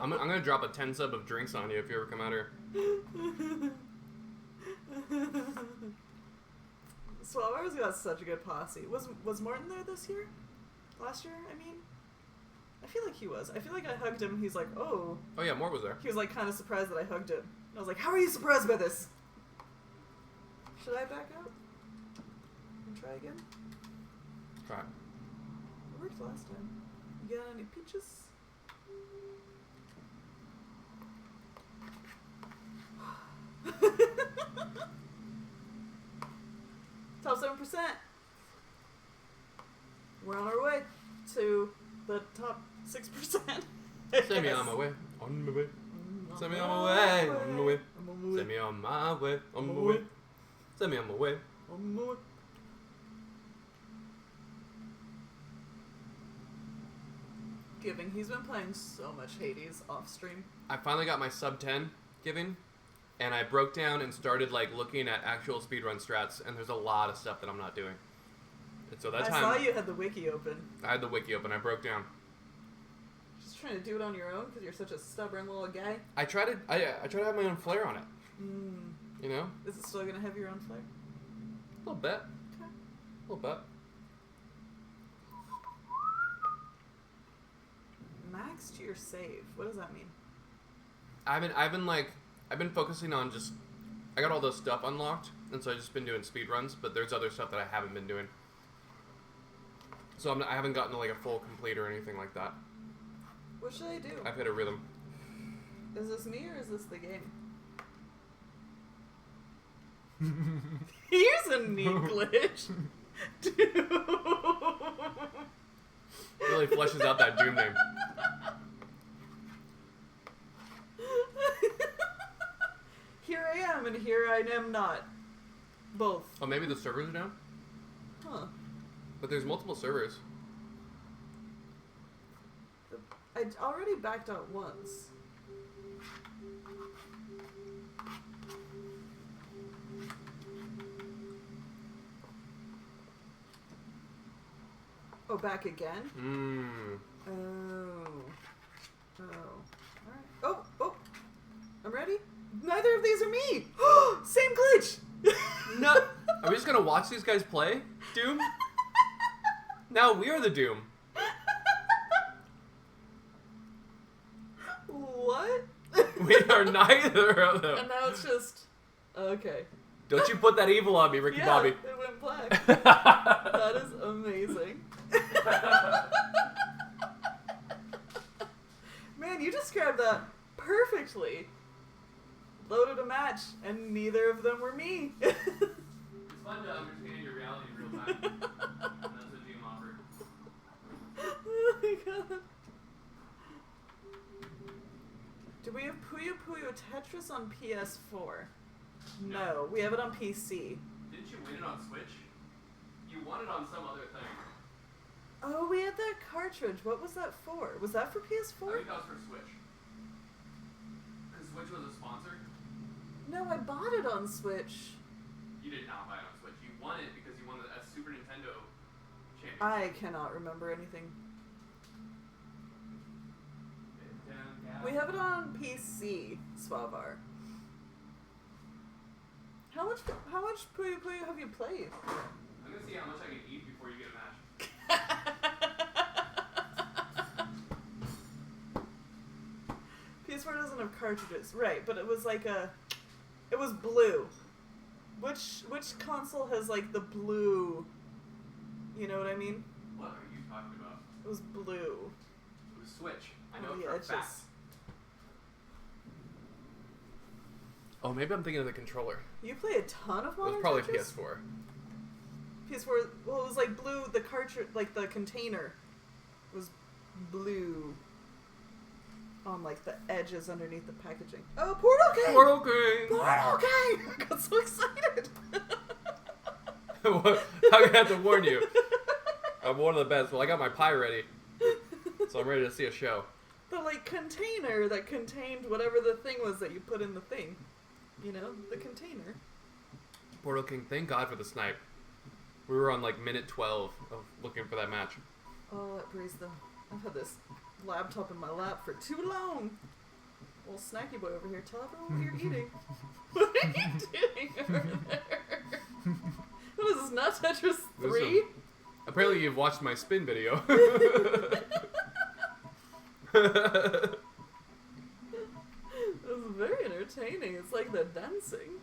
I'm gonna drop a 10 sub of drinks on you if you ever come out here. Svalvar's got such a good posse. Was Morton there this year? Last year, I mean? I feel like he was. I feel like I hugged him and he's like, oh. Oh yeah, Mort was there. He was like kind of surprised that I hugged him. I was like, how are you surprised by this? Should I back out? And try again? Try. It worked last time. You got any peaches? Top 7%. We're on our way to the top 6%. Send me on my way. On my way. Send me on my way. On my way. Send me on my way. On my way. Send me on my way. On my way. Giving. He's been playing so much Hades off stream. I finally got my sub 10 giving, and I broke down and started like looking at actual speedrun strats, and there's a lot of stuff that I'm not doing. And so that I time saw you had the wiki open. I had the wiki open. I broke down. Just trying to do it on your own because you're such a stubborn little guy. I try to have my own flair on it. You know, Is it still gonna have your own flair? a little bit, Okay. a little bit. Max to your save. What does that mean? I've been focusing on just, I got all those stuff unlocked, and so I've just been doing speedruns, but there's other stuff that I haven't been doing. So I haven't gotten to like a full complete or anything like that. What should I do? I've hit a rhythm. Is this me or is this the game? Here's a neat glitch. Dude. Really fleshes out that Doom name. Here I am and here I am not. Both. Oh, maybe the servers are down? Huh. But there's multiple servers. I already backed out once. Oh, back again? Mmm. Oh. Alright. Oh! I'm ready? Neither of these are me! Same glitch! No! Are we just gonna watch these guys play Doom? Now we are the Doom. What? We are neither of them. And now it's just... Okay. Don't you put that evil on me, Ricky Yeah, Bobby. it went black. That is amazing. Man, you described that perfectly. Loaded a match, and neither of them were me. It's fun to understand your reality in real time. And that's what Doom offered. Oh my god. Do we have Puyo Puyo Tetris on PS4? No, we have it on PC. Didn't you win it on Switch? You won it on some other thing. Oh, we had that cartridge. What was that for? Was that for I PS4? think that was for Switch. Because Switch was a sponsor. No, I bought it on Switch. You did not buy it on Switch. You won it because you won a Super Nintendo championship. I cannot remember anything. We have it on PC, Swavar. How much Puyo Puyo have you played? I'm gonna see how much I can eat before you get a match. PS4 doesn't have cartridges, right? But it was like it was blue. Which console has like the blue? You know what I mean? What are you talking about? It was blue. It was Switch. I know Oh, it yeah, for a it's fact. just- Oh, maybe I'm thinking of the controller. You play a ton of It modern was probably Tetris? PS4. PS4. Well, it was like blue. The cartridge, like the container, was blue. On like the edges underneath the packaging. Oh, Portal King! Portal King! Portal King! I got so excited. I'm gonna have to warn you. I'm one of the best. Well, I got my pie ready, so I'm ready to see a show. The like container that contained whatever the thing was that you put in the thing. You know, the container. Portal King, thank God for the snipe. We were on like minute 12 of looking for that match. Oh, that breeze though. I've had this laptop in my lap for too long. Little snacky boy over here. Tell everyone what you're eating. What are you doing over there? What is this, not Tetris 3? Apparently you've watched my spin video. It was very entertaining. It's like the dancing.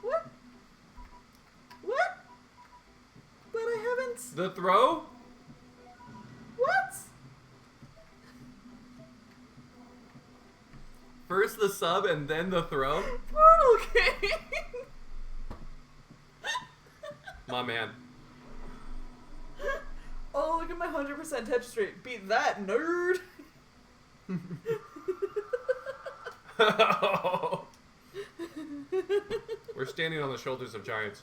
What? What? But I haven't... The throw? What? First the sub and then the throw? Portal King! My man. Oh, look at my 100% Tetris rate. Beat that, nerd! We're standing on the shoulders of giants.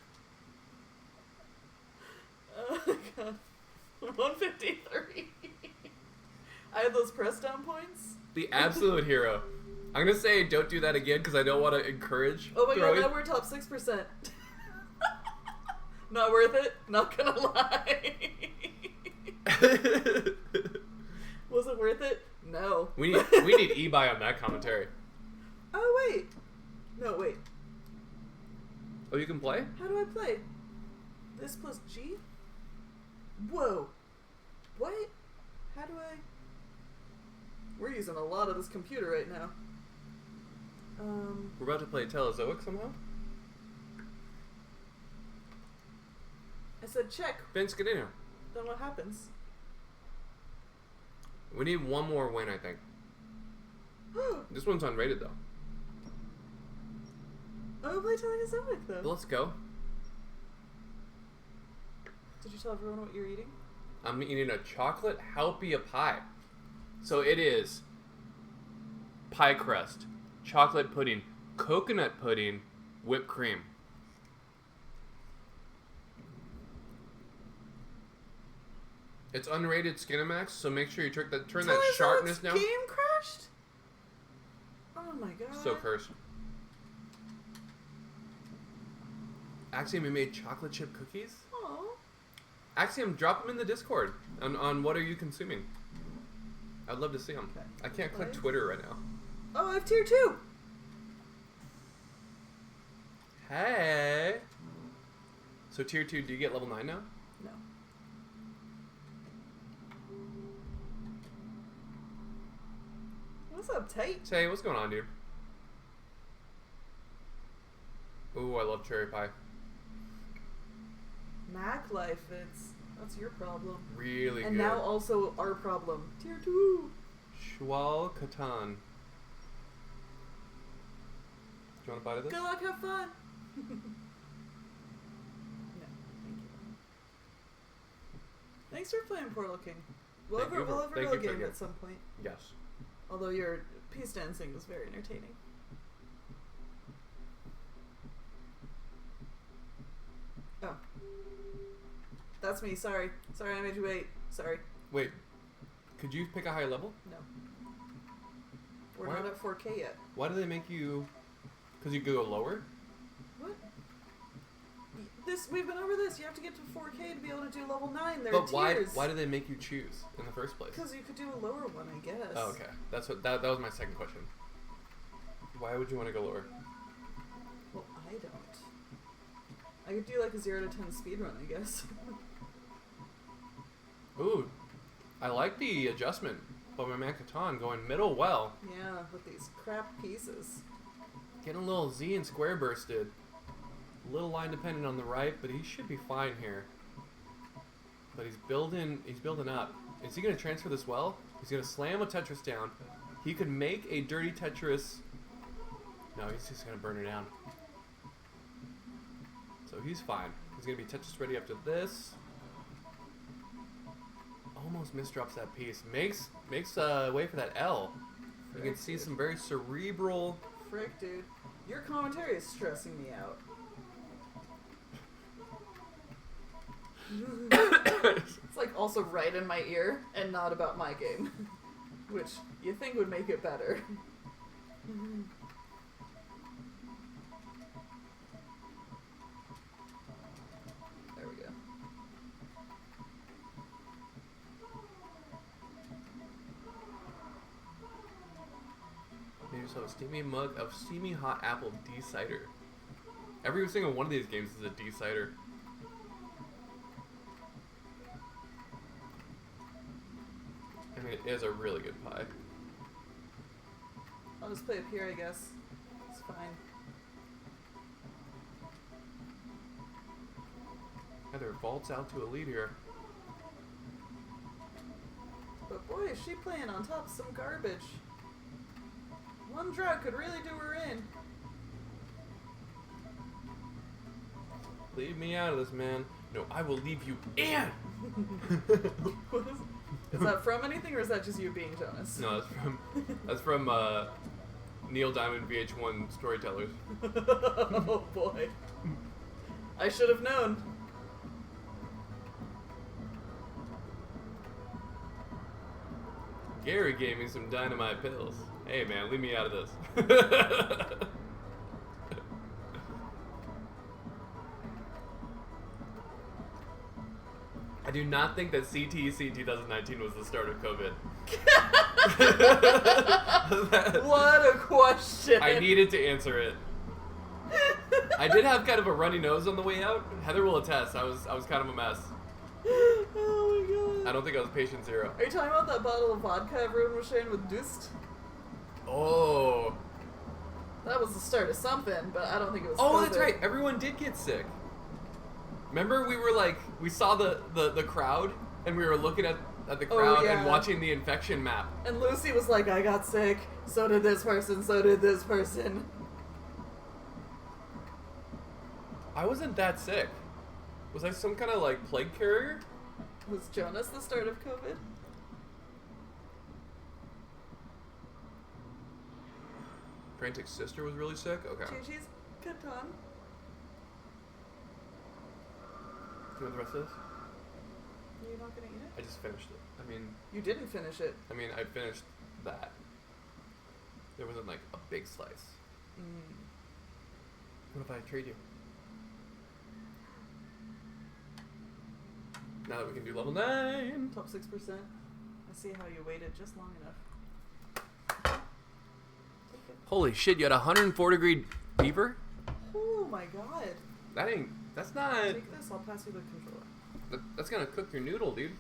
Oh my god. 153. I had those press down points. The absolute hero. I'm gonna say don't do that again because I don't want to encourage Oh my throwing. god, now we're top 6%. Not worth it, not gonna lie. Was it worth it? No. we need e-buy on that commentary. Oh wait. No, wait. Oh, you can play? How do I play? This plus G? Whoa. What? How do I... We're using a lot of this computer right now. We're about to play Telezoic somehow? I said check. Vince Gadino. Then what happens? We need one more win, I think. This one's unrated though. Oh, play telling us epic though. But let's go. Did you tell everyone what you're eating? I'm eating a chocolate halpia pie. So it is pie crust, chocolate pudding, coconut pudding, whipped cream. It's unrated Skinamax, so make sure you turn that sharpness down. Game crashed? Oh my god. So cursed. Axiom, we made chocolate chip cookies. Aww. Axiom, drop them in the Discord on what are you consuming. I'd love to see them. Okay. I can't click Right. Twitter right now. Oh, I have tier 2. Hey. So tier 2, do you get level 9 now? No. What's up, Tate? Say, what's going on, dude? Ooh, I love cherry pie. Mac life, that's your problem. Really And good. now also our problem. Tier 2. Shwal Katan. Do you want a bite of this? Good luck, have fun. No, thank you. Thanks for playing Portal King. We'll Thank have you a for- real thank you for game the at game. some point. Yes. Although your peace dancing was very entertaining. Oh. That's me, sorry. Sorry I made you wait. Sorry. Wait, could you pick a higher level? No. We're Why? not at 4K yet. Why do they make you... Because you could go lower? What? We've been over this. You have to get to 4K to be able to do level 9. There But are tiers. why do they make you choose in the first place? Because you could do a lower one, I guess. Oh, okay. That's what that was my second question. Why would you want to go lower? Well, I don't. I could do like a 0 to 10 speed run, I guess. Ooh, I like the adjustment by my man Catan going middle well. Yeah, with these crap pieces. Getting a little Z and square bursted. A little line dependent on the right, but he should be fine here. But he's building up. Is he going to transfer this well? He's going to slam a Tetris down. He could make a dirty Tetris. No, he's just going to burn her down. So he's fine. He's going to be Tetris ready up to this. Almost misdrops that piece. Makes way for that L. You can see some very cerebral... Frick, dude. Your commentary is stressing me out. It's like also right in my ear and not about my game. Which you think would make it better. There we go. Maybe so a steamy mug of steamy hot apple D-cider. Every single one of these games is a D-cider. I mean, it is a really good pie. I'll just play up here, I guess. It's fine. Heather vaults out to a lead here. But boy, is she playing on top of some garbage. One drug could really do her in. Leave me out of this, man. No, I will leave you in! What is that from anything, or is that just you being Jonas? No, that's from Neil Diamond VH1 Storytellers. Oh boy. I should have known. Gary gave me some dynamite pills. Hey man, leave me out of this. I do not think that CTEC 2019 was the start of COVID. What a question. I needed to answer it. I did have kind of a runny nose on the way out. Heather will attest. I was kind of a mess. Oh my god. I don't think I was patient zero. Are you talking about that bottle of vodka everyone was sharing with Dust? Oh. That was the start of something, but I don't think it was Oh, that's COVID. right. Everyone did get sick. Remember, we were like, we saw the crowd, and we were looking at at the crowd yeah. and watching the infection map. And Lucy was like, I got sick. So did this person. So did this person. I wasn't that sick. Was I some kind of like plague carrier? Was Jonas the start of COVID? Frantic's sister was really sick? Okay. Gigi's Catan. Do you want the rest of this? You're not gonna eat I just finished it. I mean, it? You didn't finish it. I finished that. There wasn't like a big slice. What if I trade you? Now that we can do level 9. Top 6%. I see how you waited just long enough. Take it. Holy shit, you had 104-degree fever? Oh my god. That's not... Take this, I'll pass you the controller. That's gonna cook your noodle, dude.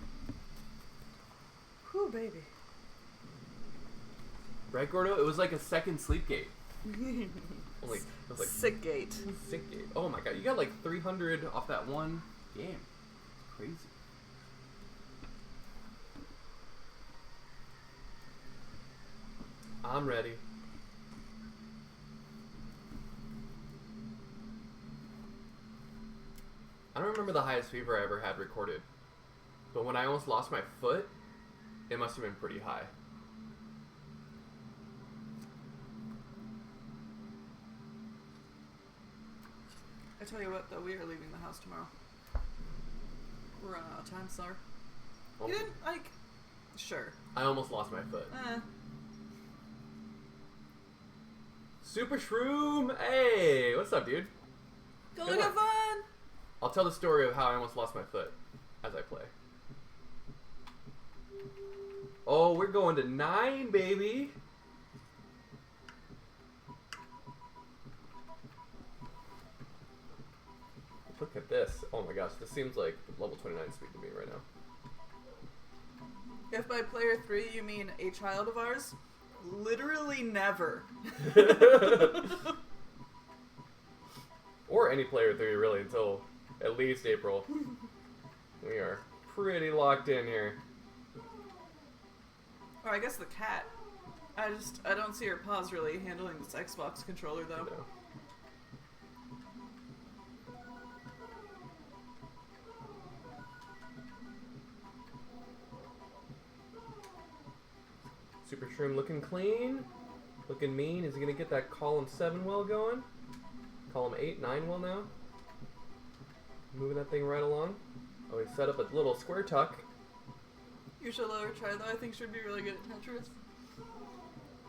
Whew, baby. Right, Gordo? It was like a second sleep gate. Only, it was like Sick gate. sick gate. Oh my god, you got like 300 off that one game. Crazy. I'm ready. I don't remember the highest fever I ever had recorded, but when I almost lost my foot, it must have been pretty high. I tell you what, though, we are leaving the house tomorrow. We're running out of time, sir. Oh, You didn't, like... Sure. I almost lost my foot. Super Shroom! Hey! What's up, dude? Go Good look luck. at fun! I'll tell the story of how I almost lost my foot as I play. Oh, we're going to 9, baby! Look at this. Oh my gosh, this seems like level 29 speed to me right now. If by player 3 you mean a child of ours, literally never. Or any player 3 really until at least April. We are pretty locked in here. Or I guess the cat. I don't see her paws really handling this Xbox controller though. You know. Super Shroom looking clean, looking mean. Is he gonna get that column 7 well going? Column 8, 9 well now. Moving that thing right along. Oh, he set up a little square tuck. You should let her try though. I think she'd be really good at Tetris.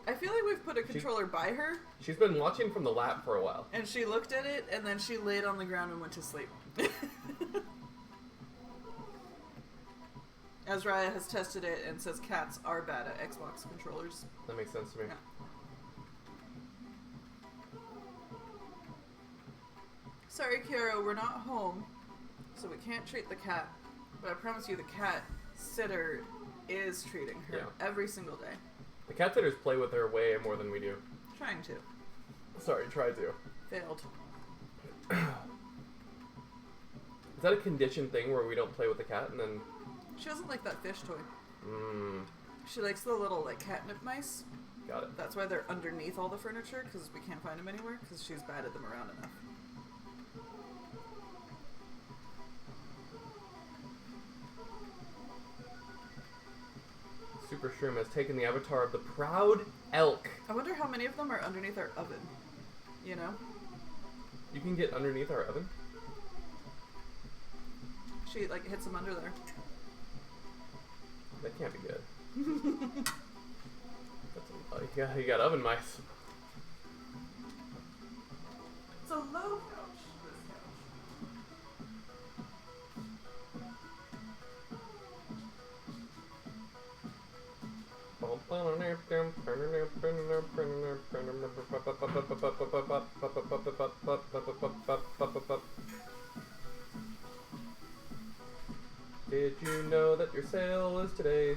I feel like we've put a controller by her, She's been watching from the lap for a while. and she looked at it, and then she laid on the ground and went to sleep. Azraya has tested it and says cats are bad at Xbox controllers. That makes sense to me. Yeah. Sorry, Kara, we're not home, so we can't treat the cat. But I promise you, the cat sitter is treating her every single day. The cat sitters play with her way more than we do. Trying to. Sorry, try to. Failed. Is that a conditioned thing where we don't play with the cat and then... She doesn't like that fish toy. Mmm, She likes the little, like, catnip mice. got it. That's why they're underneath all the furniture, because we can't find them anywhere, because she's batted them around enough. Super Shroom has taken the avatar of the Proud Elk. I wonder how many of them are underneath our oven. You know? You can get underneath our oven? She, like, hits them under there. That can't be good. You got oven mice. It's a low couch, this Did you know that your sale is today?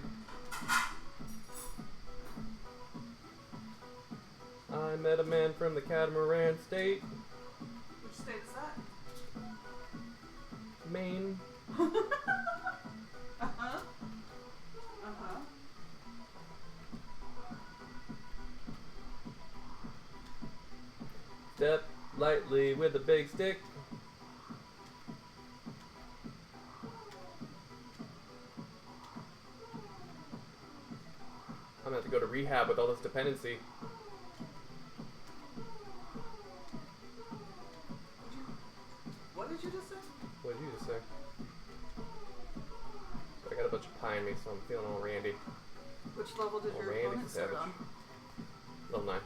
I met a man from the Catamaran State, Which state is that? Maine. Uh-huh. Step lightly with a big stick. I'm gonna have to go to rehab with all this dependency. What did you just say? What did you just say? I got a bunch of pie in me, so I'm feeling all randy. Which level did your Randy opponent start Savage. on? Level 9.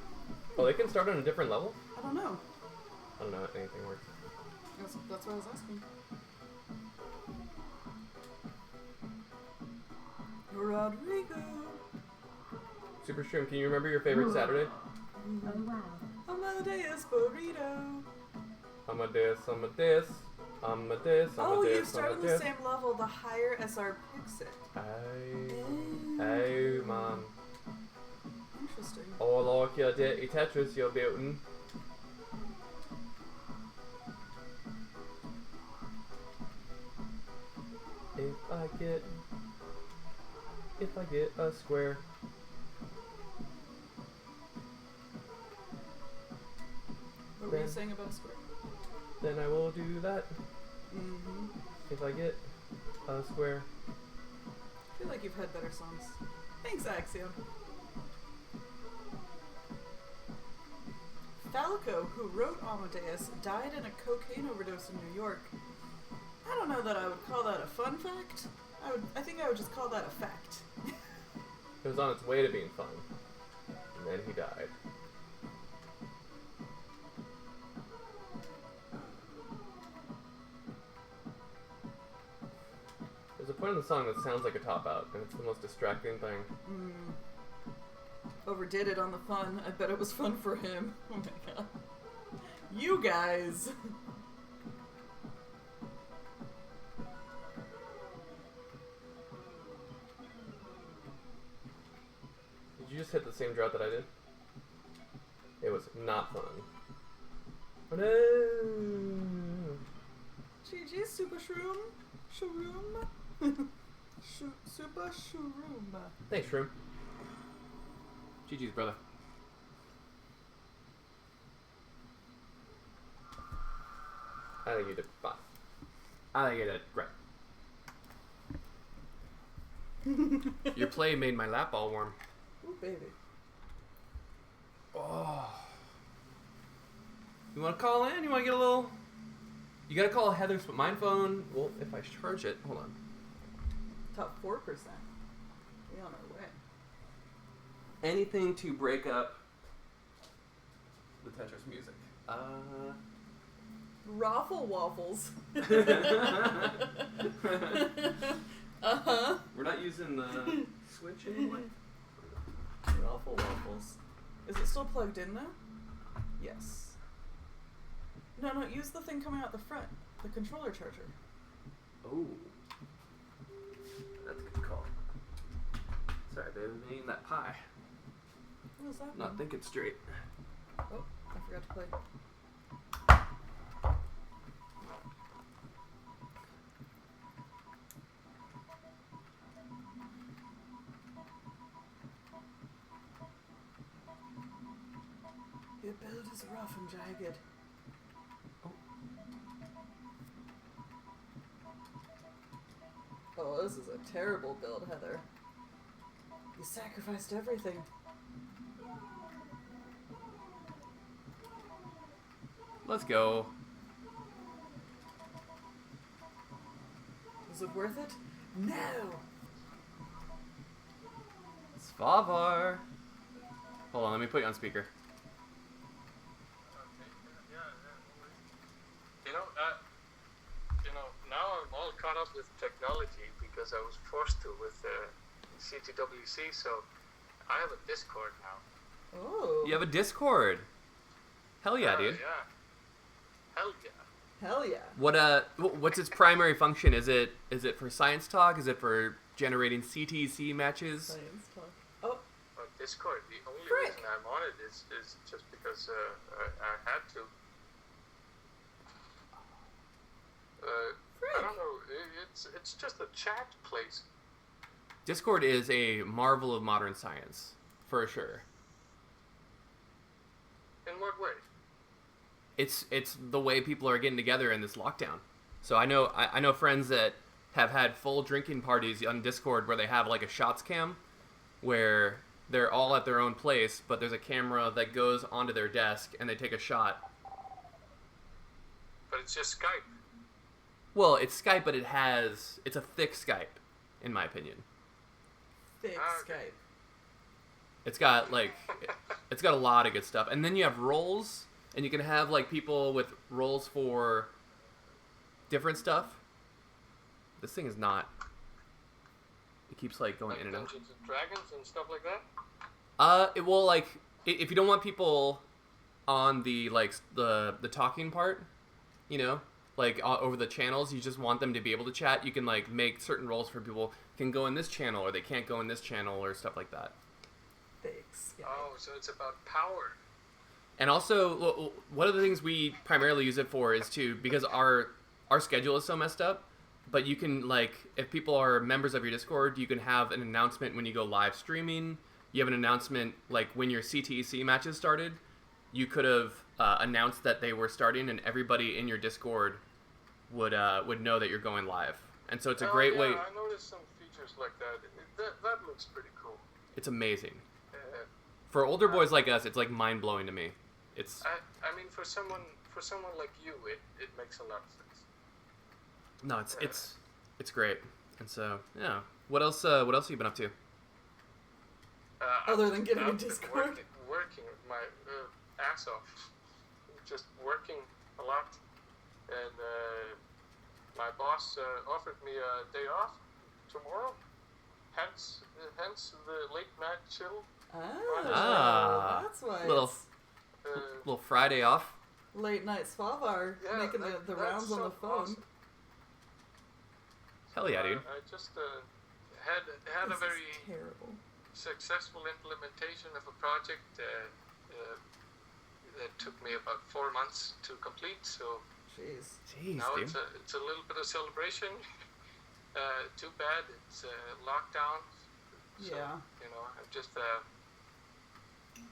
Oh, they can start on a different level? I don't know. I don't know how anything works. That's what I was asking. Rodrigo. Super Stream, can you remember your favorite Saturday? Amadeus burrito. Amadeus, Amadeus, Amadeus, Oh, you Amadeus, start on the Amadeus. same level. The higher SR picks it. Hey, man. Interesting. Oh, like your dirty Tetris you're building. If I get a square. What were you Then- saying about square? Then I will do that. Mm-hmm. If I get a square. I feel like you've had better songs. Thanks, Axiom. Falco, who wrote Amadeus, died in a cocaine overdose in New York. I don't know that I would call that a fun fact. I think I would just call that a fact. It was on its way to being fun. And then he died. There's a point in the song that sounds like a top out, and it's the most distracting thing. Overdid it on the fun. I bet it was fun for him. Oh my god. You guys! Did you just hit the same drought that I did? It was not fun. Oh no! GG, Super Shroom. Shroom. Super Shroom. Thanks, Shroom. GG's, brother. I think you did fine. I think you did great. Your play made my lap all warm. Ooh, baby. Oh. You want to call in? You want to get a little... You got to call Heather's mine phone. Well, if I charge it... Hold on. Top 4%. We on our way. Anything to break up the Tetris music. Raffle waffles. We're not using the Switch anymore. Raffle waffles. Is it still plugged in now? Yes. No, use the thing coming out the front. The controller charger. Oh. That's a good call. Sorry, baby. I'm eating that pie. What is that? Not mean? thinking straight. Oh, I forgot to play. Your build is rough and jagged. Oh, this is a terrible build, Heather. You sacrificed everything. Let's go. Was it worth it? No! Svavar. Hold on, let me put you on speaker. Now I'm all caught up with technology because I was forced to with CTWC, so I have a Discord now. Oh. You have a Discord. Hell yeah, dude. Yeah. Hell yeah. Hell yeah. What's its primary function? Is it for science talk? Is it for generating CTC matches? Science talk. Oh, Discord, the only Frick. reason I'm on it is just because I had to. I don't know. It's just a chat place. Discord is a marvel of modern science, for sure. In what way? it's the way people are getting together in this lockdown. So I know friends that have had full drinking parties on Discord where they have like a shots cam, where they're all at their own place, but there's a camera that goes onto their desk and they take a shot. But it's just Skype. Well, it's Skype, but it's a thick Skype, in my opinion. Thick Okay. Skype. It's got a lot of good stuff. And then you have roles, and you can have like people with roles for different stuff. This thing is not. It keeps like going Like in and out. Dungeons and Dragons and stuff like that. If you don't want people on the the talking part, you know, like over the channels, you just want them to be able to chat. You can like make certain roles for people can go in this channel or they can't go in this channel or stuff like that. Thick Skype. Oh, so it's about power. And also, one of the things we primarily use it for is because our schedule is so messed up. But you can, like, if people are members of your Discord, you can have an announcement when you go live streaming. You have an announcement, like, when your CTEC matches started. You could have announced that they were starting, and everybody in your Discord would know that you're going live. And so it's a great way. I noticed some features like that. That looks pretty cool. It's amazing. Uh, For older boys like us, it's, like, mind-blowing to me. It's... I mean, for someone like you, it makes a lot of sense. No, it's great. And so, yeah. What else have you been up to? Other than getting a I've been Discord? working my ass off. Just working a lot. And my boss offered me a day off tomorrow. Hence the late night chill. Ah. That's why Little it's little Friday off. late night Svavar Yeah, making the that's rounds on so the phone. awesome. Hell yeah, dude. I just had a This very is terrible. successful implementation of a project that took me about 4 months to complete. So Jeez. Jeez, now dude. it's a little bit of celebration. Too bad it's lockdown. So, Yeah. You know, I'm just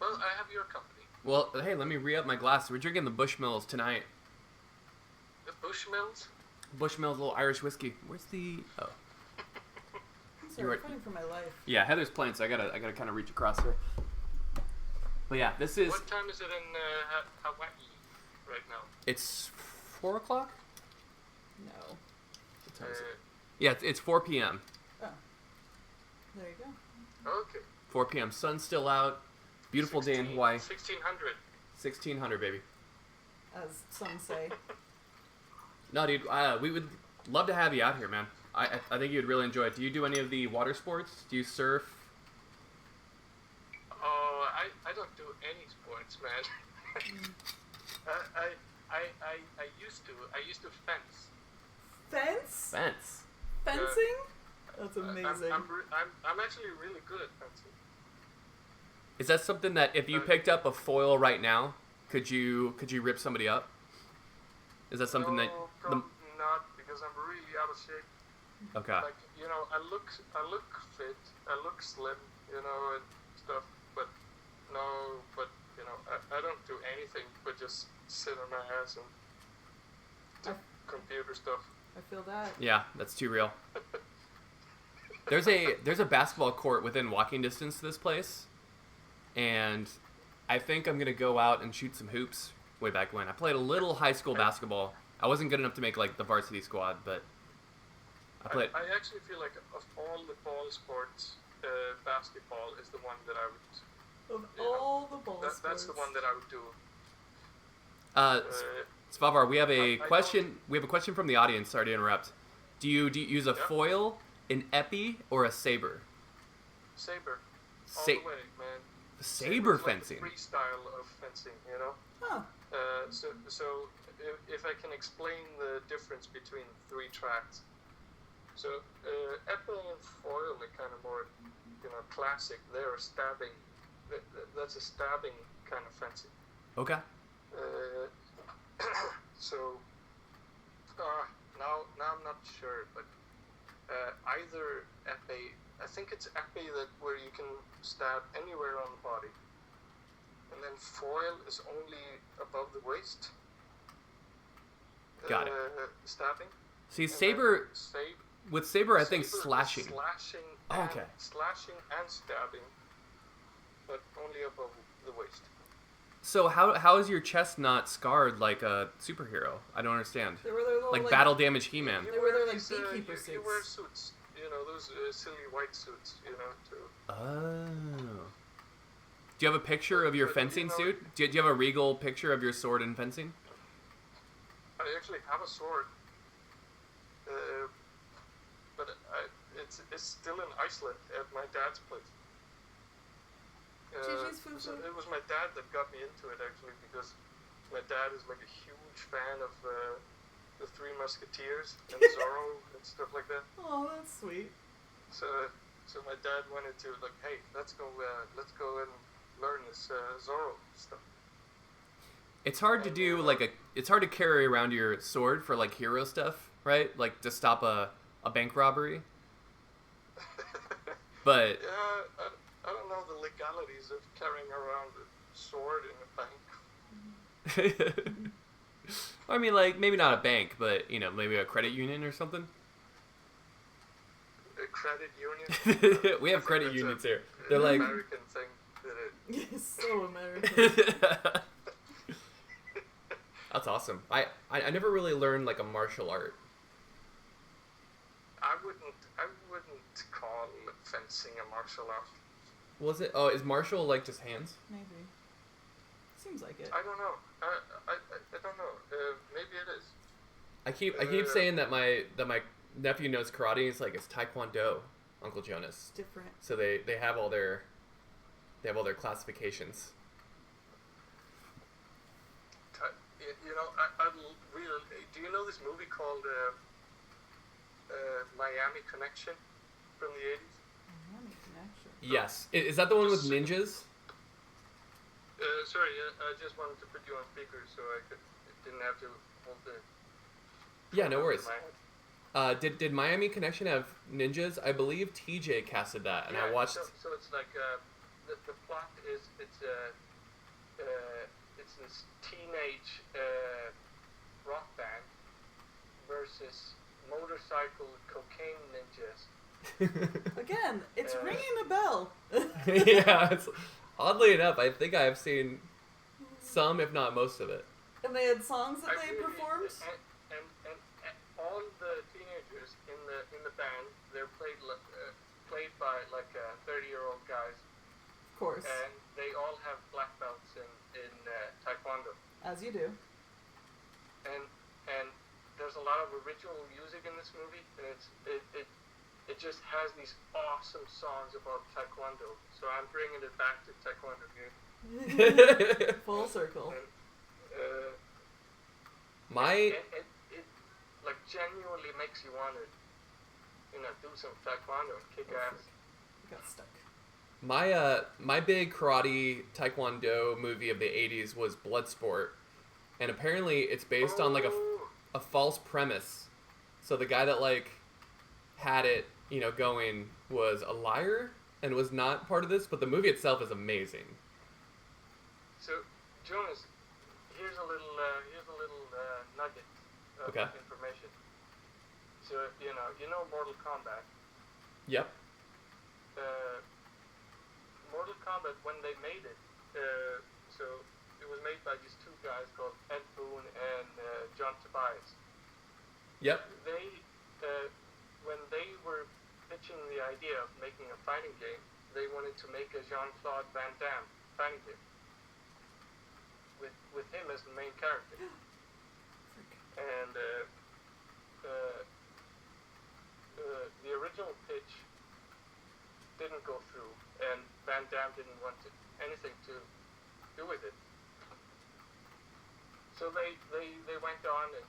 well, I have your company. Well, hey, let me re-up my glass. We're drinking the Bushmills tonight. The Bushmills. Bushmills, little Irish whiskey. Where's the... Oh. I'm You're sorry, right. I'm fighting for my life. Yeah, Heather's playing, so I gotta kind of reach across here. But yeah, this is... What time is it in Hawaii right now? It's 4 o'clock? No. What time is it? Yeah, it's 4 p.m. Oh. There you go. Okay. 4 p.m. Sun's still out. Beautiful day in Hawaii. 1600. 1600, baby. As some say. No, dude, we would love to have you out here, man. I think you'd really enjoy it. Do you do any of the water sports? Do you surf? Oh, I don't do any sports, man. I used to fence. Fence? Fence. Fencing? That's amazing. I'm actually really good at fencing. Is that something that if you picked up a foil right now, could you rip somebody up? Is that something that No, probably not, because I'm really out of shape. Okay. Like, you know, I look fit, I look slim, you know, and stuff. But you know, I don't do anything but just sit on my ass and do computer stuff. I feel that. Yeah, that's too real. There's a basketball court within walking distance to this place, and I think I'm gonna go out and shoot some hoops. Way back when I played a little high school basketball. I wasn't good enough to make like the varsity squad, but I played. I actually feel like of all the ball sports, basketball is the one that I would. Of all the ball That's sports. the one that I would do. Svavar, we have a I question. We have a question from the audience. Sorry to interrupt. Do you use a Yeah. foil, an epi, or a saber? Saber. All Sa- the way, man. saber Saber's fencing. Like the freestyle of fencing, you know. Huh. So if I can explain the difference between the 3 tracks. So Epi and foil are kind of more, you know, classic. They're a stabbing. That's a stabbing kind of fencing. Okay. So now I'm not sure, but either epee, I think it's epee that where you can stab anywhere on the body, and then foil is only above the waist. Got it. Stabbing. See, And then Saber, with Saber, I think Saber is slashing. Oh, and, okay. slashing and stabbing, but only above the waist. So how is your chest not scarred like a superhero? I don't understand. They were their little, Like battle damage He-Man. They were their, like, these, beekeeper you wear suits. suits. You know, those silly white suits, you know, to... Oh. Do you have a picture of your But, fencing you know- suit? Do you have a regal picture of your sword and fencing? I actually have a sword. But it's still in Iceland at my dad's place. GG's food So food. it was my dad that got me into it, actually, because my dad is like a huge fan of the Three Musketeers and Zorro and stuff like that. Oh, that's sweet. So my dad wanted to, like, hey, let's go and learn this Zorro stuff. It's hard to do it's hard to carry around your sword for like hero stuff, right? Like to stop a bank robbery. But Yeah, I don't know the legalities of carrying around a sword in a bank. I mean, like maybe not a bank, but you know, maybe a credit union or something. A credit union. We have I think credit that's unions a- here. an They're like American thing. So American. That's awesome. I never really learned like a martial art. I wouldn't call fencing a martial art. Was it? Oh, is martial like just hands? Maybe. Seems like it. I don't know. I don't know. Maybe it is. I keep saying that my nephew knows karate. He's like, it's taekwondo, Uncle Jonas. It's different. So they have all their classifications. You know, I really. Do you know this movie called Miami Connection from the 80s? Miami Connection. Yes. Is that the one with ninjas? Sorry, I just wanted to put you on speaker so didn't have to hold the. Yeah, no worries. my head. Did Miami Connection have ninjas? I believe TJ casted that, and I watched. So it's like the plot is it's this teenage rock band versus motorcycle cocaine ninjas. Again, it's Uh, ringing a bell. Yeah, oddly enough, I think I have seen some, if not most of it. And they had songs that they Actually, performed. and all the teenagers in the band, they're played by like 30-year-old guys, Of course. and they all have black belts in taekwondo. As you do. And there's a lot of original music in this movie, and it just has these awesome songs about taekwondo. So I'm bringing it back to taekwondo here. Full circle. And, My it like genuinely makes you want to, do some taekwondo and kick ass. Got stuck. my big karate taekwondo movie of the 80s was Bloodsport, and apparently it's based on like a false premise. So the guy that like had it, going was a liar and was not part of this, but the movie itself is amazing. So Jonas, here's a little nugget of Okay. information. So you know Mortal Kombat. Yep. Mortal Kombat, when they made it, so it was made by these two guys called Ed Boon and John Tobias. Yep. They, when they were pitching the idea of making a fighting game, they wanted to make a Jean-Claude Van Damme fighting game with him as the main character. And the original pitch didn't go through, and Van Damme didn't want anything to do with it. So they went on and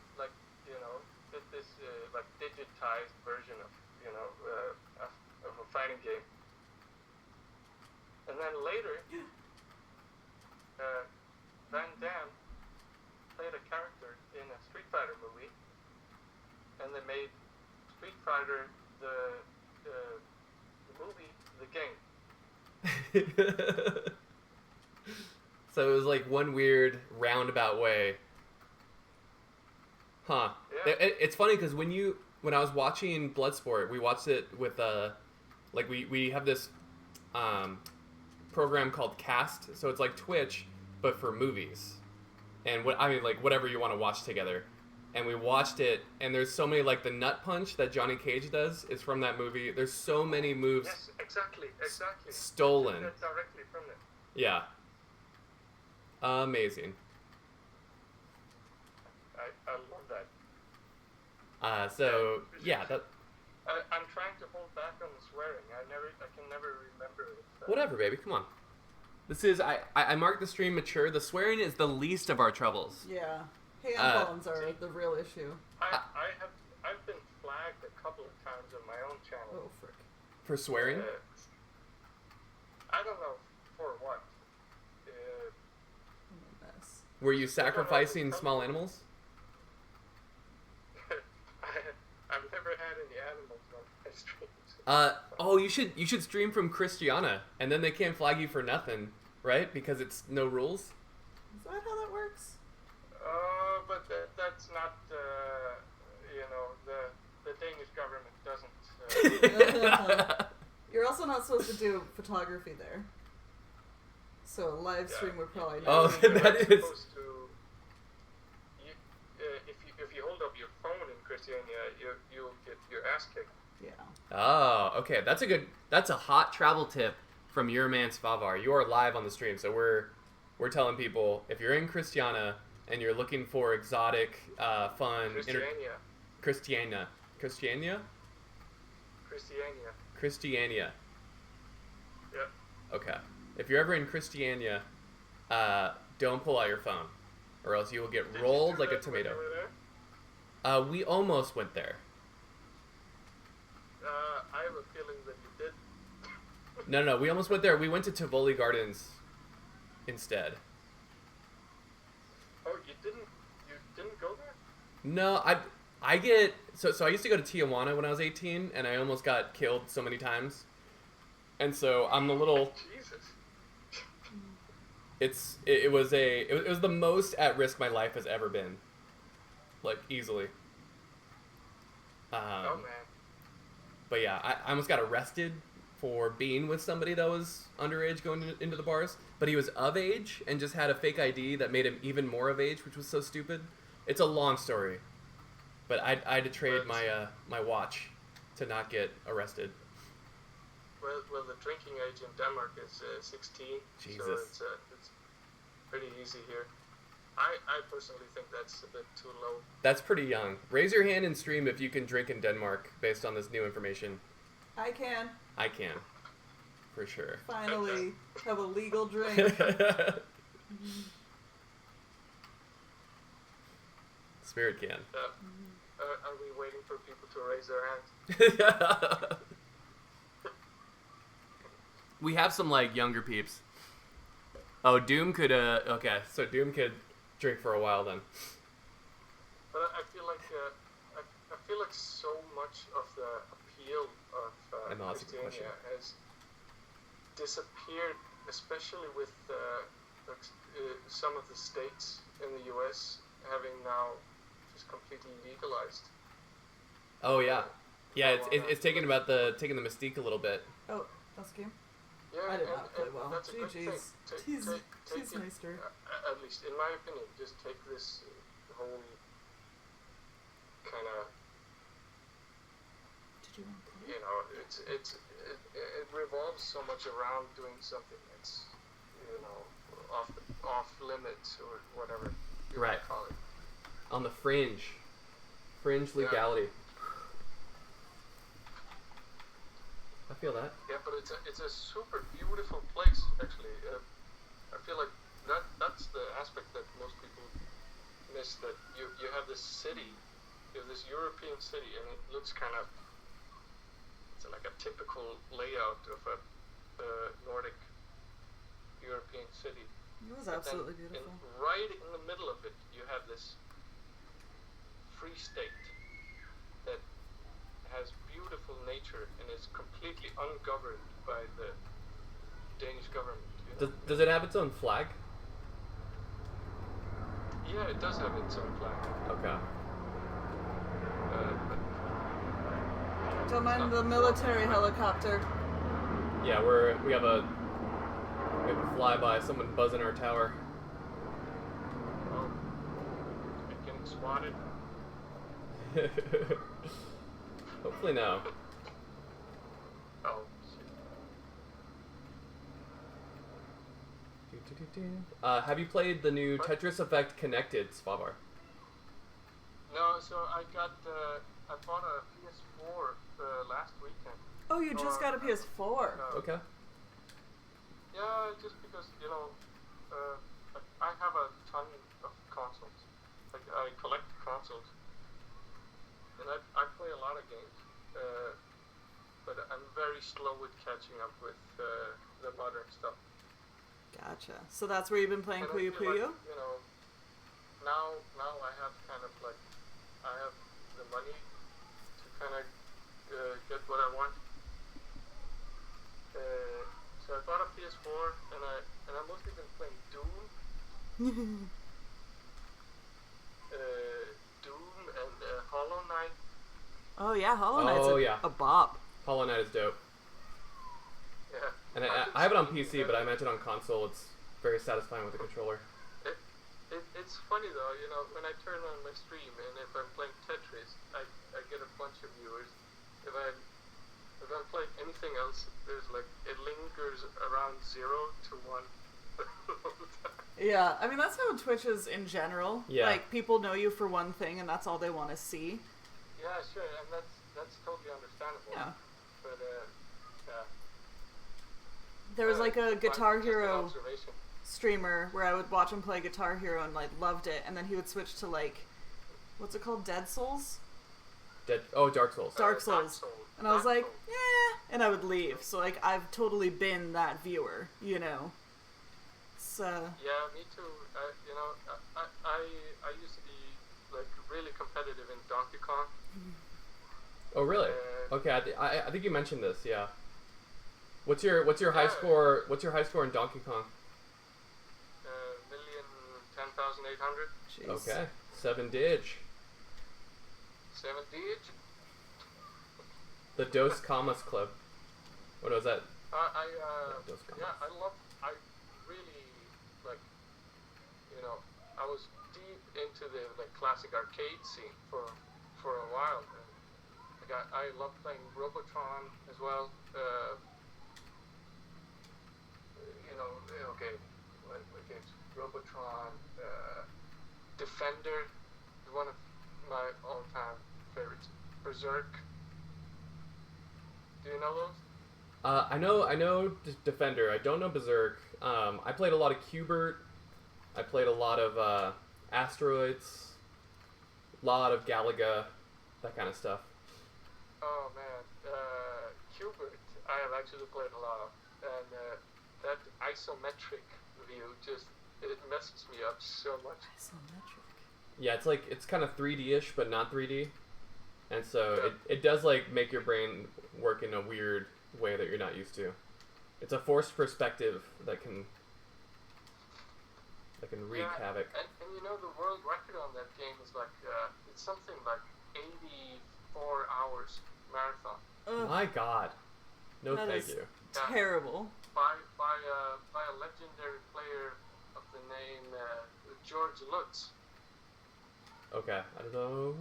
did this like digitized version of a fighting game. And then later, Van Damme played a character in a Street Fighter movie, and they made Street Fighter the movie, the game. So it was like one weird roundabout way. Huh. Yeah. It's funny because when I was watching Bloodsport, we watched it with like we have this program called Cast, so it's like Twitch but for movies, and like whatever you want to watch together. And we watched it, and there's so many, like the nut punch that Johnny Cage does is from that movie. There's so many moves. Yes, exactly. Stolen. That's directly from it. Yeah. Amazing. I love that. So yeah, that. I'm trying to hold back on the swearing. I can never remember it. Whatever, baby. Come on. This is I marked the stream mature. The swearing is the least of our troubles. Yeah. Hand phones are the real issue. I've been flagged a couple of times on my own channel. Oh, frick. For swearing? I don't know for what. Mess. Were you sacrificing small animals? I've never had any animals on my streams. Oh, you should stream from Christiana, and then they can't flag you for nothing, right? Because it's no rules. Is that how that works? But that's not, the Danish government doesn't. You're also not supposed to do photography there. So a live stream would probably not. Oh, that is. Supposed to, if you hold up your phone in Christiania, you'll get your ass kicked. Yeah. Oh, okay. That's a hot travel tip from your man Svavar. You are live on the stream, so we're telling people if you're in Christiana and you're looking for exotic, fun, Christiania. Christiania. Yep. Okay. If you're ever in Christiania, don't pull out your phone, or else you will get rolled like a tomato. When you were there? We almost went there. I have a feeling that you did. No, we almost went there. We went to Tivoli Gardens instead. Oh, you didn't go there? No, I get so I used to go to Tijuana when I was 18, and I almost got killed so many times, and so I'm a little. Jesus. It was the most at risk my life has ever been, like easily. Oh man. But yeah, I almost got arrested for being with somebody that was underage going into the bars. But he was of age and just had a fake ID that made him even more of age, which was so stupid. It's a long story. But I had to trade my watch to not get arrested. Well, the drinking age in Denmark is 16. Jesus. So it's pretty easy here. I personally think that's a bit too low. That's pretty young. Raise your hand and stream if you can drink in Denmark based on this new information. I can. I can. For sure. Finally have a legal drink. Spirit can. Are we waiting for people to raise their hands? We have some, like, younger peeps. Oh, Doom could, okay, so Doom could drink for a while then. But I feel like so much of the appeal of Christiania has disappeared, especially with some of the states in the U.S. having now just completely legalized. Oh yeah, yeah. It's taking the mystique a little bit. Oh, that's a game. Yeah, I did not play well. That's a good thing. He's it, nicer. At least in my opinion, just take this whole kind of, Did you want to play? you know, it revolves so much around doing something that's, you know, off limits or whatever you Right. want to call it. On the fringe legality. I feel that. Yeah, but it's a super beautiful place actually. I feel like that's the aspect that most people miss. That you have this city, you have this European city, and it looks kind of, it's like a typical layout of a Nordic European city. It was But absolutely then beautiful. Right in the middle of it, you have this free state that has beautiful nature and is completely ungoverned by the Danish government. You know? Does it have its own flag? Yeah, it does have its own flag. Okay. Don't mind the military helicopter. Yeah, we have a flyby. Someone buzzing our tower. Oh, I'm getting swatted. Hopefully no. Oh, shit. Have you played the new Tetris Effect Connected, Svavar? No, so I bought a PS4 last weekend. Oh, you just got a PS4. Okay. Yeah, just because, I have a ton of consoles. Like, I collect consoles. And I play a lot of games. But I'm very slow with catching up with the modern stuff. Gotcha. So that's where you've been playing And I Puyo feel Puyo? like, now I have kind of like, I have the money to kind of get what I want. So I bought a PS4 and I've mostly been playing Doom. Doom and Hollow Knight. Oh yeah, Hollow Knight's a bop. Hollow Knight is dope. Yeah. And I have it on PC, but I imagine on console it's very satisfying with the controller. It's funny though, when I turn on my stream and if I'm playing Tetris, I get a bunch of viewers. If I'm playing anything else, there's like, it lingers around 0 to 1 all the time. Yeah, I mean that's how Twitch is in general. Yeah. Like people know you for one thing and that's all they want to see. Yeah, sure, and that's totally understandable. Yeah. But yeah. There was like a Guitar just an Hero observation. streamer where I would watch him play Guitar Hero and like loved it, and then he would switch to like, what's it called, Dead Souls? Dark Souls. Dark Souls. And I was Dark like, Souls. yeah, and I would leave. So like I've totally been that viewer, So Yeah, me too. I used to be like really competitive in Donkey Kong. Oh really? Okay, I think you mentioned this. Yeah. What's your high Yeah. score? What's your high score in Donkey Kong? 1,010,800. jeez. Okay, 7 dig. 7 dig. The Dos Camas Club. What was that? I really like, I was deep into the like classic arcade scene for a while. And, like I love playing Robotron as well. Okay, what games? Robotron, Defender is one of my all-time favorites. Berserk. Do you know those? I know Defender. I don't know Berserk. I played a lot of Qbert. I played a lot of Asteroids. A lot of Galaga. That kind of stuff. Oh man, Qbert I have actually played a lot of, and that isometric view it messes me up so much. Isometric. Yeah, it's kind of 3D-ish, but not 3D. And so it does like make your brain work in a weird way that you're not used to. It's a forced perspective that can wreak havoc. And the world record on that game is like it's something like 84 hours marathon. Ugh, My God, no that thank is you. terrible. By a legendary player of the name George Lutz. Okay, I don't know.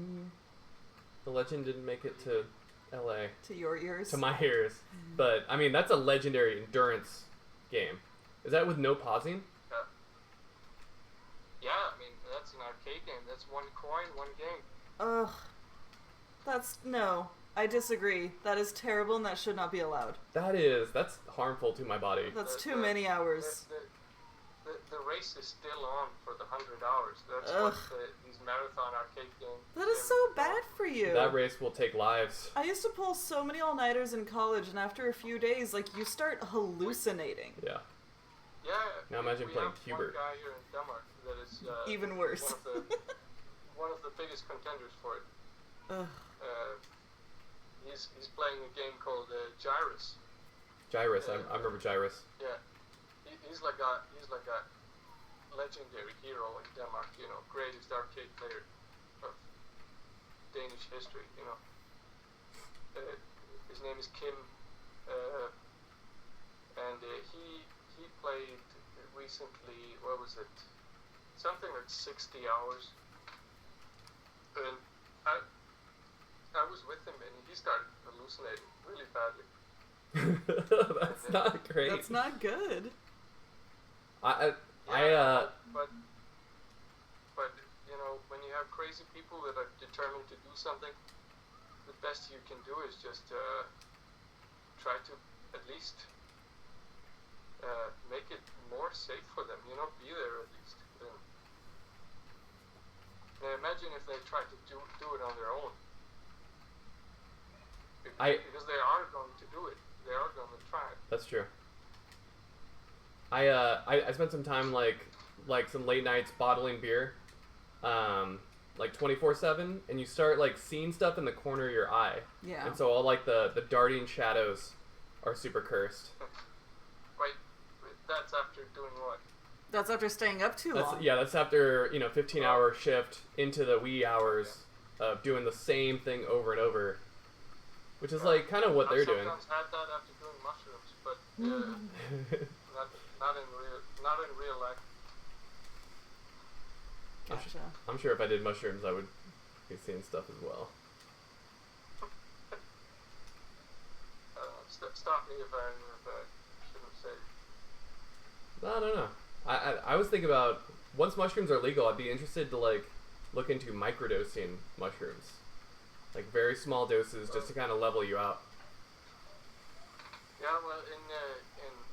The legend didn't make it to LA. To your ears. To my ears. But, I mean, that's a legendary endurance game. Is that with no pausing? Yeah, I mean, that's an arcade game. That's one coin, one game. Ugh. No. I disagree. That is terrible and that should not be allowed. That's harmful to my body. That's too many hours. The race is still on for the 100 hours. That's Ugh. what these marathon arcade games. That is so bad for you. That race will take lives. I used to pull so many all-nighters in college, and after a few days, like, you start hallucinating. Yeah. Yeah. Now imagine we playing have Qbert. one guy here in Denmark that is Even worse. one of the biggest contenders for it. Ugh. He's playing a game called Gyrus. Gyrus, I remember Gyrus. Yeah. He's like a legendary hero in Denmark. Greatest arcade player of Danish history. His name is Kim, and he played recently. What was it? Something like 60 hours. And I was with him, and he started hallucinating really badly. That's not great. That's not good. But you know, when you have crazy people that are determined to do something, the best you can do is just try to at least make it more safe for them. You know, be there at least. Now imagine if they tried to do it on their own. Because they are going to do it. They are going to try it. That's true. I spent some time like some late nights bottling beer, like 24/7, and you start like seeing stuff in the corner of your eye. Yeah. And so all like the darting shadows are super cursed. Wait, that's after doing what? That's after staying up too long. Yeah, that's after 15-hour shift into the wee hours of doing the same thing over and over, which is like kind of what they're doing. I sometimes had that after doing mushrooms, but not in real life. Gotcha. I'm sure if I did mushrooms, I would be seeing stuff as well. Stop me if I shouldn't say. No. I was thinking about, once mushrooms are legal, I'd be interested to like look into microdosing mushrooms, like very small doses, just to kind of level you out. Yeah, well, in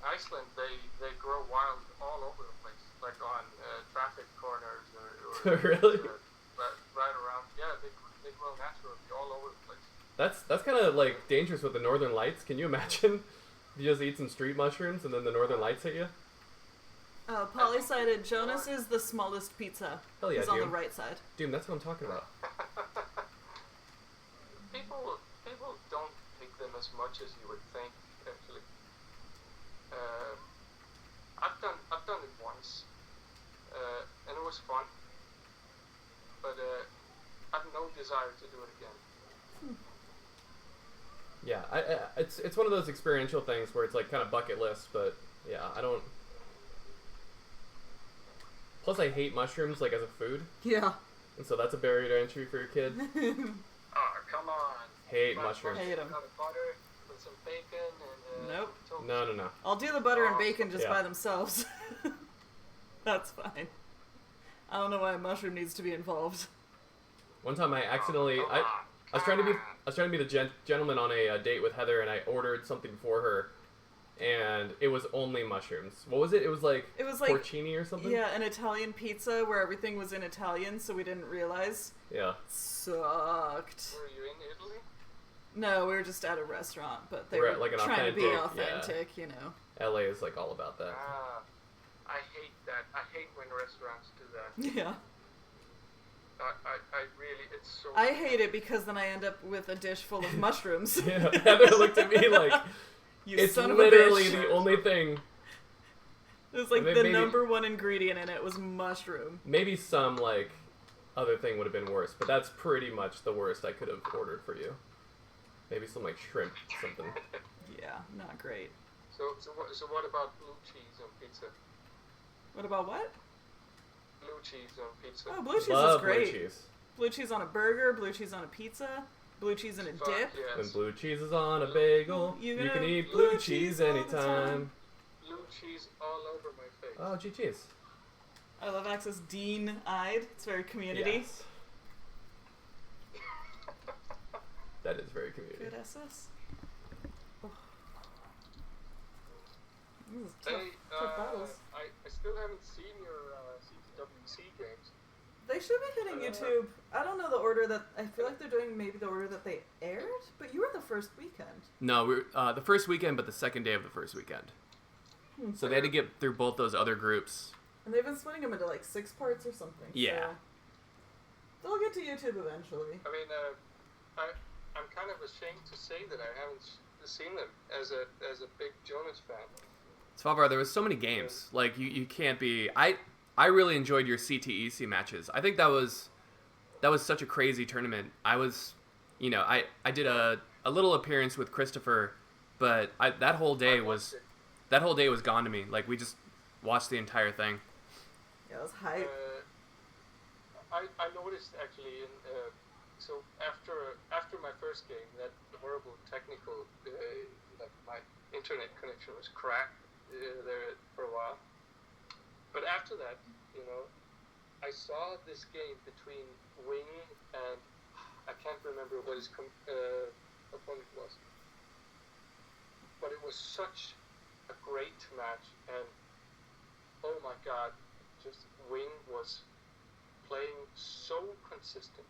Iceland they grow wild all over the place, like on traffic corners or Really? right around. Yeah, they grow naturally all over the place. That's kind of like dangerous with the northern lights. Can you imagine if you just eat some street mushrooms and then the northern lights hit you? Polly cited Jonas is the smallest pizza. Hell yeah, He's on the dude. right side. Dude, that's what I'm talking about. People don't take them as much as you would think. Actually, I've done it once, and it was fun. But I have no desire to do it again. Yeah, it's one of those experiential things where it's like kind of bucket list, but yeah, I don't. Plus, I hate mushrooms like as a food, Yeah. and so that's a barrier to entry for your kid. Oh, come on. Hate But mushrooms. Hate 'em. Got a butter with some bacon and Nope. toast. No. I'll do the butter and bacon just Yeah. by themselves. That's fine. I don't know why a mushroom needs to be involved. One time I accidentally Come I on, was trying to be the gentleman on a date with Heather, and I ordered something for her, and it was only mushrooms. What was it? It was like porcini or something. Yeah, an Italian pizza where everything was in Italian, so we didn't realize. Yeah. Sucked. Were you in Italy? No, we were just at a restaurant, but they We're were at, like, an trying to be authentic, yeah. authentic, you know. LA is like all about that. I hate that. I hate when restaurants do that. Yeah. I really, it's so... I hate it because then I end up with a dish full of mushrooms. Yeah. Heather looked at me like, You it's son of a literally bitch. the only thing. It was like I mean, the maybe- number one ingredient in it was mushroom. Maybe some like other thing would have been worse, but that's pretty much the worst I could have ordered for you. Maybe some like shrimp something. Yeah, not great. So what about blue cheese on pizza? What about what? Blue cheese on pizza. Oh, blue cheese Love is great. blue cheese. Blue cheese on a burger, blue cheese on a pizza, blue cheese in a Fuck dip. yes. When blue cheese is on a bagel, You you can can have eat blue blue cheese cheese all the anytime. time. Blue cheese all over my face. Oh, gee cheese. I love Access Dean-eyed. It's very community. Yes. That is very community. Good SS. Oh. This is tough, Hey, tough battles. I still haven't seen your CTWC games. They should be hitting YouTube. I don't know the order that... I feel like they're doing maybe the order that they aired, but you were the first weekend. No, we were the first weekend, but the second day of the first weekend. So they had to get through both those other groups. And they've been splitting them into like 6 parts or something. Yeah. So they'll get to YouTube eventually. I mean, I'm kind of ashamed to say that I haven't seen them as a big Jonas fan. Svalbard, there was so many games. Like you can't be. I really enjoyed your CTEC matches. I think that was such a crazy tournament. I was, I did a a little appearance with Christopher, but that whole day was gone to me. Like we just watched the entire thing. Yeah, it was hype. I noticed actually so after my first game, that horrible technical like my internet connection was cracked there for a while. But after that, I saw this game between Wing and I can't remember what his opponent was. But it was such a great match, and oh my god, just Wing was playing so consistent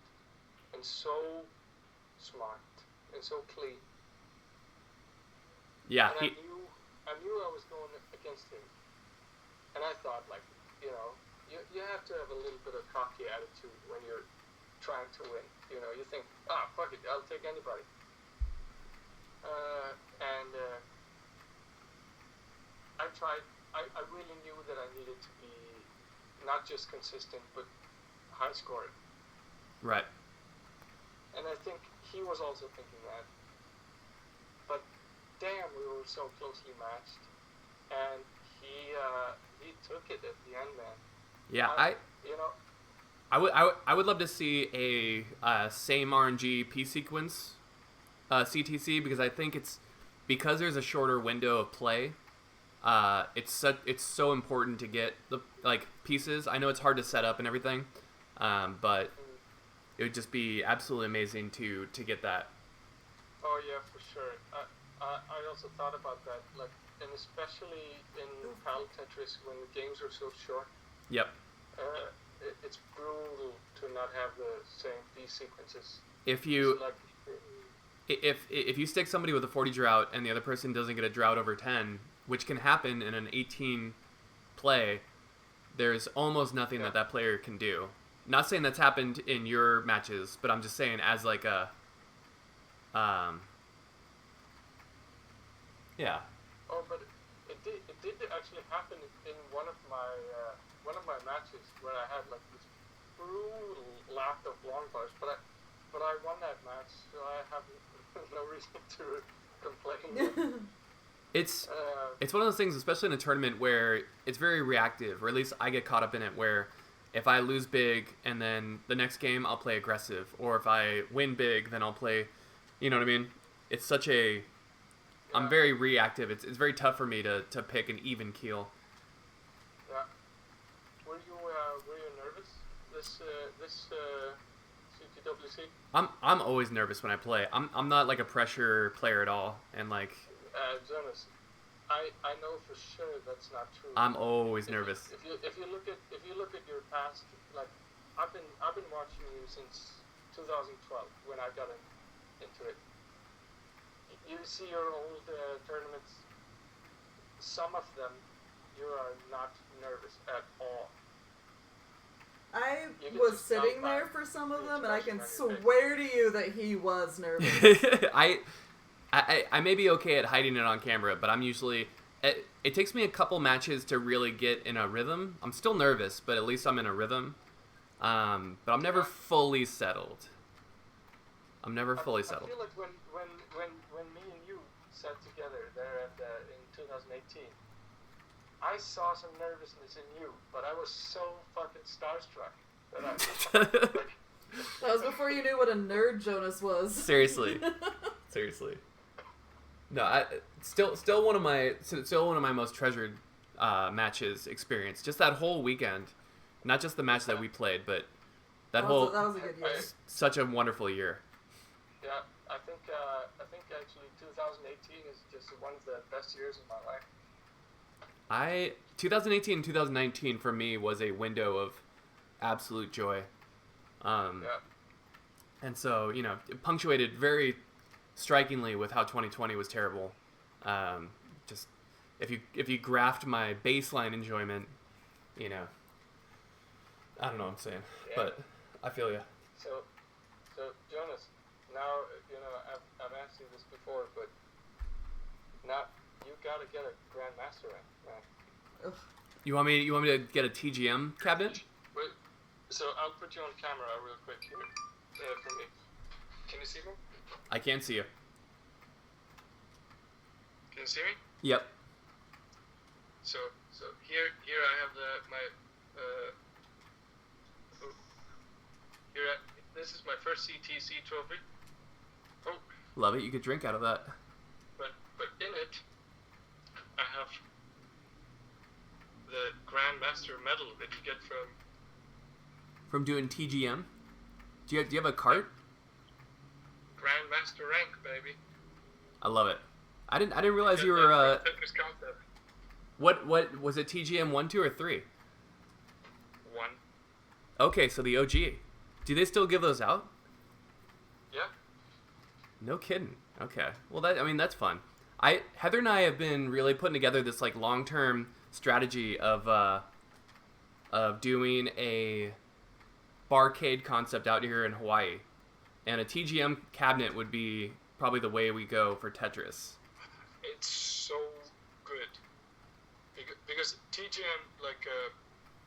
and so smart and so clean. Yeah, and I knew I was going against him, and I thought, like, you have to have a little bit of cocky attitude when you're trying to win. You think, fuck it, I'll take anybody. I tried. I really knew that I needed to be not just consistent, but high scoring. right. And I think he was also thinking that. But damn, we were so closely matched, and he took it at the end, man. Yeah, I would love to see a same RNG P sequence CTC, because I think because there's a shorter window of play. It's so important to get the pieces. I know it's hard to set up and everything, but it would just be absolutely amazing to get that. Oh yeah, for sure. I also thought about that, and especially in Pal Tetris when the games are so short. Yep. It's brutal to not have the same P sequences. If you stick somebody with a 40 drought and the other person doesn't get a drought over 10, which can happen in an 18 play, there's almost nothing that player can do. Not saying that's happened in your matches, but I'm just saying as like a yeah. Oh, but it did actually happen in one of my matches where I had like this brutal lack of long bars, but I won that match, so I have no reason to complain. It's one of those things, especially in a tournament, where it's very reactive, or at least I get caught up in it, where if I lose big and then the next game I'll play aggressive, or if I win big then I'll play, you know what I mean? It's such a I'm very reactive. It's very tough for me to pick an even keel. Yeah. Were you nervous this CTWC? I'm always nervous when I play. I'm not like a pressure player at all, and like Jonas, I know for sure that's not true. I'm always nervous. If you look at your past, like I've been watching you since 2012 when I got into it. You see your old tournaments. Some of them, you are not nervous at all. I was sitting there for some of them, and I can swear to you that he was nervous. I may be okay at hiding it on camera, but I'm usually... It takes me a couple matches to really get in a rhythm. I'm still nervous, but at least I'm in a rhythm. But I'm never fully settled. I feel like when me and you sat together there in 2018, I saw some nervousness in you, but I was so fucking starstruck that That was before you knew what a nerd Jonas was. Seriously. No, still one of my most treasured matches experience. Just that whole weekend, not just the match that we played, but that was a good year. Such a wonderful year. Yeah, I think actually 2018 is just one of the best years of my life. 2018 and 2019 for me was a window of absolute joy. And so, it punctuated very strikingly with how 2020 was terrible. Just if you graphed my baseline enjoyment, I don't know what I'm saying, but I feel you. So Jonas, now I've asked you this before, but now you gotta get a Grandmaster rank, man. You want me to get a TGM cabinet? Wait, so I'll put you on camera real quick here for me. Can you see me? I can't see you. Can you see me? Yep. So here I have this is my first CTC trophy. Oh, Love it. You could drink out of that. but in it I have the Grandmaster medal that you get From doing TGM? Do you have a cart? Grandmaster rank, baby. I love it. I didn't realize Yeah, you were Tetris concept. what was it, TGM 1, 2, or 3? 1. Okay, so the OG. Do they still give those out? Yeah. No kidding. Okay. Well, that's fun. Heather and I have been really putting together this like long-term strategy of doing a barcade concept out here in Hawaii, and a TGM cabinet would be probably the way we go for Tetris. It's so good because TGM,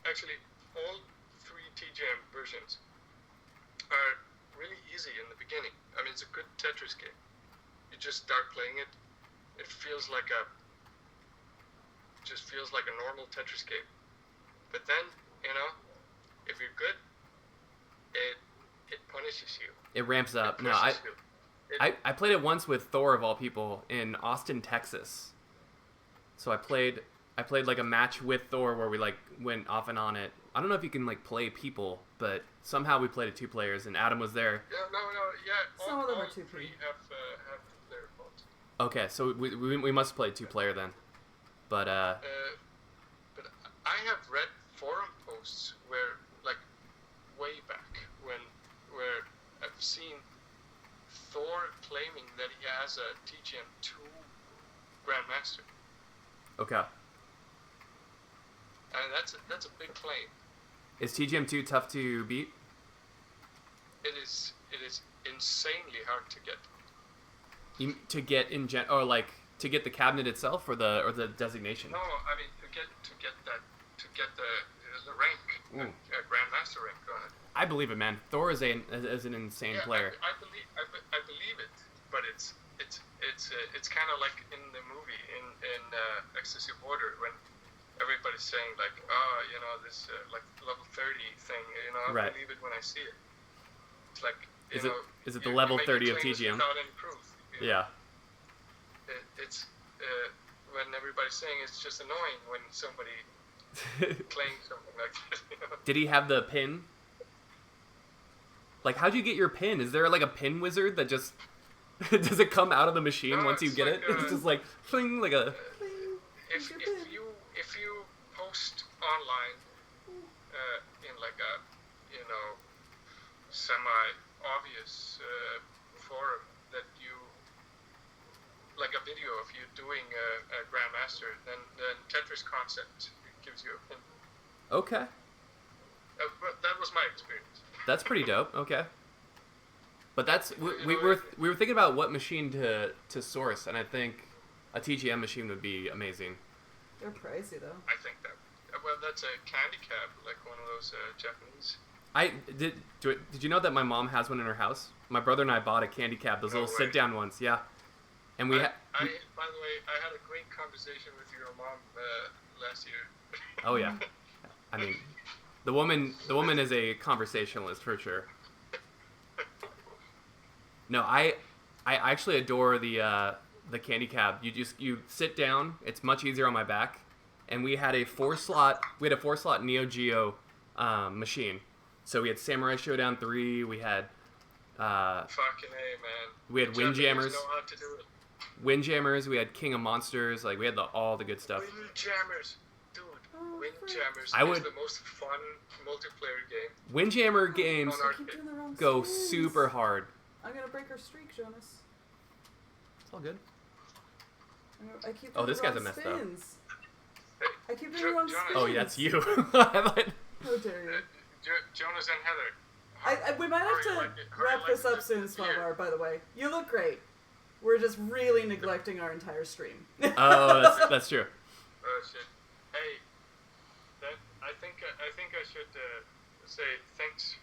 actually all 3 TGM versions are really easy in the beginning. I mean, it's a good Tetris game. You just start playing it. It feels like a normal Tetris game. But then, if you're good, it punishes you. It ramps up. No, pushes you. I played it once with Thor of all people in Austin, Texas. So I played like a match with Thor where we like went off and on it. I don't know if you can like play people, but somehow we played it 2 players and Adam was there. Yeah, yeah. Some of them are all 2 3 have 2-player modes. Okay, so we must play 2-player then. But But I have read forum posts where, like, way back where I've seen Thor claiming that he has a TGM 2 Grandmaster, okay. and that's a big claim. Is TGM 2 tough to beat? It is insanely hard to get. To get to get the cabinet itself or the designation? No, I mean to get the rank, Grandmaster rank on it. I believe it, man. Thor is an insane player. I believe it, but it's kind of like in the movie in Ecstasy of Order when everybody's saying like, this like level 30 thing, I Right. believe it when I see it. It's like, Is it the level 30 of TGM? Without any proof. Yeah. It's when everybody's saying it's just annoying when somebody claims something like that. Did he have the pin? Like, how'd you get your pin? Is there like a pin wizard that just does it come out of the machine No, once you it's get like it? It's just like fling, like a. If you post online in like a semi-obvious forum that you like a video of you doing a Grandmaster, then Tetris Concept gives you a pin. Okay, But that was my experience. that's pretty dope. Okay, but that's we were thinking about what machine to source, and I think a TGM machine would be amazing. They're pricey though. I think that. Well, that's a candy cab, like one of those Japanese. Did you know that my mom has one in her house? My brother and I bought a candy cab, those No little way. sit-down ones. Yeah, and we By had. the way, I had a great conversation with your mom last year. Oh yeah, I mean, the woman is a conversationalist for sure. No, I actually adore the candy cab. You sit down. It's much easier on my back, and we had a 4-slot Neo Geo machine. So we had Samurai Showdown 3. We had Fucking A, man. we had Japanese Windjammers. know how to do it. Windjammers. We had King of Monsters. Like we had all the good stuff. Windjammers, dude. Windjammers I is would- the most fun multiplayer game. Windjammer games On I arcade. keep doing the wrong go spins. super hard. I'm gonna break our streak, Jonas. It's all good. I keep doing Oh, this the guy's wrong a mess, though. spins. Hey, I keep doing the wrong Jonas. spins. Oh yeah, it's you. I thought- How dare you? Jonas and Heather. We might have to wrap this up soon, Svalbard, by the way. You look great. We're just really neglecting our entire stream. Oh, that's true. Oh shit. Hey, I think I should say thanks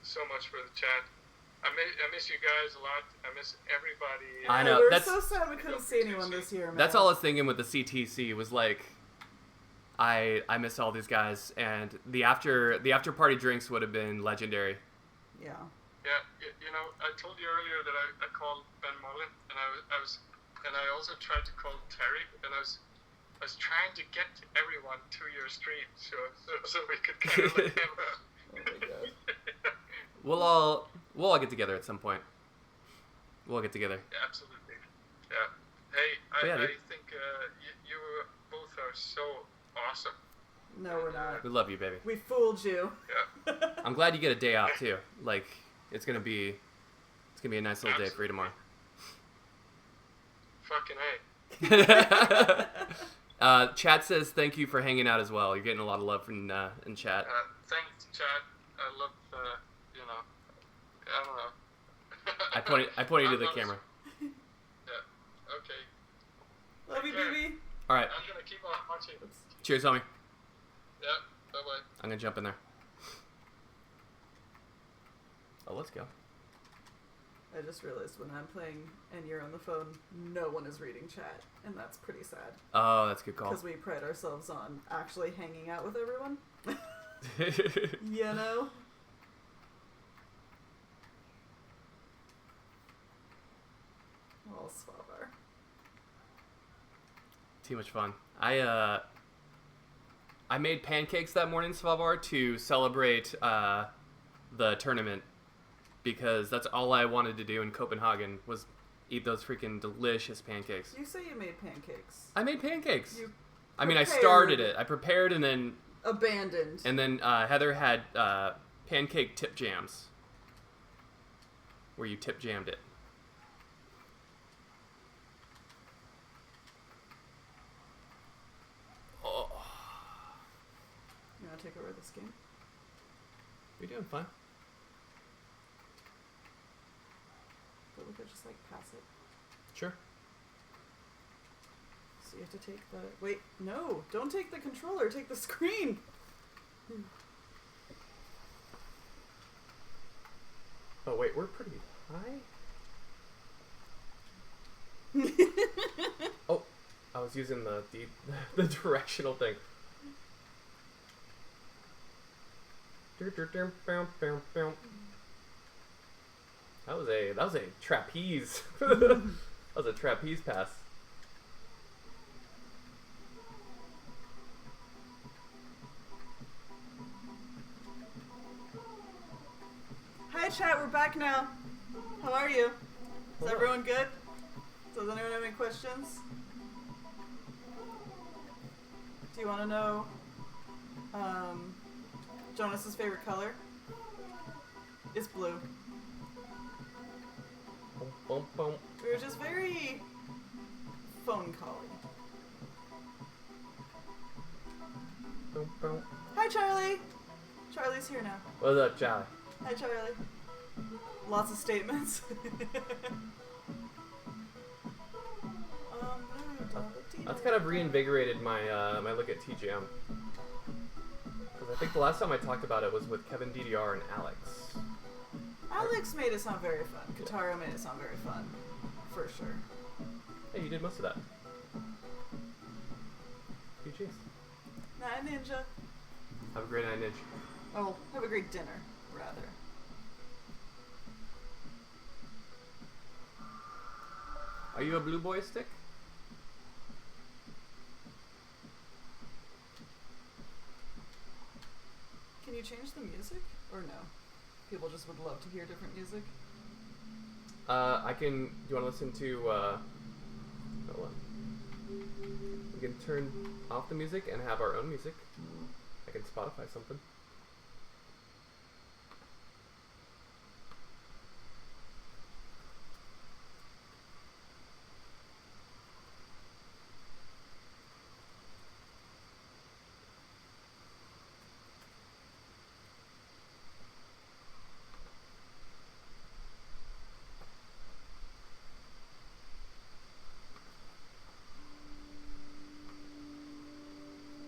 so much for the chat. I miss you guys a lot. I miss everybody. I know. We're That's so sad we couldn't see anyone this year, man. that's all I was thinking with the CTC was like, I miss all these guys, and the after party drinks would have been legendary. Yeah. Yeah, you know, I told you earlier that I called Ben Mullen, and I also tried to call Terry, and I was trying to get everyone to your stream, so we could kind of like have a... Oh my god. We'll all get together at some point. We'll all get together. Yeah, absolutely. Yeah. Hey, Yeah, I dude. think you both are so awesome. No, we're not. We love you, baby. We fooled you. Yeah. I'm glad you get a day off too. Like it's gonna be a nice little day for you tomorrow. Fucking A. Chat says thank you for hanging out as well. You're getting a lot of love in chat. Thanks, Chad. I love, you know, I don't know. I pointed to the I'm not- camera. Yeah. Okay. Love you, baby. All right. I'm gonna keep on watching. Cheers, homie. Yeah. Bye bye. I'm gonna jump in there. Oh, let's go. I just realized when I'm playing and you're on the phone, no one is reading chat, and that's pretty sad. Oh, that's a good call. Because we pride ourselves on actually hanging out with everyone. You know? Oh, Swabar. Too much fun. I made pancakes that morning, Svalvar, to celebrate the tournament because that's all I wanted to do in Copenhagen was eat those freaking delicious pancakes. You say you made pancakes. I made pancakes. You I mean, I prepared. started it. I prepared and then Abandoned. Heather had pancake tip jams where you tip jammed it. Oh, You want to take over this game? you're doing fine. But we could just, like, pass it. Sure. So you have to take the... Wait, no! Don't take the controller! Take the screen! Oh wait, we're pretty high. Oh, I was using the the directional thing. That was a trapeze. That was a trapeze pass. Hi chat, we're back now. How are you? Is everyone good? Does anyone have any questions? Do you want to know Jonas's favorite color? It's blue. Boom, boom, boom. We were just very phone calling. Boom, boom. Hi Charlie! Charlie's here now. What's up, Charlie? Hi Charlie. Lots of statements. That's kind of reinvigorated my my look at TGM. Because I think the last time I talked about it was with Kevin DDR and Alex. Alex made it sound very fun. Katara made it sound very fun. For sure. Hey, you did most of that. GG's. Night Ninja. Have a great night, Ninja. Oh, have a great dinner, rather. Are you a blue boy stick? Can you change the music? Or no? People just would love to hear different music. I can. Do you want to listen to? Hold on. We can turn off the music and have our own music. I can Spotify something.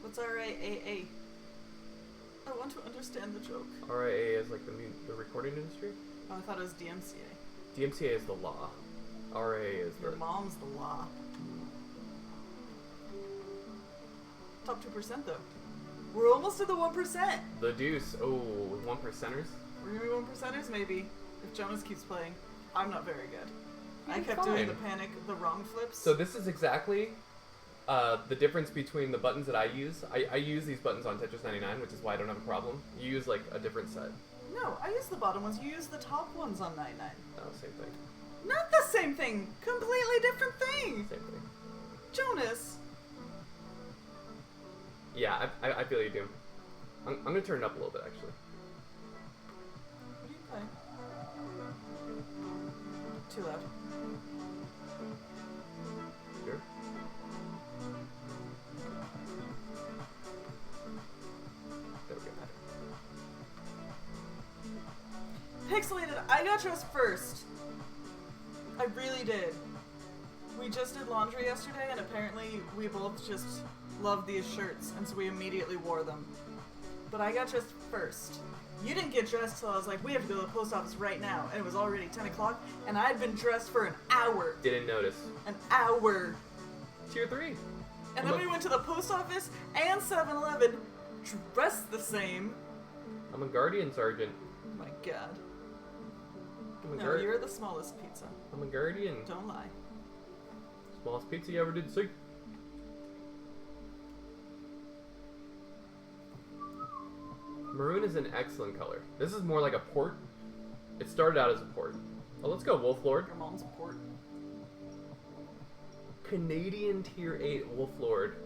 What's RIAA? I want to understand the joke. RIA is like the recording industry. Oh, I thought it was DMCA. DMCA is the law. RA is Your the... mom's the law. Top 2% though. We're almost at the 1%. The deuce. Oh, 1%ers? We're gonna be 1%ers maybe if Jonas keeps playing. I'm not very good. I You're kept fine. doing the wrong flips. So this is exactly the difference between the buttons that I use. I use these buttons on Tetris 99, which is why I don't have a problem. You use like a different set. No, I use the bottom ones. You use the top ones on 99. Oh, same thing. Not the same thing. Completely different thing. Same thing. Jonas. Yeah, I feel you do. I'm gonna turn it up a little bit actually. What do you play? Too loud. Sure. There we go. Pixelated, I got yours first. I really did. We just did laundry yesterday, and apparently we both just loved these shirts, and so we immediately wore them. But I got dressed first. You didn't get dressed till I was like, we have to go to the post office right now, and it was already 10 o'clock, and I had been dressed for an hour. Didn't notice. An hour. Tier 3. And then we went to the post office and 7-Eleven, dressed the same. I'm a guardian sergeant. Oh my god. I'm a No, you're the smallest pizza. I'm a guardian. Don't lie. Smallest pizza you ever did see. Maroon is an excellent color. This is more like a port. It started out as a port. Oh, let's go, Wolf Lord. Your mom's a port. Canadian Tier 8 Wolf Lord.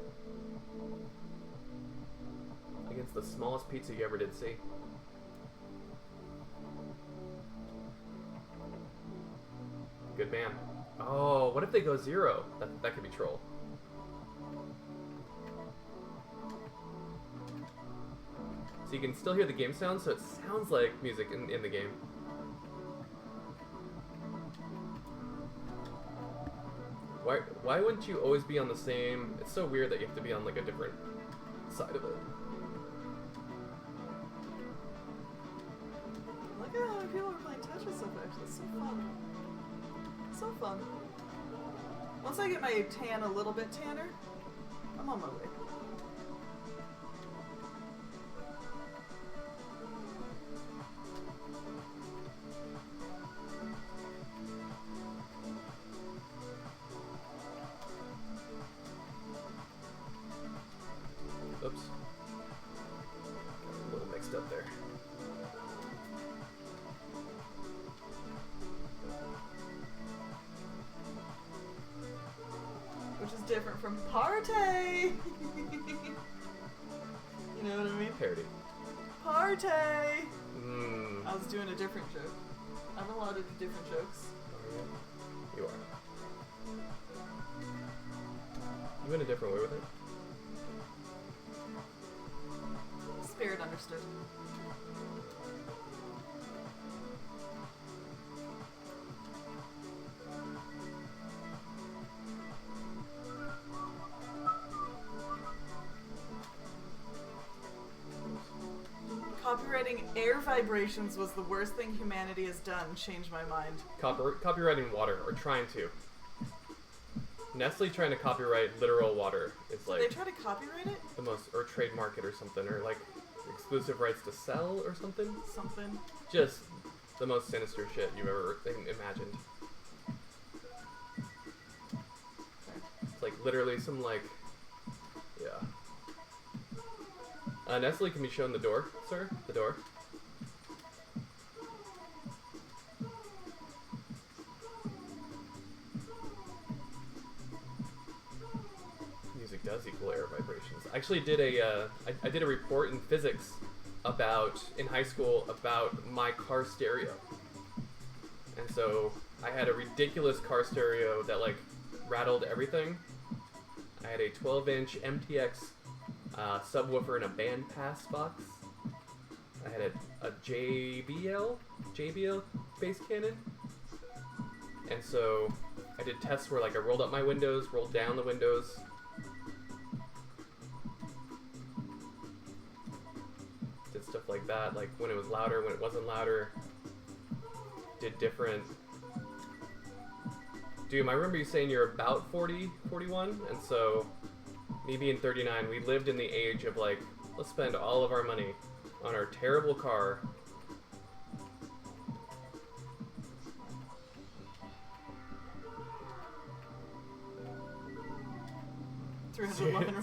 Against the smallest pizza you ever did see. Good man. Oh, what if they go 0? That could be troll. So you can still hear the game sound, so it sounds like music in the game. Why wouldn't you always be on the same... It's so weird that you have to be on like a different side of it. Look at how many people are playing Tetris so fast. It's so fun. So fun. Once I get my tan a little bit tanner, I'm on my way. Oops. Got a little mixed up there. Which is different from party. You know what I mean? Parody. Party. Mmm. I was doing a different joke. I'm allowed to do different jokes. You are. You went a different way with it. Spirit understood. Copywriting air vibrations was the worst thing humanity has done. Changed my mind. Copywriting water, or trying to. Nestle trying to copyright literal water is like Did they try to copyright it? the most, or trademark it or something, or like exclusive rights to sell or something. Something. Just the most sinister shit you've ever imagined. It's like literally some like, yeah. Nestle, can be shown the door, sir? The door. Music does equal air vibrations. I actually did I did a report in physics in high school about my car stereo. And so I had a ridiculous car stereo that like rattled everything. I had a 12-inch MTX subwoofer in a bandpass box. I had a JBL bass cannon. And so I did tests where like I rolled up my windows, rolled down the windows. Did stuff like that, like when it was louder, when it wasn't louder. did different. Doom, I remember you saying you're about 40, 41, and so me being 39, we lived in the age of like, let's spend all of our money on our terrible car.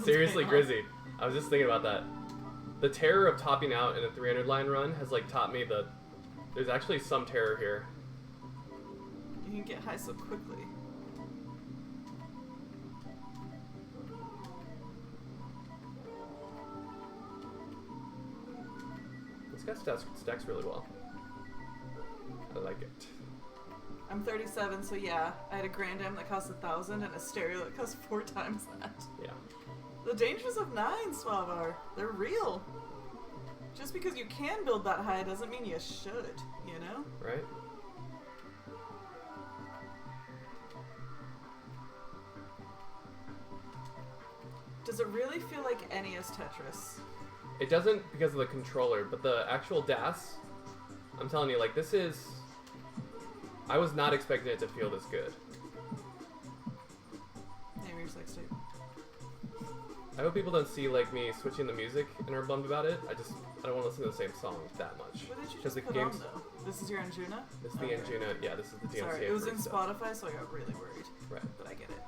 Seriously, Grizzy. I was just thinking about that. The terror of topping out in a 300 line run has like taught me that there's actually some terror here. You can get high so quickly. This guy stacks really well. I like it. I'm 37, so yeah, I had a Grand Am that cost $1,000 and a stereo that cost 4 times that. Yeah. The dangers of 9, Swavar, they're real. Just because you can build that high doesn't mean you should, you know? Right? Does it really feel like NES Tetris? It doesn't because of the controller, but the actual DAS, I'm telling you, like, this is... I was not expecting it to feel this good. Name your sex tape. I hope people don't see, like, me switching the music and are bummed about it. I don't want to listen to the same song that much. What did you Because just the put on, game's... though? This is your Anjuna? This is the Anjuna, yeah, this is the DMCA. Sorry, it was in stuff. Spotify, so I got really worried. Right. But I get it.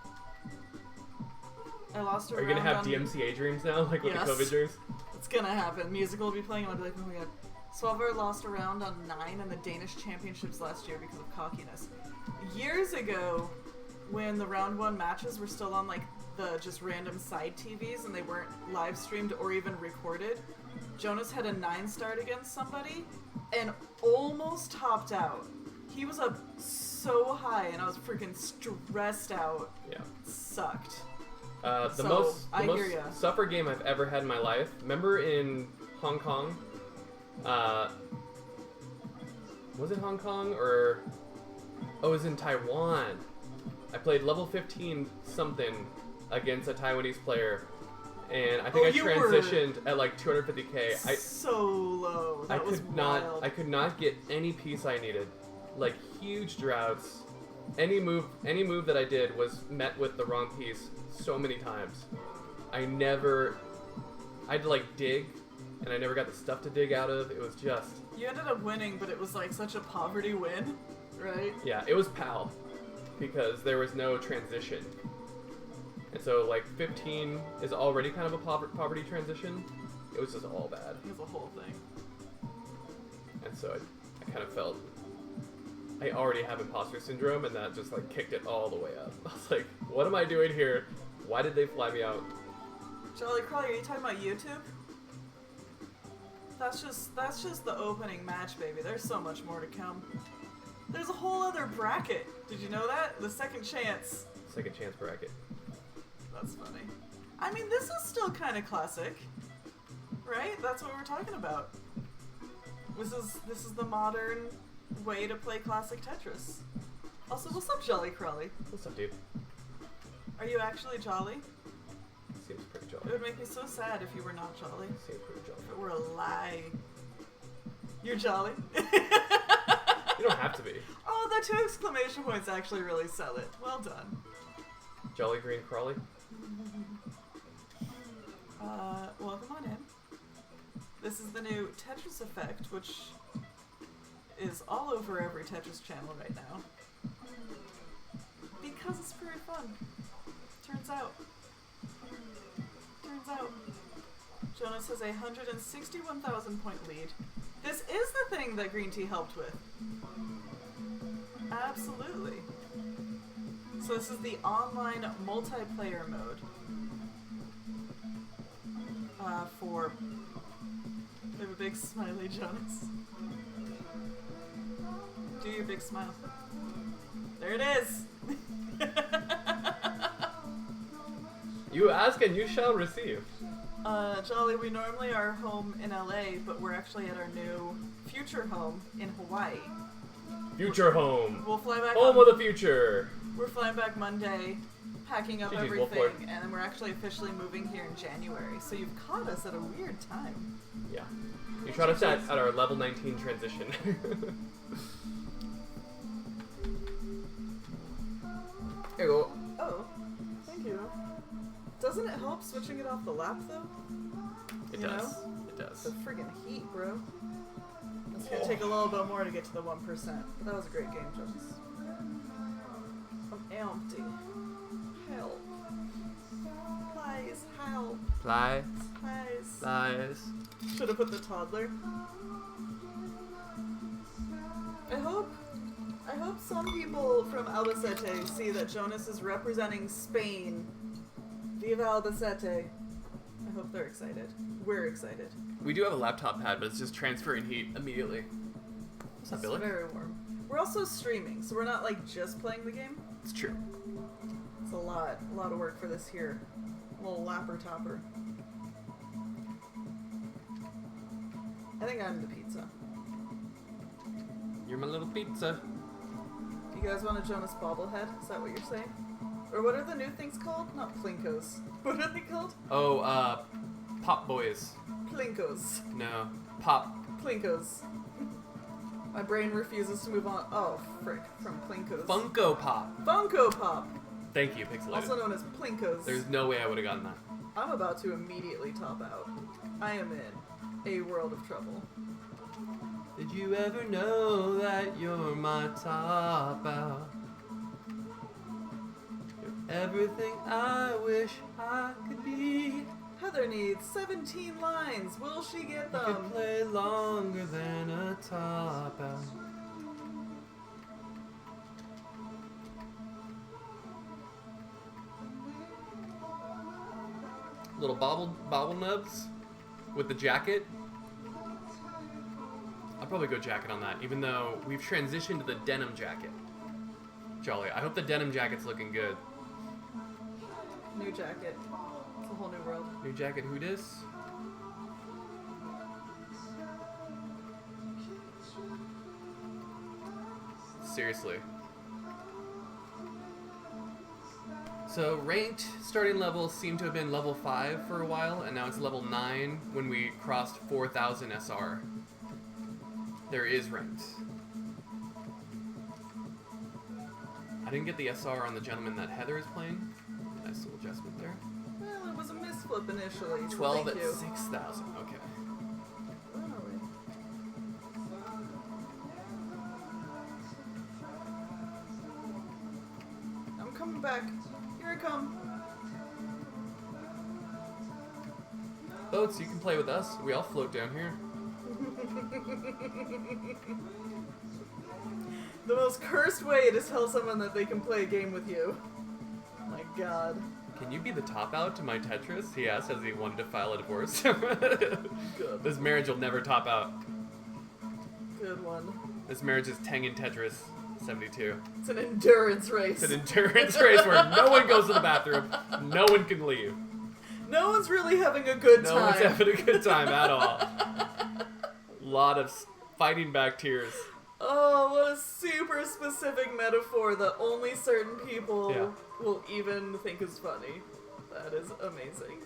I lost a Are you round gonna have on... DMCA dreams now, like with Yes. the COVID dreams? It's gonna happen. Music will be playing, and I'll be like, oh my god. Swavar lost a round on 9 in the Danish championships last year because of cockiness. Years ago, when the round 1 matches were still on like the just random side TVs and they weren't live streamed or even recorded, Jonas had a 9 start against somebody and almost topped out. He was up so high and I was freaking stressed out. Yeah. It sucked. The So, most I hear ya. suffer game I've ever had in my life. Remember in Hong Kong? Was it Hong Kong or... Oh, it was in Taiwan. I played level 15 something against a Taiwanese player. And I think I transitioned at like 250k. So low. That was wild. I could not get any piece I needed. Like huge droughts. Any move that I did was met with the wrong piece so many times. I had to like dig, and I never got the stuff to dig out of. It was just... You ended up winning, but it was like such a poverty win, right? Yeah, it was PAL, because there was no transition. And so like 15 is already kind of a poverty transition. It was just all bad. It was a whole thing. And so I kind of felt... I already have imposter syndrome, and that just like kicked it all the way up. I was like, what am I doing here? Why did they fly me out? Jolly Crawler, are you talking about YouTube? That's just the opening match, baby. There's so much more to come. There's a whole other bracket. Did you know that? The second chance. Second chance bracket. That's funny. I mean, this is still kind of classic, right? That's what we're talking about. This is the modern way to play classic Tetris. Also, what's up, Jolly Crawly? What's up, dude? Are you actually jolly? Seems pretty jolly. It would make me so sad if you were not jolly. Seems pretty jolly. If it were a lie. You're jolly? You don't have to be. Oh, the 2 exclamation points actually really sell it. Well done. Jolly Green Crawly. Welcome on in. This is the new Tetris effect, which is all over every Tetris channel right now. Because it's very fun. Turns out. Jonas has a 161,000 point lead. This is the thing that Green Tea helped with. Absolutely. So this is the online multiplayer mode. For... We have a big smiley, Jonas. Do your big smile. There it is! You ask and you shall receive. Jolly, we normally are home in LA, but we're actually at our new future home in Hawaii. Future home. We'll fly back Home of the future. We're flying back Monday, packing up GG's, everything, Wolflord. and then we're actually officially moving here in January. So you've caught us at a weird time. Yeah. You shot us at our level 19 transition. Here you go. Oh, thank you. Doesn't it help switching it off the lap though? It You does. know? It It's does. the friggin' heat, bro. It's gonna take a little bit more to get to the 1%, but that was a great game, judges. I'm empty. Help. Please, help. Fly. Please. Flies. Should have put the toddler. I hope some people from Albacete see that Jonas is representing Spain. Viva Albacete. I hope they're excited. We're excited. We do have a laptop pad, but it's just transferring heat immediately. What's up, It's Billy? very warm. We're also streaming, so we're not like just playing the game. It's true. It's a lot of work for this here little lapper topper. I think I'm the pizza. You're my little pizza. You guys want a Jonas bobblehead? Is that what you're saying? Or what are the new things called? Not plinkos. What are they called? Oh, Pop Boys. Plinkos. No. Pop. Plinkos. My brain refuses to move on. Oh, frick. From Plinkos. Funko Pop. Funko Pop. Thank you, Pixelated. Also known as Plinkos. There's no way I would have gotten that. I'm about to immediately top out. I am in a world of trouble. Did you ever know that you're my top out? You're everything I wish I could be. Heather needs 17 lines. Will she get I could them? play longer than a top out. Little bobble nubs with the jacket. I'll probably go jacket on that, even though we've transitioned to the denim jacket. Jolly. I hope the denim jacket's looking good. New jacket. It's a whole new world. New jacket, who dis? Seriously. So ranked starting levels seem to have been level 5 for a while, and now it's level 9 when we crossed 4,000 SR. There is ranked. I didn't get the SR on the gentleman that Heather is playing. Nice little adjustment there. Well, it was a misflip initially. So 12 thank at you. 6,000. Okay. I'm coming back. Here I come. Boats, you can play with us. We all float down here. The most cursed way to tell someone that they can play a game with you. My god. Can you be the top out to my Tetris? He asked as he wanted to file a divorce. Good. This marriage will never top out. Good one. This marriage is Tengen Tetris 72. It's an endurance race. It's an endurance race where no one goes to the bathroom, no one can leave. No one's really having a good No time. one's having a good time at all. Lot of fighting back tears. Oh, what a super specific metaphor that only certain people Yeah. will even think is funny. That is amazing.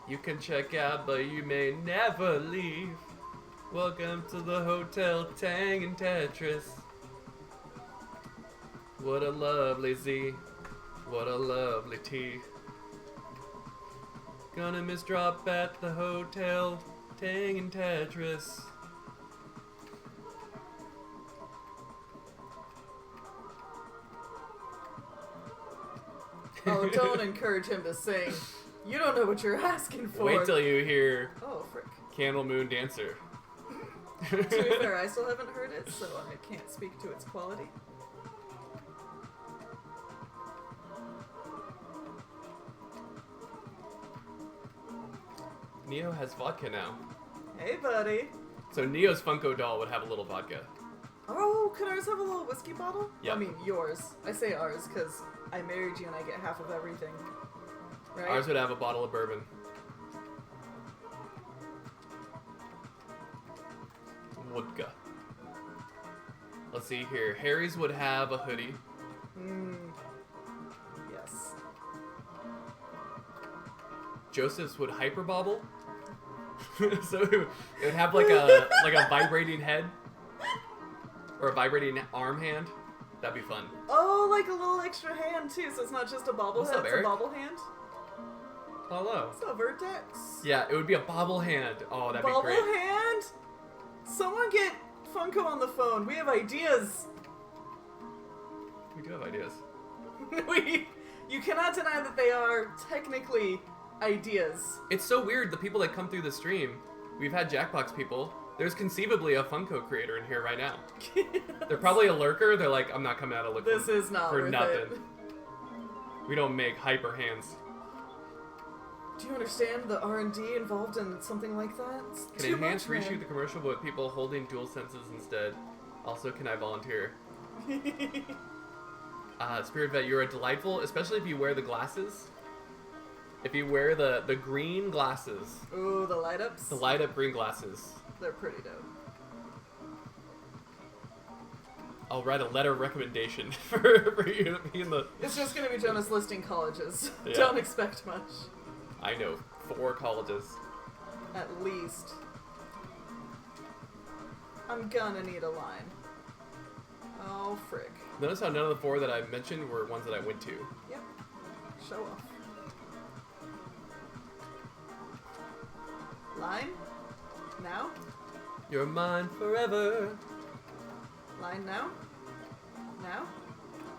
You can check out, but you may never leave. Welcome to the Hotel Tang and Tetris. What a lovely Z. What a lovely T. Gonna miss drop at the Hotel Tang and Tetris. Oh, don't encourage him to sing. You don't know what you're asking for. Wait till you hear Oh, frick. Candle Moon Dancer. To be fair, I still haven't heard it, so I can't speak to its quality. Neo has vodka now. Hey, buddy. So Neo's Funko doll would have a little vodka. Oh, could ours have a little whiskey bottle? Yep. I mean, yours. I say ours because I married you and I get half of everything. Right? Ours would have a bottle of bourbon. Vodka. Let's see here. Harry's would have a hoodie. Yes. Joseph's would hyperbobble. So it would have like a vibrating head. Or a vibrating arm hand. That'd be fun. Oh, like a little extra hand too, so it's not just a bobblehead, What's up, it's Eric? a bobble hand. Hello. What's up, Vertex? Yeah, it would be a bobble hand. Oh, that'd be Bobble great. hand? Someone get Funko on the phone. We have ideas. We do have ideas. You cannot deny that they are technically ideas. It's so weird, the people that come through the stream, we've had Jackbox people. There's conceivably a Funko creator in here right now. They're probably a lurker. They're like, I'm not coming out of look This is not for worth nothing. it. We don't make hyper hands. Do you understand the R&D involved in something like that? It's Can too enhance much, reshoot man. the commercial but with people holding dual senses instead? Also, can I volunteer? Spirit Vet, you're a delightful, especially if you wear the glasses. If you wear the green glasses. Ooh, the light ups. The light up green glasses. They're pretty dope. I'll write a letter of recommendation for you to be in the... It's just gonna be Jonas listing colleges. Yeah. Don't expect much. I know, 4 colleges. At least. I'm gonna need a line. Oh, frick. Notice how none of the 4 that I mentioned were ones that I went to. Yep. Show off. Line? Now? You're mine forever. Line now? Now?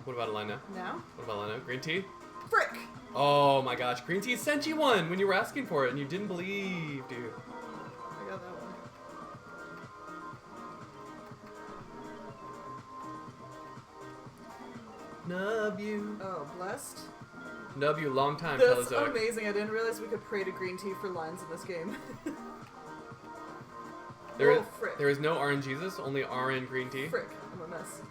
What about a line now? Now? What about a line now? Green tea? Frick! Oh my gosh, Green Tea sent you one when you were asking for it and you didn't believe, dude. I got that one. Nub you. Oh, blessed. Nub you, long time, That's Telezoic. amazing. I didn't realize we could pray to green tea for lines in this game. Oh, frick. There is no RNGesus, only RN Green Tea. Frick, I'm a mess.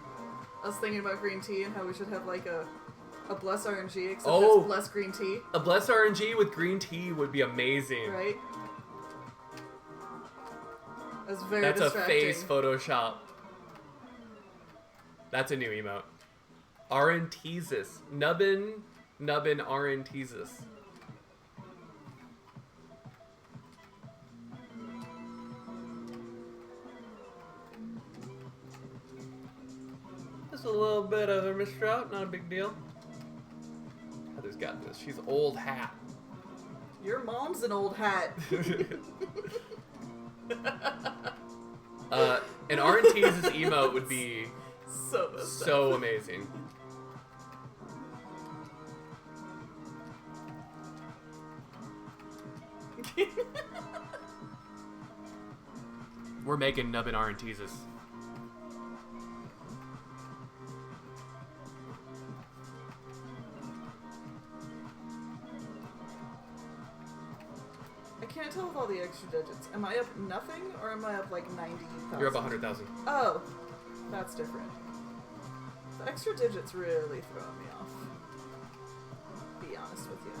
I was thinking about green tea and how we should have like a bless RNG, except Oh. it's bless green tea, A Bless RNG with Green Tea would be amazing. right? That's very That's distracting. a face Photoshop. That's a new emote. RNTesus. Nubbin RNTesus. Just a little bit of a Miss Trout, not a big deal. Heather's got this. She's old hat. Your mom's an old hat. An RNTesus emote would be So messed up. so amazing. We're making Nubbin RNTesus. I can't tell with all the extra digits. Am I up nothing or am I up like 90,000? You're up 100,000. Oh, that's different. The extra digits really throwing me off. Be honest with you.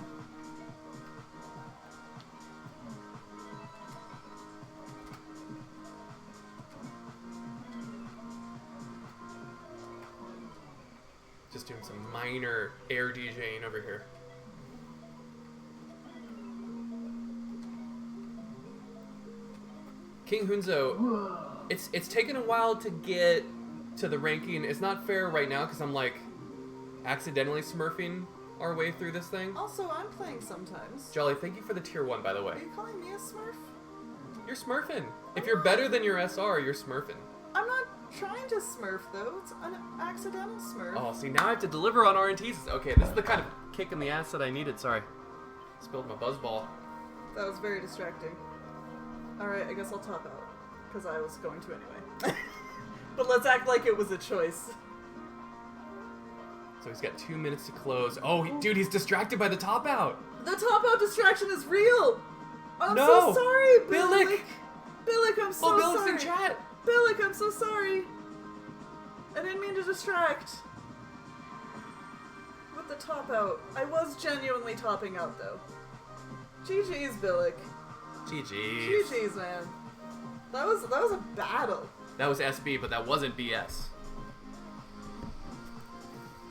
Just doing some minor air DJing over here. King Hunzo, it's taken a while to get to the ranking. It's not fair right now because I'm like accidentally smurfing our way through this thing. Also, I'm playing sometimes. Jolly, thank you for the tier 1, by the way. Are you calling me a smurf? You're smurfing. If you're better than your SR, you're smurfing. I'm not trying to smurf though. It's an accidental smurf. Oh, see, now I have to deliver on RNTs. Okay, this is the kind of kick in the ass that I needed. Sorry. Spilled my buzzball. That was very distracting. Alright, I guess I'll top out. Because I was going to anyway. But let's act like it was a choice. So he's got 2 minutes to close. Oh, dude, he's distracted by the top out. The top out distraction is real! I'm No! so sorry, Billick! Billick! Billick, I'm so Billick's sorry! in chat! Billick, I'm so sorry! I didn't mean to distract. With the top out. I was genuinely topping out, though. GG's, Billick. GG's. GG's, man. That was a battle. That was SB, but that wasn't BS.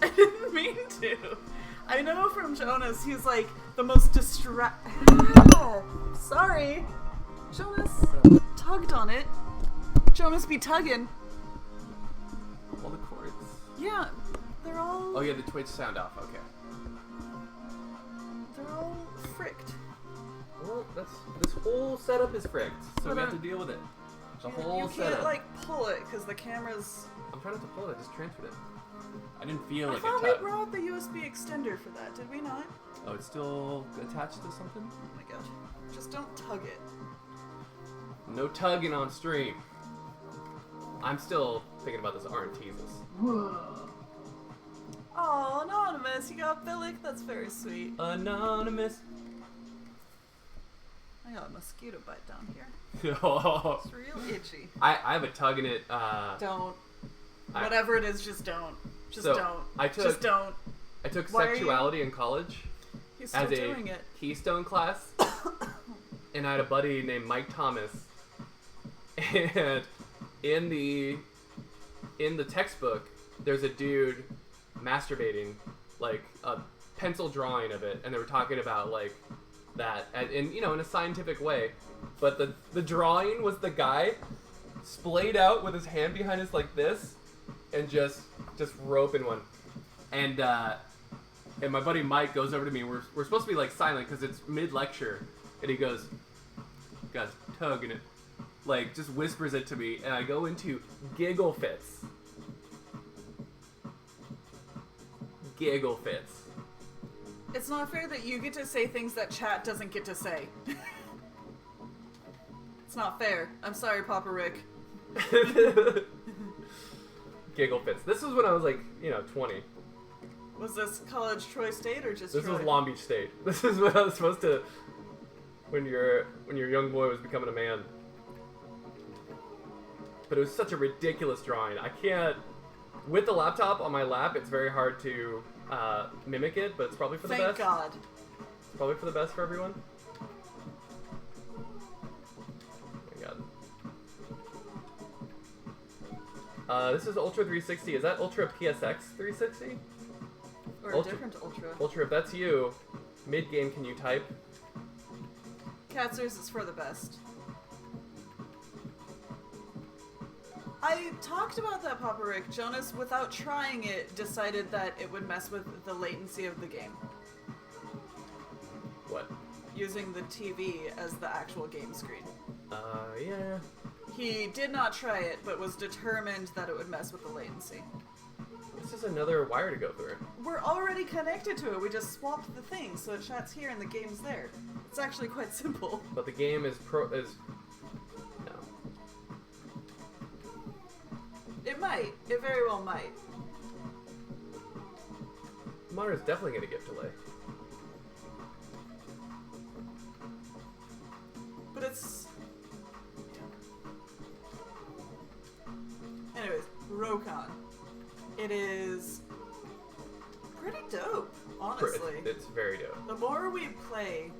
I didn't mean to. I know from Jonas, he's like the most Sorry. Jonas tugged on it. Jonas be tugging. All the chords. Yeah, they're all. Oh yeah, the Twitch sound off. Okay. They're all fricked. Well, this whole setup is fricked, so But, we have to deal with it. The You whole can't setup. like pull it because the camera's. I'm trying not to pull it. I just transferred it. I didn't feel I like thought it we touched. brought the USB extender for that, did we not? Oh, it's still attached to something? Oh my god. Just don't tug it. No tugging on stream. I'm still thinking about this RNTesus. Oh, Anonymous, you got Billick? That's very sweet. Anonymous. I got a mosquito bite down here. Oh. It's real itchy. I have a tug in it. Don't. I- Whatever it is, just don't. Just So, don't. Just don't. I took Why are you- sexuality in college He's still as a doing it. Keystone class, and I had a buddy named Mike Thomas, and in the textbook there's a dude masturbating, like a pencil drawing of it, and they were talking about like that in in a scientific way, but the drawing was the guy splayed out with his hand behind us like this, and just roping one, and my buddy Mike goes over to me. We're supposed to be like silent because it's mid lecture, and he goes, "Guys, tugging it," like just whispers it to me, and I go into giggle fits. Giggle fits. It's not fair that you get to say things that chat doesn't get to say. It's not fair. I'm sorry, Papa Rick. Giggle fits. This was when I was like 20. Was this college Troy State or just This Troy? was Long Beach State. This is what I was supposed to when your young boy was becoming a man. But it was such a ridiculous drawing. I can't. With the laptop on my lap, it's very hard to mimic it, but it's probably for the Thank best. God. It's probably for the best for everyone. Oh my god. This is Ultra 360. Is that Ultra PSX 360? Or Ultra- a different Ultra. Ultra, if that's you, mid-game, can you type? Katzers is for the best. I talked about that, Papa Rick. Jonas, without trying it, decided that it would mess with the latency of the game. What? Using the TV as the actual game screen. Yeah. He did not try it, but was determined that it would mess with the latency. This is another wire to go through. We're already connected to it. We just swapped the thing, so it chat's here and the game's there. It's actually quite simple. But the game is no. It might. It very well might. The monitor's definitely gonna get delay. But it's... Anyways, Rokon. It is pretty dope, honestly. It's very dope. The more we play,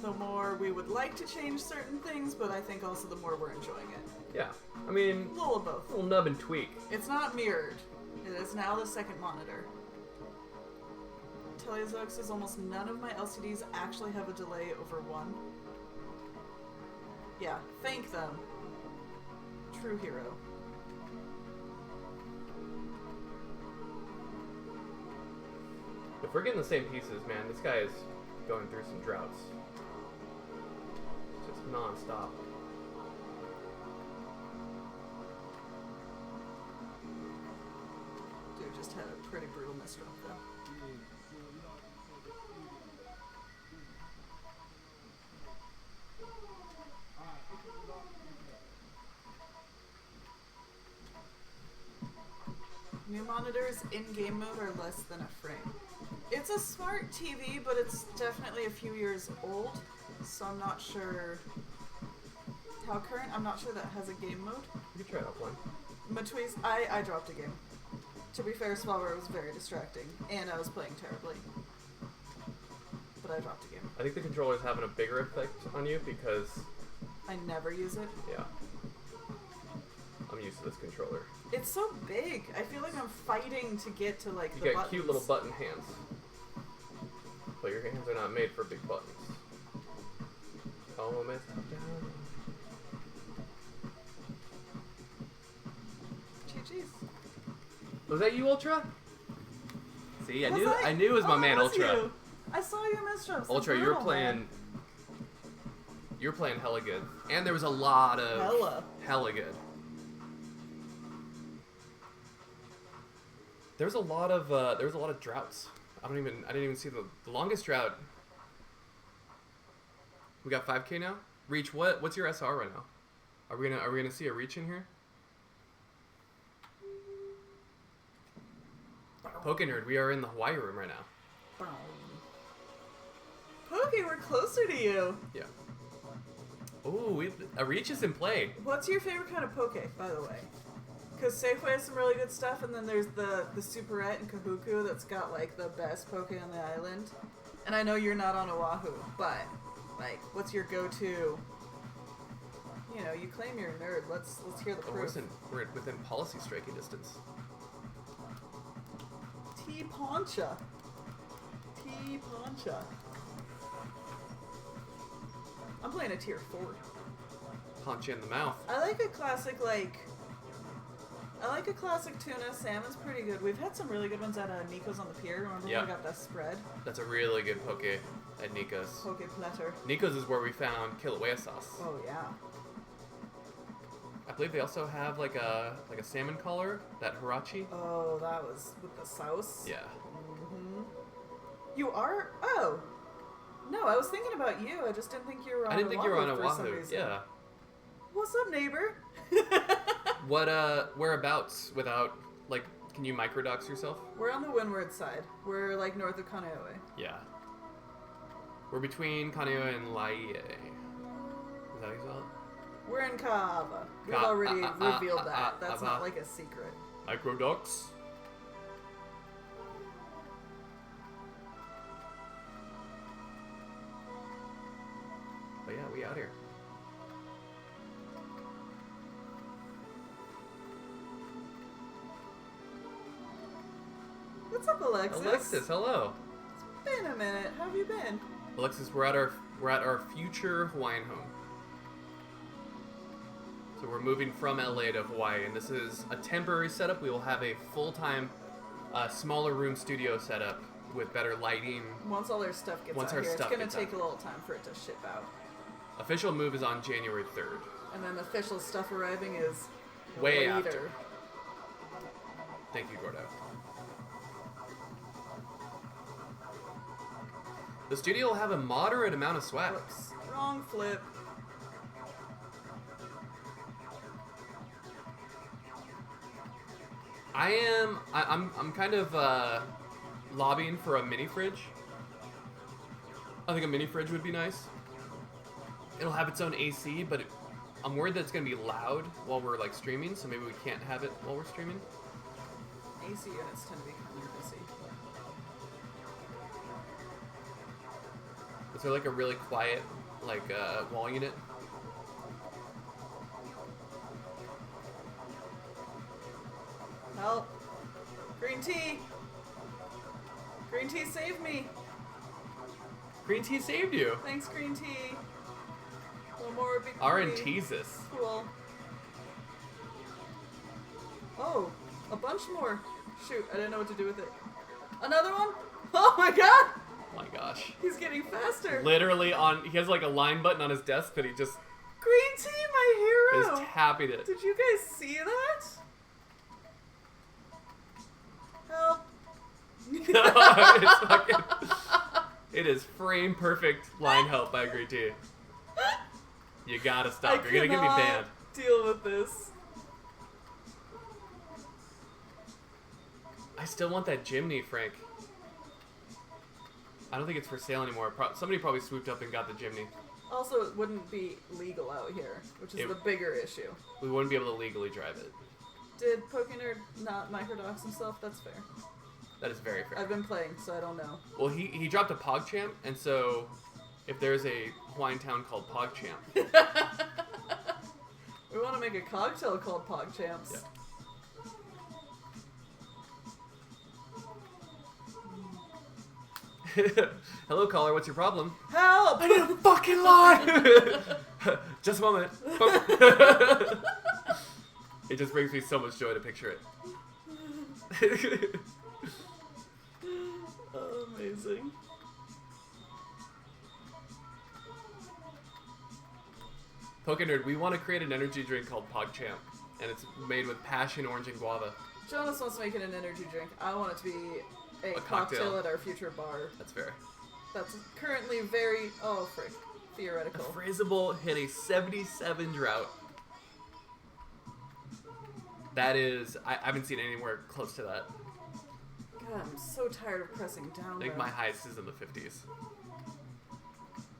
the more we would like to change certain things, but I think also the more we're enjoying it. Yeah. I mean, A little of both. a little nub and tweak. It's not mirrored. It is now the second monitor. Telezox says almost none of my LCDs actually have a delay over 1. Yeah, thank them. True hero. If we're getting the same pieces, man, this guy is going through some droughts. Just non-stop. Dude just had a pretty brutal misdrop though. New monitors in game mode are less than a frame. It's a smart TV, but it's definitely a few years old, so I'm not sure how current. I'm not sure that has a game mode. You can try it offline. Matwis, I dropped a game. To be fair, Swallower was very distracting, and I was playing terribly. But I dropped a game. I think the controller's having a bigger effect on you because, I never use it. yeah, I'm used to this controller. It's so big. I feel like I'm fighting to get to like You the got buttons. cute little button hands, but your hands are not made for big buttons. Oh, man, top down. GG's. Was that you, Ultra? See, I Was knew it was my man, it was Ultra. you. I saw you Mistros. Ultra, you were playing hella good, and there was a lot of hella good. There was a lot of droughts. I didn't even see the longest drought. We got 5K now. Reach, what's your SR right now? Are we gonna see a reach in here? Poke Nerd, we are in the Hawaii room right now. Poke, we're closer to you. Yeah. Ooh, a reach is in play. What's your favorite kind of poke, by the way? Because Safeway has some really good stuff, and then there's the Superette and Kahuku that's got, like, the best poke on the island. And I know you're not on Oahu, but, like, what's your go-to? You know, you claim you're a nerd. Let's hear the proof. We're within policy striking distance. T-Poncha. T-Poncha. I'm playing a tier 4. Punch you in the mouth. I like a classic tuna. Salmon's pretty good. We've had some really good ones at Nico's on the pier. Remember when we got that spread? That's a really good poke at Nico's. Poke platter. Nico's is where we found Kilauea sauce. Oh yeah. I believe they also have like a salmon collar, that Hirachi. Oh, that was with the sauce? Yeah. Mm-hmm. You are? Oh. No, I was thinking about you. I just didn't think you were on Oahu. I didn't think you were on for some Oahu. reason. Yeah. What's up, neighbor? What, whereabouts without, like, can you microdox yourself? We're on the windward side. We're, like, north of Kaneohe. Yeah. We're between Kaneohe and Laie. Is that how you spell it? We're in Kaava. We've already revealed that. That's not, like, a secret. Microdox? But yeah, we out here. What's up, Alexis? Alexis, hello. It's been a minute. How have you been? Alexis, we're at our future Hawaiian home. So we're moving from LA to Hawaii, and this is a temporary setup. We will have a full-time, smaller room studio setup with better lighting. Once all their stuff gets Once out our here, stuff it's going gets to take out. a little time for it to ship out. Official move is on January 3rd. And then official stuff arriving is Way later. after. Thank you, Gordo. The studio will have a moderate amount of swag. Whoops. Wrong flip. I'm kind of lobbying for a mini fridge. I think a mini fridge would be nice. It'll have its own AC, but I'm worried that it's gonna be loud while we're like streaming, so maybe we can't have it while we're streaming. AC units tend to be kind of busy. Is there like a really quiet like wall unit? Help! Green tea! Green tea saved me! Green tea saved you. Thanks, green tea. One more would be RNTesus. cool. Oh, a bunch more. Shoot, I didn't know what to do with it. Another one? Oh my god! Oh my gosh. He's getting faster. Literally he has like a line button on his desk that he just Green tea, my hero! is tapping it. Did you guys see that? Help! It is frame perfect line help by Green Tea. You gotta stop. You're gonna get me banned. Deal with this. I still want that Jimny, Frank. I don't think it's for sale anymore. Somebody probably swooped up and got the Jimny. Also, it wouldn't be legal out here, which is the bigger issue. We wouldn't be able to legally drive it. Did Pokénerd not microdox himself? That's fair. That is very fair. I've been playing, so I don't know. Well, he dropped a PogChamp, and so if there's a Hawaiian town called PogChamp, We want to make a cocktail called PogChamps. Yeah. Hello, caller. What's your problem? Help! I didn't fucking lie. Just a moment. It just brings me so much joy to picture it. Oh, amazing. Pokenerd, we want to create an energy drink called PogChamp, and it's made with passion, orange, and guava. Jonas wants to make it an energy drink. I want it to be a cocktail. cocktail at our future bar. That's fair. That's currently very, oh frick, theoretical. Frizzable hit a 77 drought. That is, I haven't seen anywhere close to that. God, I'm so tired of pressing down. I think though. my highest is in the 50s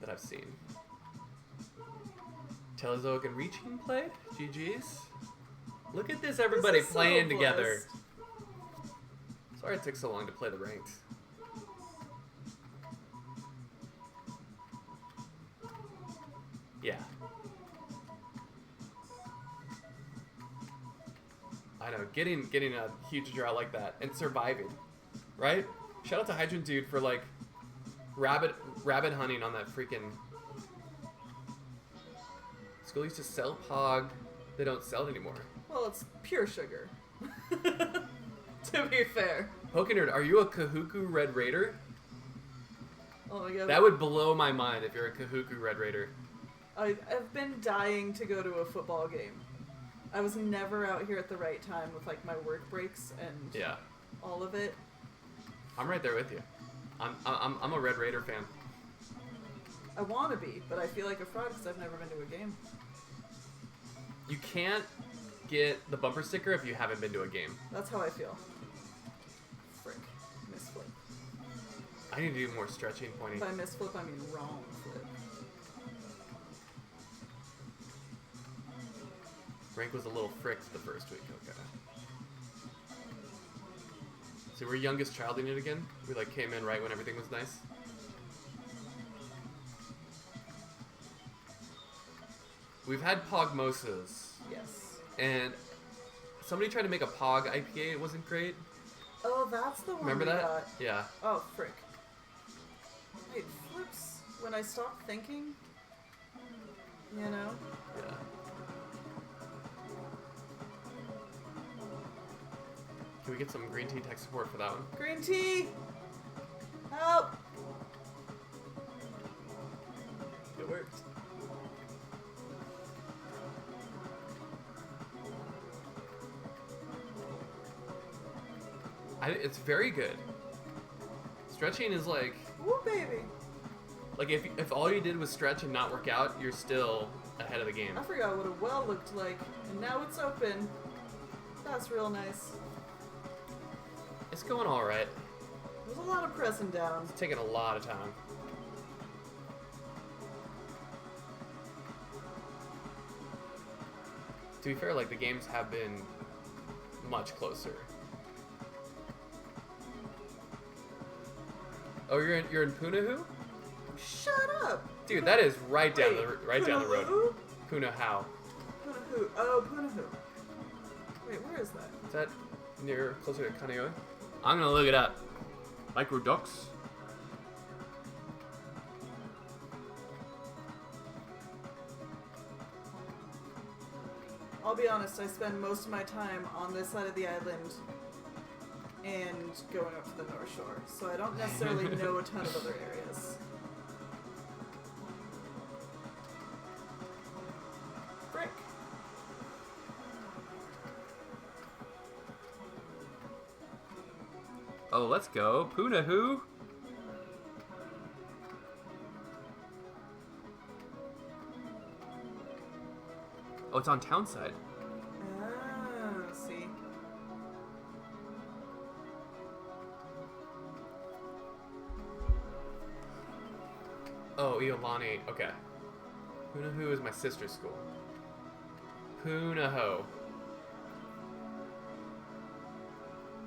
that I've seen. Telezoic and Reaching played. GG's. Look at this, everybody This is playing so together. blessed. Sorry it took so long to play the ranked. Yeah. I know, getting a huge drought like that and surviving, right? Shout out to Hydrant Dude for like rabbit hunting on that freaking. School used to sell Pog, they don't sell it anymore. Well, it's pure sugar. To be fair. Pokenerd, are you a Kahuku Red Raider? Oh my god. That would blow my mind if you're a Kahuku Red Raider. I've been dying to go to a football game. I was never out here at the right time with like my work breaks and Yeah, all of it. I'm right there with you. I'm a Red Raider fan. I want to be, but I feel like a fraud because I've never been to a game. You can't get the bumper sticker if you haven't been to a game. That's how I feel. Frick. Misflip. I need to do more stretching, pointing. By misflip, I mean wrong flip. Rank was a little fricked the first week. Okay. So we're youngest childing it again. We like came in right when everything was nice. We've had Pogmosas, Yes. and somebody tried to make a Pog IPA. It wasn't great. Oh, that's the one Remember we that? got. Yeah. Oh, frick. Wait, flips when I stop thinking? You know? Yeah. Can we get some green tea tech support for that one? Green tea! Help! It worked. It's very good. Stretching is like Woo, baby! if all you did was stretch and not work out, you're still ahead of the game. I forgot what a well looked like, and now it's open. That's real nice. It's going all right. There's a lot of pressing down. It's taking a lot of time. To be fair, like the games have been much closer. Oh, you're in Punahou? Shut up! Dude, that is right down Wait, down the road. Punahou? Punahou. Punahou. Oh, Punahou. Wait, where is that? Is that near closer to Kaneohe? I'm gonna look it up. Microdux. I'll be honest, I spend most of my time on this side of the island and going up to the North Shore, so I don't necessarily know a ton of other areas. Frick. Oh, let's go. Punahou. Oh, it's on Townside. Ah, see. Oh, Iolani. Okay. Punahou is my sister's school. Punahou.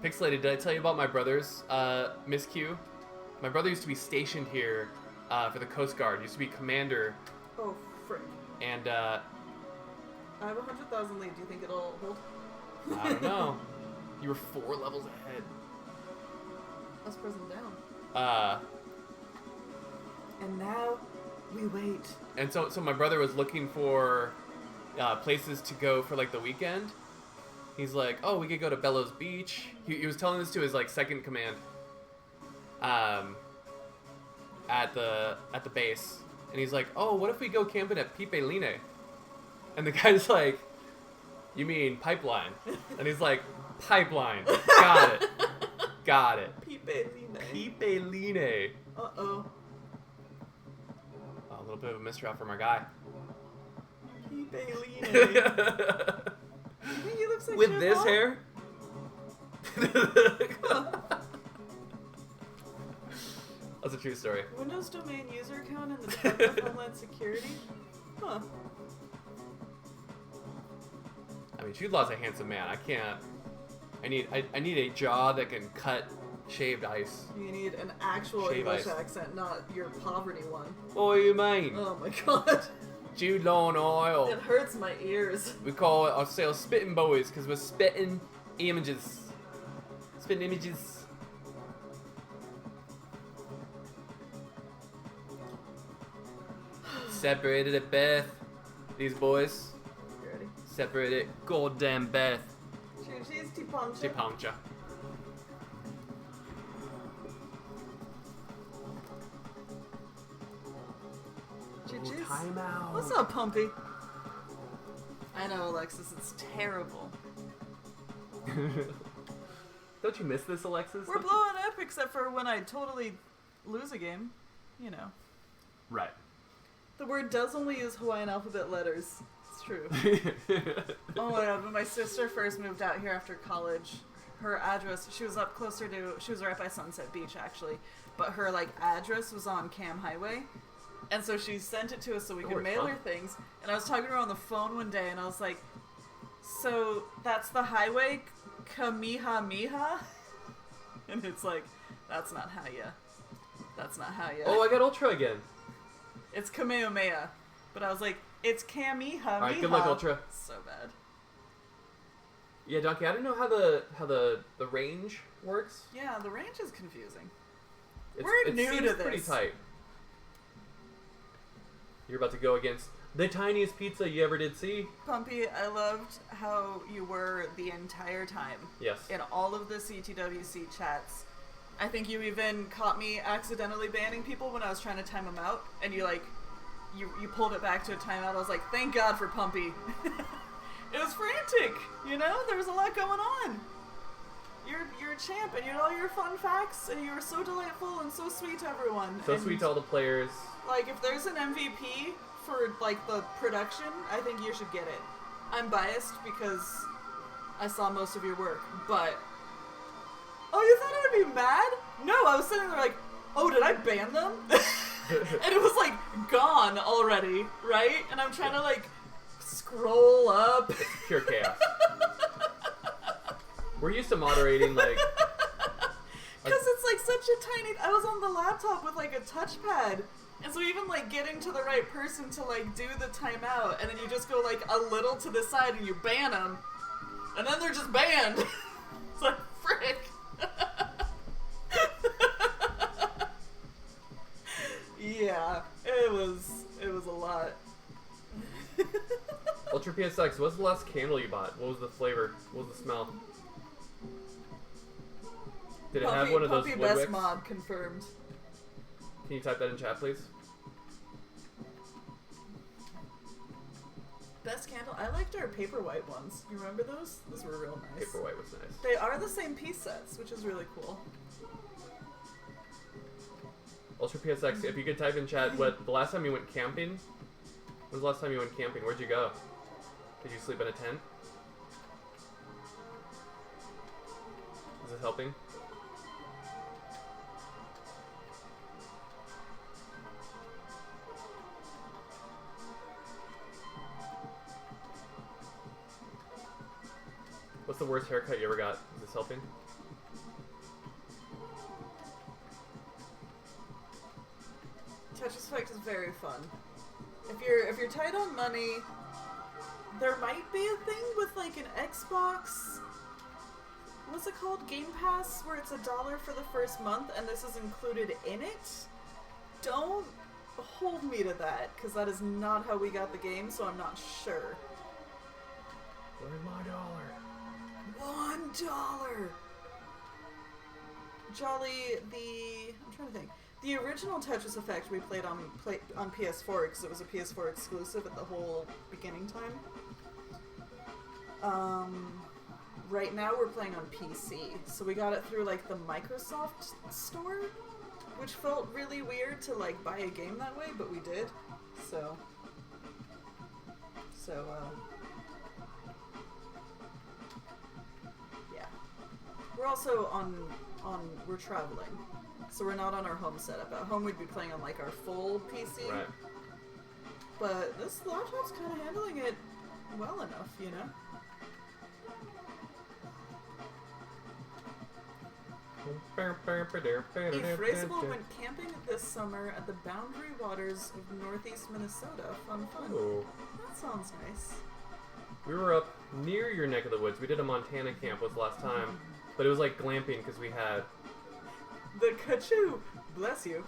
Pixelated, did I tell you about my brother's miscue? My brother used to be stationed here for the Coast Guard. Used to be commander, Oh, frick. and I have 100,000 lead. Do you think it'll hold? I don't know. You were 4 levels ahead. Let's press them down. And now we wait. And so my brother was looking for places to go for like the weekend, He's like, oh, we could go to Bellows Beach. He was telling this to his like second command, at the base, and he's like, oh, what if we go camping at Pipe Line? And the guy's like, you mean pipeline? And he's like, pipeline. Got it. Got it. Pipe Line. Uh-oh. A little bit of a misdrop from our guy. Pipe I think he looks like With Jim this Hall. hair? That's a true story. Windows domain user account in the Department of Homeland Security? Huh. I mean, Jude Law's a handsome man. I can't. I need a jaw that can cut shaved ice. You need an actual Shave English ice. accent, not your poverty one. What do you mean? Oh my god. Jude Law and oil. It hurts my ears. We call it ourselves spitting boys because we're spitting images. Spitting images. Separated at birth. These boys. You ready? Separated at goddamn birth. Cheers, T-Puncture. Say puncture. Cheers. Timeout. What's up, Pumpy? I know, Alexis, it's terrible. Don't you miss this, Alexis? We're blowing up except for when I totally lose a game. You know. Right. The word does only use Hawaiian alphabet letters. It's true. Oh my god, when my sister first moved out here after college, her address, she was up closer to, she was right by Sunset Beach actually, but her like address was on Cam Highway. And so she sent it to us so we could mail her things. And I was talking to her on the phone one day and I was like, so that's the highway, Kamehameha? And it's like, that's not how you. Oh, I got Ultra again. It's Kamehameha. But I was like, it's Kamehameha. Alright, good luck, Ultra. So bad. Yeah, Donkey, I don't know how the range works. Yeah, the range is confusing. It new seems to this. pretty tight. You're about to go against the tiniest pizza you ever did see. Pumpy, I loved how you were the entire time. Yes. In all of the CTWC chats. I think you even caught me accidentally banning people when I was trying to time them out, and you like, you pulled it back to a timeout. I was like, thank God for Pumpy. It was frantic, you know? There was a lot going on. You're a champ, and you had all your fun facts, and you were so delightful and so sweet to everyone. So and, sweet to all the players. like, if there's an MVP for, like, the production, I think you should get it. I'm biased because I saw most of your work, but... Oh, you thought I would be mad? No, I was sitting there like, oh, did I ban them? And it was, like, gone already, right? And I'm trying to, like, scroll up. It's pure chaos. We're used to moderating, like... Because it's, like, such a tiny... I was on the laptop with, like, a touchpad. And so even, like, getting to the right person to, like, do the timeout, and then you just go, like, a little to the side and you ban them. And then they're just banned. It's like, frick. Yeah, it was a lot. Ultra PSX, what's the last candle you bought? What was the flavor? What was the smell? Did it have one of those Puppy wood best wicks? mod confirmed. Can you type that in chat, please? Best candle? I liked our paper white ones. You remember those? Those were real nice. Paper white was nice. They are the same piece sets, which is really cool. Ultra PSX, if you could type in chat what the last time you went camping. When was the last time you went camping? Where'd you go? Did you sleep in a tent? Is this helping? What's the worst haircut you ever got? Is this helping? Tetris Effect is very fun. If you're tight on money, there might be a thing with like an Xbox. What's it called? Game Pass, where it's $1 for the first month, and this is included in it. Don't hold me to that, because that is not how we got the game, so I'm not sure. Where's my dollar? $1. Jolly, I'm trying to think. The original Tetris Effect we played on PS4 because it was a PS4 exclusive at the whole beginning time. Right now we're playing on PC, so we got it through like the Microsoft store, which felt really weird to like buy a game that way, but we did. So yeah. We're also we're traveling, so we're not on our home setup. At home we'd be playing on like our full PC. Right. But this laptop's kind of handling it well enough, you know? Efraisable went camping this summer at the boundary waters of northeast Minnesota. Fun. Ooh. That sounds nice. We were up near your neck of the woods. We did a Montana camp was last time, but it was like glamping because we had... The Kachoo, bless you,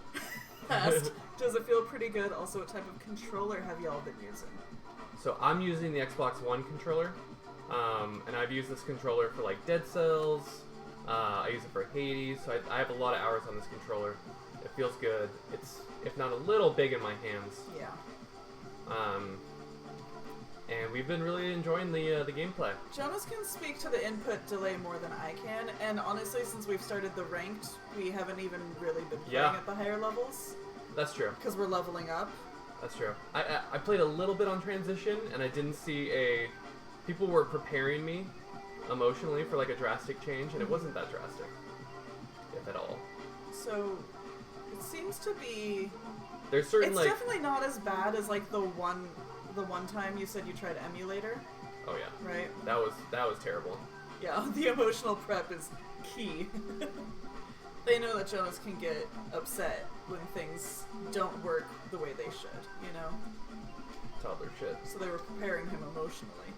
asked, does it feel pretty good? Also, what type of controller have y'all been using? So I'm using the Xbox One controller, and I've used this controller for like Dead Cells. I use it for Hades, so I have a lot of hours on this controller. It feels good. It's, if not a little big in my hands. Yeah. And we've been really enjoying the gameplay. Jonas can speak to the input delay more than I can, and honestly, since we've started the ranked, we haven't even really been playing at the higher levels. That's true. Because we're leveling up. That's true. I played a little bit on Transition, and I didn't see people were preparing me emotionally for like a drastic change, and it wasn't that drastic, if at all. So, it seems to be... There's certain It's definitely not as bad as like the one time you said you tried emulator. Oh yeah. Right? That was terrible. Yeah, the emotional prep is key. They know that Jonas can get upset when things don't work the way they should, you know? Toddler shit. So they were preparing him emotionally.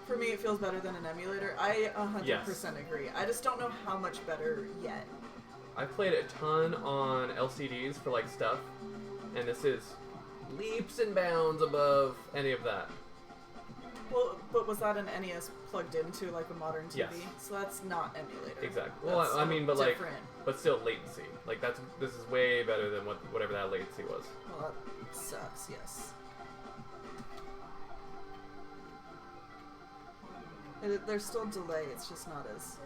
For me, it feels better than an emulator. I 100% agree. I just don't know how much better yet. I played a ton on LCDs for like stuff, and this is leaps and bounds above any of that. Well, but was that an NES plugged into like a modern TV? Yes. So that's not emulator. Exactly. That's Well, I mean, but different. like, but still latency. Like this is way better than whatever that latency was. Well, that sucks. Yes. There's still delay. It's just not as.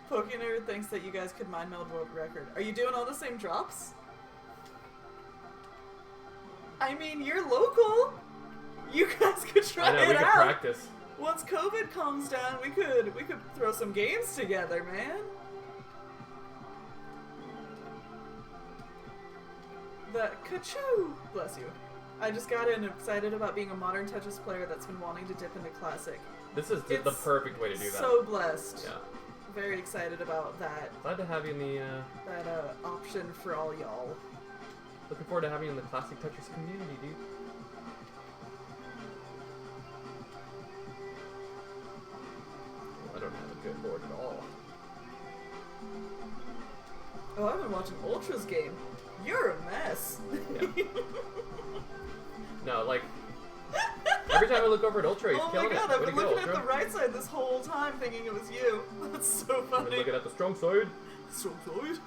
Pokiner thinks that you guys could mind meld world record. Are you doing all the same drops? I mean, you're local. You guys could try I know, it we could out. practice. Once COVID calms down, we could throw some games together, man. The Kachoo! Bless you. I just got in excited about being a modern Tetris player that's been wanting to dip into classic. This is the perfect way to do that. So blessed. Yeah. Very excited about that. Glad to have you in the. That option for all y'all. Looking forward to having you in the classic Tetris community, dude. I don't have a good board at all. Oh, I've been watching Ultra's game. You're a mess. Yeah. No, like every time I look over at Ultra, he's Oh my killing god, it. I've Way been to go, looking at Ultra. the right side this whole time thinking it was you. That's so I've funny. been looking at the strong side. So good.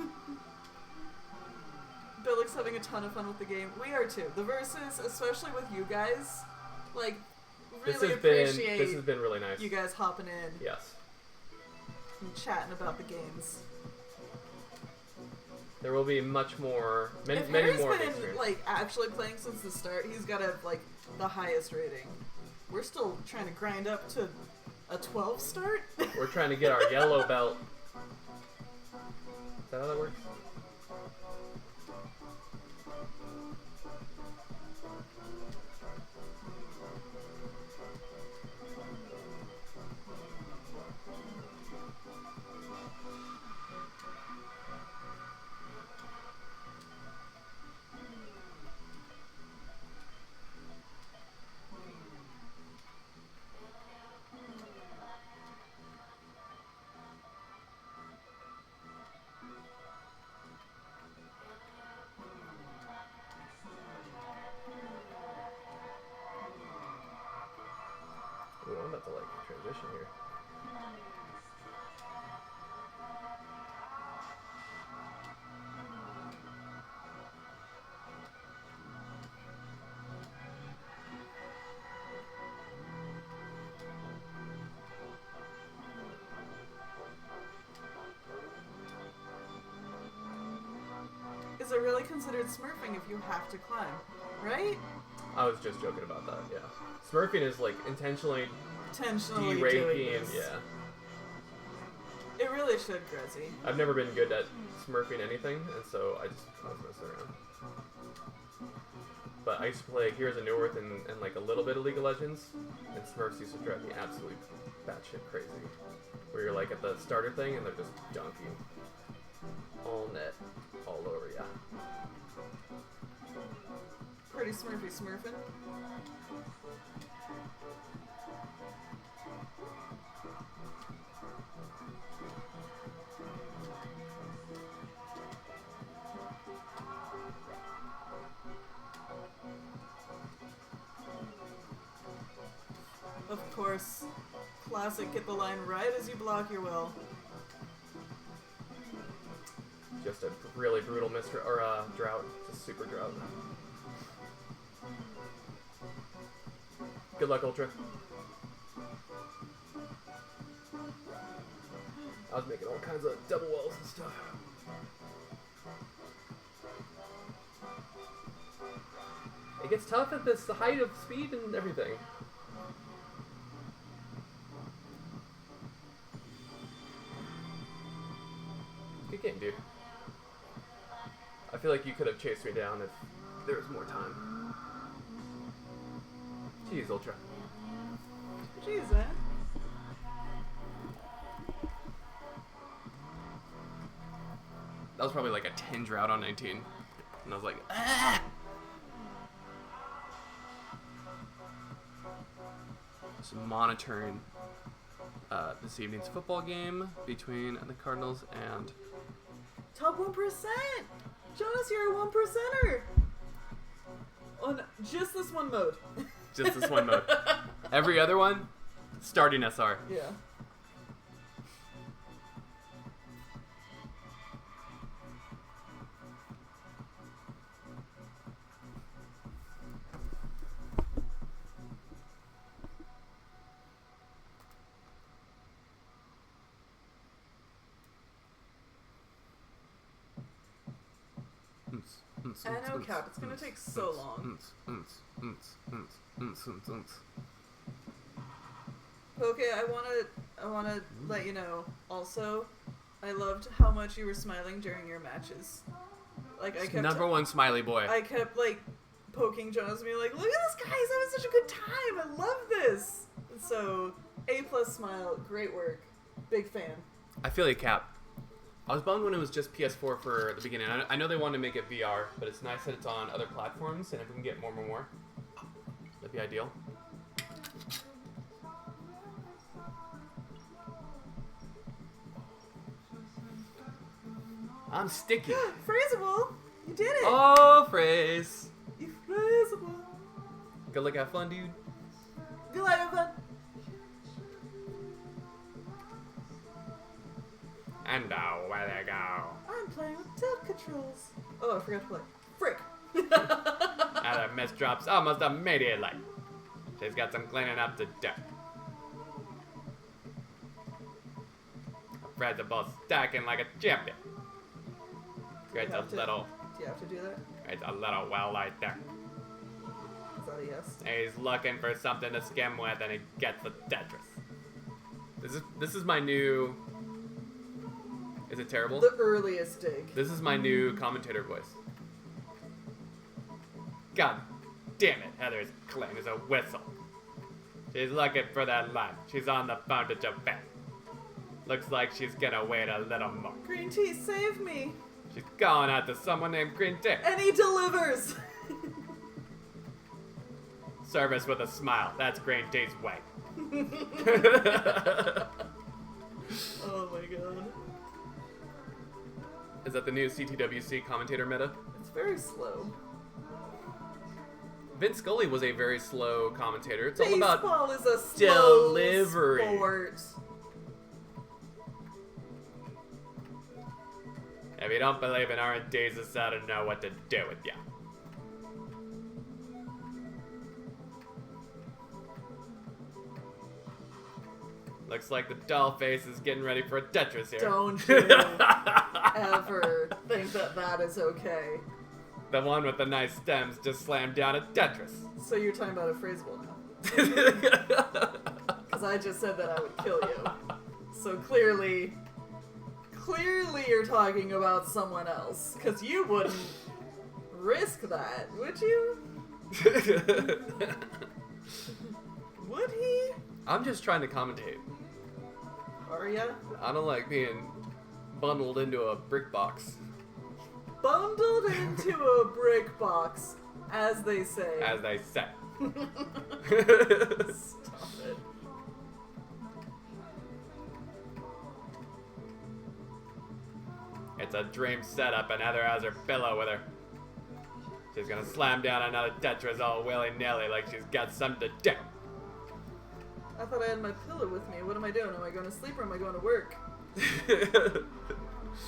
Billick's having a ton of fun with the game. We are too. The verses, especially with you guys, like, really appreciate This has been really nice. you guys hopping in Yes. and chatting about the games. There will be much more, many If more Harry's of the been experience. like actually playing since the start, he's got like the highest rating. We're still trying to grind up to a 12 start. We're trying to get our yellow belt. Is that how that works? is it really considered smurfing if you have to climb? Right? I was just joking about that, yeah. Smurfing is like intentionally Intentionally de-ranking, doing this. yeah. It really should, Grezzy. I've never been good at smurfing anything, and so I was messing around. But I used to play Heroes of Newerth and like a little bit of League of Legends, and Smurfs used to drive me absolutely batshit crazy. Where you're like at the starter thing and they're just dunking. All net, all over, yeah. Pretty smurfy smurfing. Of course, classic get the line right as you block your will. Just a really brutal drought. Just super drought. Good luck, Ultra. I was making all kinds of double wells and stuff. It gets tough at this height of speed and everything. Good game, dude. I feel like you could have chased me down if there was more time. Jeez, Ultra. Jeez, man. That was probably like a 10 drought on 19. And I was like, ah! Just monitoring this evening's football game between the Cardinals and... Top 1%! Jonas, you're a 1%er! On just this one mode. Just this one mode. Every other one, starting SR. Yeah. I know, Cap. It's gonna take so long. Okay, I wanna let you know. Also, I loved how much you were smiling during your matches. Like I kept Number one smiley boy. I kept like poking Jonas, being like, "Look at this, guys! That was such a good time. I love this." And so, A+ smile. Great work. Big fan. I feel like Cap. I was bummed when it was just PS4 for the beginning. I know they wanted to make it VR, but it's nice that it's on other platforms, and if we can get more, that'd be ideal. I'm sticky. Phraseable! You did it! Oh, phrase. You phraseable. Good luck, have fun, dude. Good luck, have fun. And now, where they go? I'm playing with tilt controls. Oh, I forgot to play. Frick. Another miss drops almost immediately. She's got some cleaning up to do. Principal stacking like a champion. It's a little. Do you have to do that? It's a little well right there. Is that a yes? He's looking for something to skim with, and he gets the Tetris. This is my new. Is it terrible? The earliest dig. This is my new commentator voice. God damn it, Heather's claim is a whistle. She's looking for that line. She's on the phone to Japan. Looks like she's gonna wait a little more. Green tea, save me. She's calling out to someone named Green Tea. And he delivers. Service with a smile. That's Green Tea's way. Oh my god. Is that the new CTWC commentator meta? It's very slow. Vince Scully was a very slow commentator. It's all about baseball is a slow delivery. sport. If you don't believe in R&Ds, it's how to know what to do with ya. Looks like the doll face is getting ready for a Tetris here. Don't you ever think that that is okay. The one with the nice stems just slammed down a Tetris. So you're talking about a phrasable now. Because I just said that I would kill you. So clearly you're talking about someone else. Because you wouldn't risk that, would you? Would he? I'm just trying to commentate. Are ya? I don't like being bundled into a brick box, Bundled into a brick box, as they say. as they say. Stop it. It's a dream setup, and Heather has her pillow with her. She's gonna slam down another Tetris all willy-nilly like she's got something to do. I thought I had my pillow with me. What am I doing? Am I going to sleep or am I going to work?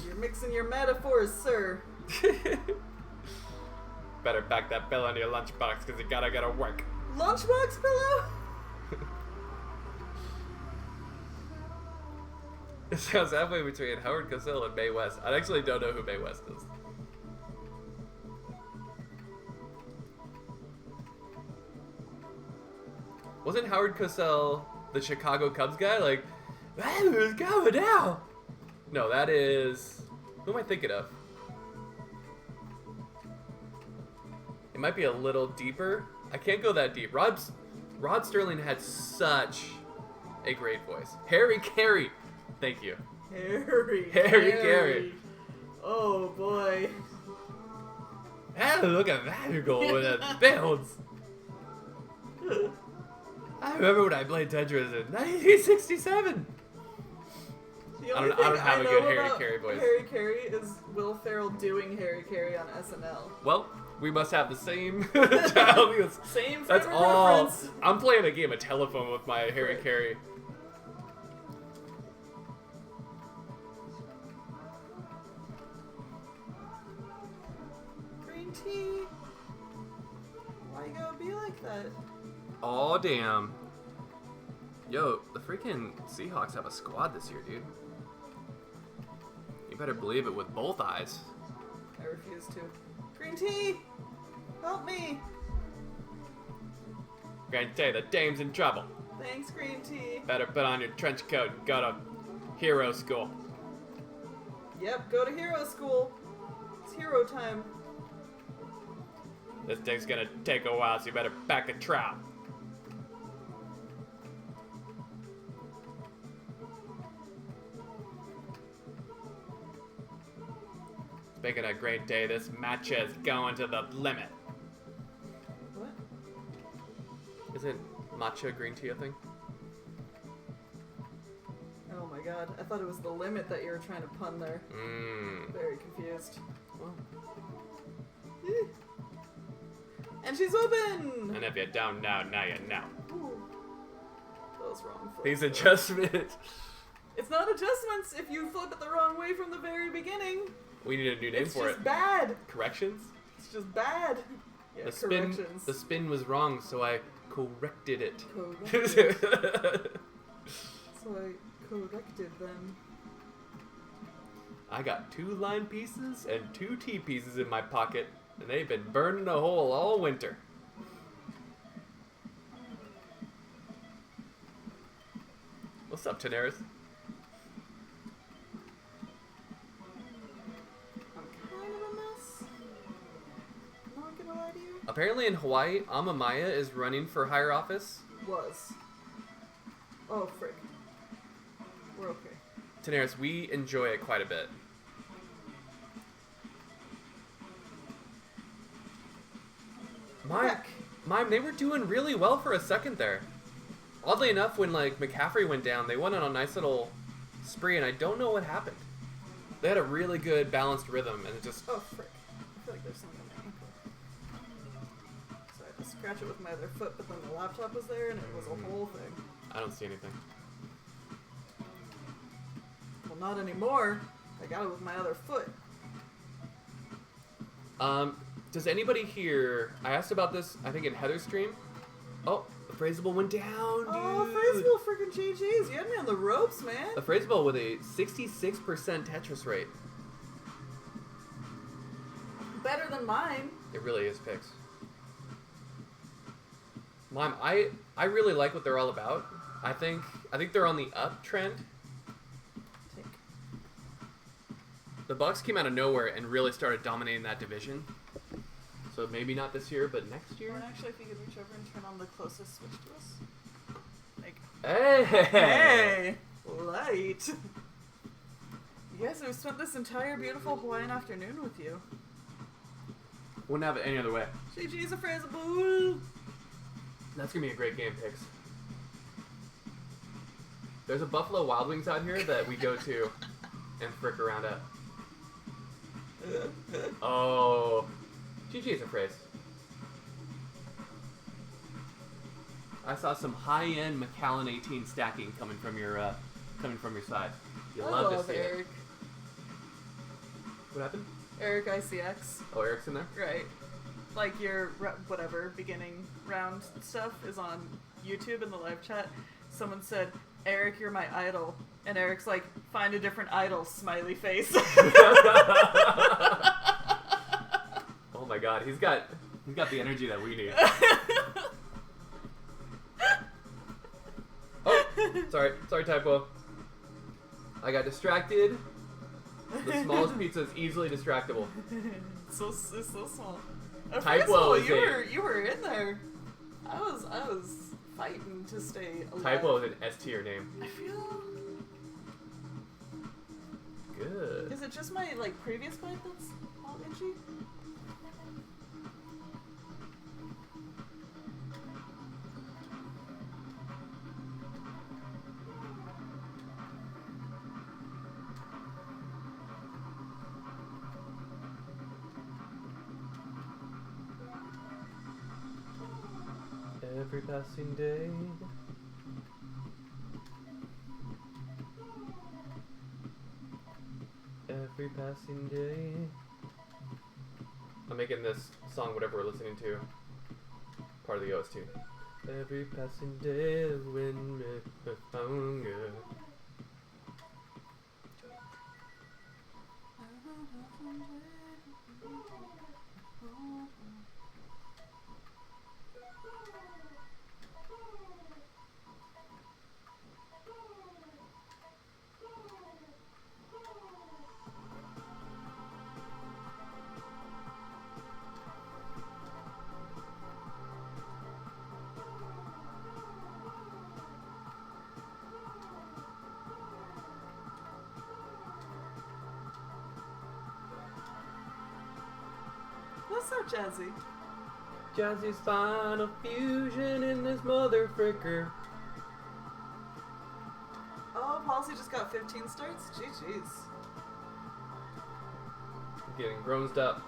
You're mixing your metaphors, sir. Better pack that pillow into your lunchbox, because you gotta go to work. Lunchbox pillow? It sounds halfway between Howard Cosell and Mae West. I actually don't know who Mae West is. Wasn't Howard Cosell the Chicago Cubs guy? Like, who's going now? No, that is... Who am I thinking of? It might be a little deeper. I can't go that deep. Rod Sterling had such a great voice. Harry Carey. Thank you. Harry Carey. Oh, boy. Hey, look at that goal with it builds. I remember when I played Tetris in 1967. The I only don't thing have a know good Harry about Carey voice. Harry Carey is Will Ferrell doing Harry Carey on SNL. Well, we must have the same child. Because Same that's frame of all. reference. I'm playing a game of telephone with my Harry Right. Carey. Green tea. Why you gotta be like that? Oh damn. Yo, the freaking Seahawks have a squad this year, dude. You better believe it with both eyes. I refuse to. Green tea! Help me! Gonna tell you, the dame's in trouble. Thanks, green tea. Better put on your trench coat and go to hero school. Yep, go to hero school. It's hero time. This thing's gonna take a while, so you better pack a trowel. Speaking of great day, this match is going to the limit. What? Isn't matcha green tea a thing? Oh my god, I thought it was the limit that you were trying to pun there. Mmm. Very confused. Well, Eh. And she's open! and if you don't know, now you know. Ooh. That was wrong. Flip. These adjustments. It's not adjustments if you flip it the wrong way from the very beginning. We need a new name It's for just it. bad. Corrections? It's just bad. Yeah, corrections. The spin was wrong, so I corrected it. Corrected. So I corrected them. I got 2 line pieces and 2 T pieces in my pocket, and they've been burning a hole all winter. What's up, Tenaris? I'm kind of a mess. Not gonna lie to you. Apparently in Hawaii, Amamaya is running for higher office. Was. Oh, frick. We're okay. Tenaris, we enjoy it quite a bit. Heck. Mime, they were doing really well for a second there. Oddly enough, when like McCaffrey went down, they went on a nice little spree, and I don't know what happened. They had a really good balanced rhythm, and it just Oh, frick. I feel like there's something on my ankle. So I had to scratch it with my other foot, but then the laptop was there, and it was a whole thing. I don't see anything. Well, not anymore. I got it with my other foot. Does anybody here? I asked about this, I think in Heather's stream. Oh, Frazzable went down, dude. Oh, Frazzable freaking GG's. You had me on the ropes, man. A Frazzable with a 66% Tetris rate. Better than mine. It really is, Pix. Mom, I really like what they're all about. I think they're on the uptrend. The Bucks came out of nowhere and really started dominating that division. So maybe not this year, but next year. Or actually, if you could reach over and turn on the closest switch to us. Like, Hey! light. Yes, we spent this entire beautiful Hawaiian afternoon with you. Wouldn't have it any other way. GG's a Frazzable. That's gonna be a great game, Pix. There's a Buffalo Wild Wings out here that we go to and frick around at. Oh, GG's a phrase. I saw some high-end Macallan 18 stacking coming from your side. You love to see Eric. it. What happened? Eric ICX. Oh, Eric's in there? Right. Like your whatever beginning round stuff is on YouTube in the live chat. Someone said, "Eric, you're my idol," and Eric's like, "Find a different idol." Smiley face. Oh my God, he's got the energy that we need. Oh, sorry, typo. I got distracted. The smallest pizza is easily distractible. It's so small. Typo is you were in there. I was fighting to stay alive. Typo is an S tier name. I feel. Good. Is it just my previous bite that's all itchy? Every passing day. Every passing day. I'm making this song, whatever we're listening to, part of the OST. Every passing day when me hunger. That's so jazzy. Jazzy's final fusion in this mother fricker. Oh, Policy just got 15 starts? GG's. Getting grown up.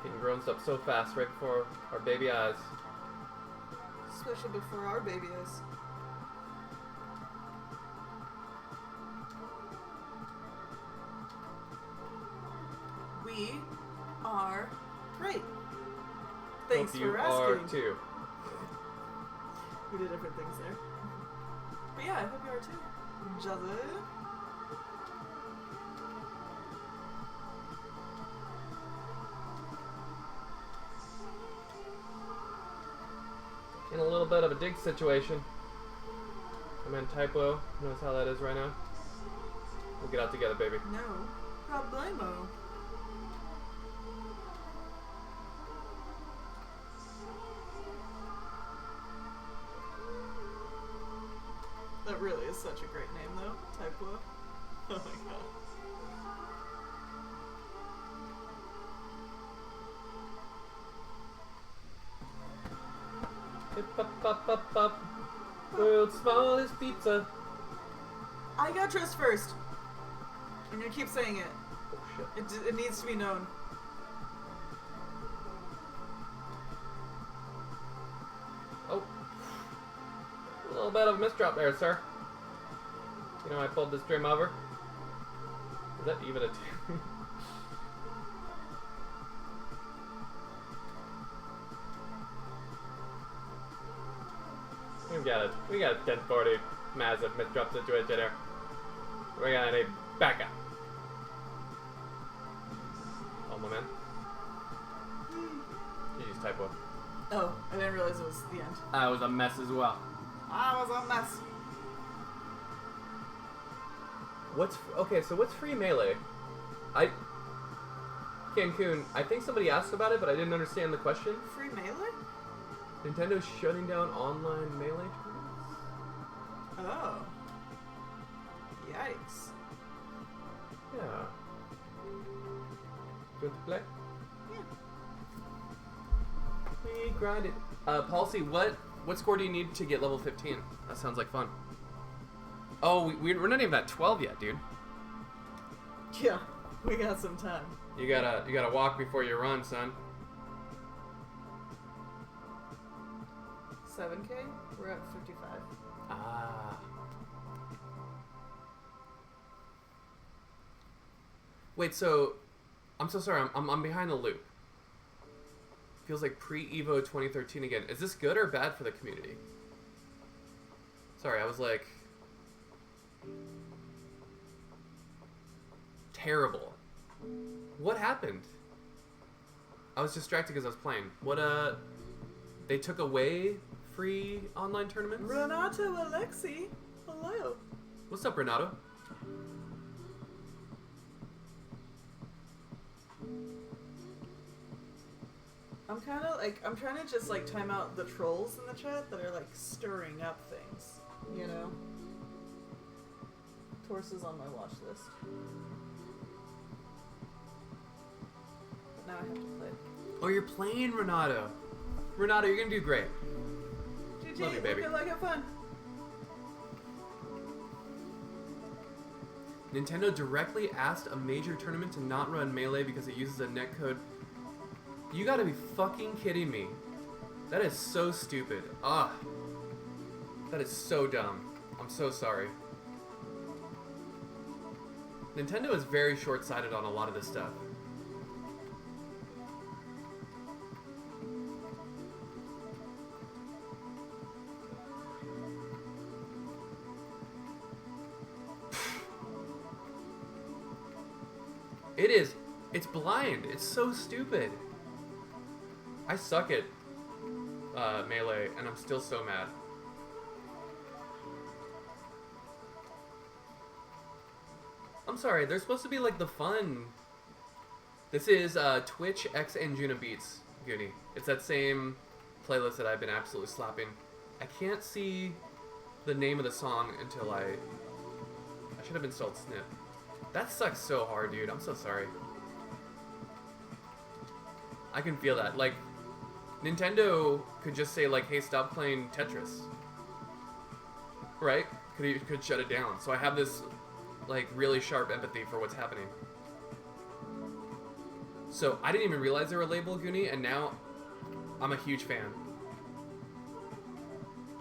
Getting grown up so fast right before our baby eyes. Especially before our baby is. We are great. Thanks Hope you for are asking. too. We did different things there. But yeah, I hope you are too. Jazzy. In a little bit of a dig situation. I'm in typo. Knows how that is right now. We'll get out together, baby. No problemo. That really is such a great name, though. Typo. Oh my god. Hip up up up up. World's smallest pizza. I got Trist first. I'm gonna keep saying it. Oh shit. It needs to be known. Oh. A little bit of a misdrop there, sir. You know I pulled this stream over. Is that even a 2? got a 1040 massive mid drop situation here. We're gonna need backup. Oh my man. You just type one. Oh, I didn't realize it was the end. I was a mess as well. I was a mess. So what's free melee? Cancun, I think somebody asked about it, but I didn't understand the question. Free melee? Nintendo's shutting down online melee tournaments? Oh. Yikes. Yeah. Do you want to play? Yeah. We grind it. Policy, what score do you need to get level 15? That sounds like fun. Oh, we're not even at 12 yet, dude. Yeah, we got some time. You gotta walk before you run, son. 7K? We're at 55. Ah. Wait, so I'm so sorry. I'm behind the loop. Feels like pre-Evo 2013 again. Is this good or bad for the community? Sorry, I was like terrible. What happened? I was distracted because I was playing. They took away free online tournaments? Renato Alexi, hello. What's up, Renato? I'm trying to just like time out the trolls in the chat that are like stirring up things, you know? Torsa's on my watch list. But now I have to play. Oh, you're playing Renato. Renato, you're gonna do great. GG, Love you, baby. Good luck, have fun. Nintendo directly asked a major tournament to not run Melee because it uses a netcode. You gotta be fucking kidding me. That is so stupid. Ah. That is so dumb. I'm so sorry. Nintendo is very short-sighted on a lot of this stuff. It's blind. It's so stupid. I suck at Melee, and I'm still so mad. I'm sorry, they're supposed to be like the fun. This is Twitch X Anjuna Beats, Goonie. It's that same playlist that I've been absolutely slapping. I can't see the name of the song until I should have installed Snip. That sucks so hard, dude. I'm so sorry. I can feel that. Like, Nintendo could just say, like, hey, stop playing Tetris. Right? Could shut it down. So I have this, like, really sharp empathy for what's happening. So I didn't even realize they were labeled Goonie, and now I'm a huge fan.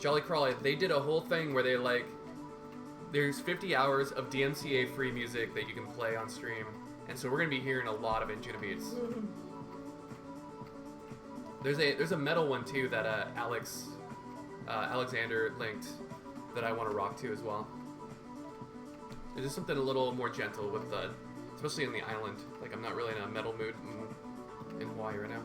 Jolly Crawley, they did a whole thing where they, like, there's 50 hours of DMCA free music that you can play on stream. And so we're going to be hearing a lot of Anjuna Beats. There's a metal one too that Alexander linked that I want to rock to as well. There's just something a little more gentle with the, especially in the island. Like I'm not really in a metal mood in Hawaii right now.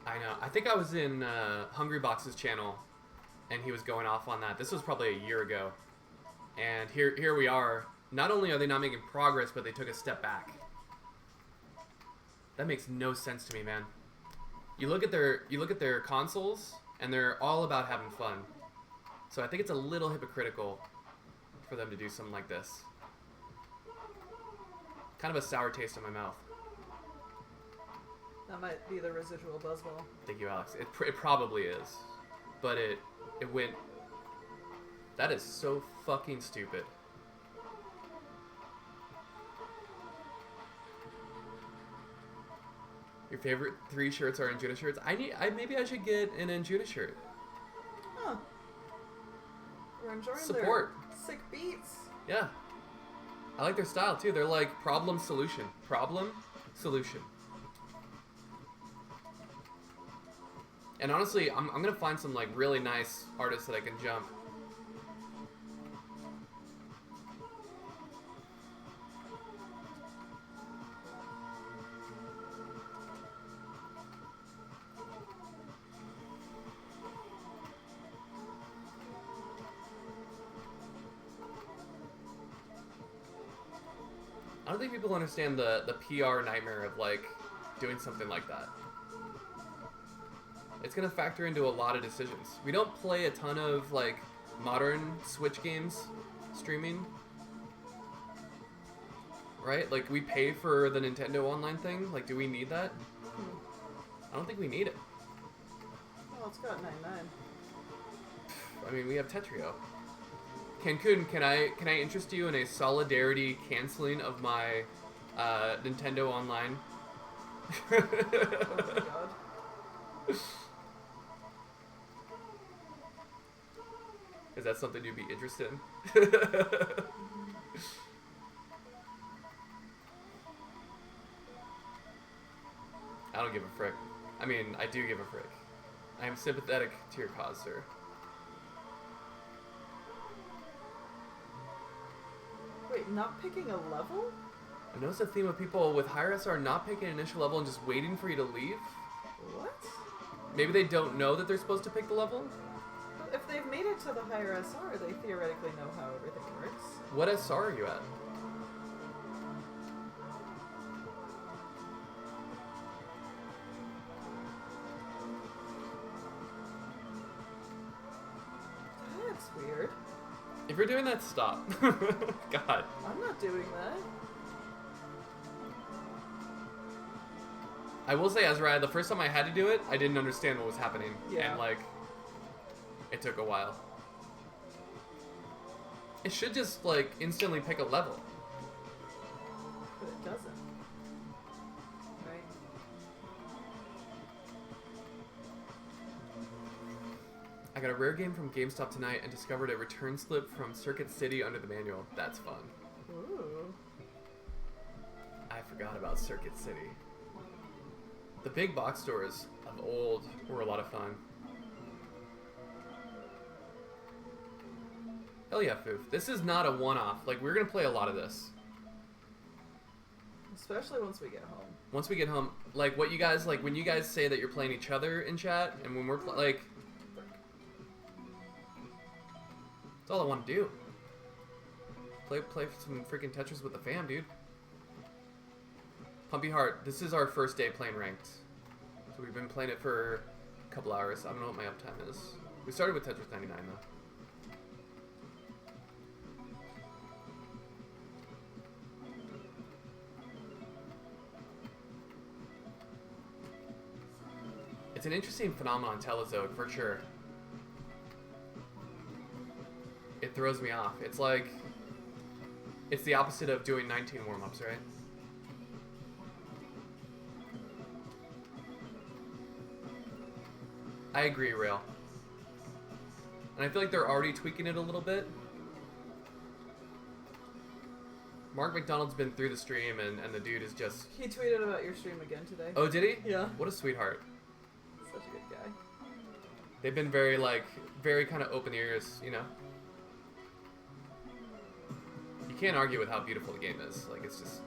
I know. I think I was in Hungry Box's channel, and he was going off on that. This was probably a year ago, and here we are. Not only are they not making progress, but they took a step back. That makes no sense to me, man. You look at their consoles, and they're all about having fun. So I think it's a little hypocritical for them to do something like this. Kind of a sour taste in my mouth. That might be the residual buzzball. Thank you, Alex. It probably is. But it went... That is so fucking stupid. Your favorite 3 shirts are Anjuna shirts? Maybe I should get an Anjuna shirt. Huh. We're enjoying support. their sick beats. Yeah. I like their style too. They're like problem solution. Problem solution. And honestly, I'm gonna find some like really nice artists that I can jump. I don't think people understand the PR nightmare of like doing something like that. It's gonna factor into a lot of decisions. We don't play a ton of like modern Switch games streaming, right? Like we pay for the Nintendo Online thing. Like, do we need that? I don't think we need it. Well, it's got 99. I mean, we have Tetrio. Cancun, can I interest you in a solidarity canceling of my Nintendo Online? Oh my god. Is that something you'd be interested in? I don't give a frick. I mean, I do give a frick. I am sympathetic to your cause, sir. Wait, not picking a level? I noticed a theme of people with higher SR not picking an initial level and just waiting for you to leave. What? Maybe they don't know that they're supposed to pick the level? Well, if they've made it to the higher SR, they theoretically know how everything works. What SR are you at? That's weird. If you're doing that, stop. God. I'm not doing that. I will say, Azrai, the first time I had to do it, I didn't understand what was happening. Yeah. And, like, it took a while. It should just, like, instantly pick a level. But it doesn't. Right? I got a rare game from GameStop tonight and discovered a return slip from Circuit City under the manual. That's fun. Ooh. I forgot about Circuit City. The big box stores of old were a lot of fun. Hell yeah, Foof. This is not a one-off. Like, we're gonna play a lot of this. Especially once we get home. Once we get home, like, what you guys, like, when you guys say that you're playing each other in chat, and when we're, like... That's all I want to do. Play some freaking Tetris with the fam, dude. Pumpy Heart, this is our first day playing ranked. So we've been playing it for a couple hours. I don't know what my uptime is. We started with Tetris 99 though. It's an interesting phenomenon, Telezode, for sure. It throws me off. It's like... It's the opposite of doing 19 warm-ups, right? I agree, Rail. And I feel like they're already tweaking it a little bit. Mark McDonald's been through the stream, and the dude is just... He tweeted about your stream again today. Oh, did he? Yeah. What a sweetheart. Such a good guy. They've been very, like, very kind of open ears, you know? You can't argue with how beautiful the game is. Like, it's just...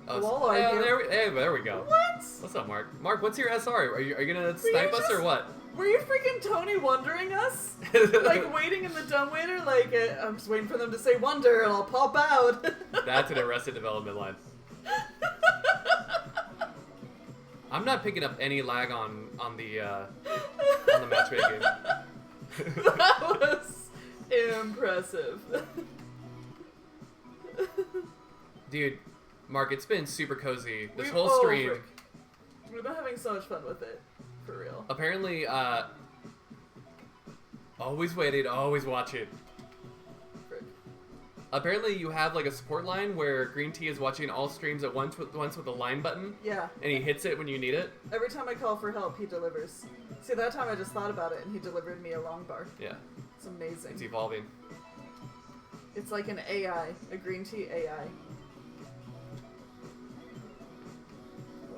Oh, Well, hey, argue. there we go. What? What's up, Mark? Mark, what's your SR? Are you gonna snipe us or what? Were you freaking Tony Wondering us? Like, waiting in the dumbwaiter? Like, I'm just waiting for them to say Wonder and I'll pop out. That's an Arrested Development line. I'm not picking up any lag on the matchmaking. That was impressive. Dude, Mark, it's been super cozy this We've- whole oh, stream. frick. We've been having so much fun with it. For real. Apparently, always waiting, always watching. Frick. Apparently, you have like a support line where Green Tea is watching all streams at once with the line button, Yeah. and he hits it when you need it. Every time I call for help, he delivers. See, that time I just thought about it, and he delivered me a long bar. Yeah, It's amazing. it's evolving. It's like an AI, a Green Tea AI.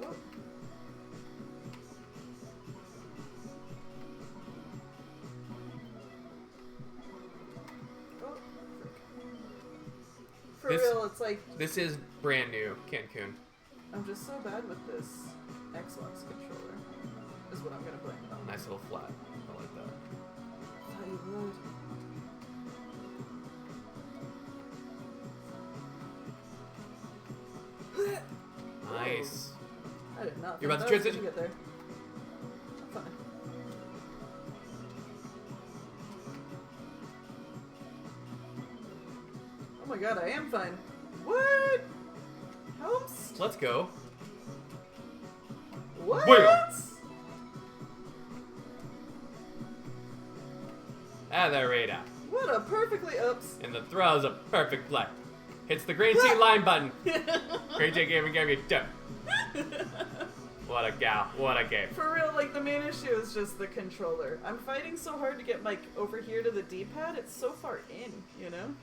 Oh. Oh, For This- real, it's like, This is brand new Cancun. I'm just so bad with this Xbox controller, is what I'm gonna blame it on. Nice little flat. I like that. I thought you would. Nice. I did not. You're about to think that was transition? gonna get there. Fine. Oh my god, I am fine. What? Helps? Let's go. What? Bam! Adarita. What a perfectly ups. And the throw is a perfect play. Hits the Green Tea line button. Green Tea gave you two. What a gal. What a game. For real, like the main issue is just the controller. I'm fighting so hard to get like over here to the D-pad. It's so far in, you know?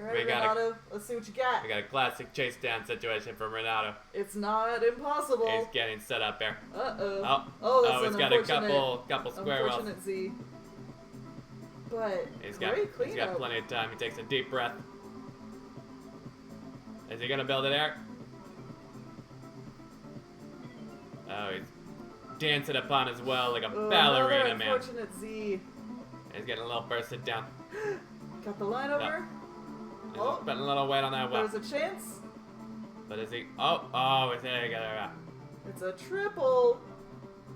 Alright, We got Renato, let's see what you got. We got a classic chase down situation from Renato. It's not impossible. He's getting set up there. Uh-oh. Oh, that's he's an got a unfortunate- couple square wells. Unfortunate Z. But He's great cleanup. got plenty of time. He takes a deep breath. Is he gonna build it air? Oh, he's dancing upon as well like a ballerina, another man. unfortunate Z. He's getting a little bursted down. Got the line over. He's Oh. just putting a little weight on that well. There's a chance. But is he? Oh, is he gonna? It's a triple.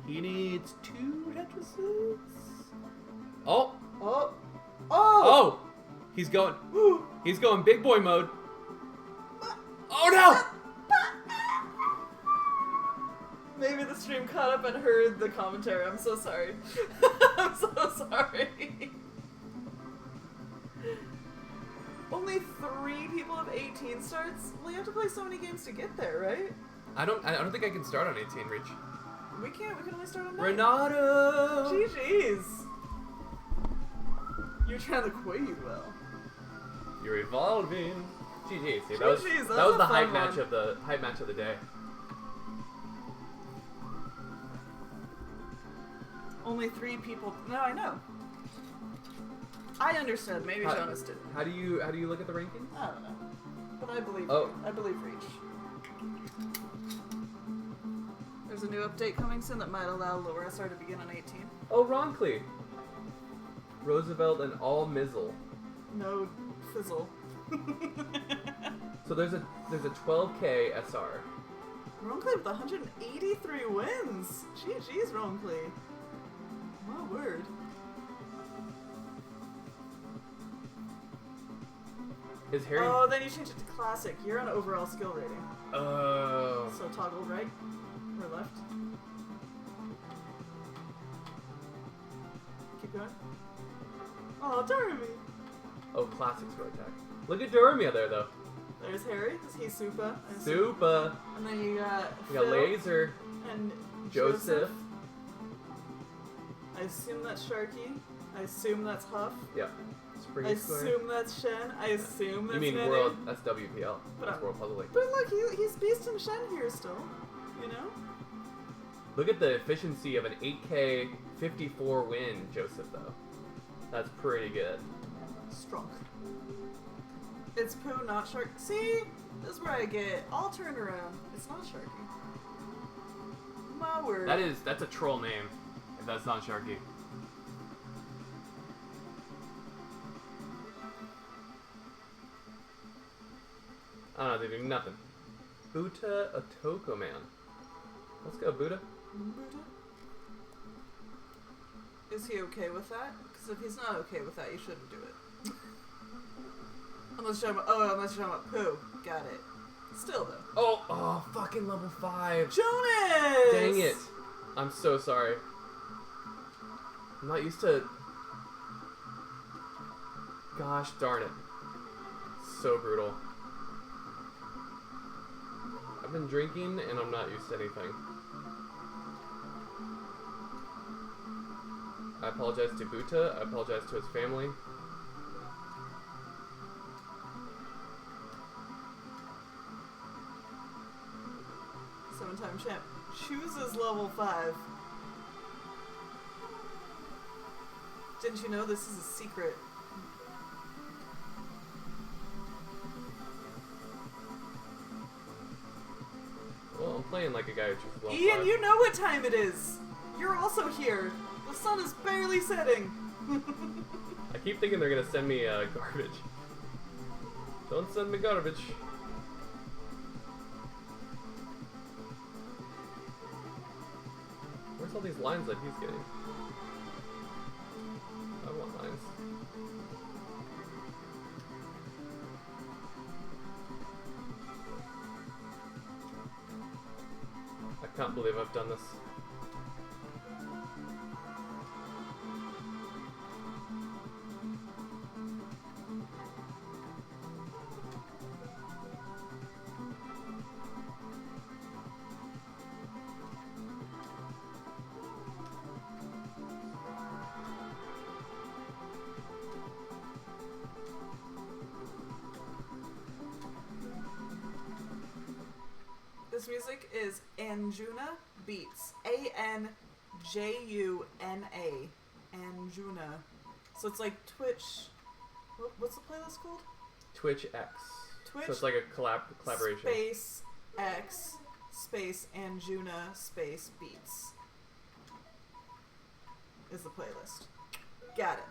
He needs 2 Tetrises. Oh, Oh. Oh. oh, he's going big boy mode. Oh no! Maybe the stream caught up and heard the commentary. I'm so sorry. I'm so sorry. Only 3 people have 18 starts? Well, you have to play so many games to get there, right? I don't think I can start on 18 reach. We can't. We can only start on 9. Renato. GG's. You're trying to quit well. You're evolving. GG. See, that was GG's, that was a the fun hype match one. of the day. Only 3 people. No, I know. I understood. Maybe How- Jonas didn't. How do you look at the rankings? I don't know. But I believe Oh. you. I believe Reach. There's a new update coming soon that might allow lower SR to begin on 18. Oh, Roncley. Roosevelt and all Mizzle. No fizzle. So there's a 12K SR. Ronclay with 183 wins. GG's Ronclay. My word. Is Harry? Oh, then you change it to classic. You're on overall skill rating. Oh. So toggle right or left. Keep going. Oh, Duramy. Oh, classic sword attack. Look at Durmia there though. There's Harry, because he's Supa. I assume. Super. And then you got We got Phil Laser. and Joseph. I assume that's Sharky. I assume that's Huff. Yep. Spring I Square. assume that's Shen. I assume that's You mean Nene. World? That's WPL. But That's I'm- World Puzzle League. But look, he's Beast and Shen here still. You know? Look at the efficiency of an 8K 54 win, Joseph, though. That's pretty good. Strong. It's Pooh, not Shark. See? This is where I get all turned around. It's not Sharky. My word. That's a troll name, if that's not Sharky. I don't know, they do nothing. Buta Otoko Man. Let's go, Buddha. Buddha? Is he okay with that? Because if he's not okay with that, you shouldn't do it. Unless you're talking about, unless you're talking about Pooh. Got it. Still though. Oh, fucking level 5. Jonas! Dang it. I'm so sorry. I'm not used to Gosh darn it. So brutal. I've been drinking and I'm not used to anything. I apologize to Buta. I apologize to his family. Seven-time champ. Chooses level 5. Didn't you know this is a secret? Well, I'm playing like a guy who chooses level Ian, 5. you know what time it is. You're also here. The sun is barely setting. I keep thinking they're gonna send me garbage. Don't send me garbage. Where's all these lines that he's getting? I want lines. I can't believe I've done this. This music is Anjuna Beats. A-N-J-U-N-A. Anjuna. So it's like Twitch. What's the playlist called? Twitch X. Twitch So it's like a collaboration. Space X space Anjuna space Beats is the playlist. Got it.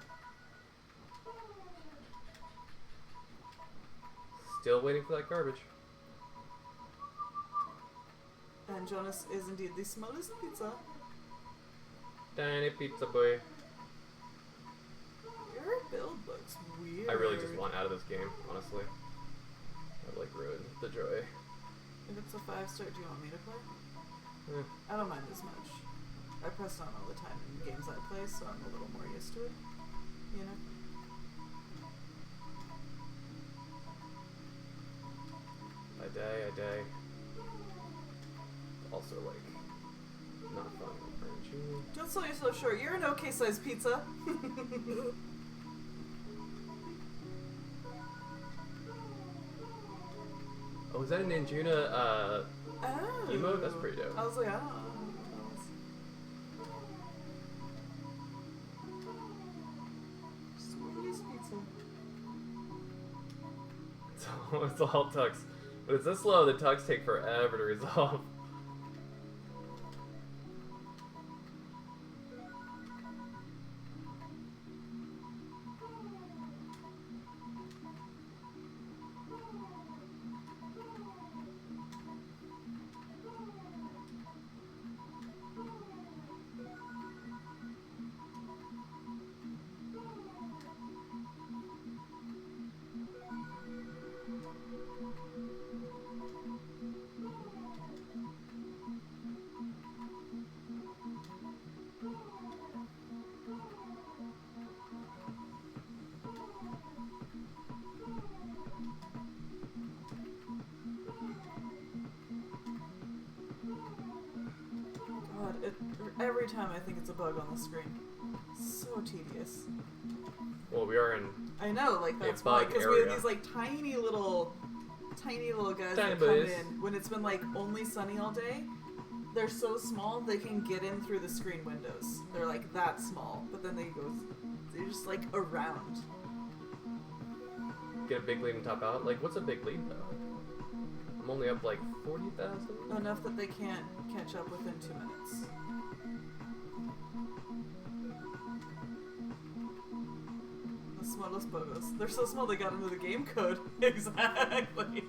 Still waiting for that garbage. And Jonas is indeed the smallest pizza. Tiny pizza boy. Your build looks weird. I really just want out of this game, honestly. I've like ruined the joy. If it's a 5-star, do you want me to play? Eh. I don't mind as much. I press on all the time in the games I play, so I'm a little more used to it. You know? I die. Also, like, not fun. Don't sell yourself short. You're an okay sized pizza. Oh, is that an Anjuna Oh. emote? That's pretty dope. I was like, oh. Sweetest pizza. It's all tugs. But it's this slow, the tugs take forever to resolve. Every time I think it's a bug on the screen. So tedious. Well, we are in... I know, like that's why, because we have these like tiny little guys that come in when it's been like only sunny all day. They're so small they can get in through the screen windows. They're like that small, but then they're just like around. Get a big lead and top out? Like, what's a big lead though? I'm only up like 40,000? Enough that they can't catch up within 2 minutes. The smallest bogos. They're so small they got into the game code. Exactly.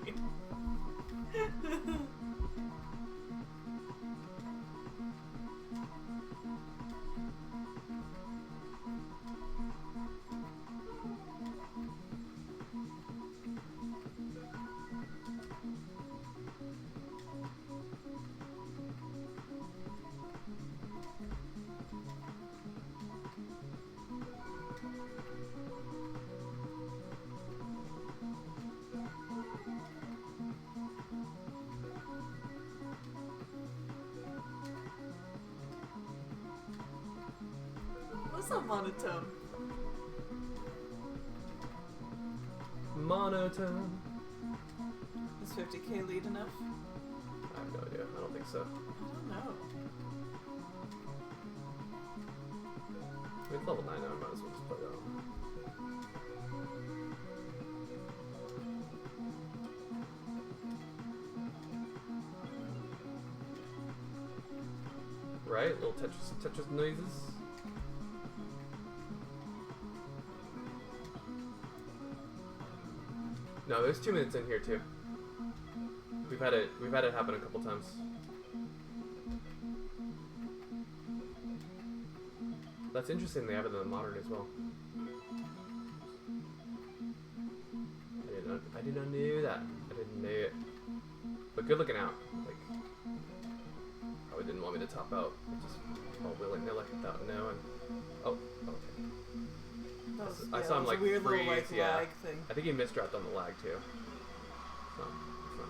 What's up, monotone? Monotone. Is 50k lead enough? I have no idea. I don't think so. I don't know. I mean, it's level 9 now. I might as well just play that on. Right? Little Tetris noises. No, there's 2 minutes in here too. We've had it happen a couple times. That's interesting. They have it in the modern as well. I did not know that. I didn't know it. But good looking out. Like, probably didn't want me to top out. Just all willy-nilly without knowing. Oh, okay. I saw him like weird freeze. little like Yeah, lag thing. I think he misdropped on the lag too. It's not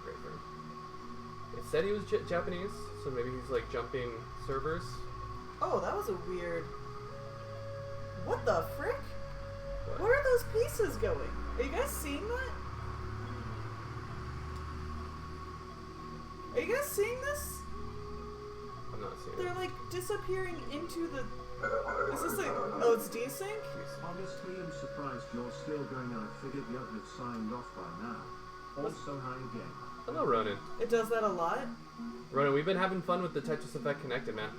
great for him. It said he was Japanese, so maybe he's like jumping servers. Oh, that was a weird. What the frick? But Where are those pieces going? Are you guys seeing that? Are you guys seeing this? I'm not seeing They're it. like disappearing into the. Is this like? Oh, it's desync. Honestly, I'm surprised you're still going. I figured you'd have signed off by now. Also, hi again. Hello, Ronan. It does that a lot. Ronan, we've been having fun with the Tetris Effect Connected, man.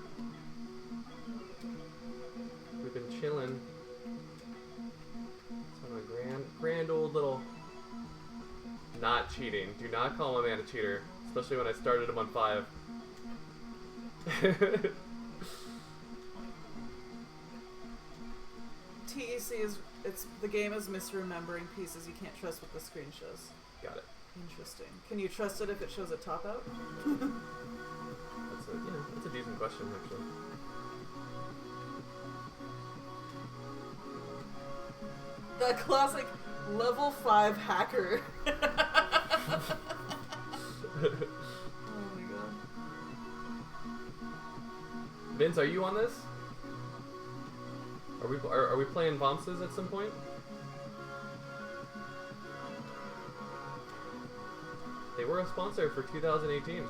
We've been chilling. It's on a grand old little. Not cheating. Do not call my man a cheater, especially when I started him on 5. TEC is the game is misremembering pieces you can't trust what the screen shows. Got it. Interesting. Can you trust it if it shows a top out? That's a decent question, actually. The classic level 5 hacker. Oh my god. Vince, are you on this? Are we playing Vomses at some point? They were a sponsor for 2018.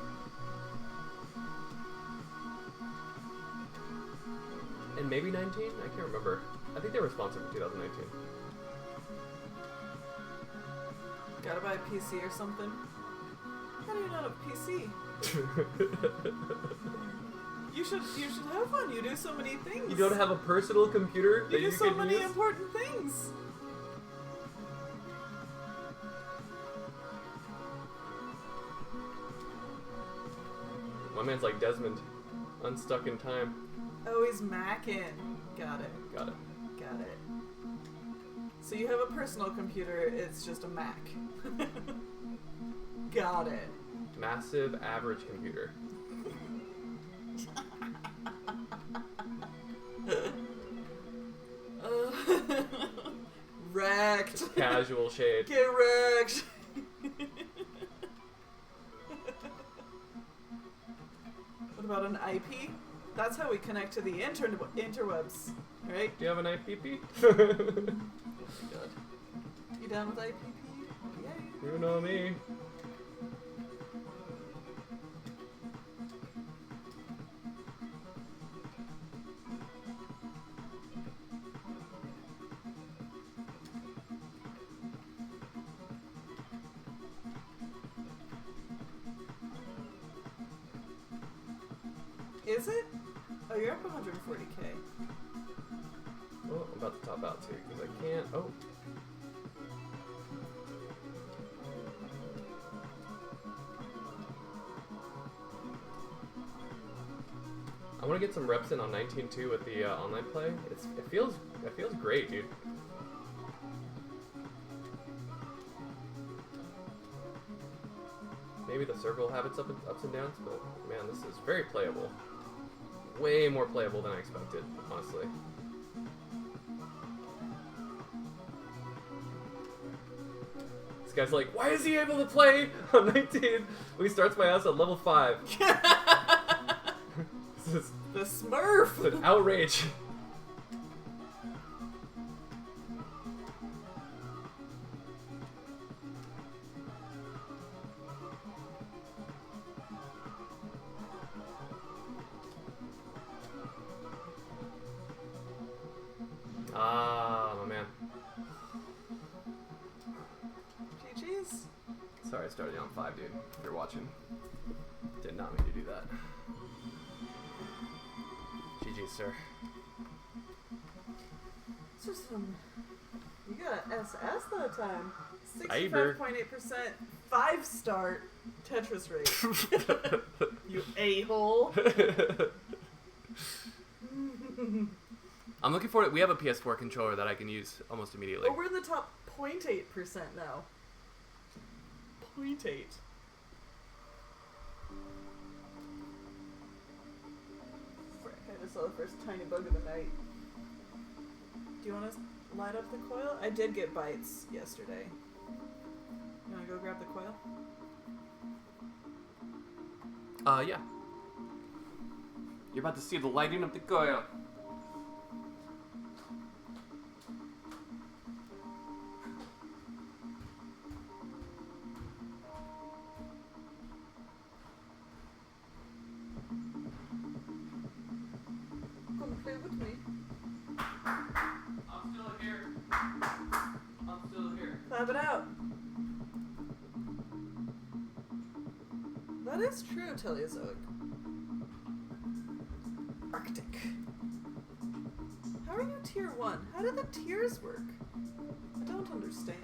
And maybe 19? I can't remember. I think they were sponsored for 2019. Gotta buy a PC or something? How do you not have a PC? You should have one. You do so many things. You don't have a personal computer that You you do so can many use? important things. My man's like Desmond, unstuck in time. Oh, he's macking. Got it. Got it. Got it. So you have a personal computer, it's just a Mac. Got it. Massive average computer. Wrecked. Casual shade. Get wrecked. What about an IP? That's how we connect to the interwebs, right? Do you have an IPP? Good. You down with IPP? Yay. You know me. Is it? Oh, you're up 140k. Oh, I'm about to top out too, because I can't. Oh. I want to get some reps in on 19.2 with the online play. It feels great, dude. Maybe the server will have its ups and downs, but man, this is very playable. Way more playable than I expected, honestly. This guy's like, why is he able to play on 19 when he starts my ass at level 5? This is The Smurf! an outrage. Sorry, I started you on 5, dude. If you're watching. Did not mean to do that. GG, sir. So you got an SS that time. Cyber. 65.8% 5-star Tetris rate. You a-hole. I'm looking for it. We have a PS4 controller that I can use almost immediately. Oh, we're in the top 0.8% now. 0.8. Frick, I just saw the first tiny bug of the night. Do you want to light up the coil? I did get bites yesterday. You want to go grab the coil? Yeah. You're about to see the lighting of the coil. Come play with me. I'm still here. I'm still here. Clap it out. That is true, Teleozoic. Arctic. How are you tier 1? How do the tiers work? I don't understand.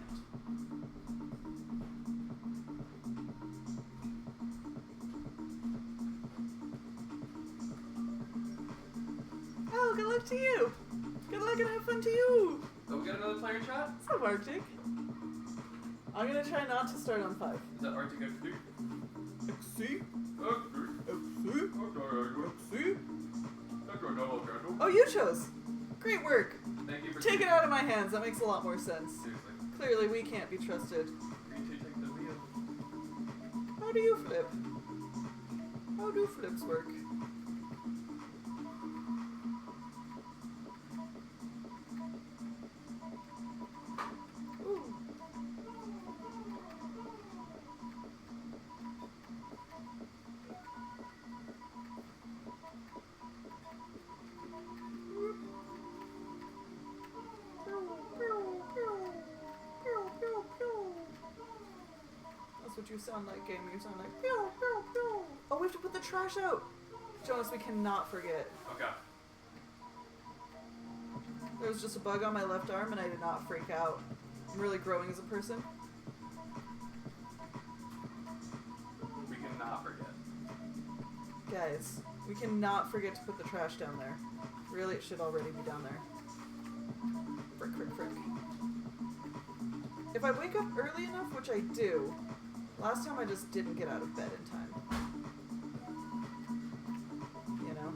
Oh, good luck to you! Good luck and have fun to you! Oh, we got another player in chat? What's up, Arctic? I'm gonna try not to start on 5. Is that Arctic XD? XC? XD? Oh, you chose! Great work! Thank you for Take it out of my hands, that makes a lot more sense. Seriously. Clearly, we can't be trusted. Green to take the wheel. How do you flip? How do flips work? Ooh. That's what you sound like, game. You sound like pew, pew, pew. Oh, we have to put the trash out. Jonas, we cannot forget. Okay. There was just a bug on my left arm and I did not freak out. I'm really growing as a person. We cannot forget. Guys, we cannot forget to put the trash down there. Really, it should already be down there. Frick, frick, frick. If I wake up early enough, which I do, last time I just didn't get out of bed in time. You know?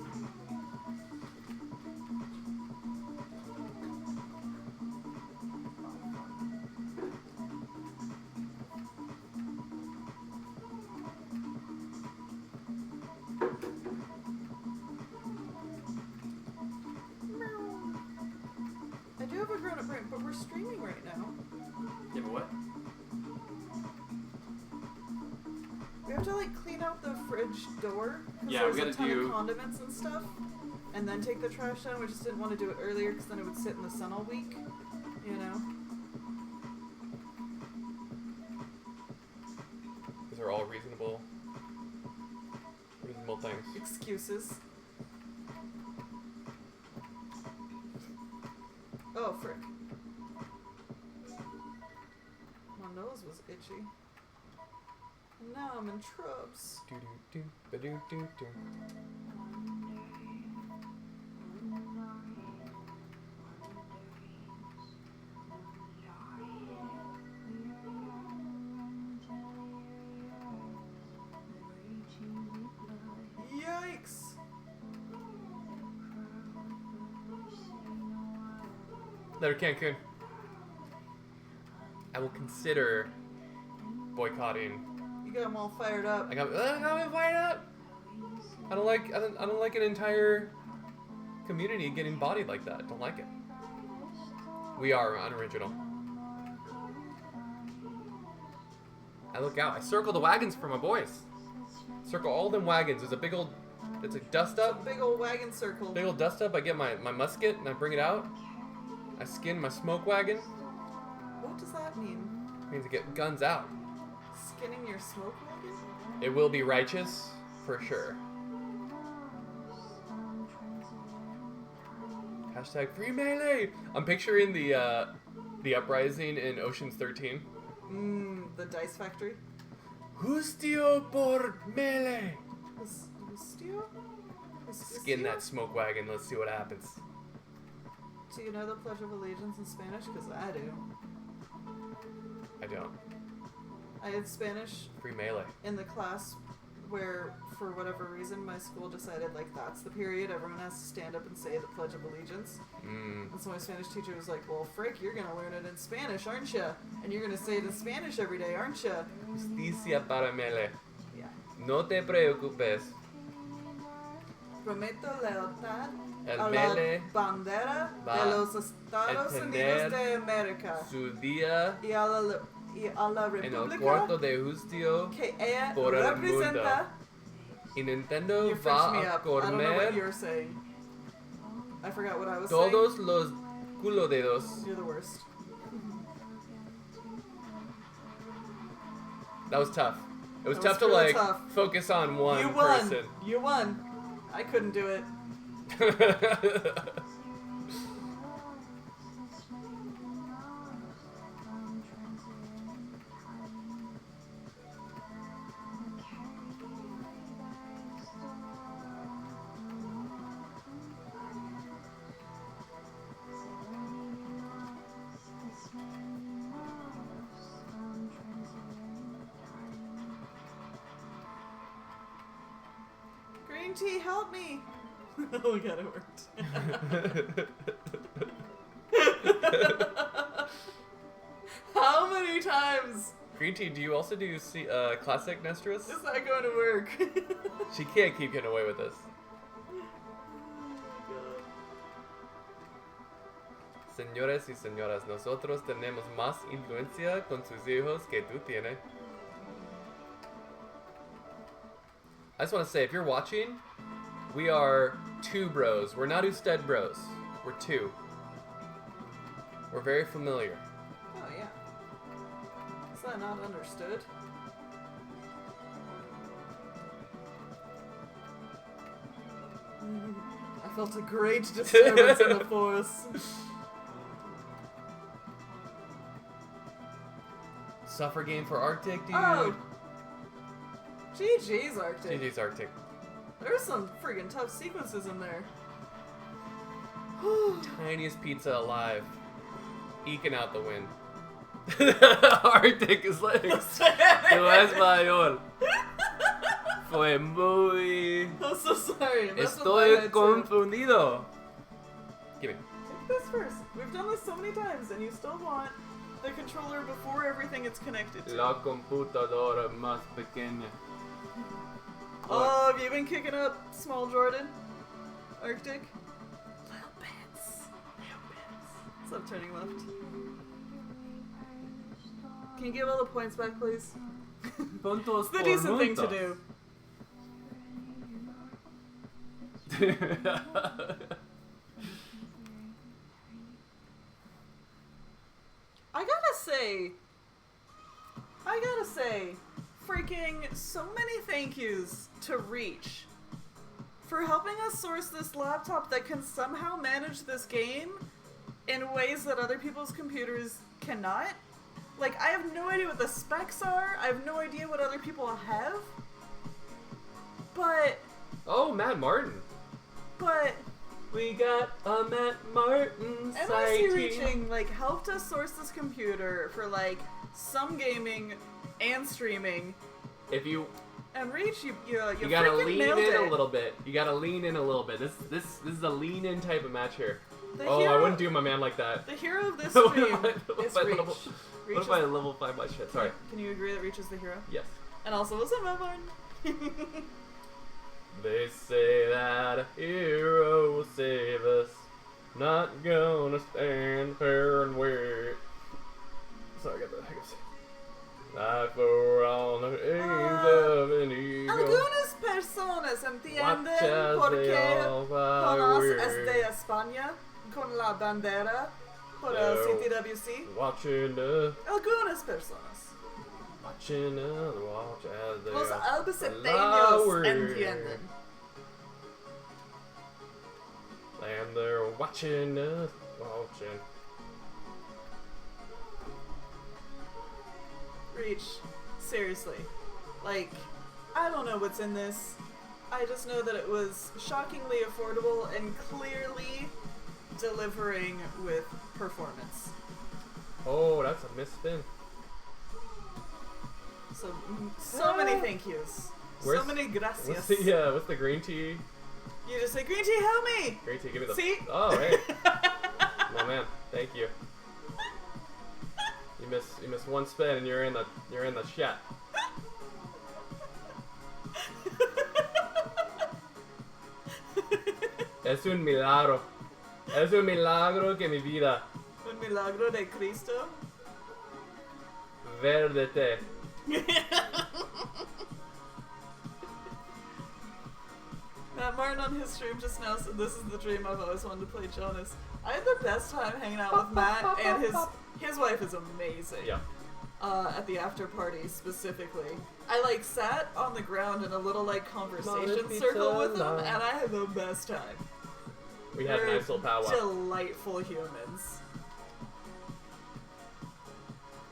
I do have a grown-up brain, but we're streaming right now. Yeah, but what? We have to like clean out the fridge door because Yeah, we there's a gotta ton do- of condiments and stuff, and then take the trash down. We just didn't want to do it earlier because then it would sit in the sun all week, you know. These are all reasonable things. Excuses. Oh frick! My nose was itchy. And now I'm in trubs. Do do do ba do do do. Yikes! Later, Cancun. I will consider boycotting. You got them all fired up. I got me fired up. I don't like an entire community getting bodied like that. Don't like it. We are unoriginal. I look out. I circle the wagons for my boys. Circle all them wagons. There's a big old. It's a dust up. Big old wagon circle. Big old dust up. I get my musket and I bring it out. I skin my smoke wagon. What does that mean? It means I get guns out. Skinning your smoke wagon? It will be righteous, for sure. Hashtag free melee! I'm picturing the uprising in Ocean's 13. The Dice Factory. Justio por melee! Justio? Skin that smoke wagon, let's see what happens. Do you know the Pledge of Allegiance in Spanish? Because I do. I don't. I had Spanish Free melee. in the class where, for whatever reason, my school decided, like, that's the period everyone has to stand up and say the Pledge of Allegiance. And so my Spanish teacher was like, well, Frick, you're going to learn it in Spanish, aren't you? And you're going to say it in Spanish every day, aren't you? Justicia para melee. Yeah. No te preocupes. Prometo lealtad El a la mele bandera va de los Estados entender Unidos de América su día y a la en el República cuarto de Justio que ella por el representa. y Nintendo You fixed va me a up. I don't know what you comer were saying. I forgot what I was todos saying. los culodedos. You're the worst. That was tough. It was That tough was to really like tough. focus on one You won. person. You won. I couldn't do it. Green tea, help me! Oh god, it worked. How many times Green tea, do you also do classic Nestris? is that going to work? She can't keep getting away with this. Señores y señoras, nosotros tenemos más influencia con sus hijos que tú tienes. I just want to say, if you're watching, we are 2 bros. We're not Usted bros. We're 2. We're very familiar. Oh yeah. Is that not understood? I felt a great disturbance in the force. Suffer game for Arctic, dude. Oh! GG's Arctic. GG's Arctic. There's some friggin' tough sequences in there. Tiniest pizza alive. Eking out the win. Arctic is like, tu español. Fue muy... I'm so sorry. That's what Estoy my head confundido. Give me. said. Take this first. We've done this so many times, and you still want the controller before everything it's connected to. La computadora más pequeña. Oh, have you been kicking up Small Jordan? Arctic? Little bits. Stop turning left. Can you give all the points back, please? Puntos It's the por decent thing to puntos. do. I gotta say, freaking so many thank yous to Reach for helping us source this laptop that can somehow manage this game in ways that other people's computers cannot. Like, I have no idea what the specs are, I have no idea what other people have, but... Oh, Matt Martin. But... We got a Matt Martin NYC sighting. Reaching, like, helped us source this computer for, like, some gaming and streaming. If you And Reach, you gotta freaking lean nailed in it. a little bit. You gotta lean in a little bit. This is a lean in type of match here. The Oh, I hero- wouldn't do my man like that. The hero of this What stream if is I Reach. level- Reach What if is- I level 5 my shit? Sorry. Can you agree that Reach is the hero? Yes. And also, what's up, Matt Martin? They say that a hero will save us. Not gonna stand here and wait. Sorry, I got the hiccups. Not for all the aims of an eagle. Algunas personas Watch entienden as por they qué all Jonas fly es away. de España con la bandera por el No. CTWC. Watching the Algunas personas. watching us watch as they Los are albaceteños flowering. entienden. And they're watching us watching. Reach. Seriously. Like, I don't know what's in this. I just know that it was shockingly affordable and clearly delivering with performance. Oh, that's a misspin. So many thank yous. So many gracias. What's the green tea? You just say, green tea, help me! Green tea, give me the. See? Oh, hey. Oh man, thank you. You miss one spin and you're in the shot. Es un milagro. Es un milagro que mi vida Un milagro de Cristo. verde te. Matt Martin on his stream just now said this is the dream I've always wanted to play Jonas. I had the best time hanging out with Matt, and his wife is amazing. Yeah. At the after party specifically. I like sat on the ground in a little like conversation circle with them, and I had the best time. We had a nice little powwow. Delightful humans.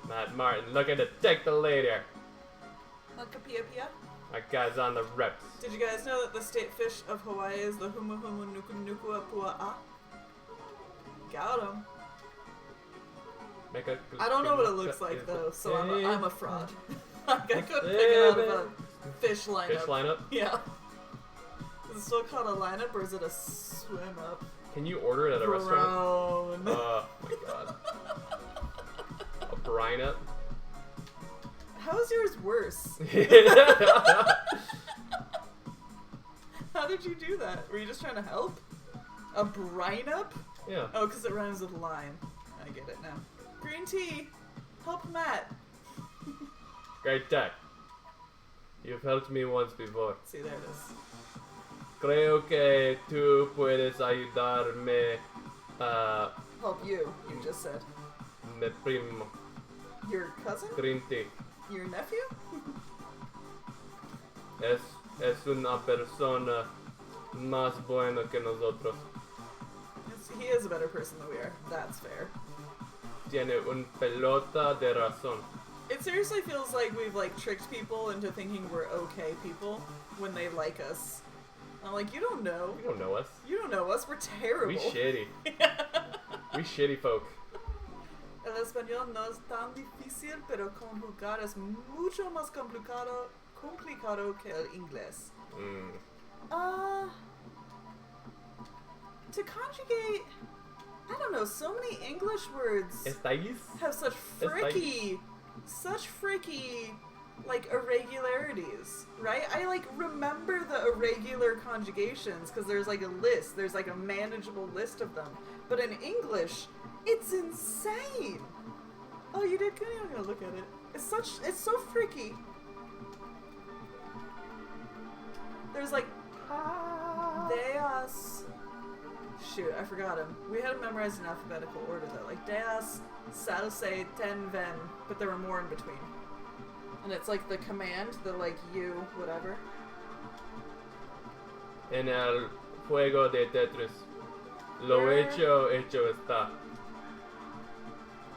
Matt Martin looking to take the lead here. Malka Pia Pia. Our guy's on the reps. Did you guys know that the state fish of Hawaii is the Humu Humu Nuku Nuku Apua? Got him. I don't know what it looks like though, so I'm a fraud. I couldn't pick it out of a fish lineup. Fish lineup? Yeah. Is it still called a lineup or is it a swim up? Can you order it at a restaurant? Grown. Oh my god. A brine up? How is yours worse? How did you do that? Were you just trying to help? A brine up? Yeah. Oh, because it rhymes with line. I get it now. Green tea! Help Matt! Great tech. You've helped me once before. See, there it is. Creo que tú puedes ayudarme a Help you just said. mi primo. Your cousin? Green tea. Your nephew? Es una persona más buena que nosotros. He is a better person than we are. That's fair. Tiene un pelota de razón. It seriously feels like we've like tricked people into thinking we're okay people when they like us. I'm like, you don't know. You don't know us. You don't know us. We're terrible. We shitty. We shitty folk. El español no es tan difícil, pero conjugar es mucho más complicado que el inglés. To conjugate, I don't know, so many English words ¿Estáis? have such freaky, like, irregularities, right? I, like, remember the irregular conjugations, because there's, like, a list. There's, like, a manageable list of them. But in English, it's insane! Oh, you did good? I'm gonna look at it. It's so freaky. There's, like, Deas... Shoot, I forgot him. We had him memorized in alphabetical order, though. Like, Deas, Salse, Ten, Ven, but there were more in between. And it's like the command, the like you, whatever. En el juego de Tetris. Lo hecho está.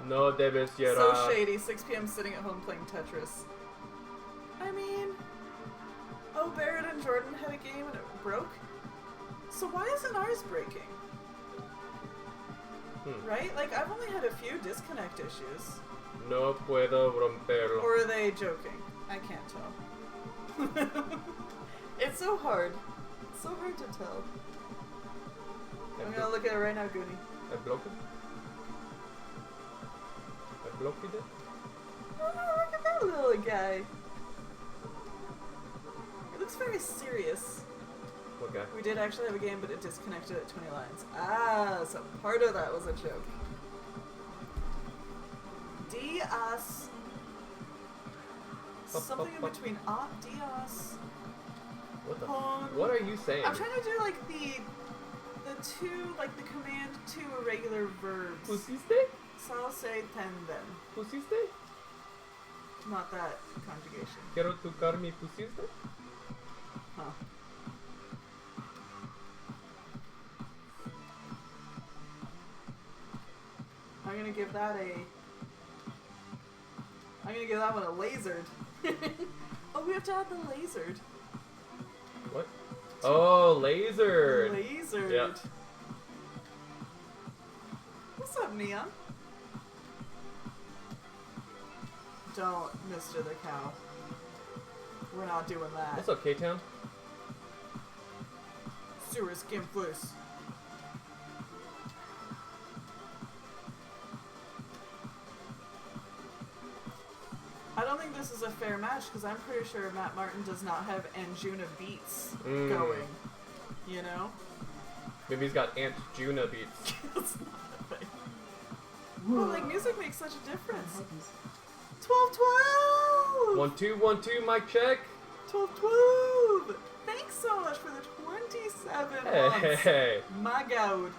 No debes llorar. So shady, 6 p.m. sitting at home playing Tetris. I mean... Oh, Barrett and Jordan had a game and it broke? So why isn't ours breaking? Right? Like, I've only had a few disconnect issues. No puedo romperlo. Or are they joking? I can't tell. It's so hard. It's so hard to tell. I'm gonna look at it right now, Goonie. I blocked it? I blocked it? Oh, look at that little guy. It looks very serious. Okay. We did actually have a game, but it disconnected at 20 lines. Ah, so part of that was a joke. Dias. Something in between Dias. What the? What are you saying? I'm trying to do like the two, like the command two irregular verbs. Pusiste? Salse tenden. Pusiste? Not that conjugation. Quiero tocar mi pusiste? Huh. I'm gonna give that one a lasered. Oh, we have to add the lasered. What? Oh, laser. Lasered. Yeah. What's up, Neon? Don't, Mr. the Cow. We're not doing that. What's up, K-Town? Sewer skin fliss. I don't think this is a fair match because I'm pretty sure Matt Martin does not have Anjuna beats going. You know? Maybe he's got Aunt Juna beats. That's not a thing. Well, like, music makes such a difference. 12-12! 1 2 1 2 mic check. 12-12! Thanks so much for the 27 months. Hey. My God.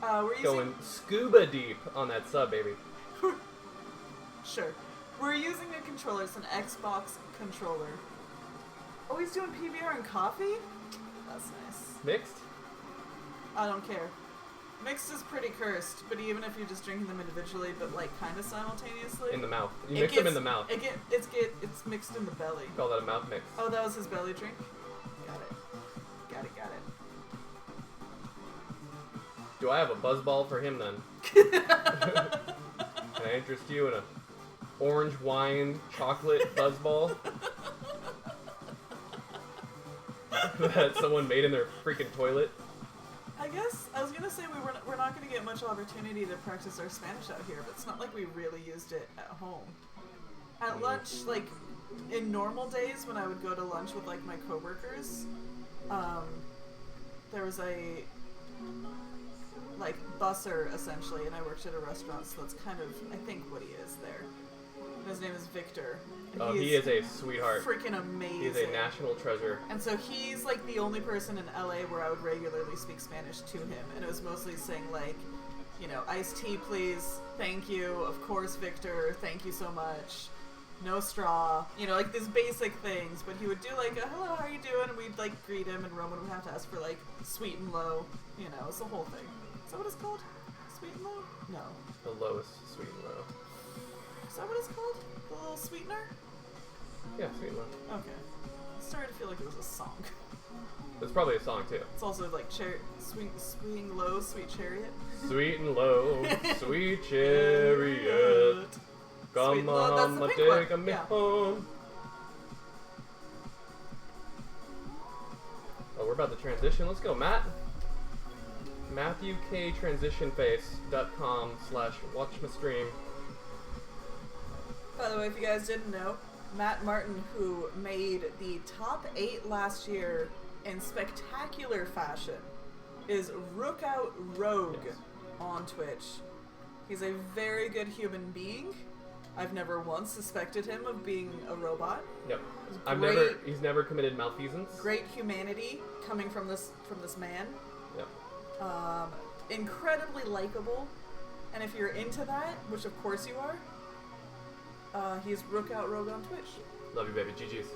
We're using... Going scuba deep on that sub, baby. Sure. We're using a controller. It's an Xbox controller. Oh, he's doing PBR and coffee? That's nice. Mixed? I don't care. Mixed is pretty cursed, but even if you're just drinking them individually, but like kind of simultaneously. In the mouth. You mix them in the mouth. It's mixed in the belly. Call that a mouth mix. Oh, that was his belly drink? Got it. Got it. Do I have a buzzball for him then? Can I interest you in a orange wine chocolate buzzball? That someone made in their freaking toilet? I guess I was gonna say we're not gonna get much opportunity to practice our Spanish out here, but it's not like we really used it at home. At lunch, like in normal days when I would go to lunch with like my coworkers, there was a like busser essentially, and I worked at a restaurant, so that's kind of I think what he is there. And his name is Victor. Oh, he is a sweetheart. Freaking amazing. He's a national treasure. And so he's like the only person in LA where I would regularly speak Spanish to him, and it was mostly saying like, you know, iced tea please, thank you, of course Victor, thank you so much, no straw, you know, like these basic things. But he would do like a hello, how are you doing, and we'd like greet him, and Roman would have to ask for like sweet and low, you know, it's the whole thing. Is that what it's called? Sweet and low? No. The lowest sweet and low. Is that what it's called? The little sweetener? Yeah, sweet and low. Okay. I started to feel like it was a song. It's probably a song too. It's also like swing low, sweet chariot. Sweet and low, sweet chariot. Come Low, that's on, the pink take one. me Yeah. home. Oh, we're about to transition. Let's go, Matt. MatthewKTransitionface.com/watchmystream. By the way, if you guys didn't know, Matt Martin, who made the top 8 last year in spectacular fashion, is Rookout Rogue on Twitch. He's a very good human being. I've never once suspected him of being a robot. Yep. Great- He's never committed malfeasance. Great humanity coming from this man. Yep. Incredibly likable, and if you're into that, which of course you are, he's Rookout Rogue on Twitch. Love you, baby. GG's.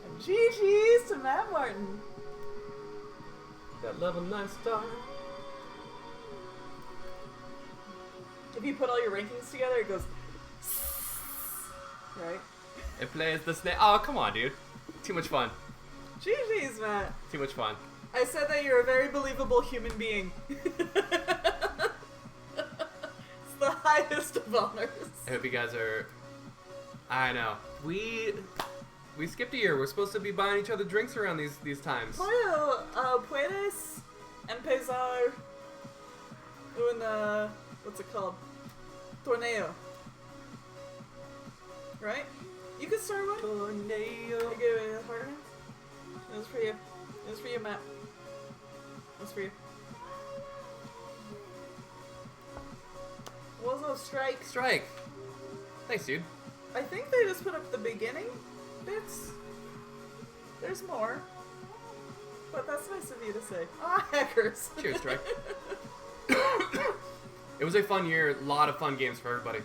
And GG's to Matt Martin. That level 9 star. If you put all your rankings together, it goes right. It plays the snake. Oh, come on, dude. Too much fun. GG's, Matt. Too much fun. I said that you're a very believable human being. It's the highest of honors. I hope you guys are. I know. We skipped a year. We're supposed to be buying each other drinks around these times. Puedes empezar un what's it called? Torneo. Right? You could start one. Tornado. I give it a harder hand. It was for you. It was for you, Matt. It was for you. What's up, Strike? Strike. Thanks, dude. I think they just put up the beginning bits. There's more. But that's nice of you to say. Ah, hackers. Cheers, Strike. It was a fun year. A lot of fun games for everybody.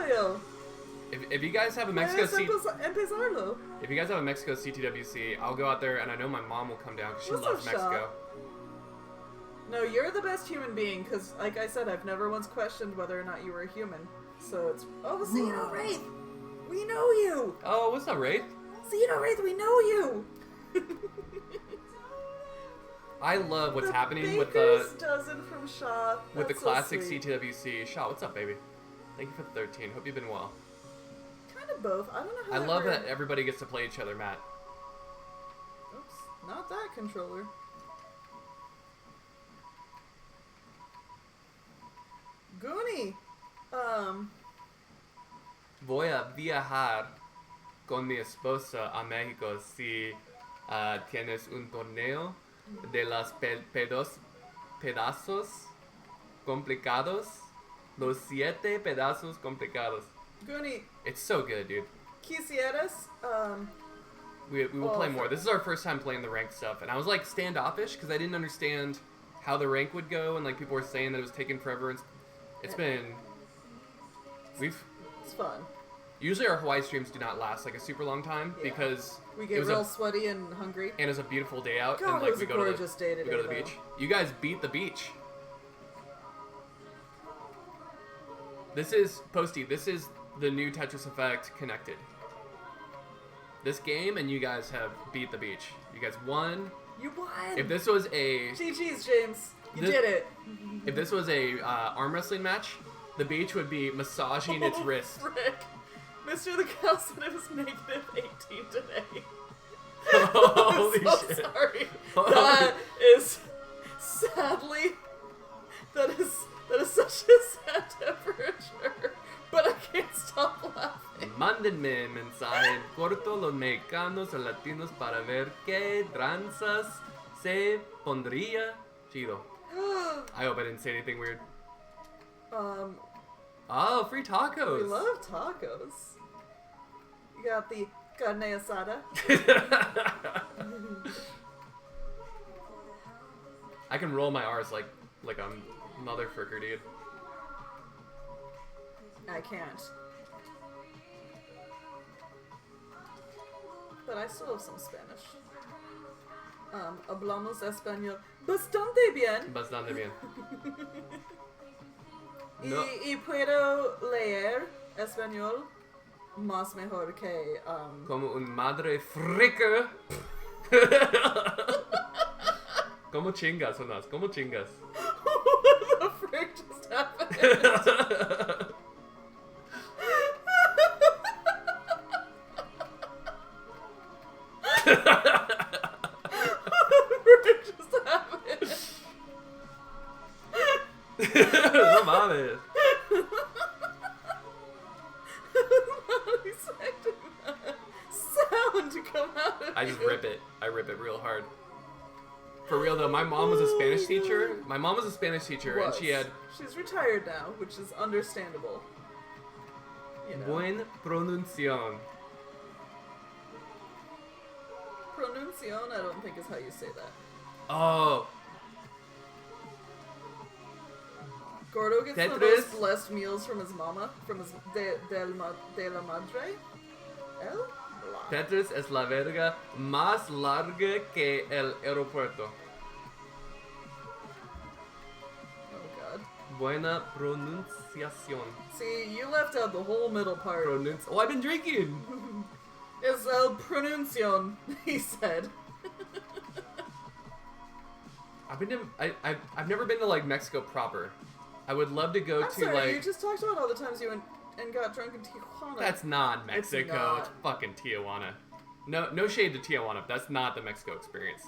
pollo. If you guys have a Mexico Empezarlo. if you guys have a Mexico CTWC, I'll go out there, and I know my mom will come down because she What's loves up, Shaw? Mexico. No, you're the best human being, because, like I said, I've never once questioned whether or not you were a human. So it's... Oh, Xeno Wraith! We know you! Oh, what's up, Wraith? Xeno Wraith, we know you! I love what's happening with Baker's the dozen from Shaw. with the That's classic so sweet. CTWC. Shaw, what's up, baby? Thank you for the 13. Hope you've been well. Kind of both. I don't know how I that love worked. that everybody gets to play each other, Matt. Oops, not that controller. Goonie! Voy a viajar con mi esposa a México si tienes un torneo de los pedazos complicados. Los 7 pedazos complicados. Goonie, It's so good, dude. quisieras, We will Well, play more. This is our first time playing the rank stuff, and I was like standoffish because I didn't understand how the rank would go, and like people were saying that it was taking forever. And it's been it's fun. usually our Hawaii streams do not last like a super long time Yeah. because We it get was real sweaty and hungry. and it's a beautiful day out, God, and it like was we a go to gorgeous day the today, the though. beach. You guys beat the beach. This is Posty. This is the new Tetris Effect connected. This game, and you guys have beat the beach. You guys won. You won! If this was a GG's, James. You This- did it. if this was a arm wrestling match, the beach would be massaging its wrist. Frick. Mr. The Cow said it was negative 18 today. Holy I'm so shit! sorry. Holy- That is sadly that is such a sad temperature. But I can't stop laughing. Mándenme mensaje corto los mexicanos o latinos para ver qué tranzas se pondría chido. I hope I didn't say anything weird. Oh, free tacos. We love tacos. You got the carne asada. I can roll my R's like a motherfucker, dude. I can't. But I still have some Spanish. Hablamos español bastante bien. Bastante bien. No. Y puedo leer español más mejor que Como un madre frica. Como chingas, Jonas. Como chingas. what the frick just happened? What just happened? No mames. Not expecting that sound to come out of I just you. rip it. I rip it real hard. For real though, my mom was a Spanish teacher. My mom was a Spanish teacher, and she had She's retired now, which is understandable. You know. buen pronunciación. Pronunciación, I don't think is how you say that. Oh, Gordo gets the Tetris. most blessed meals from his mama, from his de la madre. El? Blah. Tetris es la verga más larga que el aeropuerto. Oh god. Buena pronunciación. See, you left out the whole middle part. Oh, I've been drinking. Es el pronunciación, he said. I've never been to like Mexico proper. I would love to go I'm to sorry, like. you just talked about all the times you went and got drunk in Tijuana. That's not Mexico. not. It's fucking Tijuana. No shade to Tijuana. But that's not the Mexico experience,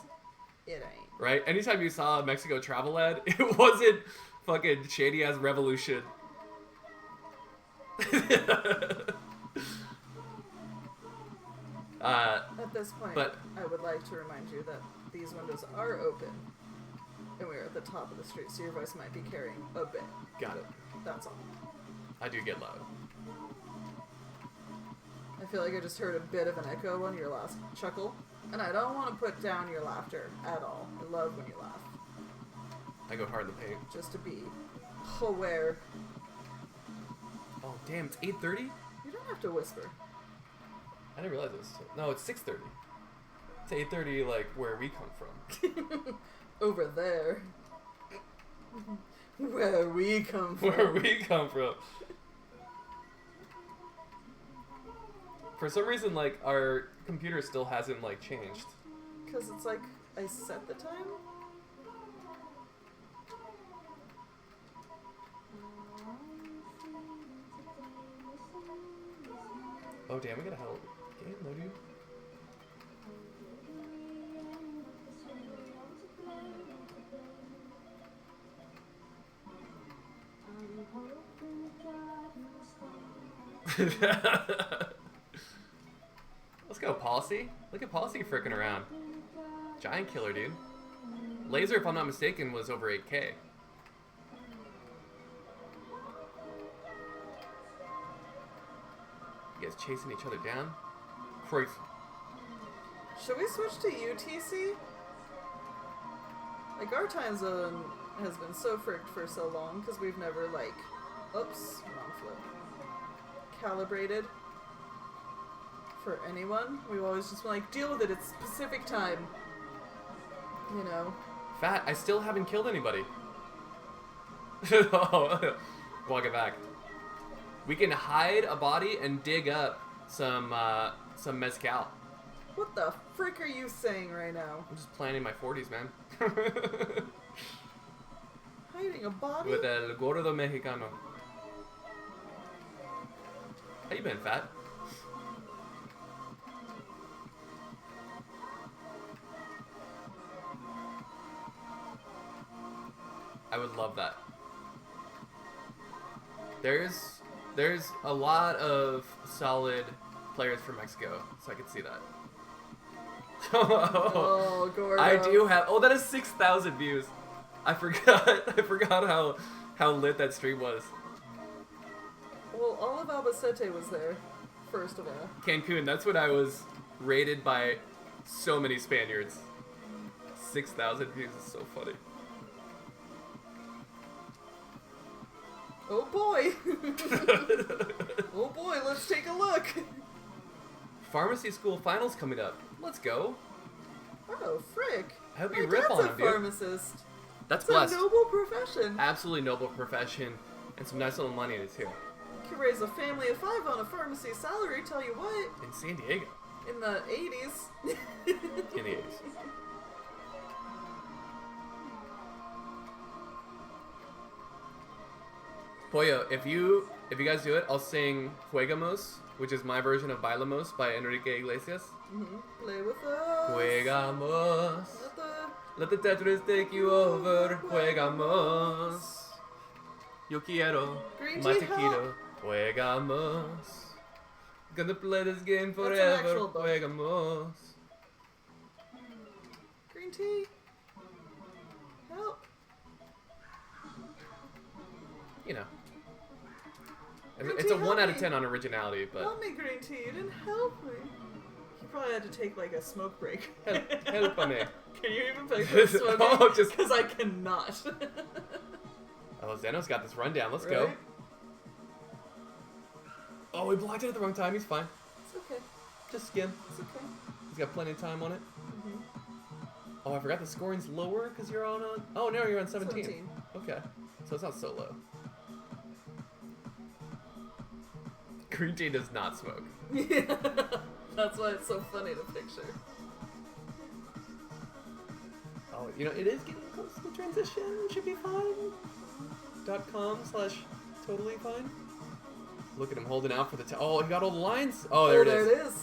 It ain't. right? Anytime you saw a Mexico travel ad, it wasn't fucking shady ass revolution. At this point, but- I would like to remind you that these windows are open, and we are at the top of the street, so your voice might be carrying a bit. Got it. That's all. I do get loud. I feel like I just heard a bit of an echo on your last chuckle, and I don't want to put down your laughter at all. I love when you laugh, I go hard in the paint. just to be aware. Oh, Oh, damn, it's 8:30? You don't have to whisper. I didn't realize it was... No, it's 6:30. It's 8:30, like, where we come from. Over there. Where we come from. Where we come from. For some reason, like, our computer still hasn't, like, changed. Because it's like, I set the time? Oh, damn, we got a hell game, no, dude? Let's go, Policy. Look at Policy frickin' around. Giant killer, dude. Laser, if I'm not mistaken, was over 8K. You guys chasing each other down? Crazy. Should we switch to UTC? Like, our time zone has been so fricked for so long because we've never, like, oops, wrong flip, calibrated for anyone. We've always just been like, deal with it, it's Pacific time. You know. Fat, I still haven't killed anybody. Oh, walk it back. We can hide a body and dig up some mezcal. What the frick are you saying right now? I'm just planning my 40s, man. Hiding a body? With el gordo mexicano. How you been, Fat? I would love that. There's a lot of solid players from Mexico, so I could see that. Oh, Gordo. I do have. Oh, that is 6,000 views. I forgot how lit that stream was. Well, all of Albacete was there, first of all. Cancun. That's when I was rated by so many Spaniards. 6,000 views is so funny. Oh boy! Oh boy, let's take a look! Pharmacy school finals coming up. Let's go. Oh, frick. I hope My you rip dad's on a him, dude. pharmacist. That's It's blessed. a noble profession. Absolutely noble profession and some nice little money in it too. Could raise a family of 5 on a pharmacy salary, tell you what. In San Diego. In the 80s. In the 80s. Pollo, if you guys do it, I'll sing Juegamos, which is my version of Bailamos by Enrique Iglesias. Play with us. Juegamos. Let Let the Tetris take you over. Juegamos. Yo quiero. Green Más tea te quiero. Juegamos. Gonna play this game That's an forever. actual book. Juegamos. Green tea. Help. You know. Green It's tea, a 1 out of help me. 10 on originality, but Help me, green tea. You didn't help me. You probably had to take like a smoke break. help me. Can you even picture smoking? Oh, just- Because I cannot. Oh, Zeno's got this rundown. Let's go. Right? Oh, we blocked it at the wrong time. He's fine. It's okay. Just skin. It's okay. He's got plenty of time on it. Oh, I forgot the scoring's lower because you're on. Oh, no, you're on 17. 17. Okay, so it's not so low. Green tea does not smoke. Yeah. That's why it's so funny to picture. Oh, you know, it is getting close to the transition. It should be fine. .com/totally fine. Look at him holding out for the. Oh, he got all the lines. Oh, there it is. There it is.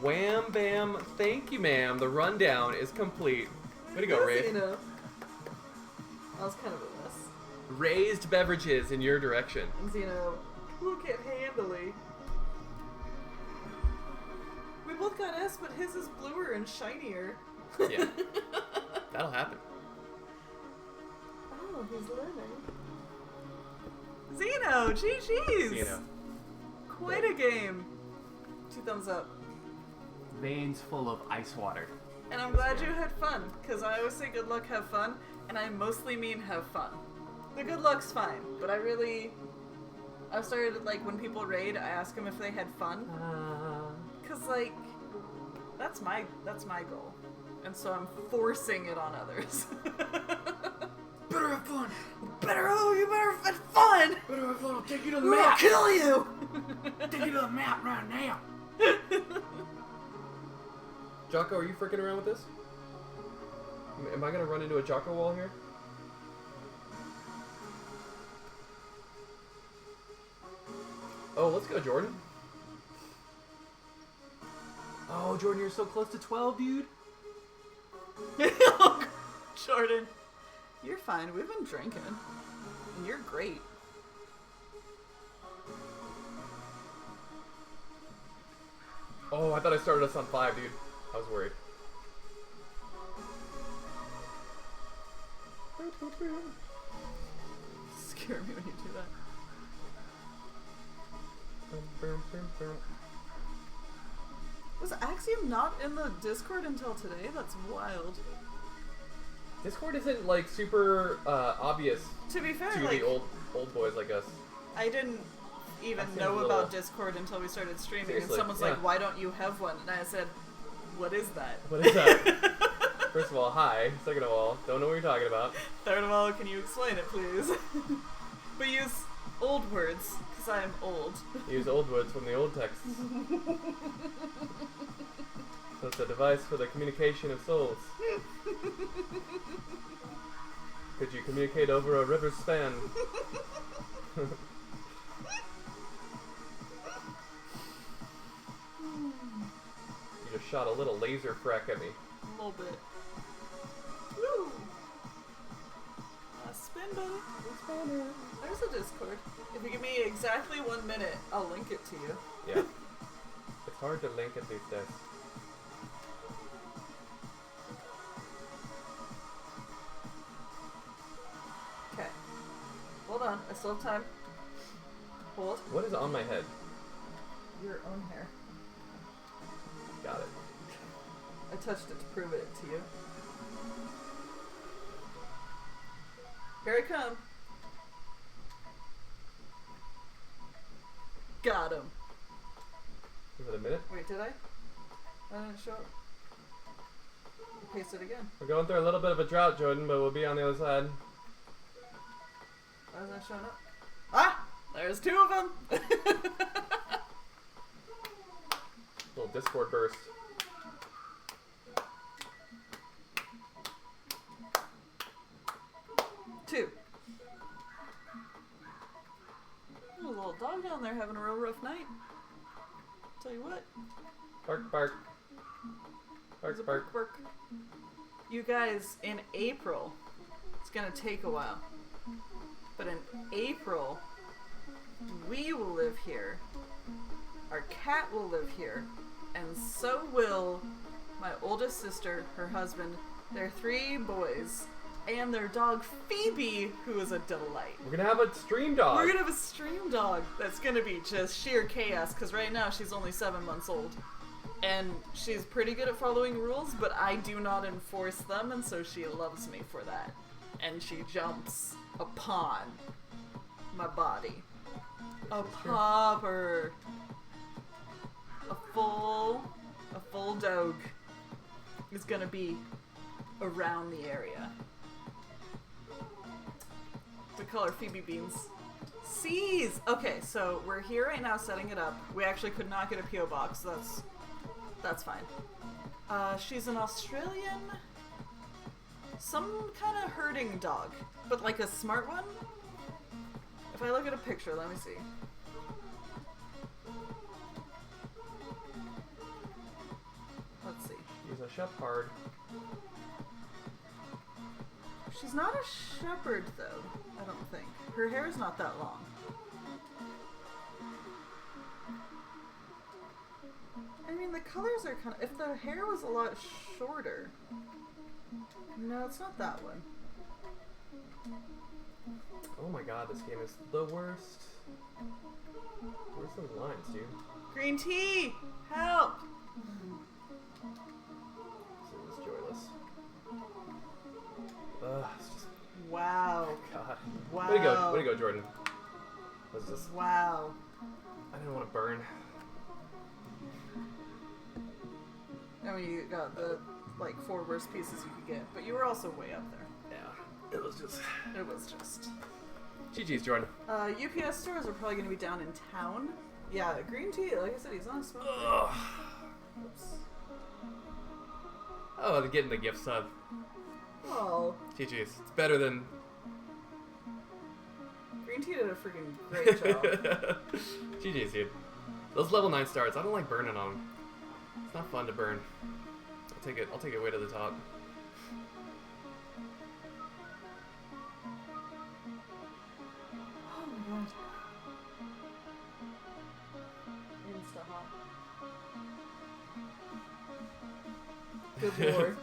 Wham bam. Thank you, ma'am. The rundown is complete. Way to go, Ray. Zeno. That was kind of a mess. Raised beverages in your direction. And Zeno, look it handily. We both got S, but his is bluer and shinier. Yeah. That'll happen. Oh, he's learning. Zeno, GG's! Zeno. Quite a game. 2 thumbs up. Veins full of ice water. And I'm glad you had fun, because I always say good luck, have fun, and I mostly mean have fun. The good luck's fine, but I really I've started, like, when people raid, I ask them if they had fun. Cause, like, that's my goal. And so I'm forcing it on others. Better have fun. You better have fun! Better have fun. I'll take you to the Or I'll map. kill you! Take you to the map right now. Jocko, are you freaking around with this? Am I gonna run into a Jocko wall here? Oh, let's go, Jordan. Oh, Jordan, you're so close to 12, dude. Jordan, you're fine. We've been drinking. And you're great. Oh, I thought I started us on 5, dude. I was worried. Scare me when you do that. Was Axiom not in the Discord until today? That's wild. Discord isn't like super obvious To be fair, to like, the old boys like us. I didn't even That seems know a about little- Discord until we started streaming, Seriously, and someone's yeah. like, "Why don't you have one?" And I said, "What is that?" What is that? First of all, hi. Second of all, don't know what you're talking about. Third of all, can you explain it, please? But use old words, because I am old. Use old words from the old texts. So it's a device for the communication of souls. Could you communicate over a river span? You just shot a little laser frack at me. A little bit. Woo! Spin, buddy. There's a Discord. If you give me exactly 1 minute, I'll link it to you. Yeah. It's hard to link it these days. Okay. Hold on. I still have time. Hold. What is on my head? Your own hair. Got it. I touched it to prove it to you. Here I come. Got him. Is it a minute? Wait, did I? Why didn't it show up? Paste it again. We're going through a little bit of a drought, Jordan, but we'll be on the other side. Why isn't it showing up? Ah! There's 2 of them! Little Discord burst. Two. There's a little dog down there having a real rough night. Tell you what. Bark, bark. There's a Bark, bark. bark. You guys, in April, it's gonna take a while, but in April, we will live here, our cat will live here, and so will my oldest sister, her husband, their 3 boys, and their dog Phoebe, who is a delight. We're gonna have a stream dog. We're gonna have a stream dog that's gonna be just sheer chaos, because right now she's only 7 months old. And she's pretty good at following rules, but I do not enforce them, and so she loves me for that. And she jumps upon my body. A popper. A full dog is gonna be around the area. We call her Phoebe Beans. C's! Okay, so we're here right now setting it up. We actually could not get a P.O. box, so that's fine. She's an Australian, some kind of herding dog, but like a smart one. If I look at a picture, let me see. Let's see. She's a shepherd. She's not a shepherd, though, I don't think. Her hair is not that long. I mean, the colors are kind of... If the hair was a lot shorter... No, it's not that one. Oh my god, this game is the worst. Where's those lines, dude? Green tea! Help! This is joyless. Ugh, it's just... Wow. God. Wow. Way to go, Jordan. Was just Wow. I didn't want to burn. I mean, you got the like 4 worst pieces you could get, but you were also way up there. Yeah, it was just. It was just. GG's, Jordan. UPS stores are probably going to be down in town. Yeah, green tea. Like I said, he's not a smoker. Ugh. Oops. Oh, they're getting the gift sub. Oh, GG's. It's better than. green tea did a freaking great job. GG's, dude. Those level 9 starts, I don't like burning on them. It's not fun to burn. I'll take it way to the top. Oh my god. Insta hot. Good lord.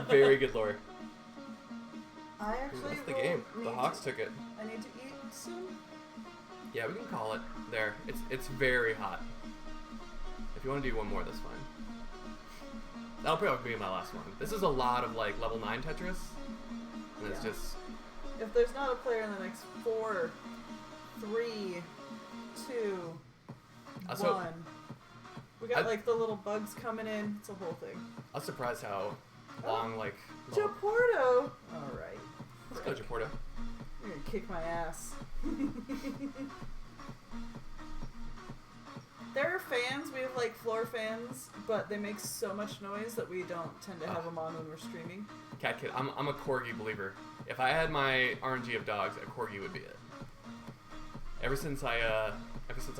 Very good lore. I Ooh, actually that's the will game. The need Hawks to- took it. I need to eat soon. Yeah, we can call it there. It's very hot. If you want to do one more, that's fine. That'll probably be my last one. This is a lot of like level 9 Tetris, and it's Yeah. just If there's not a player in the next 4, 3, 2, So- 1. We got I- like the little bugs coming in. It's a whole thing. I was surprised how long like. Japorto! Alright. Let's go, Japorto. You're gonna kick my ass. There are fans, we have like floor fans, but they make so much noise that we don't tend to have them on when we're streaming. Cat Kid. I'm a corgi believer. If I had my RNG of dogs, a corgi would be it. Ever since I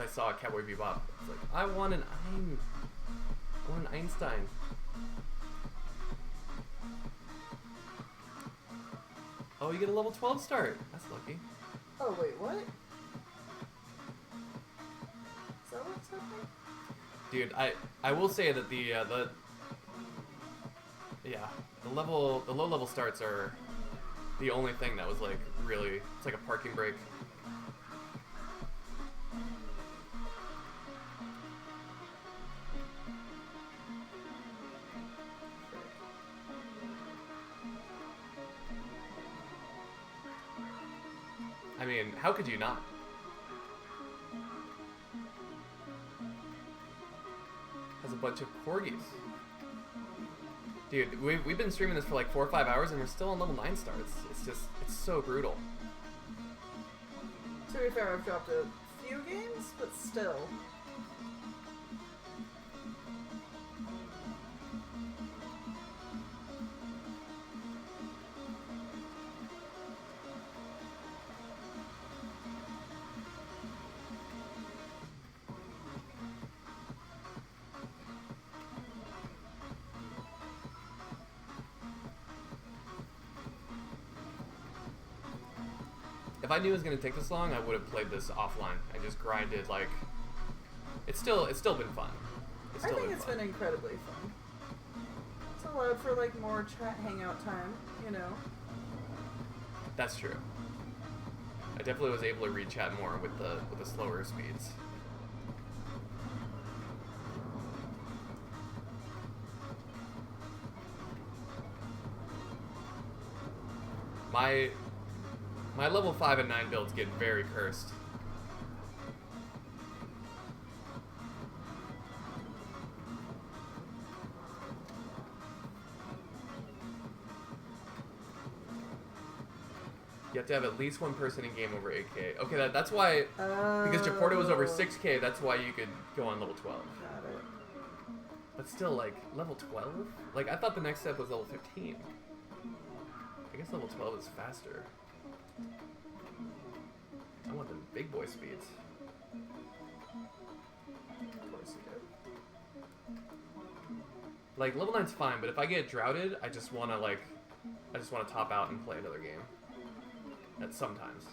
saw Cowboy Bebop, it's like I want an Einstein. Oh, you get a level 12 start. That's lucky. Oh wait, what? Is that what's happening? Dude, I will say that the low level starts are the only thing that was like really, it's like a parking brake. I mean, how could you not? Has a bunch of corgis. Dude, we've been streaming this for like 4 or 5 hours and we're still on level 9 starts. It's so brutal. To be fair, I've dropped a few games, but still. If I knew it was gonna take this long, I would have played this offline and just grinded like. It's still been fun. It's I still think it's fun. been incredibly fun. It's allowed for like more chat hangout time, you know. That's true. I definitely was able to read chat more with the slower speeds. My level 5 and 9 builds get very cursed. You have to have at least one person in game over 8K. Okay, that's why, because Japorta was over 6K, that's why you could go on level 12. Got it. But still, like, level 12? Like, I thought the next step was level 15. I guess level 12 is faster. I want the big boy speeds. Of course you do. Like, level 9's fine, but if I get droughted, I just wanna top out and play another game. That's sometimes.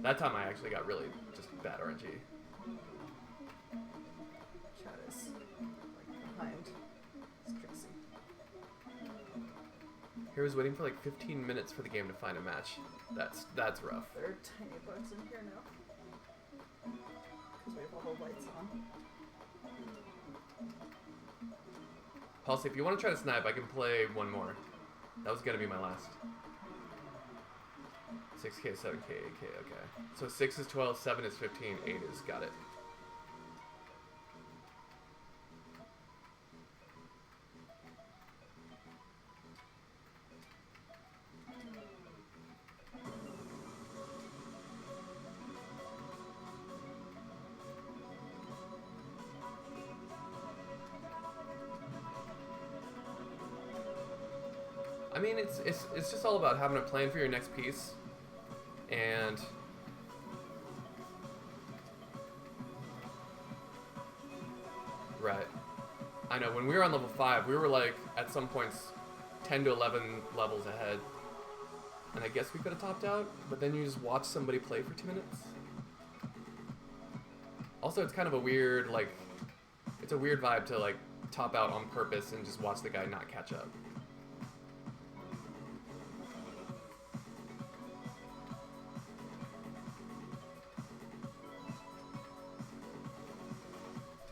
That time I actually got really just bad RNG. Chat is like behind. It's Trixie. Here was waiting for like 15 minutes for the game to find a match. That's rough. There are tiny bugs in here now. Because we have all the lights on. Policy, if you want to try to snipe, I can play one more. That was gonna be my last. 6K, 7K, 8K, okay. So 6 is 12, 7 is 15, 8 is, got it. I mean, it's just all about having a plan for your next piece, and right. I know when we were on level 5, we were like at some points 10 to 11 levels ahead, and I guess we could have topped out, but then you just watch somebody play for 2 minutes. Also, it's kind of a weird it's a weird vibe to like top out on purpose and just watch the guy not catch up.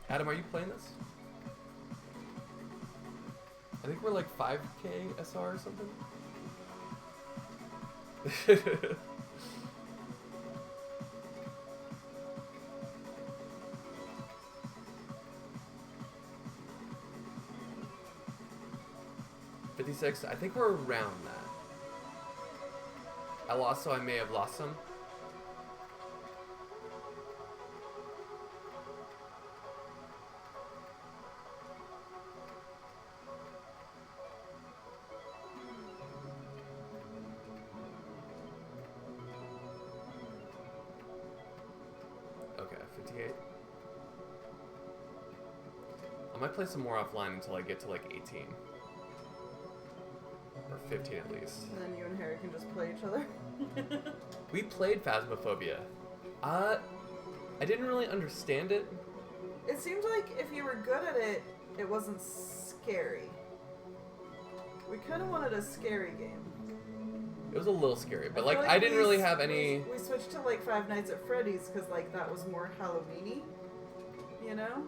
Adam, are you playing this? I think we're like 5K SR or something. 56. I think we're around that. I lost, so I may have lost some. Okay, 58. I might play some more offline until I get to like 18. Or 15 at least. And then you and Harry can just play each other. We played Phasmophobia. I didn't really understand it. It seemed like if you were good at it, it wasn't scary. We kind of wanted a scary game. It was a little scary, but feel like I didn't really have we any. We switched to like Five Nights at Freddy's because like that was more Halloween-y, you know?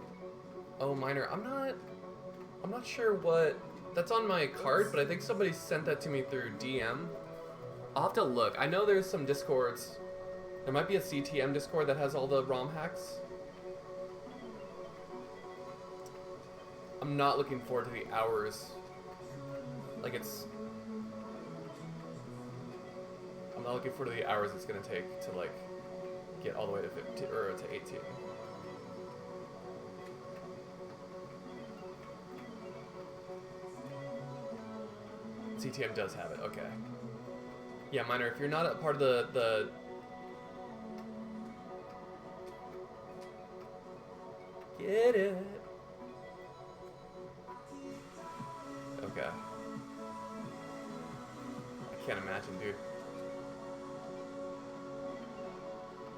Oh, minor. I'm not sure what. That's on my card, but I think somebody sent that to me through DM. I'll have to look. I know there's some Discords. There might be a CTM Discord that has all the ROM hacks. I'm not looking forward to the hours. Like I'm not looking forward to the hours it's gonna take to like get all the way to 15 or to 18. CTM does have it, okay. Yeah, Minor, if you're not a part of the get it. Okay. I can't imagine, dude.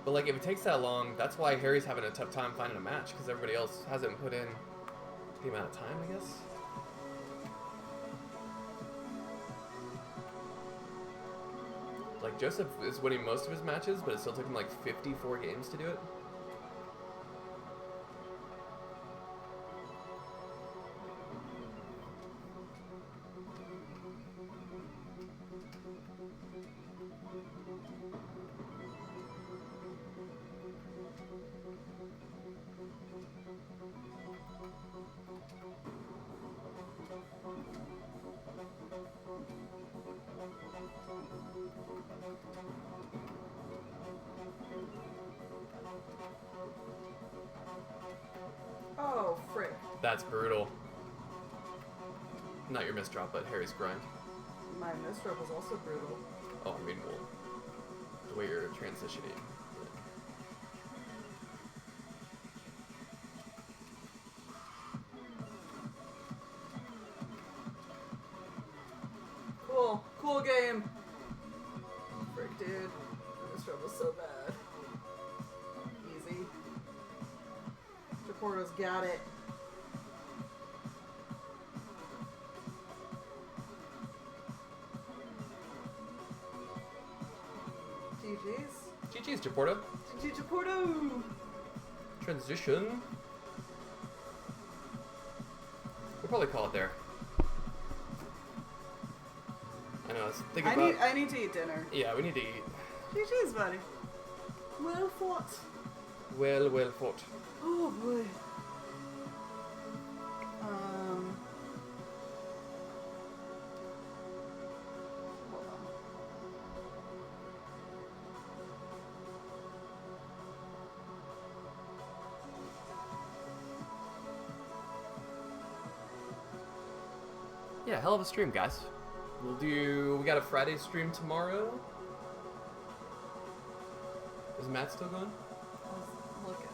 But like, if it takes that long, that's why Harry's having a tough time finding a match, because everybody else hasn't put in the amount of time, I guess. Like, Joseph is winning most of his matches, but it still took him like 54 games to do it. Oh, frick. That's brutal. Not your misdrop, but Harry's grind. My misdrop was also brutal. Oh, I mean, well, the way you're transitioning. Cool game. Frick, dude. My misdrop was so bad. Easy. Japorto's got it. GG's. GG's, Japorta. GG Japorto! Transition. We'll probably call it there. I know, I was thinking about... I need to eat dinner. Yeah, we need to eat. GG's, buddy. Well fought. Well fought. Oh boy. Hold on. Yeah, hell of a stream, guys. We got a Friday stream tomorrow. Is Matt still going? I was looking.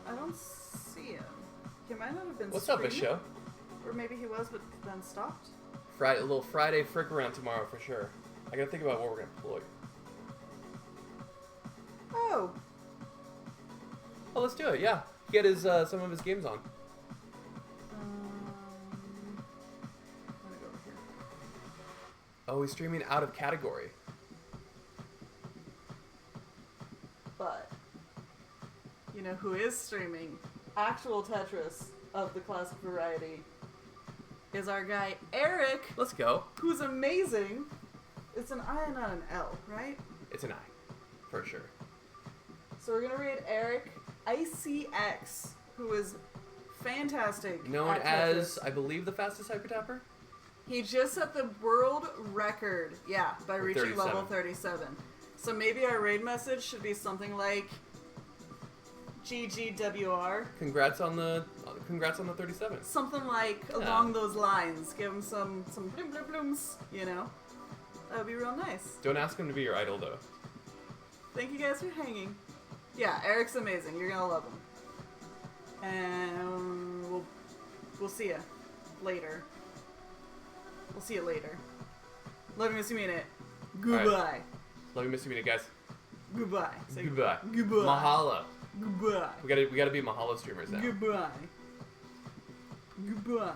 I don't see him. He might not have been What's up, streaming, show? or maybe he was, but then stopped. A little Friday frick around tomorrow for sure. I gotta think about what we're gonna play. Oh, Oh, let's do it. Yeah, get his some of his games on. let me go over here. Oh, he's streaming out of category. But you know who is streaming actual Tetris of the classic variety is our guy Eric, Let's go. who's amazing. It's an I and not an L, right? It's an I, for sure. So we're gonna rate Eric ICX, who is fantastic. Known at as, Tetris. I believe, the fastest hypertapper. He just set the world record, by For reaching 37. level 37. So maybe our raid message should be something like GGWR. Congrats on the 37. Something like along those lines. Give him some bloom bloom blooms, you know? That would be real nice. Don't ask him to be your idol though. Thank you guys for hanging. Yeah, Eric's amazing. You're gonna love him. And we'll see ya later. We'll see you later. Love you, miss you, mean it. Goodbye. Love you, miss you, mean it, guys. Goodbye. Say Goodbye. Goodbye. Mahalo. Goodbye. We gotta be Mahalo streamers now. Goodbye. Goodbye.